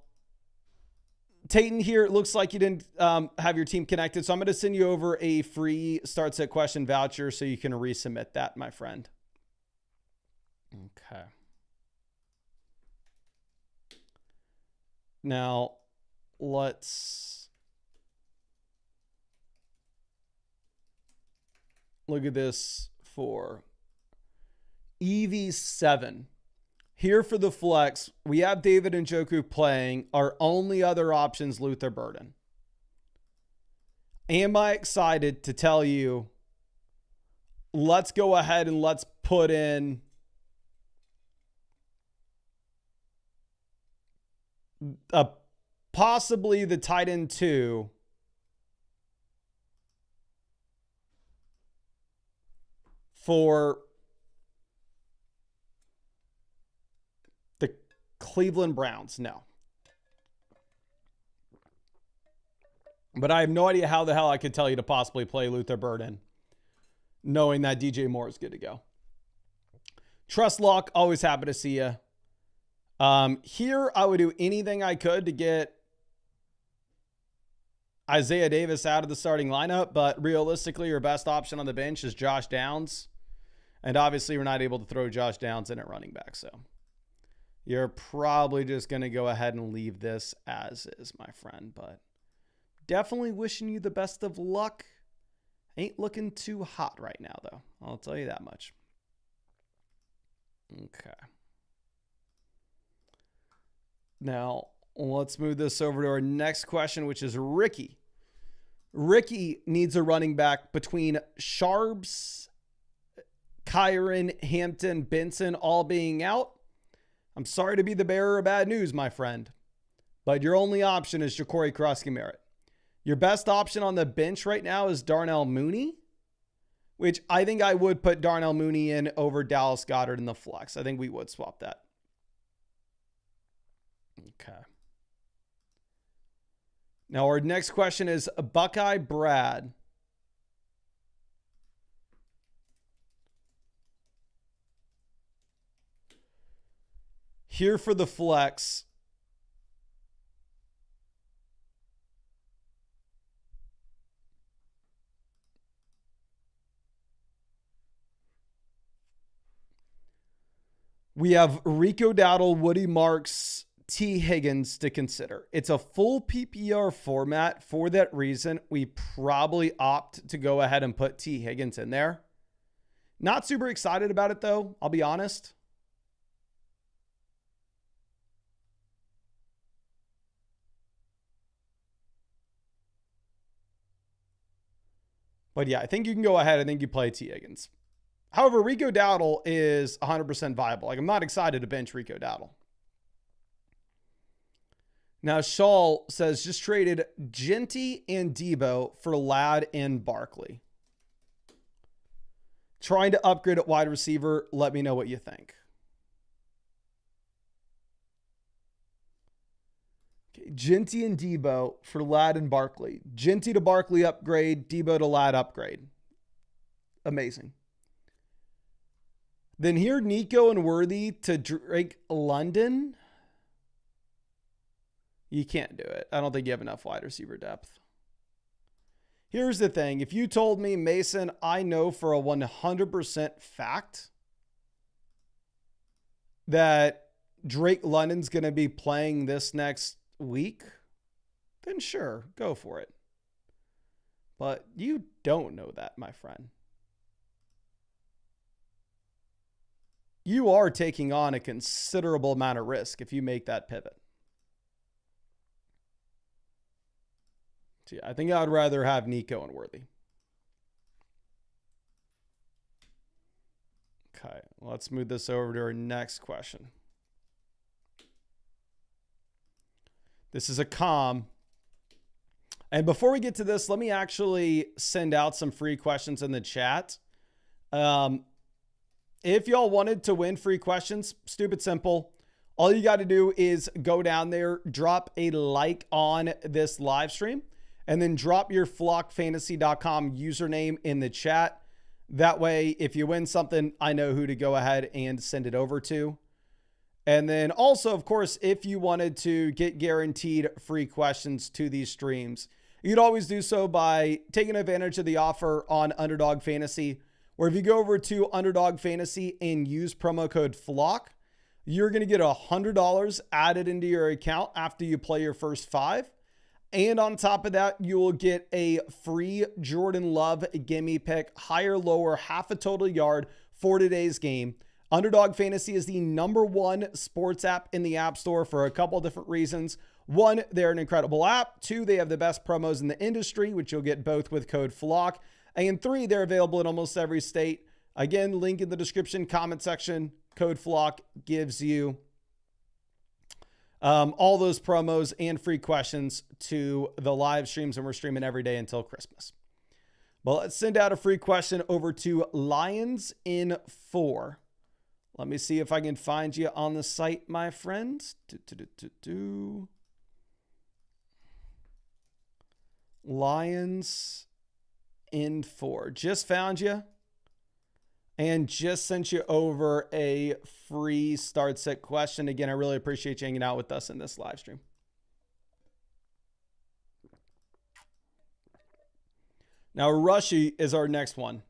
Tayton here, it looks like you didn't have your team connected. So I'm going to send you over a free start set question voucher so you can resubmit that, my friend. Okay. Now, let's look at this for EV7. Here for the flex, we have David Njoku playing. Our only other options, Luther Burden. Am I excited to tell you, let's go ahead and let's put in possibly the tight end 2 for the Cleveland Browns? No. But I have no idea how the hell I could tell you to possibly play Luther Burden, knowing that DJ Moore is good to go. Trust Lock, always happy to see you. Here, I would do anything I could to get Isaiah Davis out of the starting lineup, but realistically, your best option on the bench is Josh Downs. And obviously, we're not able to throw Josh Downs in at running back, so you're probably just going to go ahead and leave this as is, my friend. But definitely wishing you the best of luck. Ain't looking too hot right now, though. I'll tell you that much. Okay. Now, let's move this over to our next question, which is Ricky. Ricky needs a running back between Sharbs, Kyron, Hampton, Benson all being out. I'm sorry to be the bearer of bad news, my friend, but your only option is Ja'Cory Krosky-Merritt. Your best option on the bench right now is Darnell Mooney, which I think I would put Darnell Mooney in over Dallas Goedert in the flex. I think we would swap that. Okay. Now our next question is Buckeye Brad. Here for the flex. We have Rico Dowdle, Woody Marks, T. Higgins to consider. It's a full PPR format. For that reason, we probably opt to go ahead and put T. Higgins in there. Not super excited about it, though. I'll be honest. But yeah, I think you can go ahead. I think you play T. Higgins. However, Rico Dowdle is 100% viable. Like, I'm not excited to bench Rico Dowdle. Now, Shaw says, just traded Genty and Debo for Ladd and Barkley. Trying to upgrade at wide receiver. Let me know what you think. Okay, Genty and Debo for Ladd and Barkley. Genty to Barkley upgrade. Debo to Ladd upgrade. Amazing. Then here, Nico and Worthy to Drake London. You can't do it. I don't think you have enough wide receiver depth. Here's the thing. If you told me, Mason, I know for a 100% fact that Drake London's going to be playing this next week, then sure, go for it. But you don't know that, my friend. You are taking on a considerable amount of risk if you make that pivot. So yeah, I think I would rather have Nico and Worthy. Okay, let's move this over to our next question. This is a com. And before we get to this, let me actually send out some free questions in the chat. If y'all wanted to win free questions, stupid simple. All you got to do is go down there, drop a like on this live stream, and then drop your flockfantasy.com username in the chat. That way, if you win something, I know who to go ahead and send it over to. And then also, of course, if you wanted to get guaranteed free questions to these streams, you'd always do so by taking advantage of the offer on Underdog Fantasy, where if you go over to Underdog Fantasy and use promo code FLOCK, you're going to get $100 added into your account after you play your first 5. And on top of that, you will get a free Jordan Love gimme pick, higher, lower, half a total yard for today's game. Underdog Fantasy is the #1 sports app in the App Store for a couple different reasons. 1, they're an incredible app. 2, they have the best promos in the industry, which you'll get both with code FLOCK. And 3, they're available in almost every state. Again, link in the description, comment section. Code FLOCK gives you all those promos and free questions to the live streams, and we're streaming every day until Christmas. Well, let's send out a free question over to Lions in 4. Let me see if I can find you on the site, my friends. Lions in 4. Just found you and just sent you over a free start set question. Again, I really appreciate you hanging out with us in this live stream. Now, Rushy is our next one.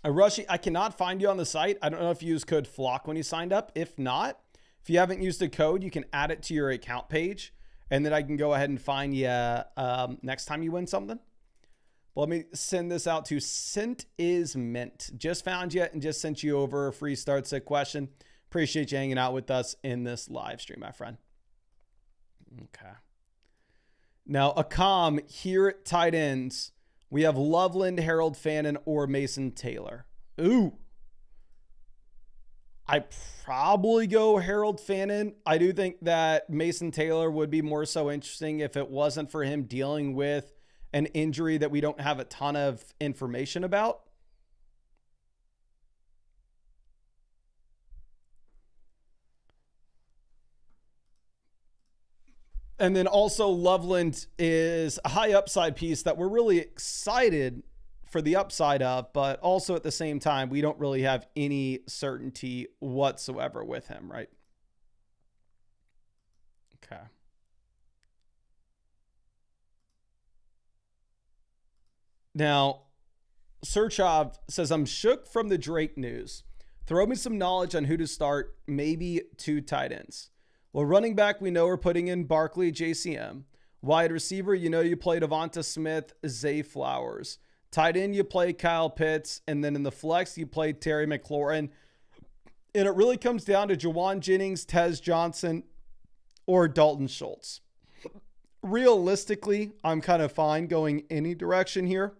Rushy, I cannot find you on the site. I don't know if you used code FLOCK when you signed up. If not, if you haven't used a code, you can add it to your account page, and then I can go ahead and find you next time you win something. But let me send this out to Sent is Mint. Just found you and just sent you over a free start set question. Appreciate you hanging out with us in this live stream, my friend. Okay. Now, a com here at tight ends. We have Loveland, Harold Fannin, or Mason Taylor. Ooh. I probably go Harold Fannin. I do think that Mason Taylor would be more so interesting if it wasn't for him dealing with an injury that we don't have a ton of information about. And then also Loveland is a high upside piece that we're really excited for the upside of, but also at the same time, we don't really have any certainty whatsoever with him, right? Okay. Now, Serchov says, I'm shook from the Drake news. Throw me some knowledge on who to start, maybe 2 tight ends. Well, running back, we know we're putting in Barkley, JCM. Wide receiver, you know you play Devonta Smith, Zay Flowers. Tight end, you play Kyle Pitts. And then in the flex, you play Terry McLaurin. And it really comes down to Jawan Jennings, Tez Johnson, or Dalton Schultz. Realistically, I'm kind of fine going any direction here.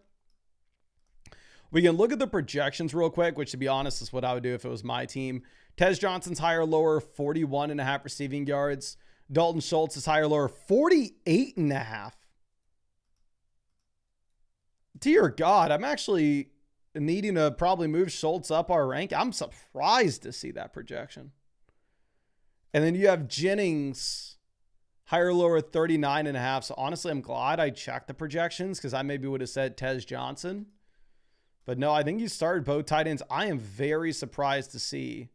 We can look at the projections real quick, which to be honest is what I would do if it was my team. Tez Johnson's higher, lower, 41.5 receiving yards. Dalton Schultz is higher, lower, 48.5. Dear God, I'm actually needing to probably move Schultz up our rank. I'm surprised to see that projection. And then you have Jennings, higher, lower, 39.5. So honestly, I'm glad I checked the projections because I maybe would have said Tez Johnson. But no, I think you started both tight ends. I am very surprised to see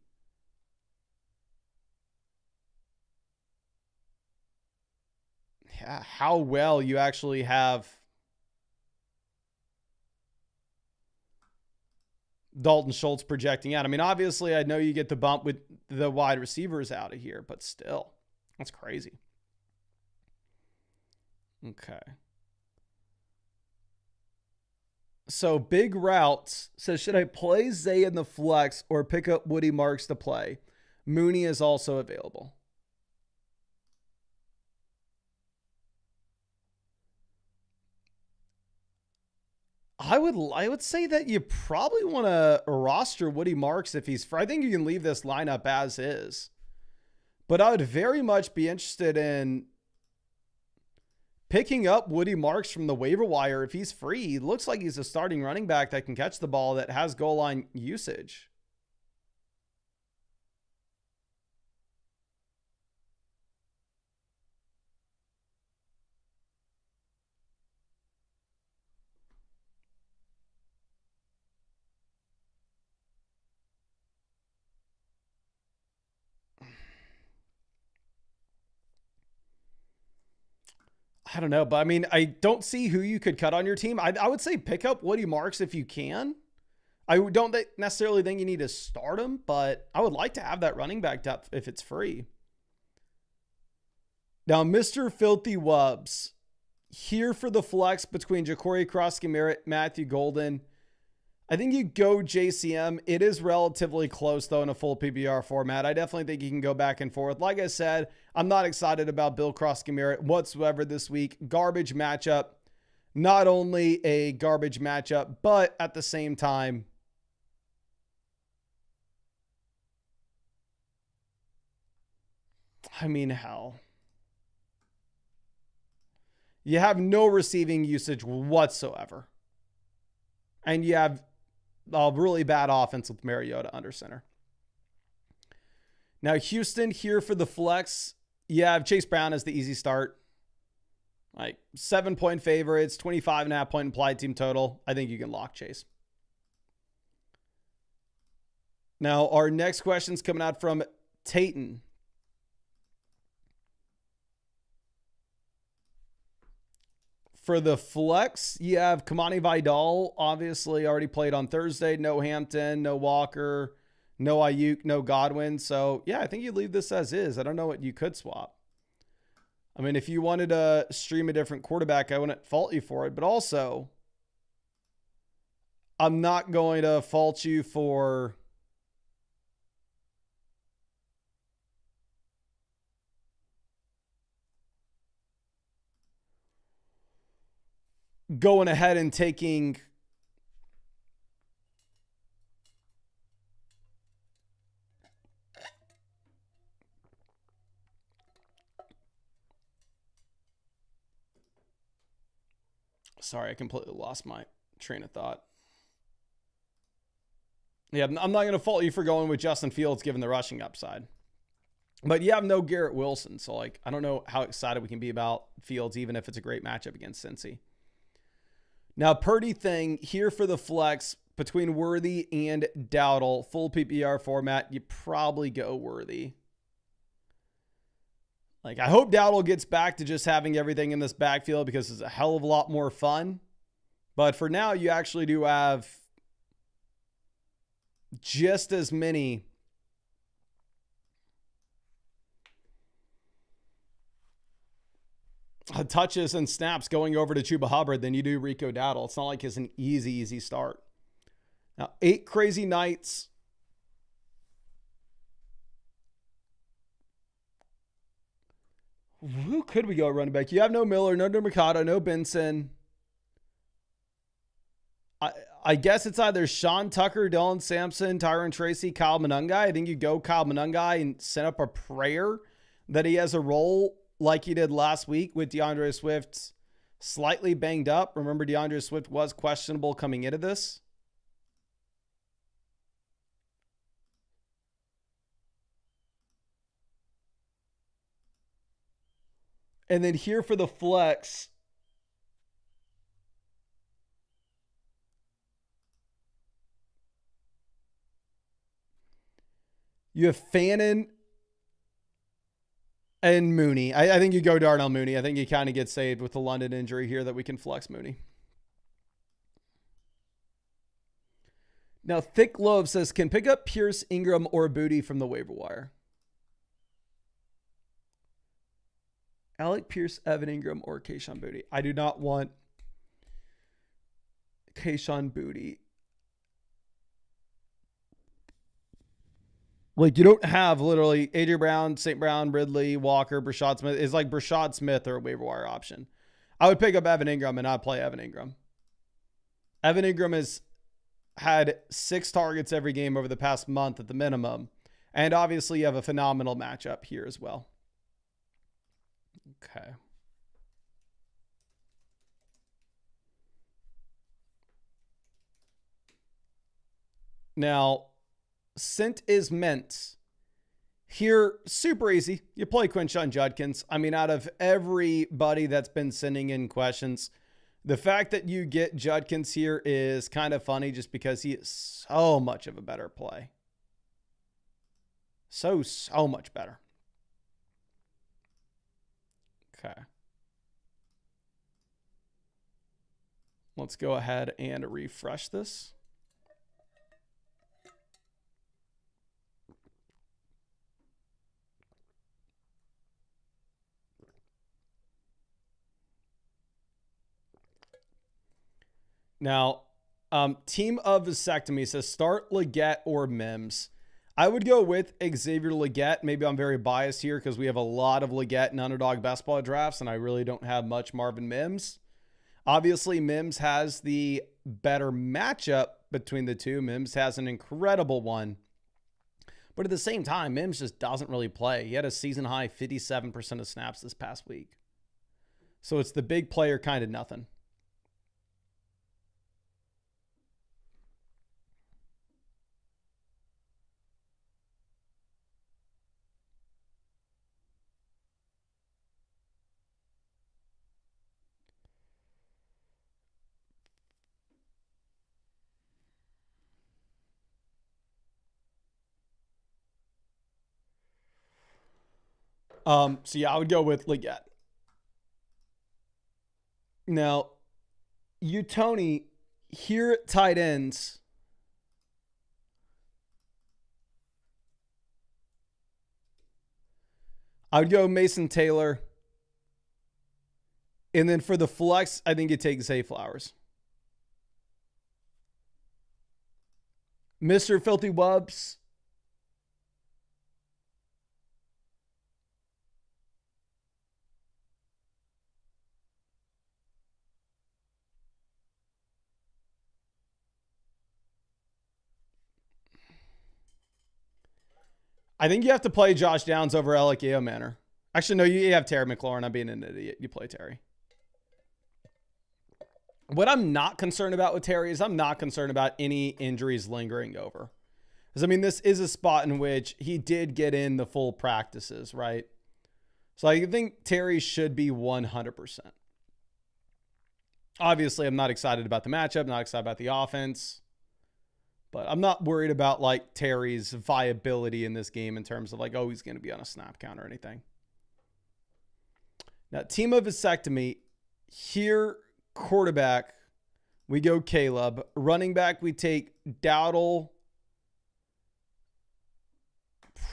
how well you actually have Dalton Schultz projecting out. I mean, obviously, I know you get the bump with the wide receivers out of here, but still, that's crazy. Okay. So Big Routes says, should I play Zay in the flex or pick up Woody Marks to play? Mooney is also available. I would say that you probably want to roster Woody Marks if he's free. I think you can leave this lineup as is. But I would very much be interested in picking up Woody Marks from the waiver wire if he's free. He looks like he's a starting running back that can catch the ball, that has goal line usage. I don't know, but I mean, I don't see who you could cut on your team. I would say pick up Woody Marks if you can. I don't necessarily think you need to start him, but I would like to have that running back depth if it's free. Now, Mr. Filthy Wubs, here for the flex between Ja'Cory Cross-Merritt, Matthew Golden. I think you go JCM. It is relatively close, though, in a full PPR format. I definitely think you can go back and forth. Like I said, I'm not excited about Bill Cross-Merritt whatsoever this week. Garbage matchup. Not only a garbage matchup, but at the same time, I mean, hell. You have no receiving usage whatsoever. And you have a really bad offense with Mariota under center. Now, Houston here for the flex. You have Chase Brown as the easy start. Like 7-point favorites, 25.5 point implied team total. I think you can lock Chase. Now, our next question's coming out from Tayton. For the flex, you have Kamani Vidal, obviously already played on Thursday. No Hampton, no Walker, no Ayuk, no Godwin. So, yeah, I think you leave this as is. I don't know what you could swap. I mean, if you wanted to stream a different quarterback, I wouldn't fault you for it. But also, I'm not going to fault you for going ahead and taking sorry, I completely lost my train of thought. Yeah, I'm not going to fault you for going with Justin Fields given the rushing upside. But you have no Garrett Wilson, so like I don't know how excited we can be about Fields even if it's a great matchup against Cincy. Now, Purdy thing here for the flex between Worthy and Dowdle, full PPR format, you probably go Worthy. Like, I hope Dowdle gets back to just having everything in this backfield because it's a hell of a lot more fun. But for now, you actually do have just as many touches and snaps going over to Chuba Hubbard than you do Rico Dowdle. It's not like it's an easy start. Now, 8 crazy nights. Who could we go running back? You have no Miller, no Mercado, no Benson. I guess it's either Sean Tucker, Dylan Sampson, Tyron Tracy, Kyle Monungai. I think you go Kyle Monungai and set up a prayer that he has a role like he did last week with DeAndre Swift slightly banged up. Remember, DeAndre Swift was questionable coming into this. And then here for the flex, you have Fannin, And Mooney. I think you go Darnell Mooney. I think he kind of gets saved with the London injury here that we can flex Mooney. Now, Thick Love says, can pick up Pierce, Ingram, or Booty from the waiver wire. Alec Pierce, Evan Ingram, or Kayshon Booty. I do not want Kayshon Booty. Like, you don't have literally A.J. Brown, St. Brown, Ridley, Walker, Brashad Smith. It's like Brashad Smith or a waiver wire option. I would pick up Evan Ingram and not play Evan Ingram. Evan Ingram has had 6 targets every game over the past month at the minimum. And obviously you have a phenomenal matchup here as well. Okay. Now, Scent is meant. Here, super easy. You play Quinshon Judkins. I mean, out of everybody that's been sending in questions, the fact that you get Judkins here is kind of funny just because he is so much of a better play. So much better. Okay. Let's go ahead and refresh this. Now, Team of Vasectomy says start Leggett or Mims. I would go with Xavier Leggett. Maybe I'm very biased here because we have a lot of Leggett and Underdog basketball drafts, and I really don't have much Marvin Mims. Obviously, Mims has the better matchup between the two. Mims has an incredible one. But at the same time, Mims just doesn't really play. He had a season-high 57% of snaps this past week. So it's the big player kind of nothing. So yeah, I would go with Leggett. Now, you, Tony, here at tight ends, I would go Mason Taylor. And then for the flex, I think you take Zay Flowers. Mr. Filthy Wubs. I think you have to play Josh Downs over Alec Manor. Actually, no, you have Terry McLaurin. I'm being an idiot. You play Terry. What I'm not concerned about with Terry is I'm not concerned about any injuries lingering over. Because, I mean, this is a spot in which he did get in the full practices, right? So I think Terry should be 100%. Obviously, I'm not excited about the matchup, not excited about the offense. But I'm not worried about, like, Terry's viability in this game in terms of, like, oh, he's going to be on a snap count or anything. Now, Team of Vasectomy. Here, quarterback, we go Caleb. Running back, we take Dowdle.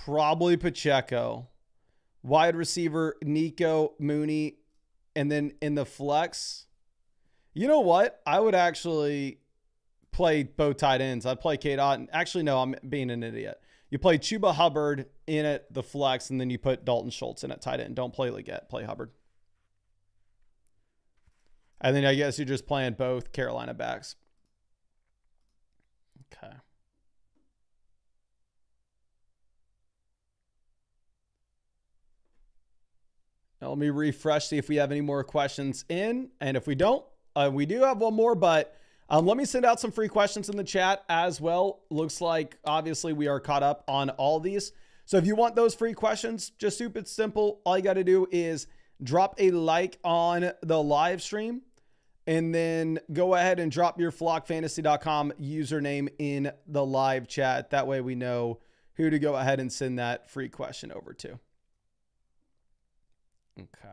Probably Pacheco. Wide receiver, Nico, Mooney. And then in the flex, you know what? I would actually play both tight ends. I'd play Kate Otten. Actually, no, I'm being an idiot. You play Chuba Hubbard in at the flex, and then you put Dalton Schultz in at tight end. Don't play Leggett. Play Hubbard. And then I guess you're just playing both Carolina backs. Okay. Now let me refresh, see if we have any more questions in. And if we don't, we do have one more, but let me send out some free questions in the chat as well. Looks like, obviously, we are caught up on all these. So if you want those free questions, just super simple. All you got to do is drop a like on the live stream and then go ahead and drop your flockfantasy.com username in the live chat. That way we know who to go ahead and send that free question over to. Okay.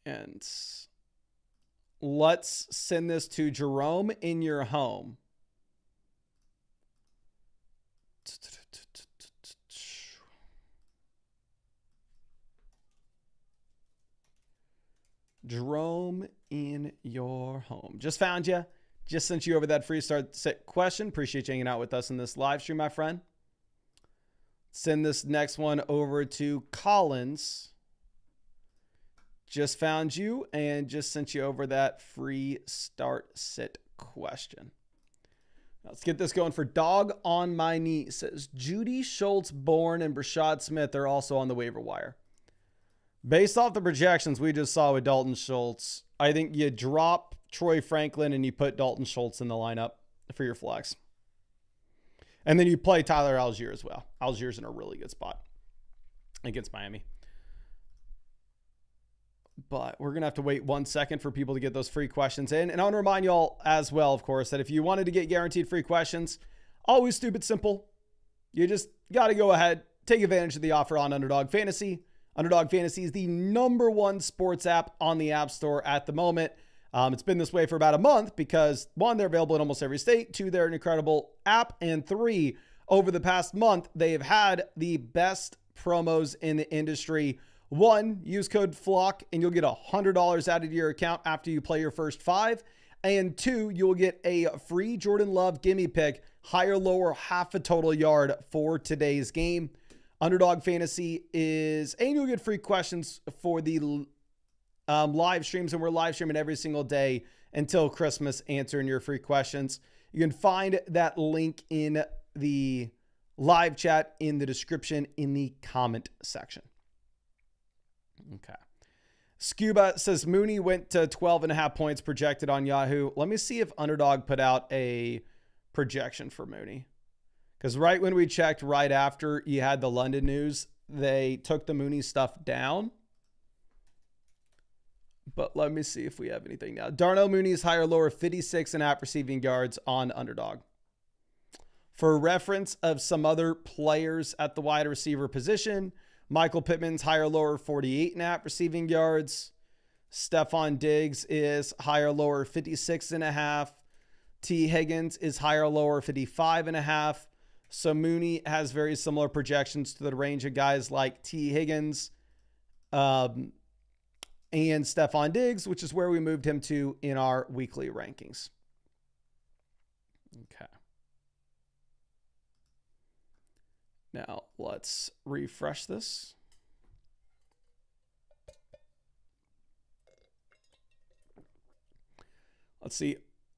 And let's send this to Jerome in your home. Jerome in your home. Just found you. Just sent you over that free start set question. Appreciate you hanging out with us in this live stream, my friend. Send this next one over to Collins. Just found you and just sent you over that free start sit question. Let's get this going for Dog on My Knee. It says Judy Schultz-Bourne and Brashad Smith are also on the waiver wire. Based off the projections we just saw with Dalton Schultz, I think you drop Troy Franklin and you put Dalton Schultz in the lineup for your flex. And then you play Tyler Algier as well. Algier's in a really good spot against Miami. But we're going to have to wait 1 second for people to get those free questions in. And I want to remind you all as well, of course, that if you wanted to get guaranteed free questions, always stupid simple. You just got to go ahead, take advantage of the offer on Underdog Fantasy. Underdog Fantasy is the #1 sports app on the App Store at the moment. It's been this way for about a month because 1, they're available in almost every state. 2, they're an incredible app. And 3, over the past month, they have had the best promos in the industry. 1, use code FLOCK and you'll get $100 added to your account after you play your first 5. And 2, you'll get a free Jordan Love gimme pick, higher, lower, half a total yard for today's game. Underdog Fantasy is, and you'll get free questions for the live streams, and we're live streaming every single day until Christmas, answering your free questions. You can find that link in the live chat in the description in the comment section. Okay. Scuba says Mooney went to 12.5 points projected on Yahoo. Let me see if Underdog put out a projection for Mooney. Because right when we checked right after you had the London news, they took the Mooney stuff down. But let me see if we have anything now. Darnell Mooney's higher lower 56.5 receiving yards on Underdog. For reference of some other players at the wide receiver position, Michael Pittman's higher lower 48.5 receiving yards. Stephon Diggs is higher lower 56.5. T. Higgins is higher lower 55.5. So Mooney has very similar projections to the range of guys like T. Higgins and Stephon Diggs, which is where we moved him to in our weekly rankings. Okay. Now let's refresh this. Let's see.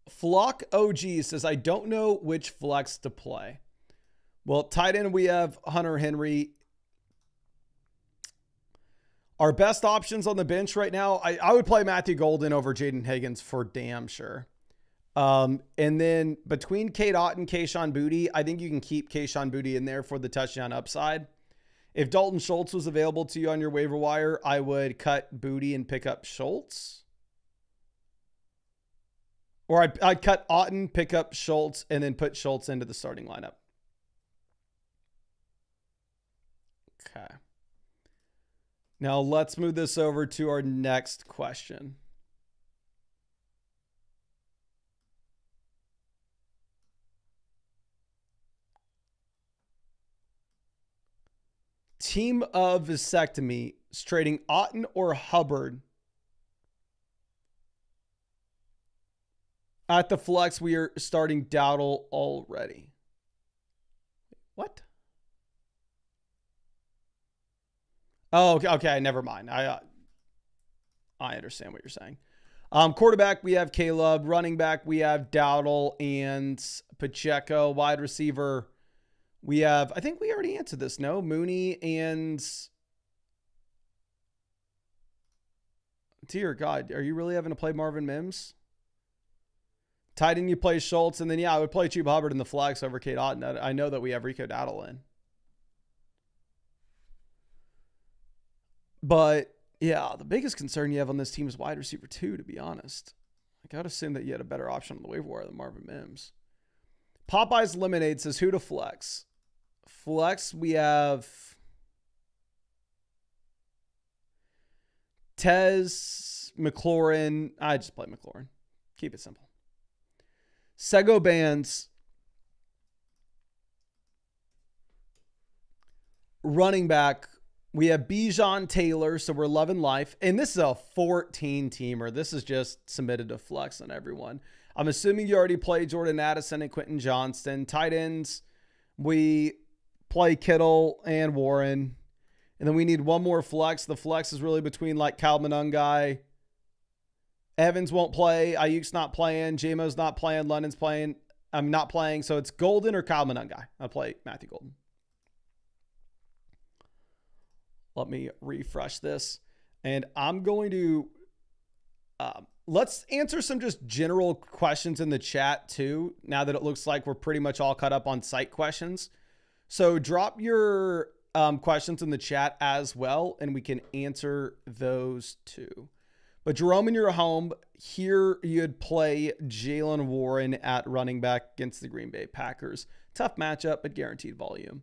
Flock OG says, I don't know which flex to play. Well, tight end, we have Hunter Henry. Our best options on the bench right now, I would play Matthew Golden over Jaden Higgins for damn sure. And then between Cade Otton and Kayshon Boutte, I think you can keep Kayshon Boutte in there for the touchdown upside. If Dalton Schultz was available to you on your waiver wire, I would cut Boutte and pick up Schultz. Or I'd cut Otton, pick up Schultz, and then put Schultz into the starting lineup. Okay. Now let's move this over to our next question. Team of Vasectomy is trading Otton or Hubbard. At the flex, we are starting Dowdle already. What? Oh, okay. Never mind. I understand what you're saying. Quarterback, we have Caleb. Running back, we have Dowdle and Pacheco. Wide receiver, we have, I think we already answered this, no? Mooney and... Dear God, are you really having to play Marvin Mims? Tight end, you play Schultz. And then, yeah, I would play Chuba Hubbard in the flex over Cade Otton. I know that we have Rico Dowdle in. But, yeah, the biggest concern you have on this team is wide receiver 2, to be honest. I got to assume that you had a better option on the waiver wire than Marvin Mims. Popeye's Lemonade says who to flex. Flex, we have Tez, McLaurin. I just play McLaurin. Keep it simple. Sego Bands. Running back, we have Bijan Taylor, so we're loving life. And this is a 14-teamer. This is just submitted to flex on everyone. I'm assuming you already played Jordan Addison and Quentin Johnston. Tight ends, we play Kittle and Warren. And then we need one more flex. The flex is really between like Cal Monungai. Evans won't play. Ayuk's not playing. JMO's not playing. London's playing. I'm not playing. So it's Golden or Cal Monungai. I'll play Matthew Golden. Let me refresh this. And I'm going to, let's answer some just general questions in the chat too, now that it looks like we're pretty much all caught up on site questions. So drop your questions in the chat as well, and we can answer those too. But Jerome, in your home, here you'd play Jaylen Warren at running back against the Green Bay Packers. Tough matchup, but guaranteed volume.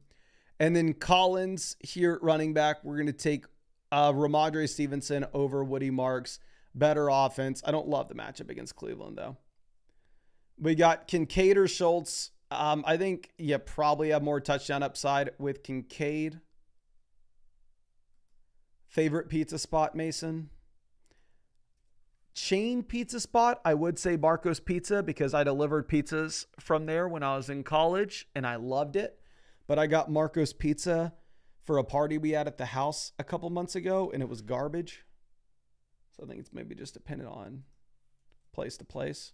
And then Collins here at running back, we're going to take Ramondre Stevenson over Woody Marks. Better offense. I don't love the matchup against Cleveland, though. We got Kincaid or Schultz. I think you probably have more touchdown upside with Kincaid. Favorite pizza spot, Mason? Chain pizza spot, I would say Marco's Pizza because I delivered pizzas from there when I was in college, and I loved it. But I got Marco's Pizza for a party we had at the house a couple months ago, and it was garbage. So I think it's maybe just dependent on place to place.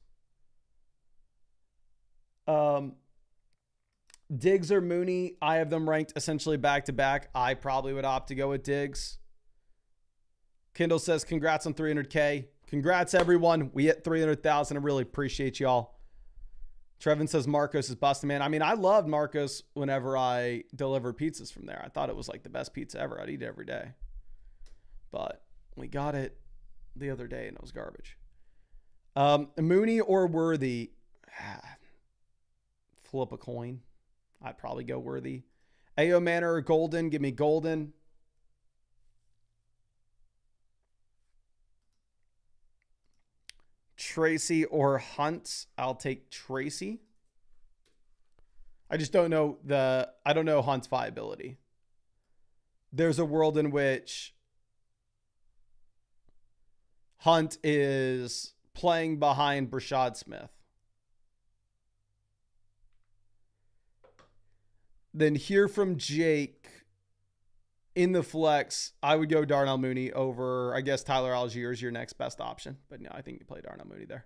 Diggs or Mooney, I have them ranked essentially back-to-back. I probably would opt to go with Diggs. Kendall says, congrats on 300K. Congrats, everyone. We hit 300,000. I really appreciate y'all. Trevin says Marcos is busting, man. I mean, I loved Marcos whenever I delivered pizzas from there. I thought it was like the best pizza ever. I'd eat it every day. But we got it the other day and it was garbage. Mooney or Worthy? Flip a coin. I'd probably go Worthy. Ayo Manor or Golden? Give me Golden. Tracy or Hunt? I'll take Tracy. I just don't know I don't know Hunt's viability. There's a world in which Hunt is playing behind Brashad Smith. Then hear from Jake in the flex. I would go Darnell Mooney over, I guess, Tyler Algier is your next best option. But no, I think you play Darnell Mooney there.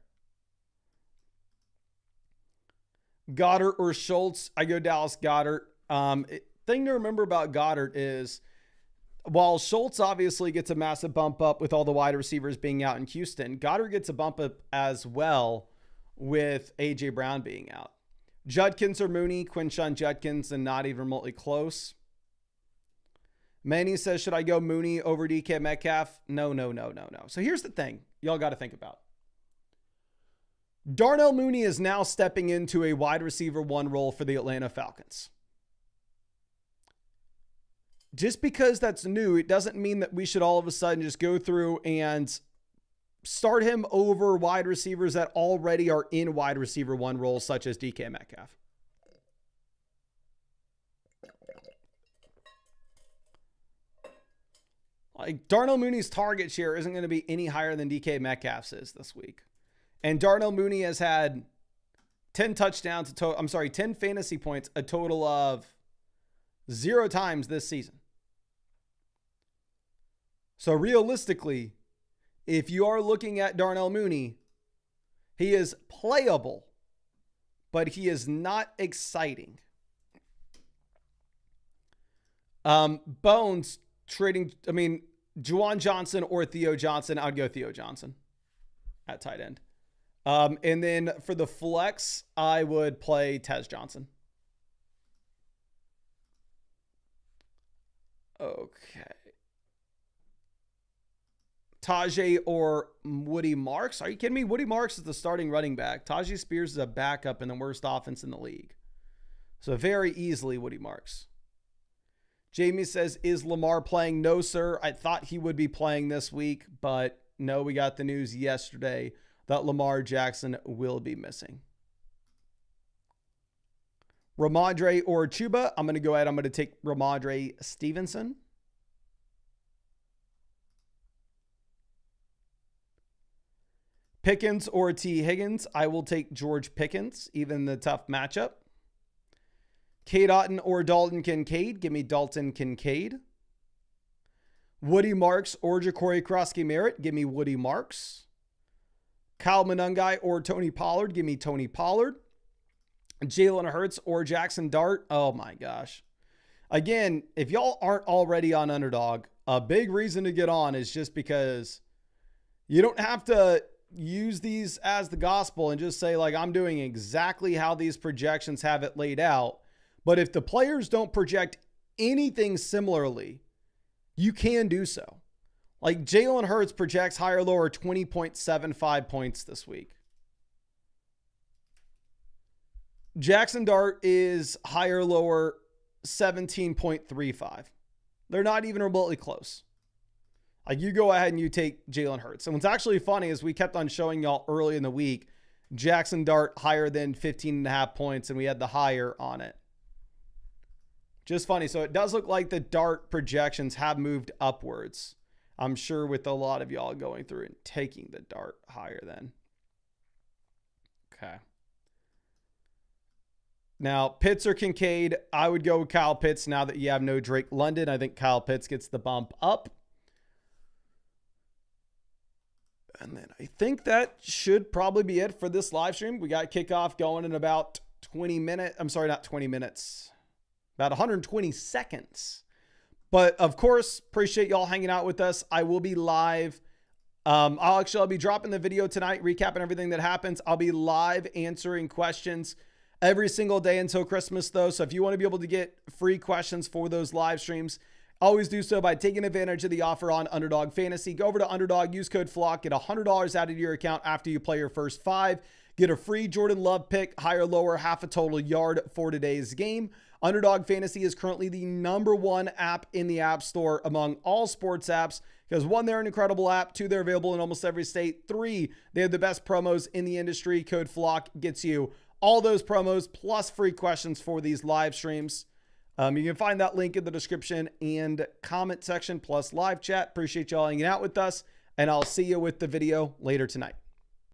Goddard or Schultz? I go Dallas Goddard. Thing to remember about Goddard is while Schultz obviously gets a massive bump up with all the wide receivers being out in Houston, Goddard gets a bump up as well with A.J. Brown being out. Judkins or Mooney? Quinshon Judkins, and not even remotely close. Manny says, should I go Mooney over DK Metcalf? No. So here's the thing y'all got to think about. Darnell Mooney is now stepping into a wide receiver one role for the Atlanta Falcons. Just because that's new, it doesn't mean that we should all of a sudden just go through and start him over wide receivers that already are in wide receiver one roles, such as DK Metcalf. Like Darnell Mooney's target share isn't going to be any higher than DK Metcalf's is this week. And Darnell Mooney has had 10 touchdowns, 10 fantasy points, a total of 0 times this season. So realistically, if you are looking at Darnell Mooney, he is playable, but he is not exciting. Bones trading, Juwan Johnson or Theo Johnson. I'd go Theo Johnson at tight end. And then for the flex, I would play Tez Johnson. Okay. Tajay or Woody Marks. Are you kidding me? Woody Marks is the starting running back. Tajay Spears is a backup in the worst offense in the league. So very easily Woody Marks. Jamie says, is Lamar playing? No, sir. I thought he would be playing this week, but no, we got the news yesterday that Lamar Jackson will be missing. Ramondre or Chuba. I'm going to go ahead. I'm going to take Ramondre Stevenson. Pickens or T. Higgins. I will take George Pickens, even the tough matchup. Cade Otton or Dalton Kincaid. Give me Dalton Kincaid. Woody Marks or Ja'Cory Krosky-Merritt. Give me Woody Marks. Kyle Monangai or Tony Pollard. Give me Tony Pollard. Jalen Hurts or Jackson Dart. Oh my gosh. Again, if y'all aren't already on Underdog, a big reason to get on is just because you don't have to use these as the gospel and just say, like, I'm doing exactly how these projections have it laid out. But if the players don't project anything similarly, you can do so. Like Jalen Hurts projects higher, lower 20.75 points this week. Jackson Dart is higher, lower 17.35. They're not even remotely close. Like you go ahead and you take Jalen Hurts. And what's actually funny is we kept on showing y'all early in the week, Jackson Dart higher than 15.5 points, and we had the higher on it. Just funny. So it does look like the Dart projections have moved upwards. I'm sure with a lot of y'all going through and taking the Dart higher then. Okay. Now, Pitts or Kincaid, I would go with Kyle Pitts now that you have no Drake London. I think Kyle Pitts gets the bump up. And then I think that should probably be it for this live stream. We got kickoff going in about 20 minutes. I'm sorry, not 20 minutes. About 120 seconds. But of course, appreciate y'all hanging out with us. I will be live. I'll be dropping the video tonight, recapping everything that happens. I'll be live answering questions every single day until Christmas, though. So if you want to be able to get free questions for those live streams, always do so by taking advantage of the offer on Underdog Fantasy. Go over to Underdog, use code FLOCK, get $100 out of your account after you play your first 5. Get a free Jordan Love pick, higher, lower, half a total yard for today's game. Underdog Fantasy is currently the #1 app in the App Store among all sports apps because 1, they're an incredible app. 2, they're available in almost every state. 3, they have the best promos in the industry. Code FLOCK gets you all those promos plus free questions for these live streams. You can find that link in the description and comment section plus live chat. Appreciate y'all hanging out with us, and I'll see you with the video later tonight.